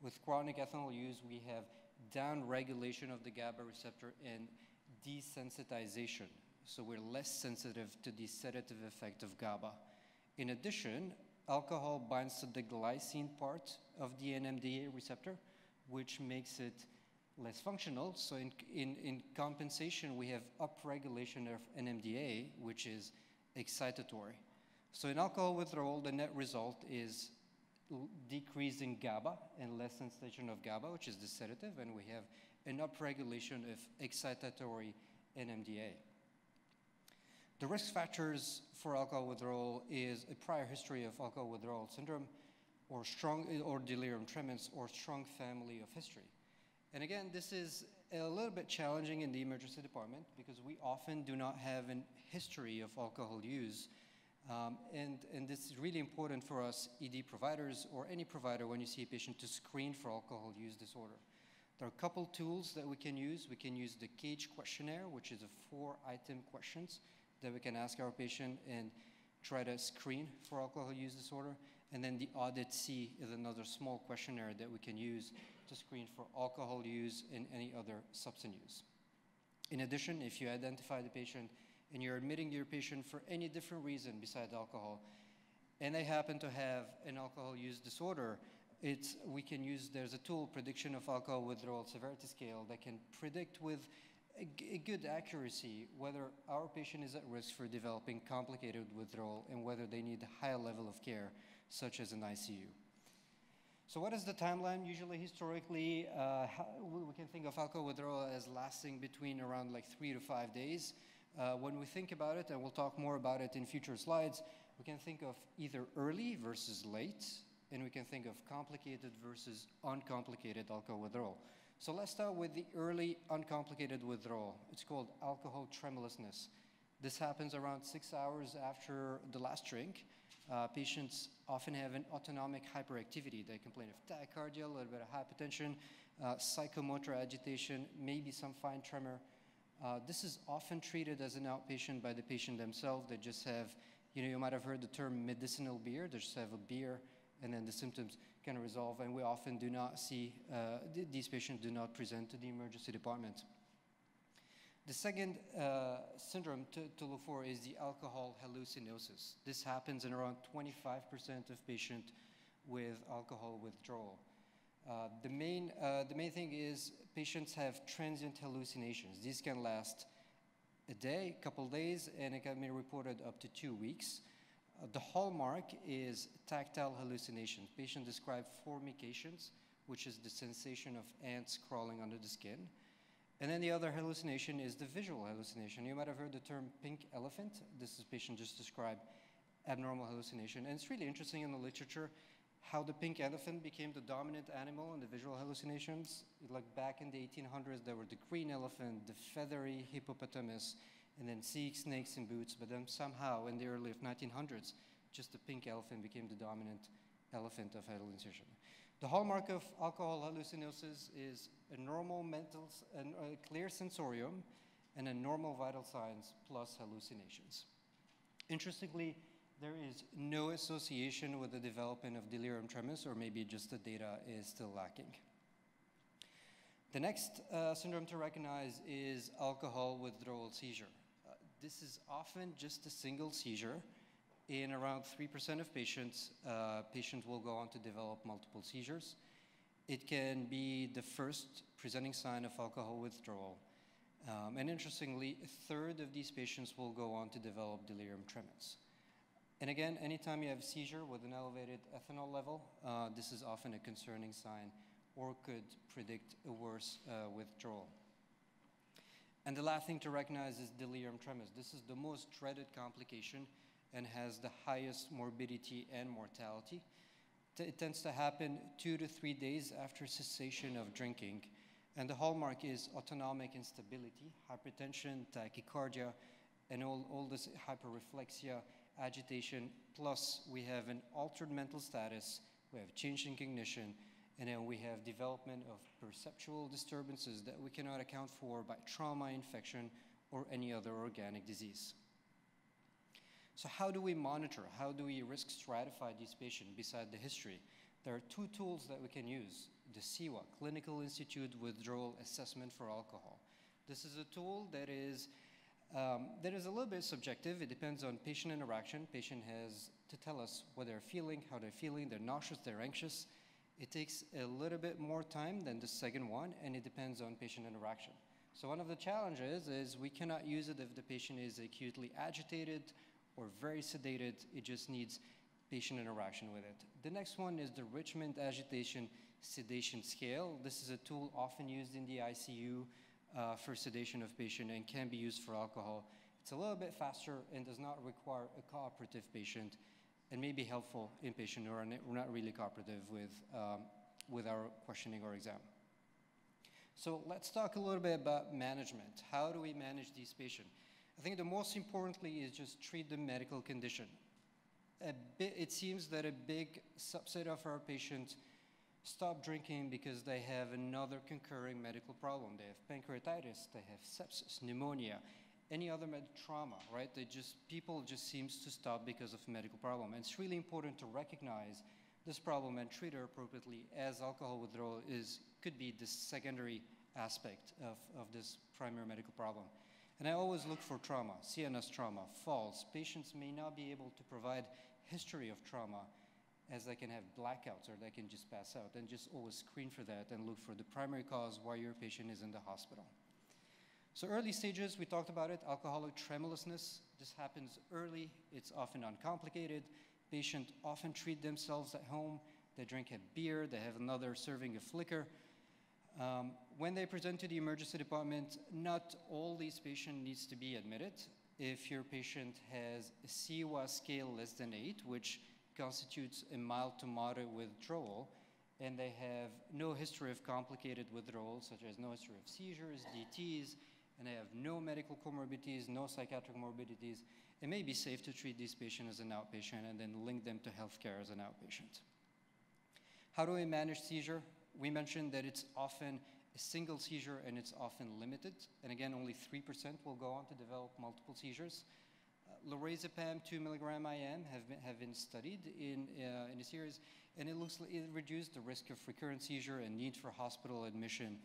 With chronic ethanol use, we have downregulation of the GABA receptor and desensitization. So we're less sensitive to the sedative effect of GABA. In addition, alcohol binds to the glycine part of the NMDA receptor, which makes it less functional. So in compensation, we have upregulation of NMDA, which is excitatory. So in alcohol withdrawal, the net result is decreasing GABA and less sensation of GABA, which is the sedative, and we have an upregulation of excitatory NMDA. The risk factors for alcohol withdrawal is a prior history of alcohol withdrawal syndrome, or delirium tremens, or strong family of history. And again, this is a little bit challenging in the emergency department because we often do not have a history of alcohol use. And this is really important for us ED providers or any provider when you see a patient to screen for alcohol use disorder. There are a couple tools that we can use. We can use the CAGE questionnaire, which is a 4-item questions that we can ask our patient and try to screen for alcohol use disorder. And then the Audit-C is another small questionnaire that we can use to screen for alcohol use and any other substance use. In addition, if you identify the patient and you're admitting your patient for any different reason besides alcohol, and they happen to have an alcohol use disorder, there's a tool, prediction of alcohol withdrawal severity scale, that can predict with a good accuracy whether our patient is at risk for developing complicated withdrawal and whether they need a higher level of care, such as an ICU. So what is the timeline? Usually, historically, we can think of alcohol withdrawal as lasting between around like 3 to 5 days. When we think about it, and we'll talk more about it in future slides, We can think of either early versus late, and we can think of complicated versus uncomplicated alcohol withdrawal. So let's start with the early uncomplicated withdrawal. It's called alcohol tremulousness. This happens around 6 hours after the last drink. Patients often have an autonomic hyperactivity. They complain of tachycardia, a little bit of hypertension, psychomotor agitation, maybe some fine tremor. This is often treated as an outpatient by the patient themselves. They just have, you might have heard the term medicinal beer. They just have a beer, and then the symptoms can resolve. And we often do not see, these patients do not present to the emergency department. The second syndrome to look for is the alcohol hallucinosis. This happens in around 25% of patients with alcohol withdrawal. The main thing is patients have transient hallucinations. These can last a day, a couple days, and it can be reported up to 2 weeks. The hallmark is tactile hallucinations. Patients describe formications, which is the sensation of ants crawling under the skin. And then the other hallucination is the visual hallucination. You might have heard the term pink elephant. This is patient just describe abnormal hallucination. And it's really interesting in the literature how the pink elephant became the dominant animal in the visual hallucinations. Like back in the 1800s, there were the green elephant, the feathery hippopotamus, and then sea snakes in boots. But then somehow in the early 1900s, just the pink elephant became the dominant elephant of hallucination. The hallmark of alcohol hallucinosis is a normal a clear sensorium and a normal vital signs plus hallucinations. Interestingly, there is no association with the development of delirium tremens, or maybe just the data is still lacking. The next syndrome to recognize is alcohol withdrawal seizure. This is often just a single seizure. In around 3% of patients, patients will go on to develop multiple seizures. It can be the first presenting sign of alcohol withdrawal. And interestingly, a third of these patients will go on to develop delirium tremens. And again, anytime you have a seizure with an elevated ethanol level, this is often a concerning sign or could predict a worse withdrawal. And the last thing to recognize is delirium tremens. This is the most dreaded complication and has the highest morbidity and mortality. It tends to happen 2 to 3 days after cessation of drinking. And the hallmark is autonomic instability, hypertension, tachycardia, and all this hyperreflexia, agitation, plus we have an altered mental status, we have change in cognition, and then we have development of perceptual disturbances that we cannot account for by trauma, infection, or any other organic disease. So how do we monitor? How do we risk stratify these patients beside the history? There are 2 tools that we can use. The CIWA, Clinical Institute Withdrawal Assessment for Alcohol. This is a tool that is a little bit subjective. It depends on patient interaction. Patient has to tell us what they're feeling, how they're feeling. They're nauseous, they're anxious. It takes a little bit more time than the second one, and it depends on patient interaction. So one of the challenges is we cannot use it if the patient is acutely agitated or very sedated. It just needs patient interaction with it. The next one is the Richmond Agitation Sedation Scale. This is a tool often used in the ICU for sedation of patient and can be used for alcohol. It's a little bit faster and does not require a cooperative patient and may be helpful in patients who are not really cooperative with our questioning or exam. So let's talk a little bit about management. How do we manage these patients? I think the most importantly is just treat the medical condition. It seems that a big subset of our patients stop drinking because they have another concurring medical problem. They have pancreatitis, they have sepsis, pneumonia, any other trauma, right? People just seems to stop because of a medical problem. And it's really important to recognize this problem and treat it appropriately, as alcohol withdrawal could be the secondary aspect of this primary medical problem. And I always look for trauma, CNS trauma, falls. Patients may not be able to provide history of trauma, as they can have blackouts or they can just pass out, and just always screen for that and look for the primary cause why your patient is in the hospital. So early stages, we talked about it, alcoholic tremulousness. This happens early, it's often uncomplicated. Patients often treat themselves at home. They drink a beer, they have another serving of liquor. When they present to the emergency department, not all these patients needs to be admitted. if your patient has a CUA scale less than 8, which constitutes a mild to moderate withdrawal, and they have no history of complicated withdrawals, such as no history of seizures, DTs, and they have no medical comorbidities, no psychiatric morbidities, it may be safe to treat these patients as an outpatient and then link them to healthcare as an outpatient. How do we manage seizure? We mentioned that it's often a single seizure and it's often limited. And again, only 3% will go on to develop multiple seizures. Lorazepam 2 milligram IM have been studied in a series, and it looks like it reduced the risk of recurrent seizure and need for hospital admission.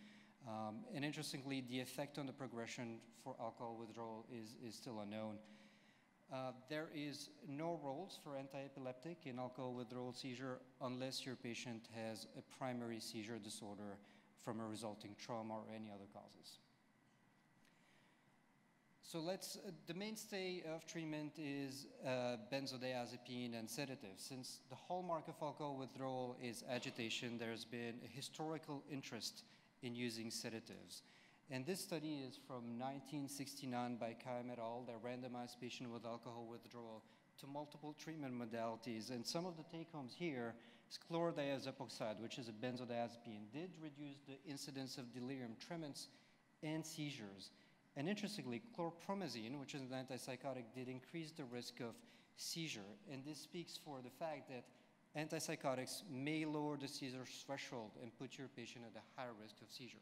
And interestingly, the effect on the progression for alcohol withdrawal is still unknown. There is no roles for anti-epileptic in alcohol withdrawal seizure unless your patient has a primary seizure disorder from a resulting trauma or any other causes. So the mainstay of treatment is benzodiazepine and sedatives. Since the hallmark of alcohol withdrawal is agitation, there's been a historical interest in using sedatives. And this study is from 1969 by Kaim et al. They randomized patients with alcohol withdrawal to multiple treatment modalities. And some of the take-homes here is chlordiazepoxide, which is a benzodiazepine, did reduce the incidence of delirium tremens and seizures. And interestingly, chlorpromazine, which is an antipsychotic, did increase the risk of seizure. And this speaks for the fact that antipsychotics may lower the seizure threshold and put your patient at a higher risk of seizure.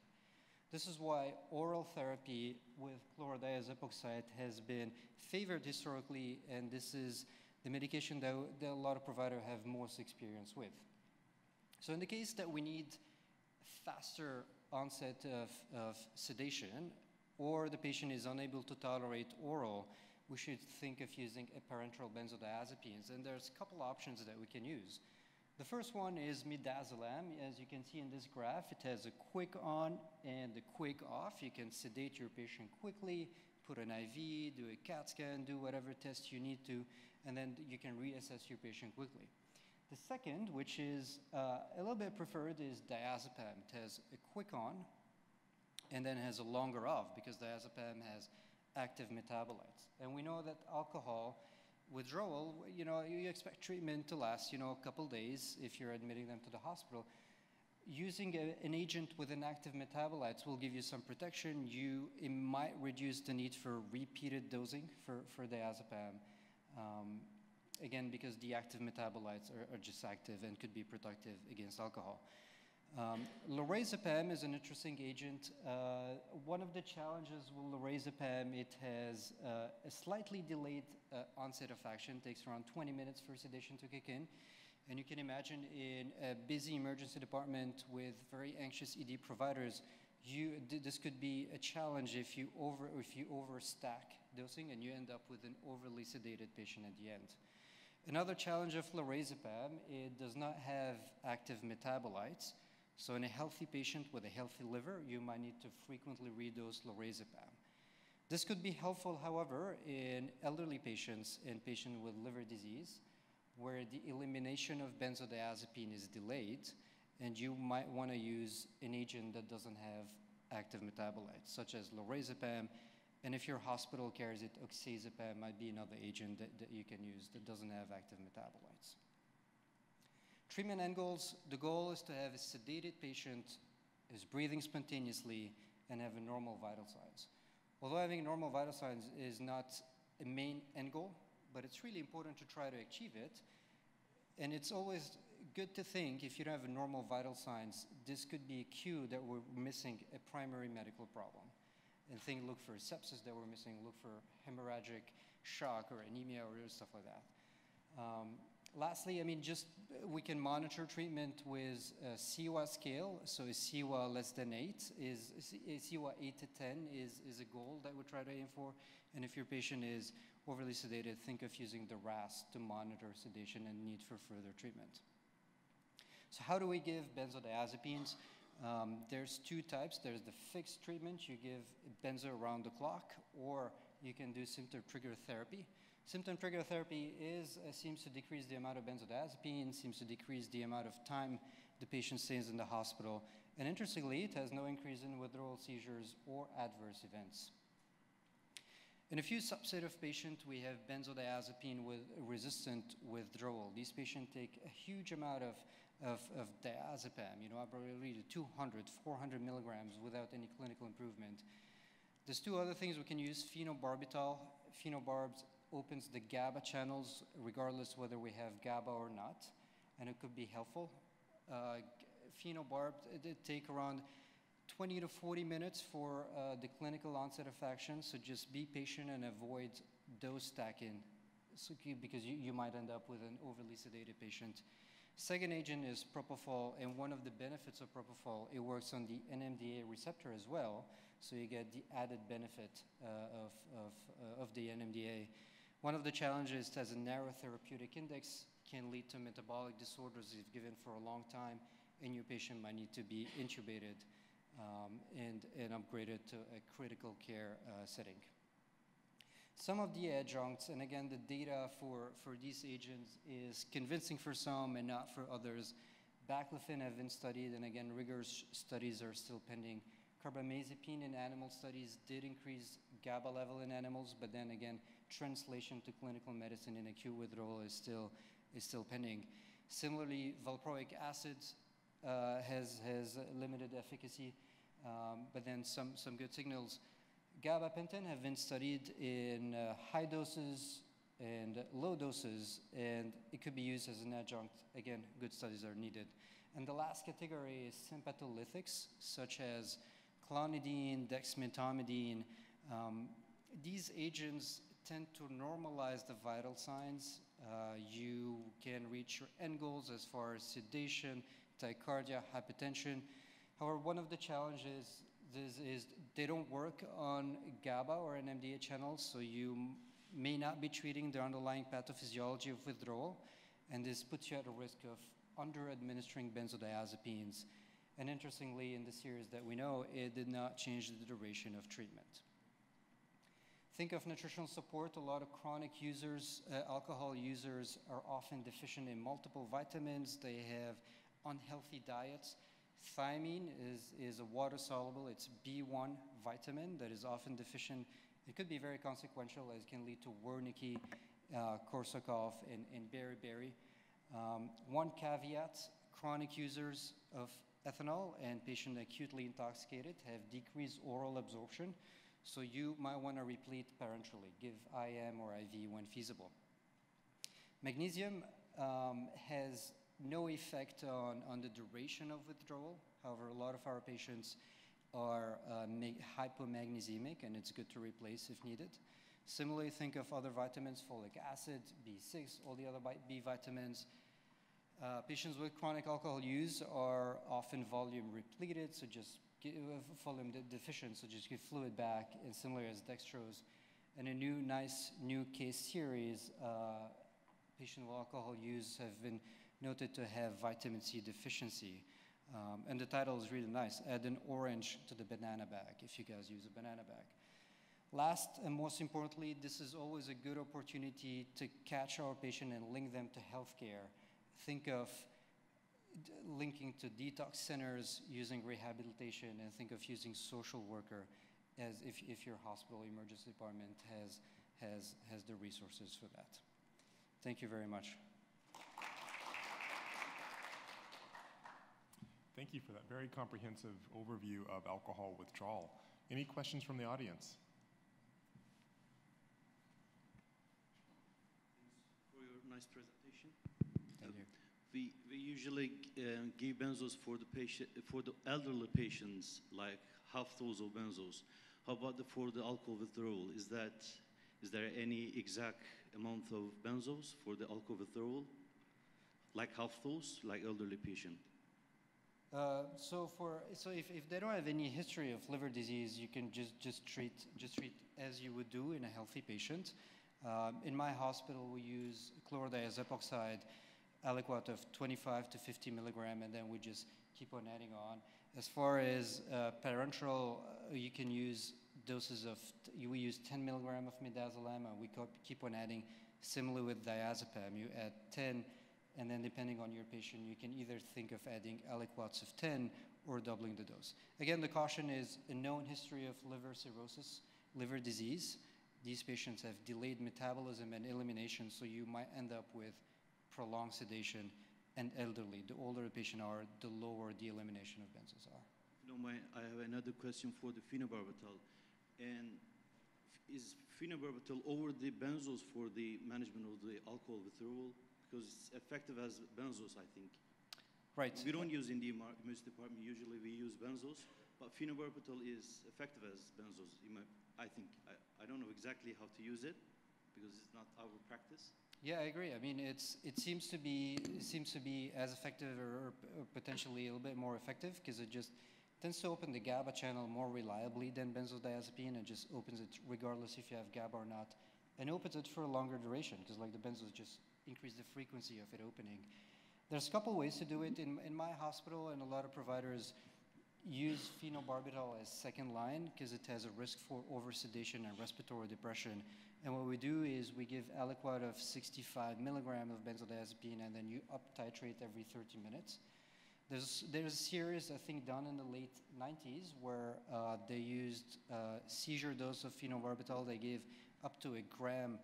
This is why oral therapy with chlordiazepoxide has been favored historically, and this is the medication that a lot of providers have most experience with. So in the case that we need faster onset of sedation, or the patient is unable to tolerate oral, we should think of using parenteral benzodiazepines. And there's a couple options that we can use. The first one is midazolam. As you can see in this graph, it has a quick on and a quick off. You can sedate your patient quickly, put an IV, do a CAT scan, do whatever test you need to, and then you can reassess your patient quickly. The second, which is a little bit preferred, is diazepam. It has a quick on and then has a longer off because diazepam has active metabolites. And we know that alcohol withdrawal, you expect treatment to last, a couple days if you're admitting them to the hospital. Using an agent with an active metabolites will give you some protection. It might reduce the need for repeated dosing for diazepam. Again, because the active metabolites are just active and could be protective against alcohol. Lorazepam is an interesting agent. One of the challenges with lorazepam, it has a slightly delayed onset of action. It takes around 20 minutes for sedation to kick in. And you can imagine in a busy emergency department with very anxious ED providers, this could be a challenge if you overstack dosing and you end up with an overly sedated patient at the end. Another challenge of lorazepam, it does not have active metabolites. So in a healthy patient with a healthy liver, you might need to frequently redose lorazepam. This could be helpful, however, in elderly patients and patients with liver disease, where the elimination of benzodiazepine is delayed, and you might want to use an agent that doesn't have active metabolites, such as lorazepam, and if your hospital carries it, oxazepam might be another agent that you can use that doesn't have active metabolites. Treatment end goals, the goal is to have a sedated patient who's breathing spontaneously and have a normal vital signs. Although having normal vital signs is not a main end goal, but it's really important to try to achieve it. And it's always good to think, if you don't have a normal vital signs, this could be a cue that we're missing a primary medical problem. And look for sepsis that we're missing, look for hemorrhagic shock or anemia or stuff like that. Lastly, we can monitor treatment with a CUA scale. So a CUA less than 8 a CUA 8 to 10 is a goal that we try to aim for. And if your patient is overly sedated, think of using the RASS to monitor sedation and need for further treatment. So how do we give benzodiazepines? There's two types. There's the fixed treatment. You give benzo around the clock, or you can do symptom trigger therapy. Symptom trigger therapy seems to decrease the amount of benzodiazepine, seems to decrease the amount of time the patient stays in the hospital. And interestingly, it has no increase in withdrawal seizures or adverse events. In a few subset of patients, we have benzodiazepine with resistant withdrawal. These patients take a huge amount of diazepam, probably 200, 400 milligrams without any clinical improvement. There's two other things we can use. Phenobarbital. Phenobarbs opens the GABA channels regardless whether we have GABA or not, and it could be helpful. Phenobarb, it take around 20 to 40 minutes for the clinical onset of action, so just be patient and avoid dose stacking because you might end up with an overly sedated patient. Second agent is propofol, and one of the benefits of propofol, it works on the NMDA receptor as well, so you get the added benefit of the NMDA. One of the challenges is it has a narrow therapeutic index, can lead to metabolic disorders if given for a long time, and your patient might need to be intubated and upgraded to a critical care setting. Some of the adjuncts, and again, the data for these agents is convincing for some and not for others. Baclofen have been studied, and again, rigorous studies are still pending. Carbamazepine in animal studies did increase GABA level in animals, but then again, translation to clinical medicine in acute withdrawal is still pending. Similarly, valproic acid has limited efficacy, but then some good signals. Gabapentin have been studied in high doses and low doses, and it could be used as an adjunct. Again, good studies are needed. And the last category is sympatholytics, such as clonidine, dexmedetomidine. These agents tend to normalize the vital signs. You can reach your end goals as far as sedation, tachycardia, hypertension. However, one of the challenges is they don't work on GABA or NMDA channels, so you may not be treating the underlying pathophysiology of withdrawal, and this puts you at a risk of under-administering benzodiazepines. And interestingly, in the series that we know, it did not change the duration of treatment. Think of nutritional support. A lot of chronic users, alcohol users, are often deficient in multiple vitamins. They have unhealthy diets. Thiamine is a water-soluble. It's B1 vitamin that is often deficient. It could be very consequential, as it can lead to Wernicke, Korsakoff, and beriberi. One caveat, chronic users of ethanol and patients acutely intoxicated have decreased oral absorption, so you might want to replete parenterally. Give IM or IV when feasible. Magnesium has no effect on the duration of withdrawal. However, a lot of our patients are hypomagnesiemic, and it's good to replace if needed. Similarly, think of other vitamins, folic acid, B6, all the other B vitamins. Patients with chronic alcohol use are often volume repleted, so just volume deficient, so just give fluid back, and similar as dextrose. And a nice new case series, patients with alcohol use have been noted to have vitamin C deficiency. And the title is really nice, Add an Orange to the Banana Bag, if you guys use a banana bag. Last and most importantly, this is always a good opportunity to catch our patient and link them to healthcare. Think of linking to detox centers, using rehabilitation, and think of using social worker as if your hospital emergency department has the resources for that. Thank you very much. Thank you for that very comprehensive overview of alcohol withdrawal. Any questions from the audience? Thanks for your nice presentation. We usually give benzos for the elderly patients, like half dose of benzos. How about for the alcohol withdrawal? Is there any exact amount of benzos for the alcohol withdrawal, like half dose, like elderly patient? So if they don't have any history of liver disease, you can just treat as you would do in a healthy patient. In my hospital, we use chlorodiazepam aliquot of 25 to 50 milligram, and then we just keep on adding on. As far as parenteral, you can use doses of, we use 10 milligram of midazolam, and we keep on adding. Similarly with diazepam, you add 10, and then depending on your patient, you can either think of adding aliquots of 10 or doubling the dose. Again, the caution is a known history of liver cirrhosis, liver disease, these patients have delayed metabolism and elimination, so you might end up with prolonged sedation and elderly. The older a patient are, the lower the elimination of benzos are. If you don't mind, I have another question for the phenobarbital. And is phenobarbital over the benzos for the management of the alcohol withdrawal? Because it's effective as benzos, I think. Right. We don't use in the emergency department, usually we use benzos, but phenobarbital is effective as benzos, I think. I don't know exactly how to use it because it's not our practice. Yeah, I agree. I mean, it seems to be as effective or potentially a little bit more effective because it just tends to open the GABA channel more reliably than benzodiazepine, and just opens it regardless if you have GABA or not, and opens it for a longer duration because like the benzos just increase the frequency of it opening. There's a couple ways to do it. In my hospital, and a lot of providers use phenobarbital as second line because it has a risk for oversedation and respiratory depression. And what we do is we give aliquot of 65 milligram of benzodiazepine, and then you up titrate every 30 minutes. There's a series, I think, done in the late 90s where they used seizure dose of phenobarbital. They gave up to 1 gram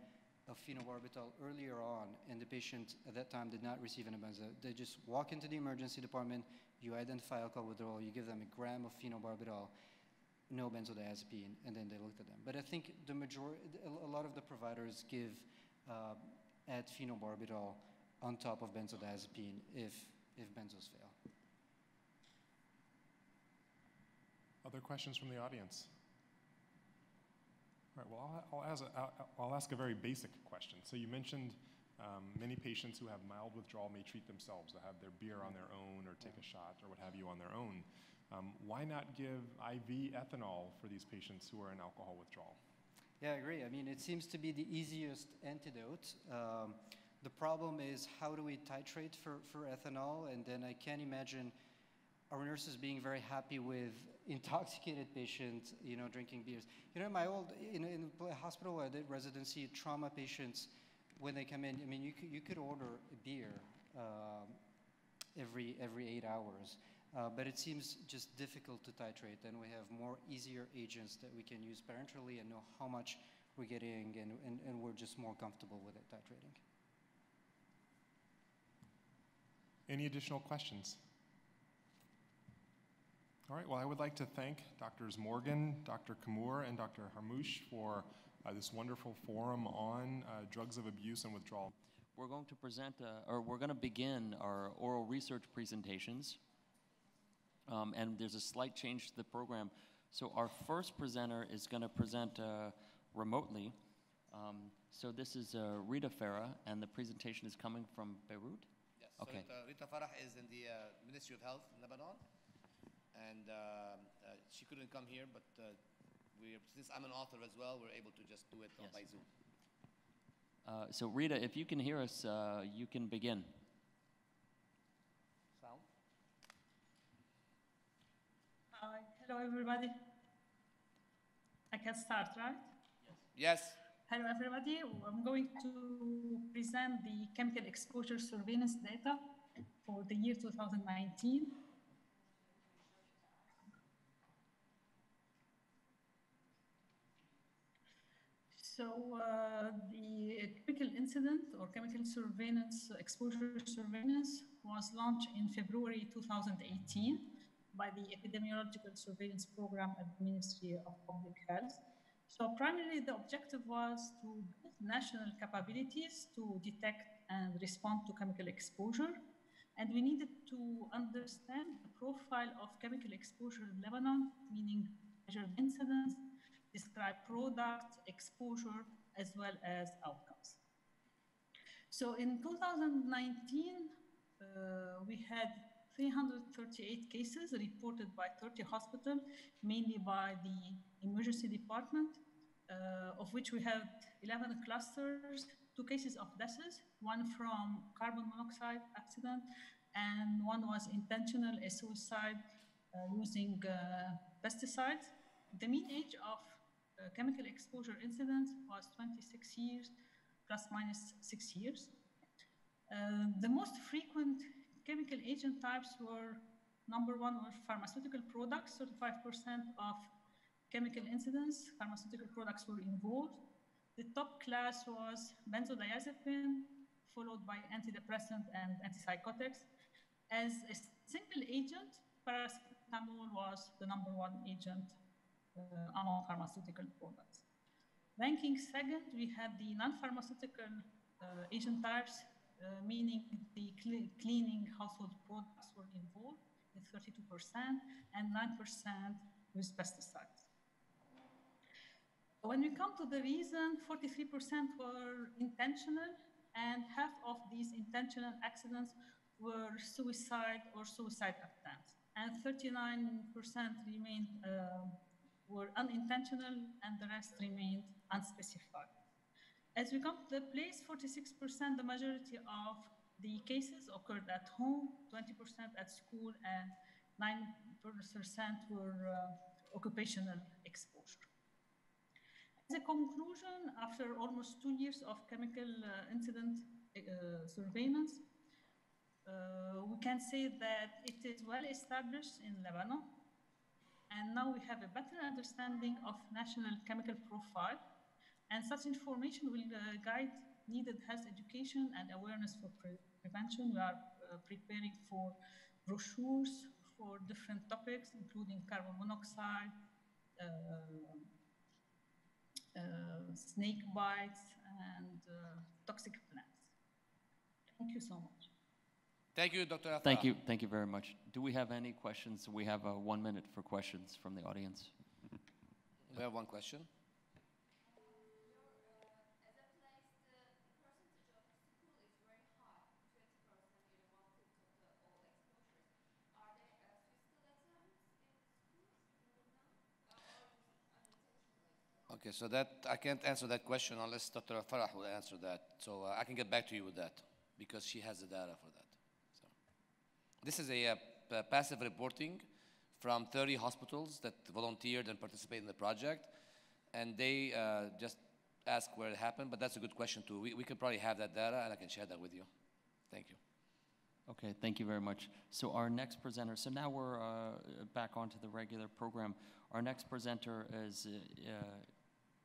of phenobarbital earlier on, and the patient at that time did not receive any benzo. They just walk into the emergency department, you identify alcohol withdrawal, you give them 1 gram of phenobarbital, no benzodiazepine, and then they looked at them. But I think a lot of the providers add phenobarbital on top of benzodiazepine if benzos fail. Other questions from the audience? All right, well, I'll ask a very basic question. So you mentioned many patients who have mild withdrawal may treat themselves. They have their beer on their own or take a shot or what have you on their own. Why not give IV ethanol for these patients who are in alcohol withdrawal? Yeah, I agree. I mean, it seems to be the easiest antidote. The problem is, how do we titrate for ethanol? And then I can't imagine our nurses being very happy with intoxicated patients, drinking beers. In the hospital where I did residency, trauma patients, when they come in, I mean, you could order a beer every 8 hours. But it seems just difficult to titrate, and we have more easier agents that we can use parenterally and know how much we're getting, and we're just more comfortable with it titrating. Any additional questions? All right, well, I would like to thank Drs. Morgan, Dr. Kamour, and Dr. Harmouche for this wonderful forum on drugs of abuse and withdrawal. We're going to present, we're going to begin our oral research presentations. And there's a slight change to the program. So our first presenter is going to present remotely. So this is Rita Farah, and the presentation is coming from Beirut? Yes. Okay. So Rita Farah is in the Ministry of Health in Lebanon. And she couldn't come here, but since I'm an author as well, we're able to just do it by Zoom. So Rita, if you can hear us, you can begin. Sound? Hi, hello everybody. I can start, right? Yes. Hello everybody. I'm going to present the chemical exposure surveillance data for the year 2019. So the chemical incident or chemical surveillance, exposure surveillance was launched in February 2018 by the Epidemiological Surveillance Program at the Ministry of Public Health. So primarily the objective was to build national capabilities to detect and respond to chemical exposure. And we needed to understand the profile of chemical exposure in Lebanon, meaning measure incidence, describe product exposure, as well as outcomes. So in 2019, we had 338 cases reported by 30 hospitals, mainly by the emergency department, of which we had 11 clusters, 2 cases of deaths, one from carbon monoxide accident, and one was intentional, a suicide using pesticides. The mean age of chemical exposure incidents was 26 years, plus minus 6 years. The most frequent chemical agent types were, number one, were pharmaceutical products. 35% of chemical incidents, pharmaceutical products were involved. The top class was benzodiazepine, followed by antidepressant and antipsychotics. As a single agent, paracetamol was the #1 agent among pharmaceutical products. Ranking second, we had the non-pharmaceutical agent types, meaning the cleaning household products were involved with 32% and 9% with pesticides. When we come to the reason, 43% were intentional, and half of these intentional accidents were suicide or suicide attempts, and 39% were unintentional, and the rest remained unspecified. As we come to the place, 46%, the majority of the cases occurred at home, 20% at school, and 9% were occupational exposure. As a conclusion, after almost 2 years of chemical incident surveillance, we can say that it is well established in Lebanon, and now we have a better understanding of national chemical profile, and such information will guide needed health education and awareness for prevention. We are preparing for brochures for different topics, including carbon monoxide, snake bites, and toxic plants. Thank you so much. Thank you, Dr. Afra. Thank you very much. Do we have any questions? We have 1 minute for questions from the audience. We have one question. Okay, so that I can't answer that question unless Dr. Farah will answer that. So I can get back to you with that because she has the data for that. So this is a passive reporting from 30 hospitals that volunteered and participated in the project, and they just ask where it happened. But that's a good question too. We could probably have that data, and I can share that with you. Thank you. Okay, thank you very much. So our next presenter, so now we're back onto the regular program. Our next presenter is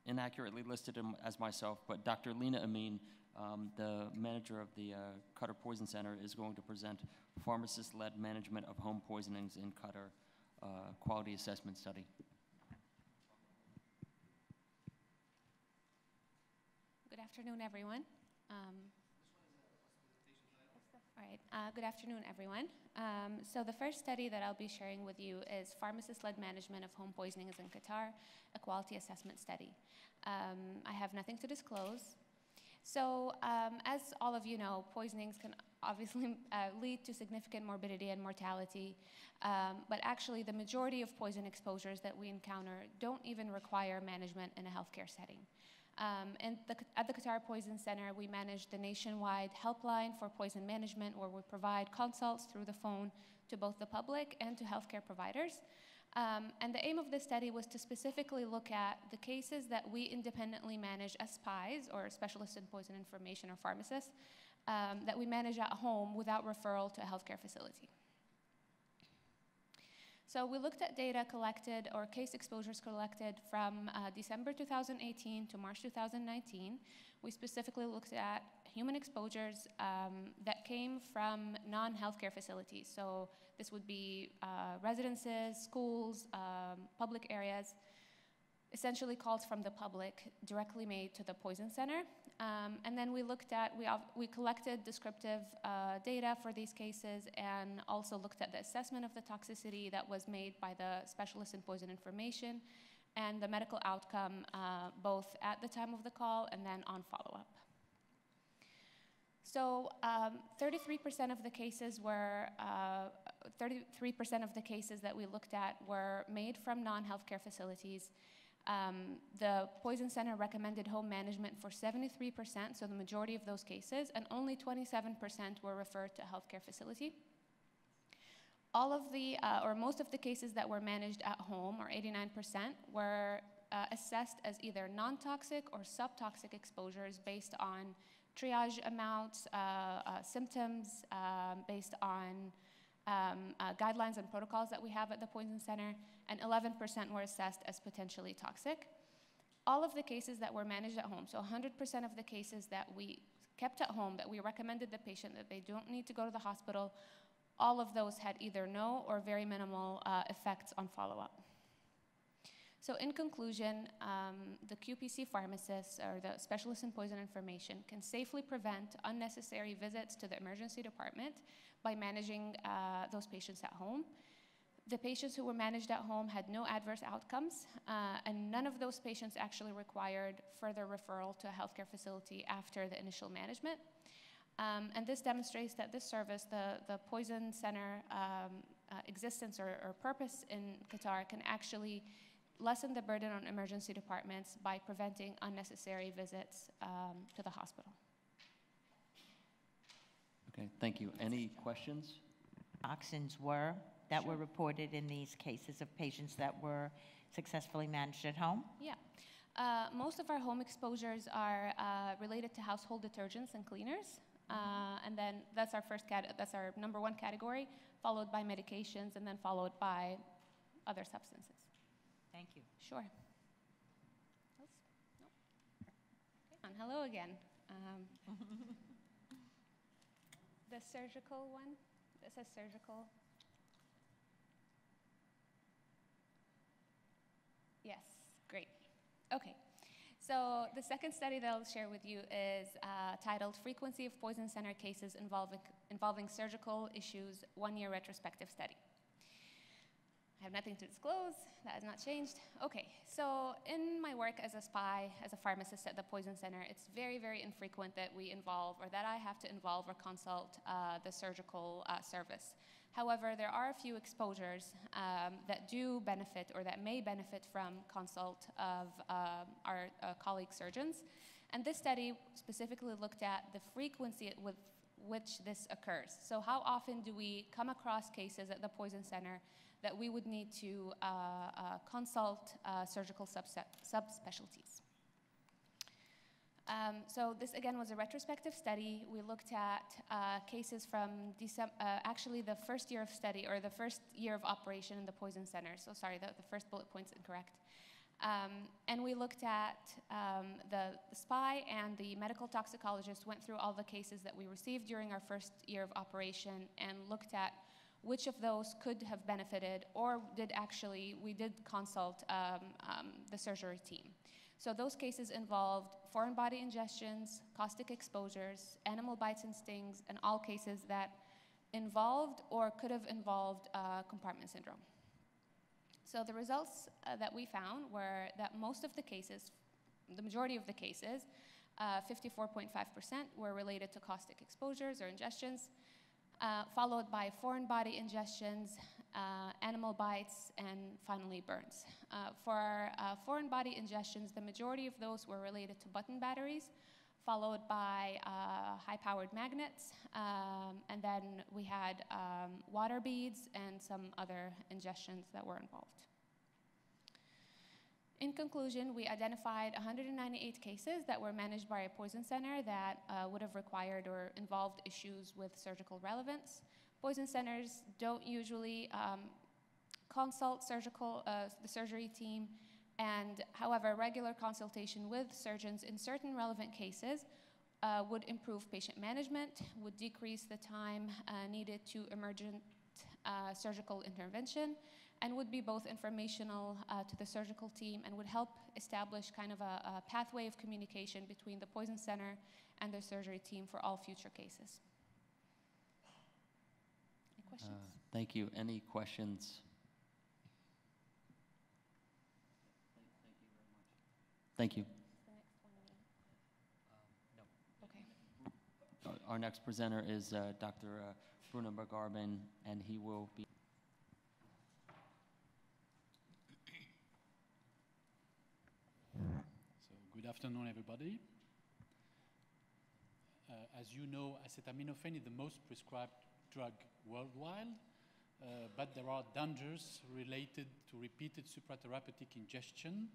inaccurately listed as myself, but Dr. Lina Amin, the manager of the Qatar Poison Center, is going to present pharmacist-led management of home poisonings in Qatar quality assessment study. Good afternoon, everyone. All right, good afternoon, everyone. So the first study that I'll be sharing with you is pharmacist-led management of home poisonings in Qatar, a quality assessment study. I have nothing to disclose. So as all of you know, poisonings can obviously lead to significant morbidity and mortality, but actually the majority of poison exposures that we encounter don't even require management in a healthcare setting. At the Qatar Poison Center, we manage the nationwide helpline for poison management, where we provide consults through the phone to both the public and to healthcare providers. And the aim of this study was to specifically look at the cases that we independently manage as SPIs, or specialists in poison information, or pharmacists, that we manage at home without referral to a healthcare facility. So we looked at data collected, or case exposures collected, from December 2018 to March 2019. We specifically looked at human exposures that came from non-healthcare facilities. So this would be residences, schools, public areas, essentially calls from the public directly made to the Poison Center. And then we collected descriptive data for these cases, and also looked at the assessment of the toxicity that was made by the specialist in poison information and the medical outcome, both at the time of the call and then on follow-up. So 33% of the cases were 33% of the cases that we looked at were made from non-healthcare facilities. The Poison Center recommended home management for 73%, so the majority of those cases, and only 27% were referred to a healthcare facility. All of the, or most of the cases that were managed at home, or 89%, were assessed as either non-toxic or subtoxic exposures based on triage amounts, symptoms, based on guidelines and protocols that we have at the Poison Center, and 11% were assessed as potentially toxic. all of the cases that were managed at home, so 100% of the cases that we kept at home, that we recommended the patient that they don't need to go to the hospital, all of those had either no or very minimal effects on follow-up. So in conclusion, the QPC pharmacist or the specialist in poison information can safely prevent unnecessary visits to the emergency department by managing those patients at home. The patients who were managed at home had no adverse outcomes, and none of those patients actually required further referral to a healthcare facility after the initial management. And this demonstrates that this service, the Poison Center existence or purpose in Qatar, can actually lessen the burden on emergency departments by preventing unnecessary visits to the hospital. Okay, thank you. Any questions? Toxins were reported in these cases of patients that were successfully managed at home? Yeah. Most of our home exposures are related to household detergents and cleaners. And then that's our that's our number one category, followed by medications, and then followed by other substances. Thank you. Sure. Else? No? Okay. Hello again. The surgical one. This is surgical. Yes, great. Okay. So the second study that I'll share with you is titled Frequency of Poison Center Cases Involving Surgical Issues, 1-Year Retrospective Study. I have nothing to disclose. That has not changed. Okay, so in my work as a SPY, as a pharmacist at the Poison Center, it's very, very infrequent that we involve or that I have to involve or consult the surgical service. However, there are a few exposures that do benefit or that may benefit from consult of our colleague surgeons. And this study specifically looked at the frequency with which this occurs. So how often do we come across cases at the Poison Center that we would need to consult surgical subspecialties? So this again was a retrospective study. We looked at cases from actually the first year of study or the first year of operation in the Poison Center. So sorry, the first bullet point's incorrect. And we looked at the SPY and the medical toxicologist went through all the cases that we received during our first year of operation and looked at which of those could have benefited or we did consult the surgery team. So those cases involved foreign body ingestions, caustic exposures, animal bites and stings, and all cases that involved or could have involved compartment syndrome. So the results that we found were that most of the cases, the majority of the cases, 54.5% were related to caustic exposures or ingestions, followed by foreign body ingestions, animal bites, and finally burns. For foreign body ingestions, the majority of those were related to button batteries, followed by high-powered magnets, and then we had water beads and some other ingestions that were involved. In conclusion, we identified 198 cases that were managed by a Poison Center that would have required or involved issues with surgical relevance. Poison Centers don't usually consult the surgery team, and however, regular consultation with surgeons in certain relevant cases would improve patient management, would decrease the time needed to emergent surgical intervention, and would be both informational to the surgical team and would help establish kind of a pathway of communication between the Poison Center and the surgery team for all future cases. Any questions? Thank you. Any questions? Thank you. No. Okay. Our next presenter is Dr. Bruno Bergarben, and he will be. Good afternoon, everybody. As you know, acetaminophen is the most prescribed drug worldwide, but there are dangers related to repeated supratherapeutic ingestion,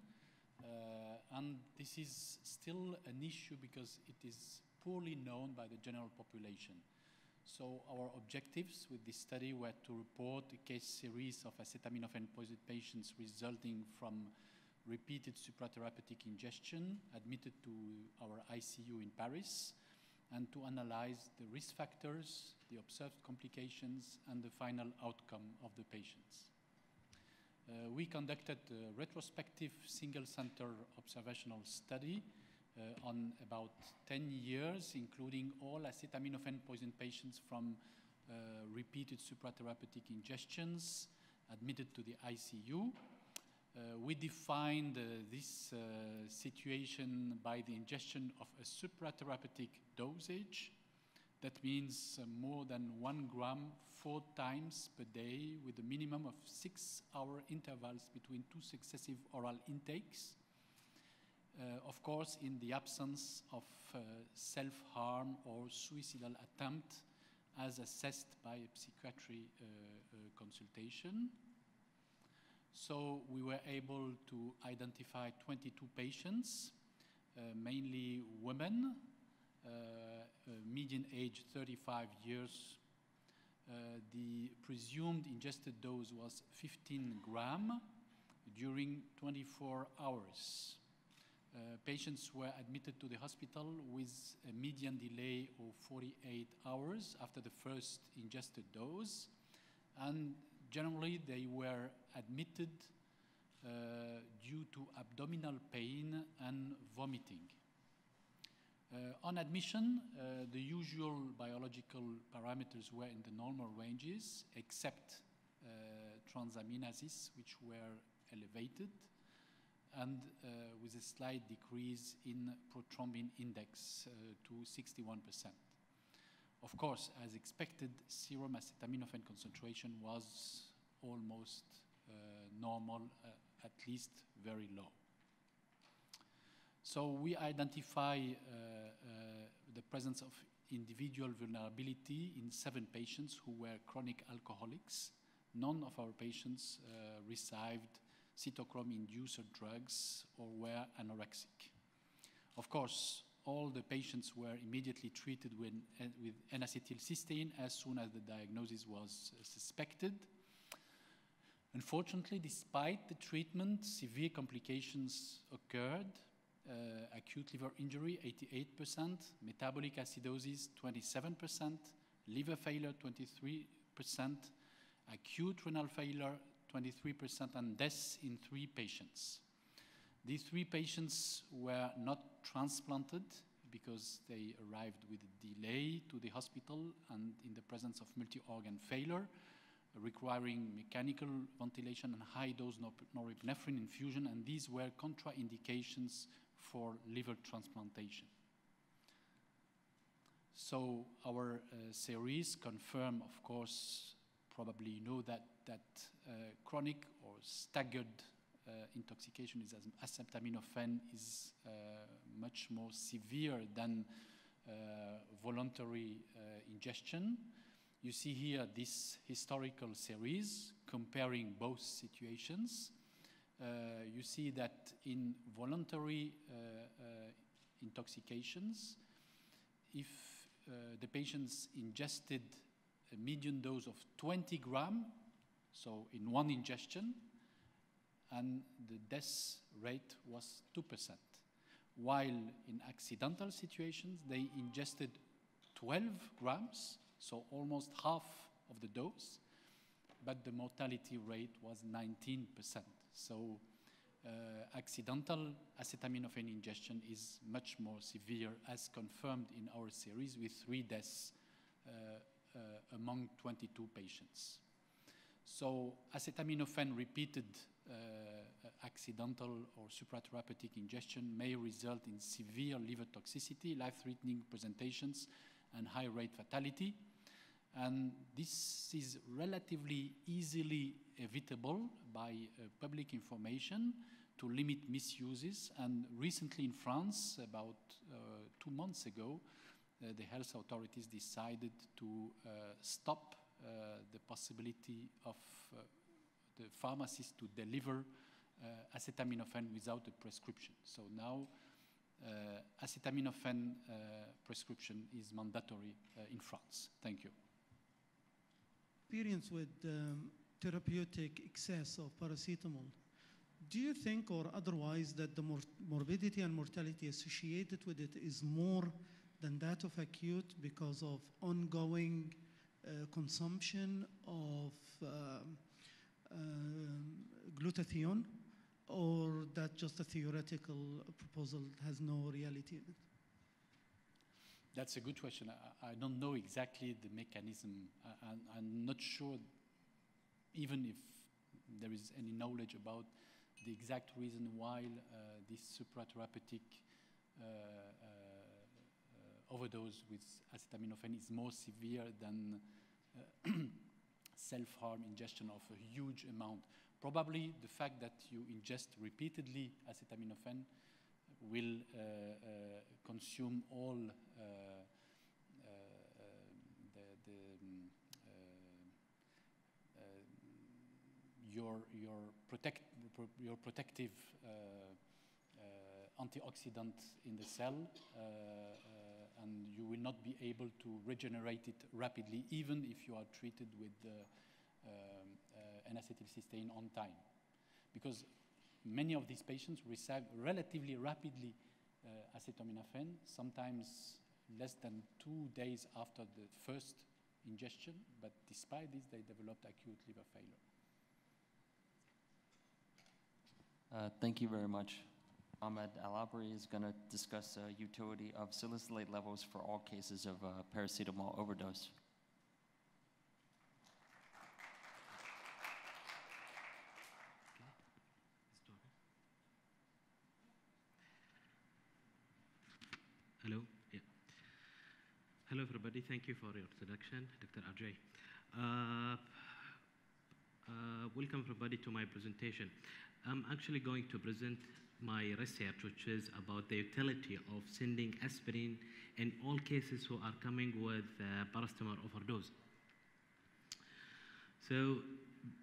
and this is still an issue because it is poorly known by the general population. So our objectives with this study were to report a case series of acetaminophen-positive patients resulting from repeated supratherapeutic ingestion, admitted to our ICU in Paris, and to analyze the risk factors, the observed complications, and the final outcome of the patients. We conducted a retrospective single-center observational study on about 10 years, including all acetaminophen poisoned patients from repeated supratherapeutic ingestions admitted to the ICU. We defined this situation by the ingestion of a supratherapeutic dosage. That means more than 1 gram 4 times per day, with a minimum of 6-hour intervals between 2 successive oral intakes. Of course, in the absence of self-harm or suicidal attempt as assessed by a psychiatry consultation. So we were able to identify 22 patients, mainly women, median age 35 years. The presumed ingested dose was 15 grams during 24 hours. Patients were admitted to the hospital with a median delay of 48 hours after the first ingested dose, and generally they were admitted due to abdominal pain and vomiting. On admission, the usual biological parameters were in the normal ranges, except transaminases, which were elevated, and with a slight decrease in prothrombin index to 61%. Of course, as expected, serum acetaminophen concentration was almost normal, at least very low. So we identify the presence of individual vulnerability in 7 patients who were chronic alcoholics. None of our patients received cytochrome inducer drugs or were anorexic. Of course, all the patients were immediately treated with N-acetylcysteine as soon as the diagnosis was suspected. Unfortunately, despite the treatment, severe complications occurred. Acute liver injury, 88%, metabolic acidosis, 27%, liver failure, 23%, acute renal failure, 23%, and deaths in 3 patients. These 3 patients were not transplanted because they arrived with a delay to the hospital and in the presence of multi-organ failure, requiring mechanical ventilation and high-dose norepinephrine infusion, and these were contraindications for liver transplantation. So our series confirm, of course, probably you know that chronic or staggered intoxication is acetaminophen is much more severe than voluntary ingestion. You see here this historical series comparing both situations. You see that in voluntary intoxications, if the patients ingested a median dose of 20 grams, so in 1 ingestion, and the death rate was 2%. While in accidental situations, they ingested 12 grams, so almost half of the dose, but the mortality rate was 19%. So accidental acetaminophen ingestion is much more severe, as confirmed in our series with 3 deaths among 22 patients. So acetaminophen repeated accidental or supratherapeutic ingestion may result in severe liver toxicity, life-threatening presentations, and high-rate fatality. And this is relatively easily evitable by public information to limit misuses. And recently in France, about 2 months ago, the health authorities decided to stop the possibility of the pharmacist to deliver acetaminophen without a prescription. So now acetaminophen prescription is mandatory in France. Thank you. Experience with therapeutic excess of paracetamol do you think, or otherwise, that the morbidity and mortality associated with it is more than that of acute because of ongoing consumption of glutathione, or that just a theoretical proposal has no reality in it? That's a good question. I don't know exactly the mechanism. I'm not sure even if there is any knowledge about the exact reason why this supratherapeutic overdose with acetaminophen is more severe than self-harm ingestion of a huge amount. Probably the fact that you ingest repeatedly acetaminophen will consume all your protective antioxidant in the cell, and you will not be able to regenerate it rapidly, even if you are treated with N-acetylcysteine on time. Because many of these patients receive relatively rapidly acetaminophen, sometimes less than 2 days after the first ingestion, but despite this, they developed acute liver failure. Thank you very much. Ahmed Alabri is going to discuss utility of salicylate levels for all cases of paracetamol overdose. Hello. Yeah. Hello, everybody. Thank you for your introduction, Dr. Ajay. Welcome, everybody, to my presentation. I'm actually going to present my research, which is about the utility of sending aspirin in all cases who are coming with paracetamol overdose. So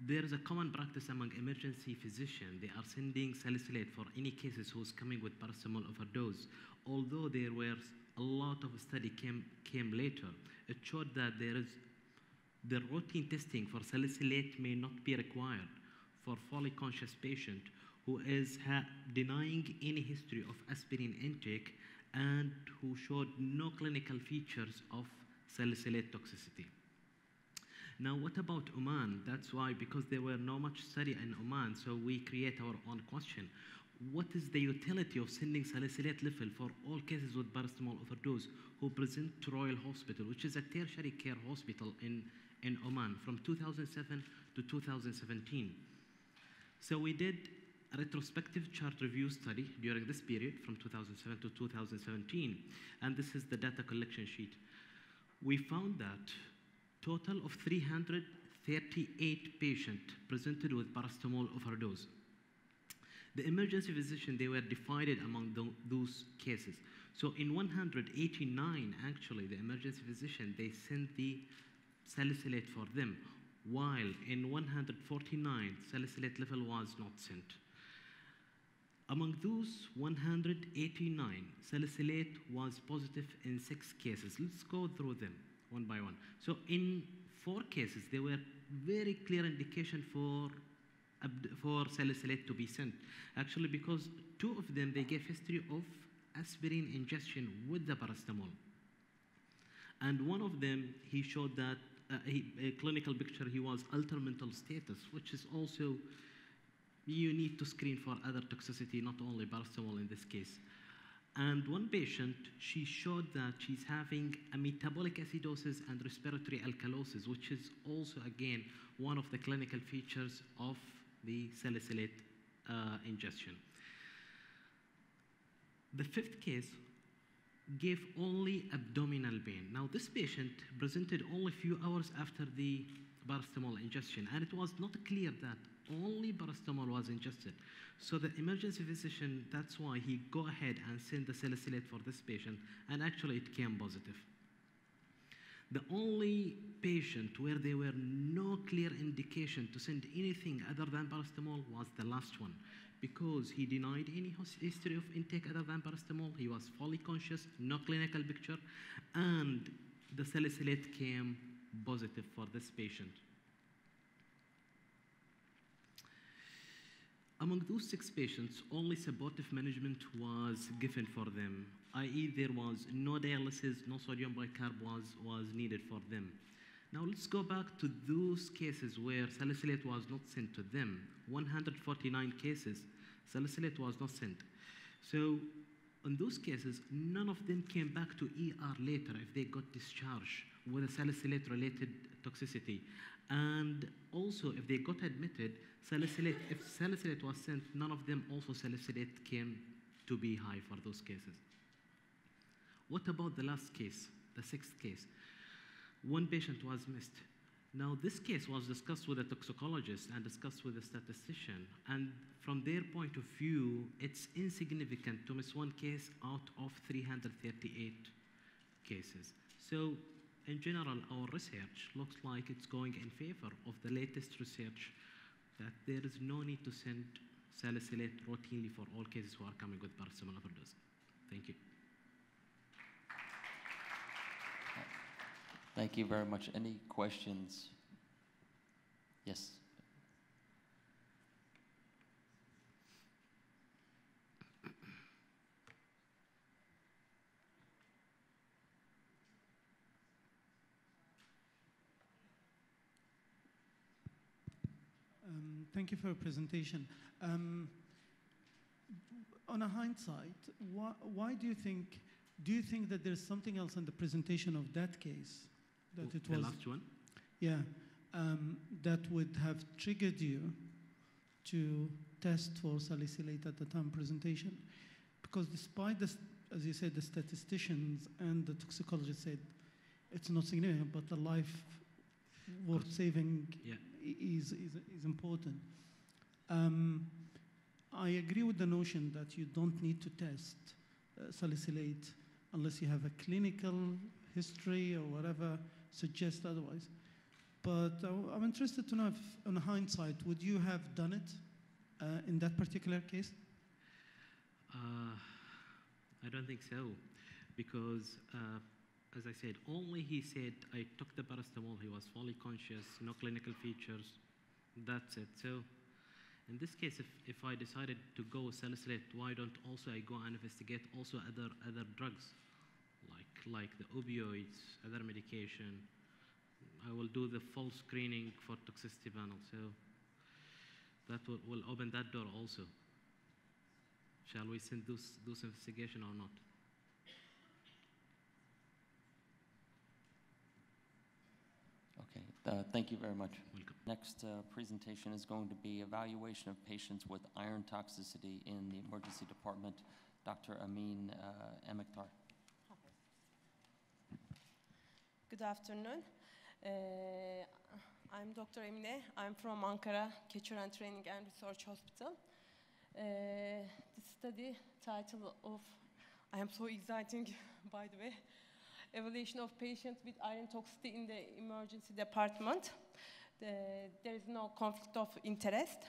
there is a common practice among emergency physicians. They are sending salicylate for any cases who's coming with paracetamol overdose. Although there were a lot of study came later, it showed that the routine testing for salicylate may not be required for fully conscious patient who is denying any history of aspirin intake and who showed no clinical features of salicylate toxicity. Now, what about Oman? That's why, because there were no much study in Oman, so we create our own question. What is the utility of sending salicylate level for all cases with paracetamol overdose who present to Royal Hospital, which is a tertiary care hospital in Oman from 2007 to 2017? So we did a retrospective chart review study during this period from 2007 to 2017, and this is the data collection sheet. We found that total of 338 patients presented with paracetamol overdose. The emergency physician, they were divided among those cases. So in 189, actually, the emergency physician, they sent the salicylate for them, while in 149, salicylate level was not sent. Among those 189, salicylate was positive in 6 cases. Let's go through them one by one. So in 4 cases, there were very clear indication for salicylate to be sent. Actually, because 2 of them, they gave history of aspirin ingestion with the paracetamol. And one of them, he showed that a clinical picture, he was altered mental status, which is also, you need to screen for other toxicity, not only paracetamol in this case. And one patient, she showed that she's having a metabolic acidosis and respiratory alkalosis, which is also, again, one of the clinical features of the salicylate ingestion. The 5th case gave only abdominal pain. Now, this patient presented only a few hours after the paracetamol ingestion, and it was not clear that only paracetamol was ingested. So the emergency physician, that's why he go ahead and send the salicylate for this patient, and actually it came positive. The only patient where there were no clear indication to send anything other than paracetamol was the last one, because he denied any history of intake other than paracetamol. He was fully conscious, no clinical picture, and the salicylate came positive for this patient. Among those 6 patients, only supportive management was given for them, i.e. there was no dialysis, no sodium bicarb was needed for them. Now let's go back to those cases where salicylate was not sent to them. 149 cases, salicylate was not sent. So in those cases, none of them came back to ER later if they got discharged with a salicylate-related toxicity. And also, if they got admitted, if salicylate was sent, none of them also salicylate came to be high for those cases. What about the last case, the 6th case? 1 patient was missed. Now, this case was discussed with a toxicologist and discussed with a statistician. And from their point of view, it's insignificant to miss 1 case out of 338 cases. So, in general, our research looks like it's going in favor of the latest research that there is no need to send salicylate routinely for all cases who are coming with paracetamol overdose. Thank you. Thank you very much. Any questions? Yes. Thank you for your presentation. On a hindsight, why do you think that there's something else in the presentation of that case that it was the last one? Yeah, that would have triggered you to test for salicylate at the time presentation? Because despite this, as you said, the statisticians and the toxicologists said it's not significant, but the life worth saving is important. I agree with the notion that you don't need to test salicylate unless you have a clinical history or whatever suggests otherwise. But I'm interested to know if, on hindsight, would you have done it in that particular case? I don't think so, because as I said, only he said, I took the paracetamol, he was fully conscious, no clinical features, that's it. So in this case, if I decided to go with salicylate, why don't also I go and investigate also other drugs, like the opioids, other medication. I will do the full screening for toxicity panel, so that will open that door also. Shall we send those investigation or not? Okay, thank you very much. Welcome. Next presentation is going to be evaluation of patients with iron toxicity in the emergency department. Dr. Amin Emektar. Good afternoon. I'm Dr. Emine. I'm from Ankara Keçiören Training and Research Hospital. The study title of, I am so exciting, by the way, evaluation of patients with iron toxicity in the emergency department. There is no conflict of interest.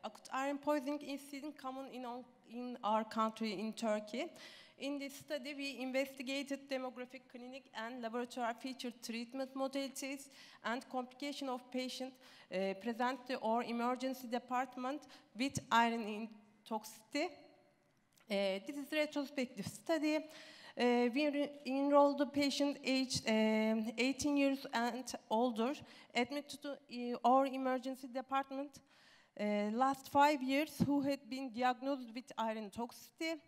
Acute iron poisoning is common in our country, in Turkey. In this study, we investigated demographic, clinic, and laboratory featured treatment modalities and complication of patients present to our emergency department with iron toxicity. This is a retrospective study. We enrolled the patient aged 18 years and older, admitted to our emergency department last 5 years who had been diagnosed with iron toxicity.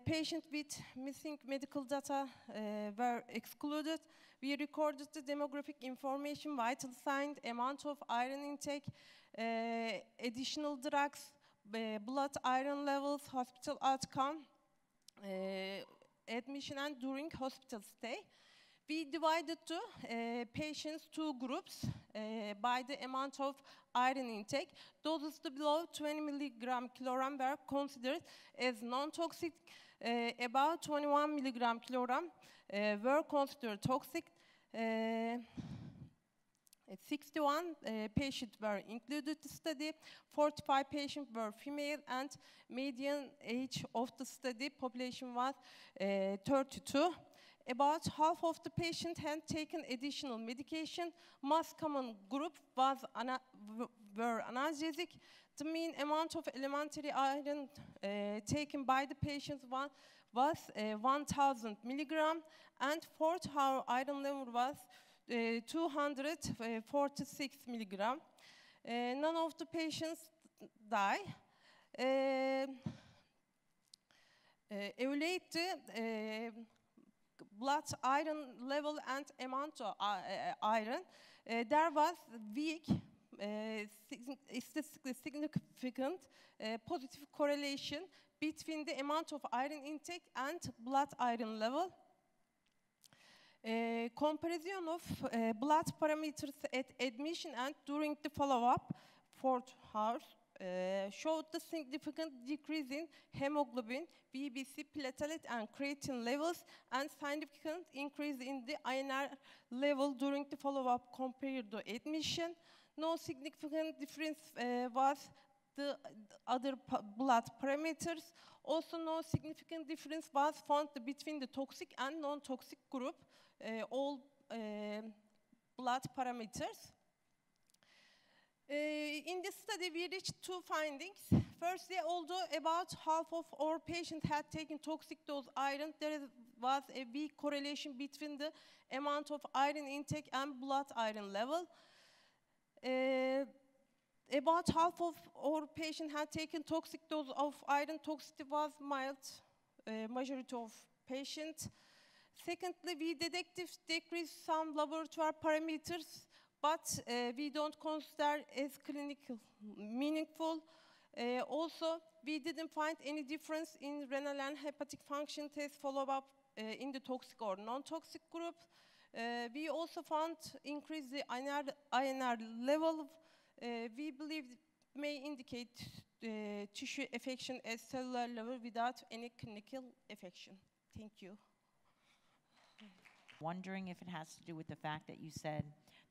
Patients with missing medical data were excluded. We recorded the demographic information, vital signs, amount of iron intake, additional drugs, blood iron levels, hospital outcome, admission and during hospital stay. We divided the patients 2 groups by the amount of iron intake. Doses below 20 milligram kilogram were considered as non-toxic. About 21 milligram kilogram were considered toxic. 61 patients were included in the study. 45 patients were female, and median age of the study population was 32. About half of the patients had taken additional medication. Most common group were analgesic. The mean amount of elementary iron taken by the patients was 1,000 milligram, and 4th-hour iron level was 246 milligram. None of the patients died. Evaluate the blood iron level and amount of iron. There was weak, statistically significant positive correlation between the amount of iron intake and blood iron level. Comparison of blood parameters at admission and during the follow-up, 4 hours, showed the significant decrease in hemoglobin, BBC, platelet, and creatine levels, and significant increase in the INR level during the follow-up compared to admission. No significant difference was the other blood parameters. Also, no significant difference was found between the toxic and non-toxic group, all blood parameters. In this study, we reached 2 findings. Firstly, although about half of our patients had taken toxic dose iron, there was a weak correlation between the amount of iron intake and blood iron level. About half of our patients had taken toxic dose of iron. Toxicity was mild, majority of patients. Secondly, we detected decreased some laboratory parameters, but we don't consider as clinically meaningful. Also, we didn't find any difference in renal and hepatic function test follow-up in the toxic or non-toxic group. We also found increase the INR level. We believe may indicate tissue affection at cellular level without any clinical affection. Thank you. Wondering if it has to do with the fact that you said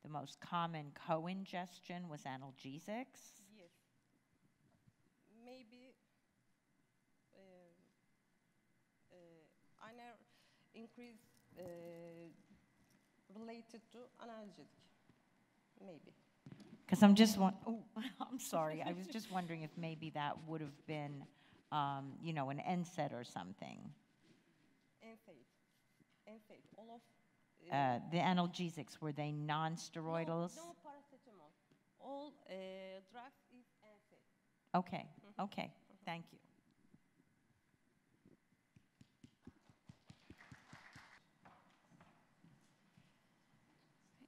the most common co-ingestion was analgesics? Yes. Maybe INR increase related to analgesic. Maybe. Because I'm just I'm sorry. I was just wondering if maybe that would have been, you know, an NSAID or something. NSAID. All of the analgesics, were they non-steroidals? No paracetamol. All drugs is NSAID. Okay. Okay. Thank you.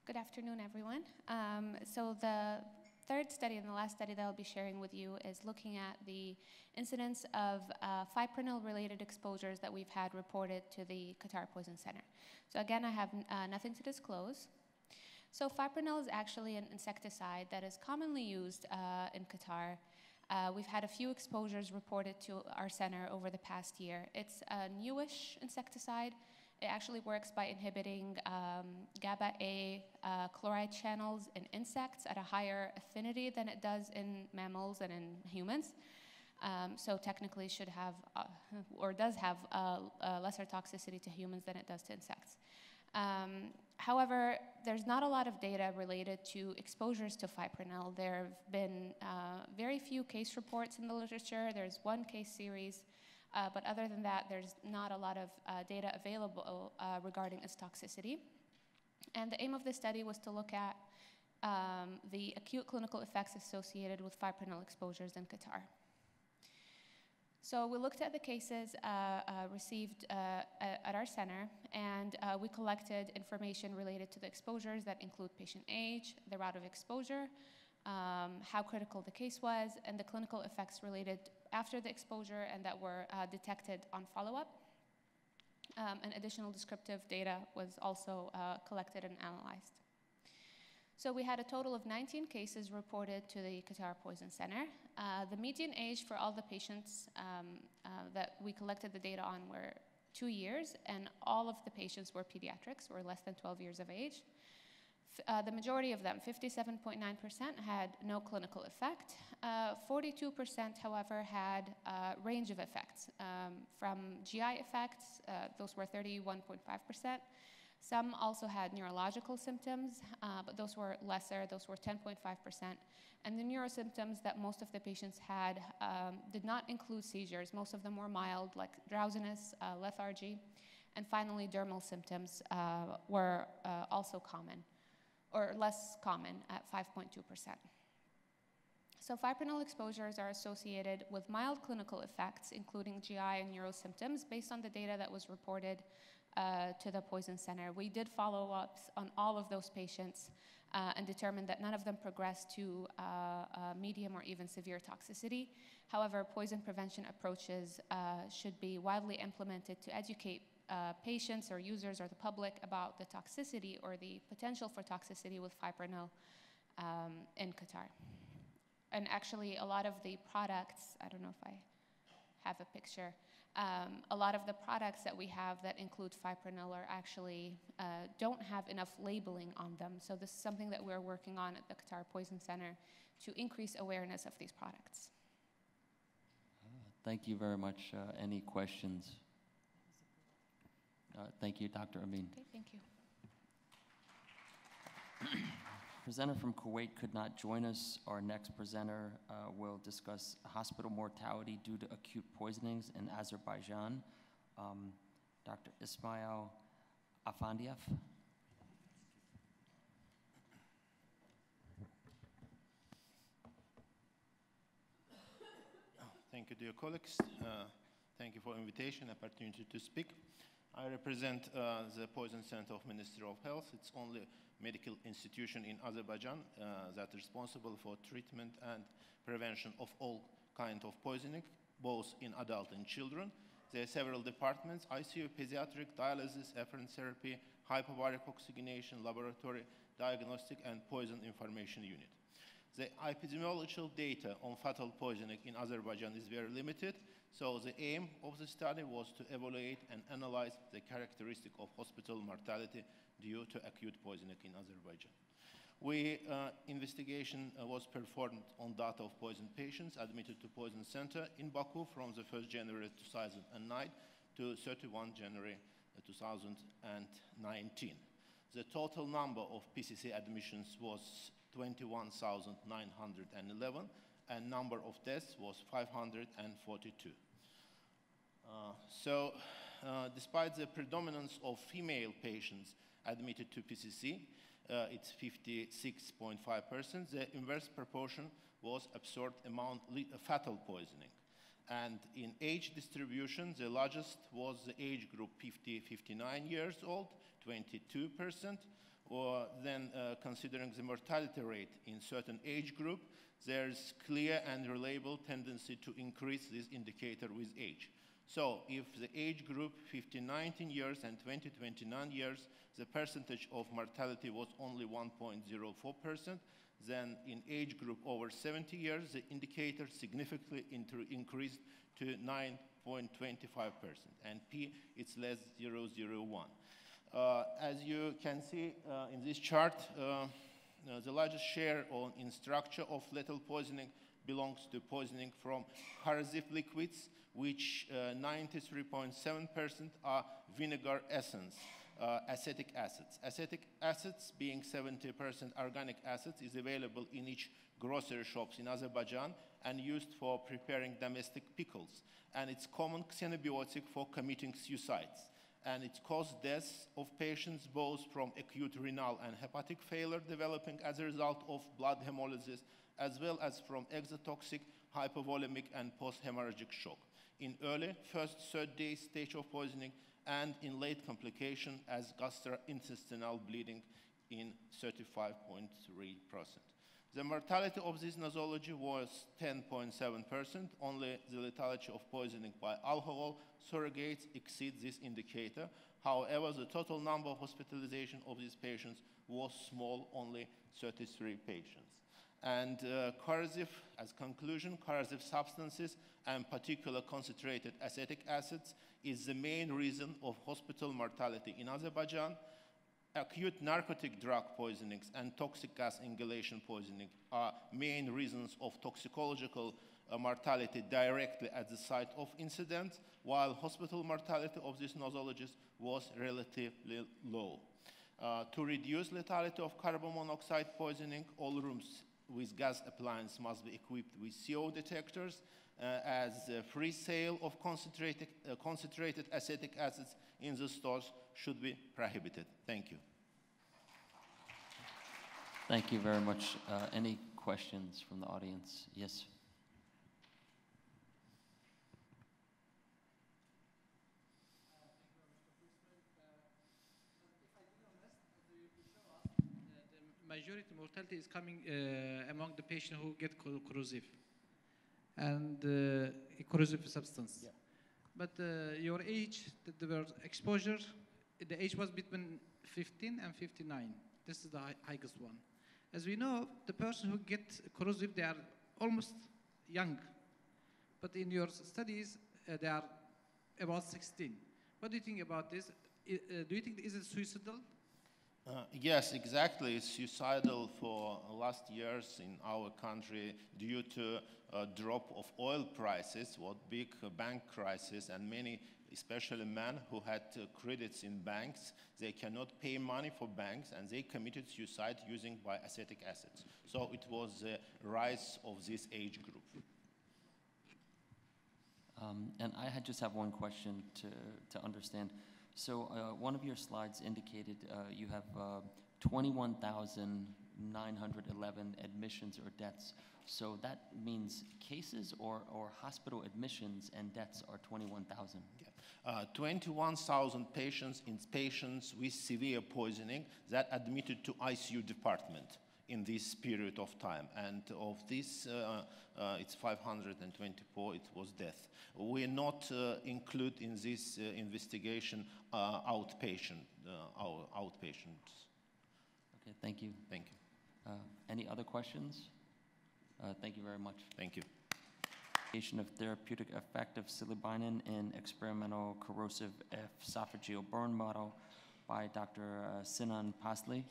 Good afternoon, everyone. So the third study and the last study that I'll be sharing with you is looking at the incidence of fipronil-related exposures that we've had reported to the Qatar Poison Center. So again, I have nothing to disclose. So fipronil is actually an insecticide that is commonly used in Qatar. We've had a few exposures reported to our center over the past year. It's a newish insecticide. It actually works by inhibiting GABA-A chloride channels in insects at a higher affinity than it does in mammals and in humans. So technically should have, or does have, a lesser toxicity to humans than it does to insects. However, there's not a lot of data related to exposures to fipronil. There have been very few case reports in the literature. There's one case series. But other than that, there's not a lot of data available regarding its toxicity. And the aim of this study was to look at the acute clinical effects associated with fipronil exposures in Qatar. So we looked at the cases received at our center, and we collected information related to the exposures that include patient age, the route of exposure, how critical the case was, and the clinical effects related after the exposure and that were detected on follow-up. And additional descriptive data was also collected and analyzed. So we had a total of 19 cases reported to the Qatar Poison Center. The median age for all the patients that we collected the data on were 2 years, and all of the patients were pediatrics, or less than 12 years of age. The majority of them, 57.9%, had no clinical effect. 42%, however, had a range of effects. From GI effects, those were 31.5%. Some also had neurological symptoms, but those were lesser, those were 10.5%. And the neurosymptoms that most of the patients had did not include seizures. Most of them were mild, like drowsiness, lethargy. And finally, dermal symptoms were also common, or less common at 5.2%. So fipronil exposures are associated with mild clinical effects, including GI and neurosymptoms, based on the data that was reported to the Poison Center. We did follow-ups on all of those patients and determined that none of them progressed to medium or even severe toxicity. However, poison prevention approaches should be widely implemented to educate patients or users or the public about the toxicity or the potential for toxicity with fipronil in Qatar. And actually, a lot of the products, I don't know if I have a picture, a lot of the products that we have that include fipronil are actually don't have enough labeling on them. So this is something that we're working on at the Qatar Poison Center to increase awareness of these products. Thank you very much. Any questions? Thank you, Dr. Amin. Okay, thank you. Presenter from Kuwait could not join us. Our next presenter will discuss hospital mortality due to acute poisonings in Azerbaijan. Dr. Ismail Afandiev. Thank you, dear colleagues. Thank you for the invitation, opportunity to speak. I represent the Poison Center of Ministry of Health. It's only medical institution in Azerbaijan that is responsible for treatment and prevention of all kinds of poisoning, both in adult and children. There are several departments: ICU, pediatric, dialysis, efferent therapy, hyperbaric oxygenation, laboratory, diagnostic, and poison information unit. The epidemiological data on fatal poisoning in Azerbaijan is very limited, so the aim of the study was to evaluate and analyze the characteristic of hospital mortality due to acute poisoning in Azerbaijan. Investigation was performed on data of poisoned patients admitted to Poison Center in Baku from the 1st January 2009 to 31 January 2019. The total number of PCC admissions was 21,911, and number of deaths was 542. Despite the predominance of female patients admitted to PCC, it's 56.5%, the inverse proportion was observed among fatal poisoning. And in age distribution, the largest was the age group 50-59 years old, 22%. Or then considering the mortality rate in certain age group, there's clear and reliable tendency to increase this indicator with age. So if the age group 15-19 years and 20-29 years, the percentage of mortality was only 1.04%, then in age group over 70 years, the indicator significantly increased to 9.25%, and P, it's less 0.001. As you can see in this chart, the largest share in structure of lethal poisoning belongs to poisoning from corrosive liquids, which 93.7% are vinegar essence, acetic acids. Acetic acids, being 70% organic acids, is available in each grocery shops in Azerbaijan and used for preparing domestic pickles. And it's common xenobiotic for committing suicides. And it caused deaths of patients both from acute renal and hepatic failure developing as a result of blood hemolysis, as well as from exotoxic, hypovolemic, and post-hemorrhagic shock in early first, third day stage of poisoning, and in late complication as gastrointestinal bleeding in 35.3%. The mortality of this nosology was 10.7%. Only the lethality of poisoning by alcohol surrogates exceeds this indicator. However, the total number of hospitalization of these patients was small, only 33 patients. And corrosive, as conclusion, corrosive substances and particular concentrated acetic acids is the main reason of hospital mortality in Azerbaijan. acute narcotic drug poisonings and toxic gas inhalation poisoning are main reasons of toxicological mortality directly at the site of incident, while hospital mortality of these nosologists was relatively low. To reduce lethality of carbon monoxide poisoning, all rooms with gas appliance must be equipped with CO detectors, as free sale of concentrated acetic acids in the stores should be prohibited. Thank you. Thank you very much. Any questions from the audience? Yes. Majority mortality is coming among the patients who get corrosive and corrosive substance. Yeah. But your age, the exposure, the age was between 15 and 59. This is the highest one. As we know, the person who get corrosive, they are almost young. But in your studies, they are about 16. What do you think about this? Do you think is it suicidal? Yes, exactly. It's suicidal for last years in our country due to a drop of oil prices, what big bank crisis, and many, especially men who had credits in banks, they cannot pay money for banks, and they committed suicide using acetic acids. So it was the rise of this age group. And I just have one question to understand. So one of your slides indicated you have 21,911 admissions or deaths. So that means cases or hospital admissions and deaths are 21,000? Yeah. 21,000 patients with severe poisoning that admitted to ICU department in this period of time. And of this, it's 524, it was death. We not include in this investigation our outpatients. Okay, thank you. Thank you. Any other questions? Thank you very much. Thank you. Of therapeutic effect of silibinin in experimental corrosive esophageal burn model by Dr. Sinan Pasli.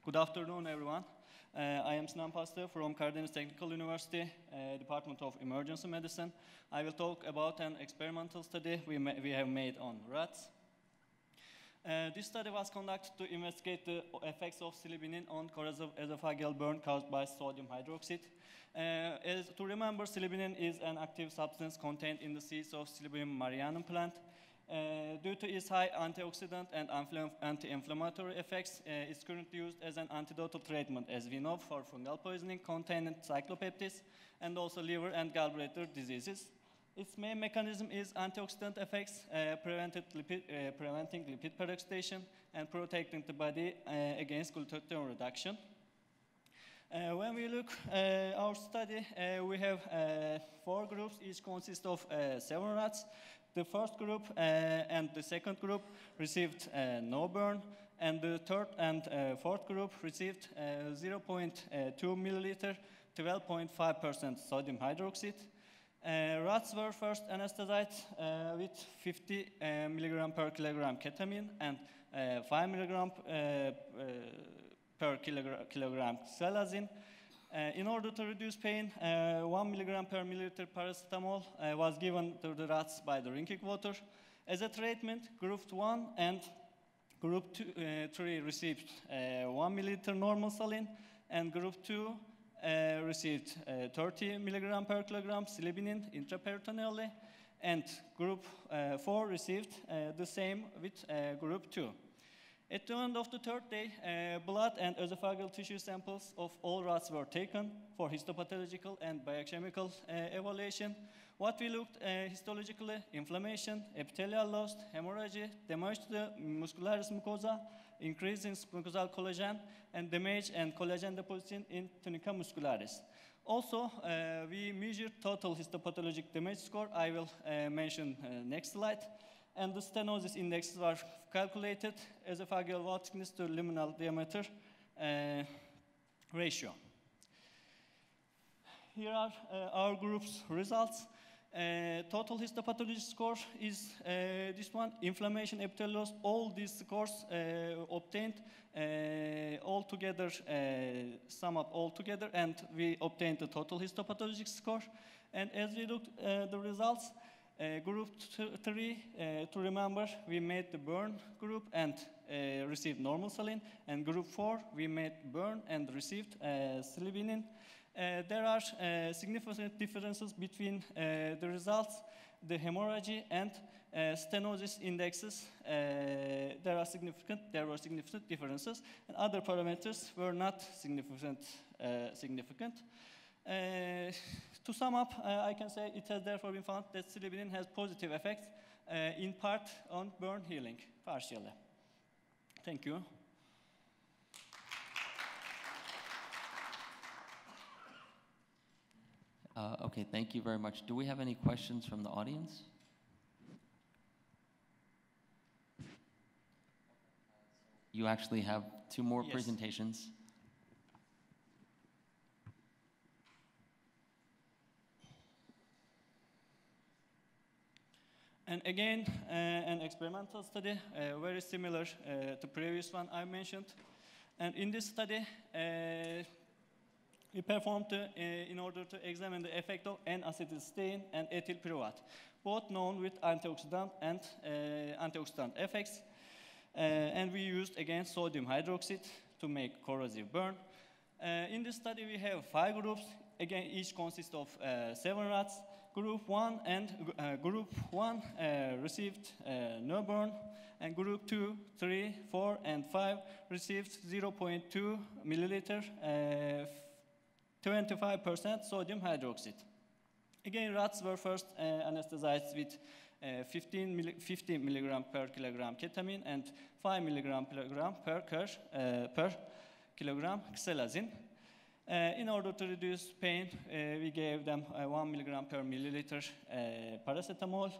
Good afternoon, everyone. I am Sinan Paslı from Karadeniz Technical University, Department of Emergency Medicine. I will talk about an experimental study we have made on rats. This study was conducted to investigate the effects of silibinin on corrosive esophageal burn caused by sodium hydroxide. To remember, silibinin is an active substance contained in the seeds of Silybum marianum plant. Due to its high antioxidant and anti-inflammatory effects, it's currently used as an antidotal treatment, as we know, for fungal poisoning containing cyclopeptides and also liver and gallbladder diseases. Its main mechanism is antioxidant effects, preventing lipid peroxidation and protecting the body against glutathione reduction. When we look at our study, we have 4 groups, each consists of 7 rats. The first group and the second group received no burn, and the third and fourth group received 0.2 milliliter, 12.5% sodium hydroxide. Rats were first anesthetized with 50 milligram per kilogram ketamine and 5 milligram per kilogram xylazine. In order to reduce pain, 1 milligram per milliliter paracetamol was given to the rats by drinking water. As a treatment, Group 1 and Group 3 received 1 milliliter normal saline, and Group 2 received 30 milligram per kilogram silibinin intraperitoneally, and Group 4 received the same with Group 2. At the end of the third day, blood and esophageal tissue samples of all rats were taken for histopathological and biochemical evaluation. What we looked histologically: inflammation, epithelial loss, hemorrhage, damage to the muscularis mucosa, increase in mucosal collagen, and damage and collagen deposition in tunica muscularis. Also, we measured total histopathologic damage score. I will mention next slide. And the stenosis indexes were calculated esophageal wall thickness to luminal diameter ratio. Here are our group's results. Total histopathology score is this one. Inflammation, epithelial loss, all these scores obtained all together, sum up all together, and we obtained the total histopathologic score. And as we looked the results, group 3, to remember, we made the burn group and received normal saline, and group 4, we made burn and received silibinin. There are significant differences between the results, the hemorrhage and stenosis indexes. There were significant differences, and other parameters were not significant. To sum up, I can say it has therefore been found that silibinin has positive effects, in part on burn healing, partially. Thank you. Okay, thank you very much. Do we have any questions from the audience? You actually have 2 more Yes. presentations. And again, an experimental study, very similar to previous one I mentioned. And in this study, we performed in order to examine the effect of N-acetylcysteine and ethyl pyruvat, both known with antioxidant and antioxidant effects. And we used again sodium hydroxide to make corrosive burn. In this study, we have 5 groups. Again, each consists of 7 rats. Group 1 received no burn, and group 2, 3, 4, and 5 received 0.2 milliliter, 25% sodium hydroxide. Again, rats were first anesthetized with 50 milligram per kilogram ketamine and 5 milligram per kilogram xylazine. In order to reduce pain, we gave them 1 milligram per milliliter paracetamol.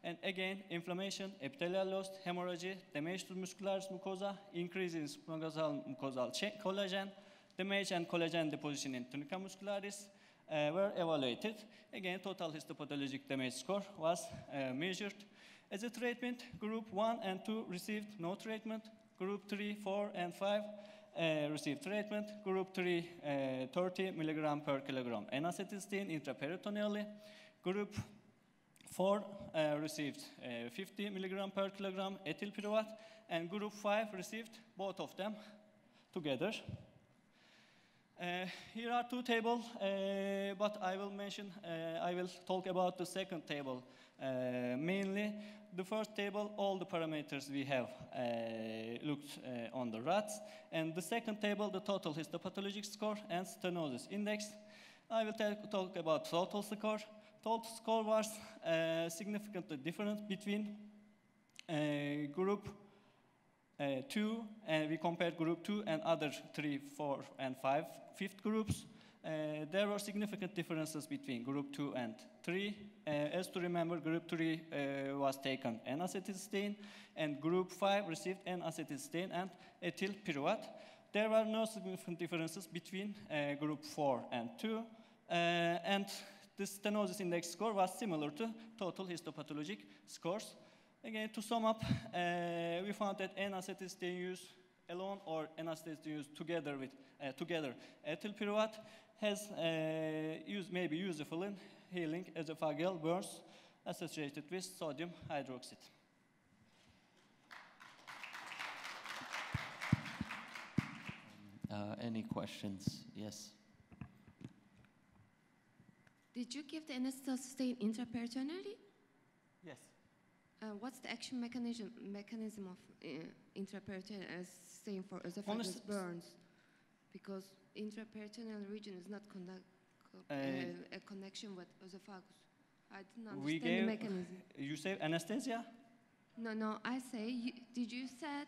And again, inflammation, epithelial loss, hemorrhage, damage to muscularis mucosa, increase in mucosal collagen, damage and collagen deposition in tunica muscularis were evaluated. Again, total histopathologic damage score was measured. As a treatment, group 1 and 2 received no treatment. Group 3, 4, and 5 received treatment. Group 3, 30 milligram per kilogram N-acetylcysteine intraperitoneally. Group 4 received 50 milligram per kilogram ethyl pyruvat, and group 5 received both of them together. Here are 2 tables, but I will talk about the second table mainly. The first table, all the parameters we have looked on the rats, and the second table, the total histopathologic score and stenosis index. I will talk about total score. Total score was significantly different between group 2, and we compared group 2 and other 3, 4, and 5, 5th groups. There were significant differences between group 2 and 3. As to remember, group 3 was taken N-acetylcysteine, and group 5 received N-acetylcysteine and ethyl pyruvat. There were no significant differences between group 4 and 2, and the stenosis index score was similar to total histopathologic scores. Again, to sum up, we found that N-acetylcysteine use alone or N-acetylcysteine use together with ethyl pyruvat has may be useful in healing esophageal burns associated with sodium hydroxide. Any questions? Yes. Did you give the N-acetylcysteine intraperitoneally? Yes. What's the action mechanism of intraperitoneal anesthesia for esophagus burns? Because intraperitoneal region is not a connection with esophagus. I didn't understand the mechanism. You say anesthesia? No, I say, did you said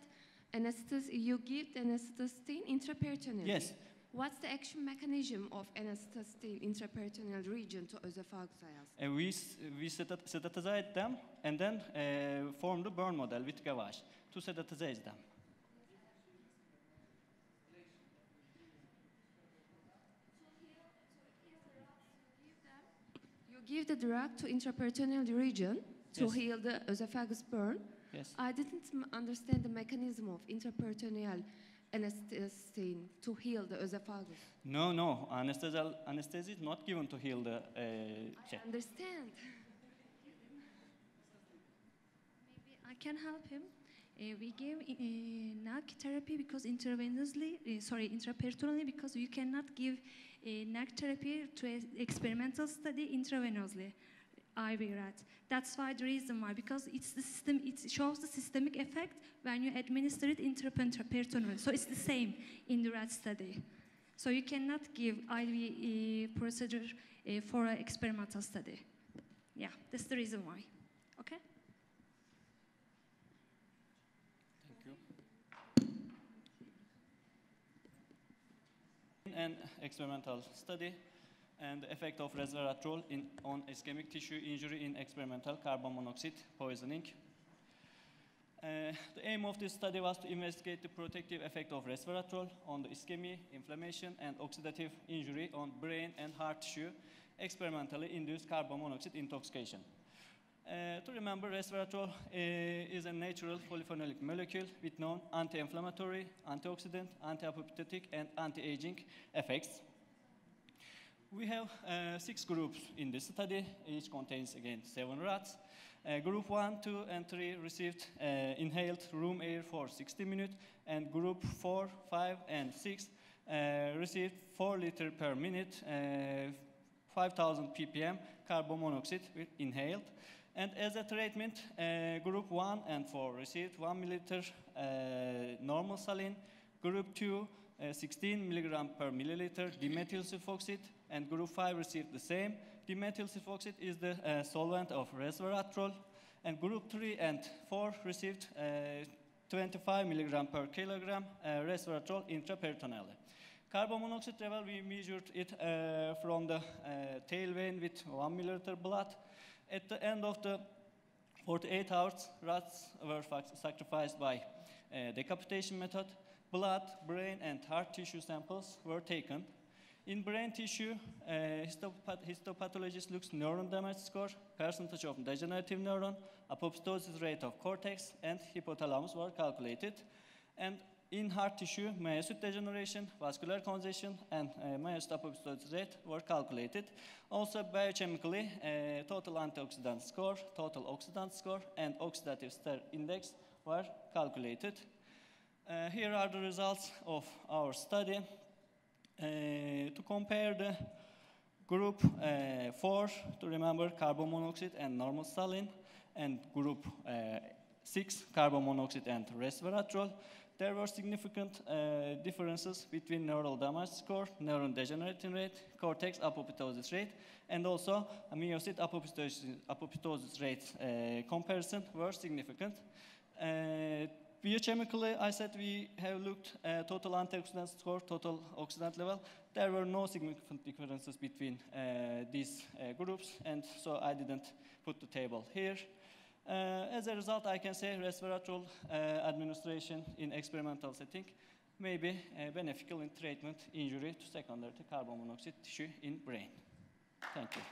you give the anesthesia intraperitoneal? Yes. What's the action mechanism of anesthesia intraperitoneal region to esophagus? We sedatize them and then form the burn model with gavage to sedatize them. You give the drug to intraperitoneal region to heal the esophagus burn. Yes. I didn't understand the mechanism of intraperitoneal anesthesia to heal the esophagus. No. Anesthesia is not given to heal the. I understand. Maybe I can help him. We gave NAC therapy because intraperitoneally, because you cannot give NAC therapy to an experimental study intravenously, IV rat. That's why the reason why, because it's the system, it shows the systemic effect when you administer it intraperitoneally. So it's the same in the rat study. So you cannot give IV procedure for an experimental study. Yeah, that's the reason why. Okay? An experimental study and the effect of resveratrol on ischemic tissue injury in experimental carbon monoxide poisoning. The aim of this study was to investigate the protective effect of resveratrol on the ischemia, inflammation, and oxidative injury on brain and heart tissue, experimentally induced carbon monoxide intoxication. To remember, resveratrol is a natural polyphenolic molecule with known anti-inflammatory, antioxidant, anti-apoptotic, and anti-aging effects. We have 6 groups in this study. Each contains, again, 7 rats. Group 1, 2, and 3 received inhaled room air for 60 minutes, and group 4, 5, and 6 received 4 liters per minute, 5,000 ppm carbon monoxide inhaled. And as a treatment, group 1 and 4 received 1 milliliter normal saline, group 2, 16 milligram per milliliter dimethyl sulfoxide, and group 5 received the same. Dimethyl sulfoxide is the solvent of resveratrol, and group 3 and 4 received 25 milligram per kilogram resveratrol intraperitoneally. Carbon monoxide level, we measured it from the tail vein with 1 milliliter blood. At the end of the 48 hours, rats were sacrificed by decapitation method. Blood, brain, and heart tissue samples were taken. In brain tissue, histopathologist looks neuron damage score, percentage of degenerative neuron, apoptosis rate of cortex, and hypothalamus were calculated. And in heart tissue, myocyte degeneration, vascular congestion, and myocyte apoptosis rate were calculated. Also, biochemically, total antioxidant score, total oxidant score, and oxidative state index were calculated. Here are the results of our study. To compare the group 4, to remember carbon monoxide and normal saline, and group 6, carbon monoxide and resveratrol, there were significant differences between neural damage score, neuron degenerating rate, cortex apoptosis rate, and also myocyte apoptosis rate comparison were significant. Biochemically, I said we have looked at total antioxidant score, total oxidant level. There were no significant differences between these groups, and so I didn't put the table here. As a result, I can say resveratrol administration in experimental setting may be beneficial in treatment injury to secondary to carbon monoxide tissue in brain. Thank you.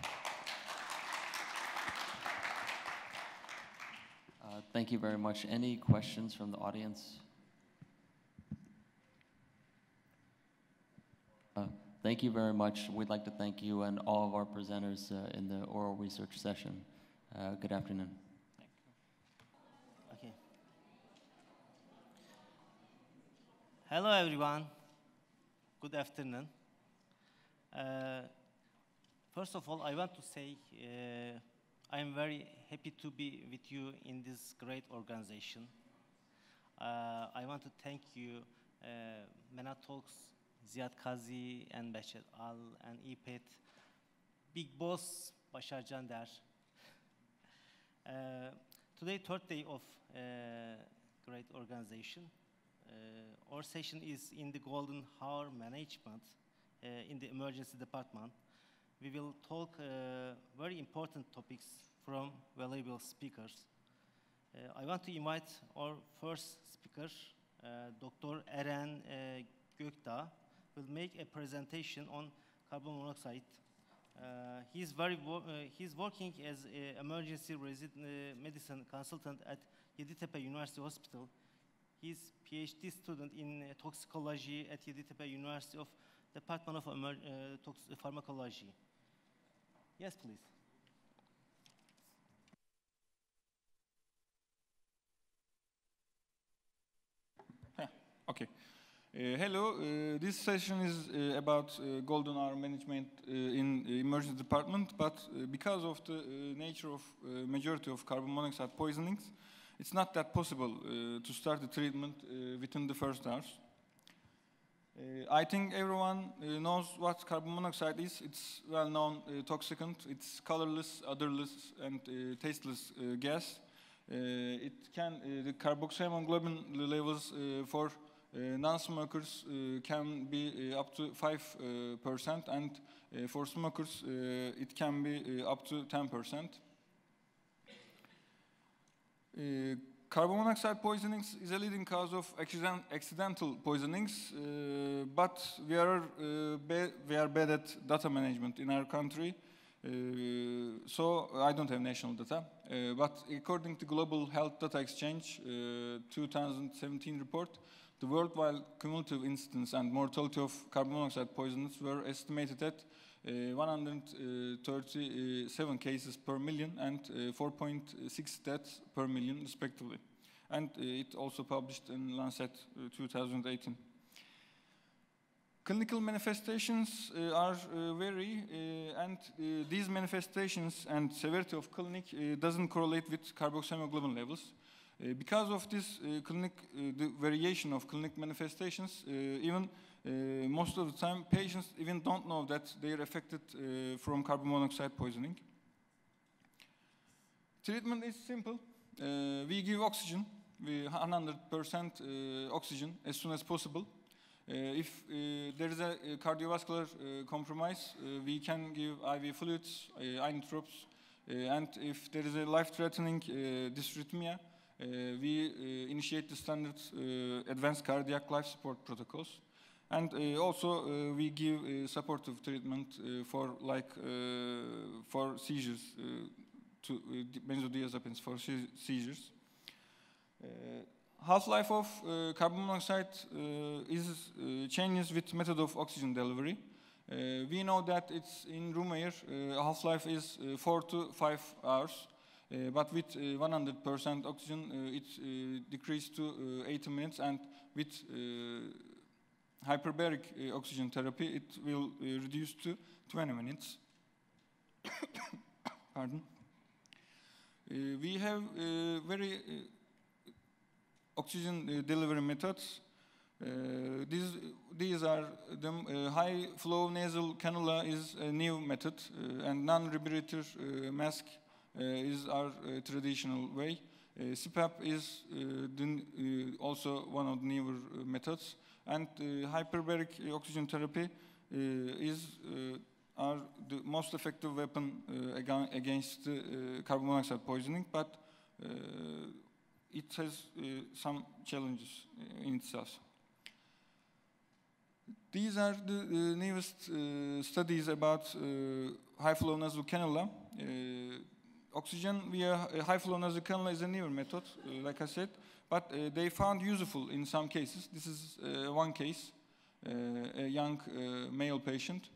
Thank you very much. Any questions from the audience? Thank you very much. We'd like to thank you and all of our presenters in the oral research session. Good afternoon. Okay. Hello, everyone. Good afternoon. First of all, I want to say I'm very happy to be with you in this great organization. I want to thank you, MENATOX, Ziad Kazi, and Beşer Al, and İpet, Big Boss, Başar Cander. Today, third day of great organization. Our session is in the golden hour management in the emergency department. We will talk very important topics from valuable speakers. I want to invite our first speaker, Dr. Eren Gökdağ, will make a presentation on carbon monoxide. He's working as an emergency medicine consultant at Yeditepe University Hospital. He's PhD student in toxicology at Yeditepe University of Department of Pharmacology. Yes, please. Okay. Hello, this session is about golden hour management in the emergency department, but because of the nature of majority of carbon monoxide poisonings, it's not that possible to start the treatment within the first hours. I think everyone knows what carbon monoxide is. It's well-known toxicant. It's colorless, odorless, and tasteless gas. The carboxyhemoglobin levels for non-smokers can be up to 5%, and for smokers it can be up to 10%. Carbon monoxide poisonings is a leading cause of accidental poisonings, but we are bad at data management in our country, so I don't have national data. But according to Global Health Data Exchange 2017 report, the worldwide cumulative incidence and mortality of carbon monoxide poisons were estimated at 137 cases per million and 4.6 deaths per million, respectively. And it also published in Lancet 2018. Clinical manifestations are vary, and these manifestations and severity of clinic doesn't correlate with carboxyhemoglobin levels. Because of this the variation of clinic manifestations, even most of the time patients even don't know that they are affected from carbon monoxide poisoning. Treatment is simple. We give oxygen, 100% oxygen as soon as possible. If there is a cardiovascular compromise, we can give IV fluids, inotropes, and if there is a life-threatening dysrhythmia, we initiate the standard advanced cardiac life support protocols. And also we give supportive treatment for seizures, to benzodiazepines for seizures. Half-life of carbon monoxide changes with method of oxygen delivery. We know that it's in room air, half-life is 4 to 5 hours. But with 100% oxygen, it decreased to 80 minutes, and with hyperbaric oxygen therapy, it will reduce to 20 minutes. Pardon. We have very oxygen delivery methods. These are the high flow nasal cannula is a new method, and non-rebreather mask is our traditional way. CPAP is also one of the newer methods, and hyperbaric oxygen therapy is the most effective weapon against carbon monoxide poisoning, but it has some challenges in itself. These are the newest studies about high flow nasal cannula. Oxygen via high flow nasal cannula is a newer method, like I said, but they found useful in some cases. This is one case, a young male patient,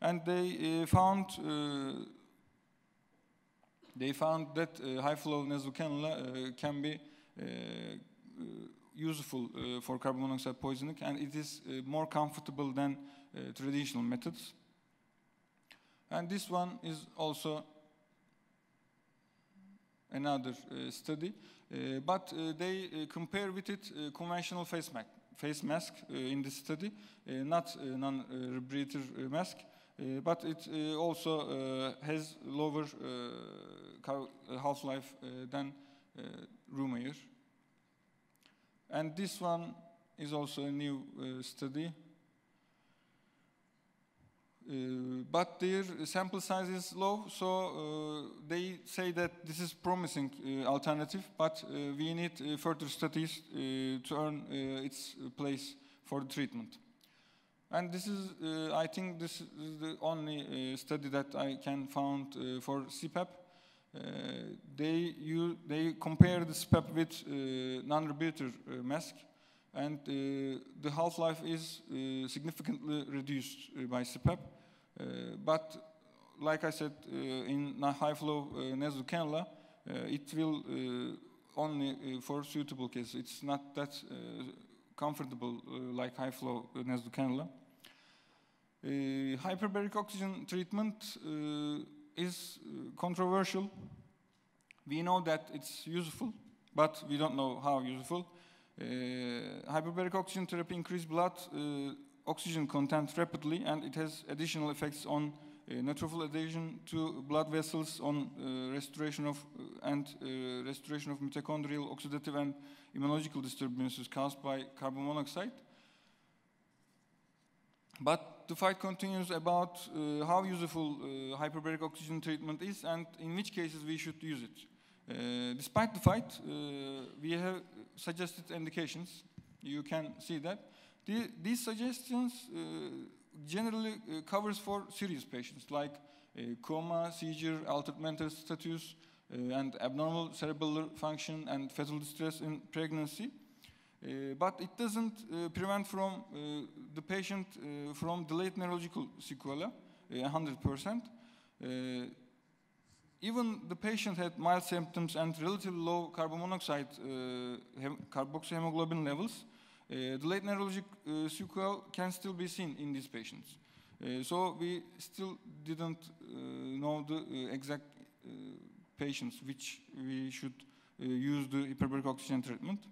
and they found that high flow nasal cannula can be useful for carbon monoxide poisoning, and it is more comfortable than traditional methods. And this one is also another study. But they compare with it conventional face mask in this study, not non-rebreather mask, but it also has lower half-life than room air. And this one is also a new study. But their sample size is low, so they say that this is promising alternative, but we need further studies to earn its place for the treatment. And this is, I think this is the only study that I can found for CPAP. They compare the CPAP with non-rebreather mask, and the half-life is significantly reduced by CPAP. But like I said, in high-flow nasal cannula, it will only for suitable cases. It's not that comfortable like high-flow nasal cannula. Hyperbaric oxygen treatment is controversial. We know that it's useful, but we don't know how useful. Hyperbaric oxygen therapy increases blood oxygen content rapidly, and it has additional effects on neutrophil adhesion to blood vessels, on restoration of mitochondrial, oxidative, and immunological disturbances caused by carbon monoxide. But the fight continues about how useful hyperbaric oxygen treatment is and in which cases we should use it. Despite the fight, we have suggested indications. You can see that. These suggestions generally covers for serious patients like coma, seizure, altered mental status, and abnormal cerebral function and fetal distress in pregnancy. But it doesn't prevent from the patient from delayed neurological sequelae, 100%. Even the patient had mild symptoms and relatively low carbon monoxide carboxyhemoglobin levels. Delayed neurologic sequelae can still be seen in these patients. So we still didn't know the exact patients which we should use the hyperbaric oxygen treatment.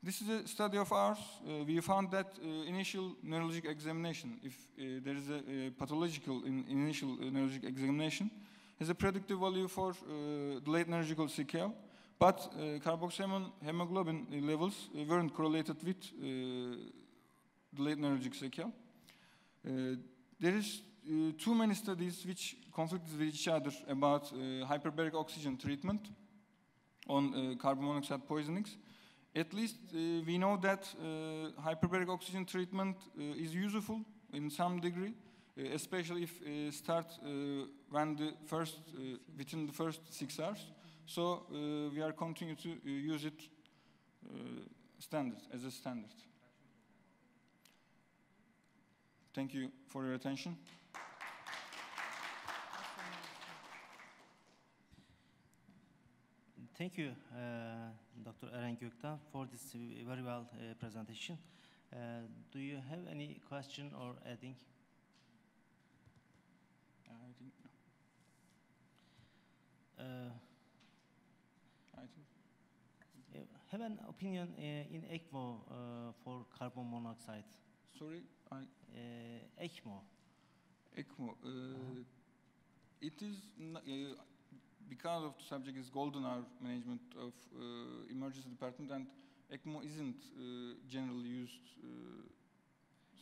This is a study of ours. We found that initial neurologic examination, if there is a pathological initial neurologic examination, has a predictive value for delayed neurological sequelae, but carboxyhemoglobin levels weren't correlated with delayed neurologic sequelae. There is too many studies which conflict with each other about hyperbaric oxygen treatment on carbon monoxide poisonings. At least we know that hyperbaric oxygen treatment is useful in some degree, especially if start within the first 6 hours. So we are continuing to use it as a standard. Thank you for your attention. Thank you, Dr. Eren Gökten, for this very well presentation. Do you have any question or adding? I think have an opinion in ECMO for carbon monoxide. Sorry, ECMO. ECMO. It is because of the subject is golden hour management of emergency department, and ECMO isn't generally used,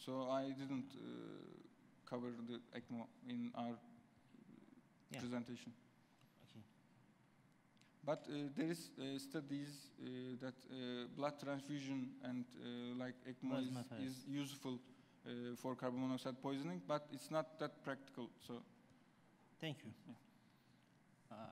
so I didn't cover the ECMO in our presentation. Okay. But there is studies that blood transfusion and like ECMO is useful for carbon monoxide poisoning, but it's not that practical. So, thank you. Yeah.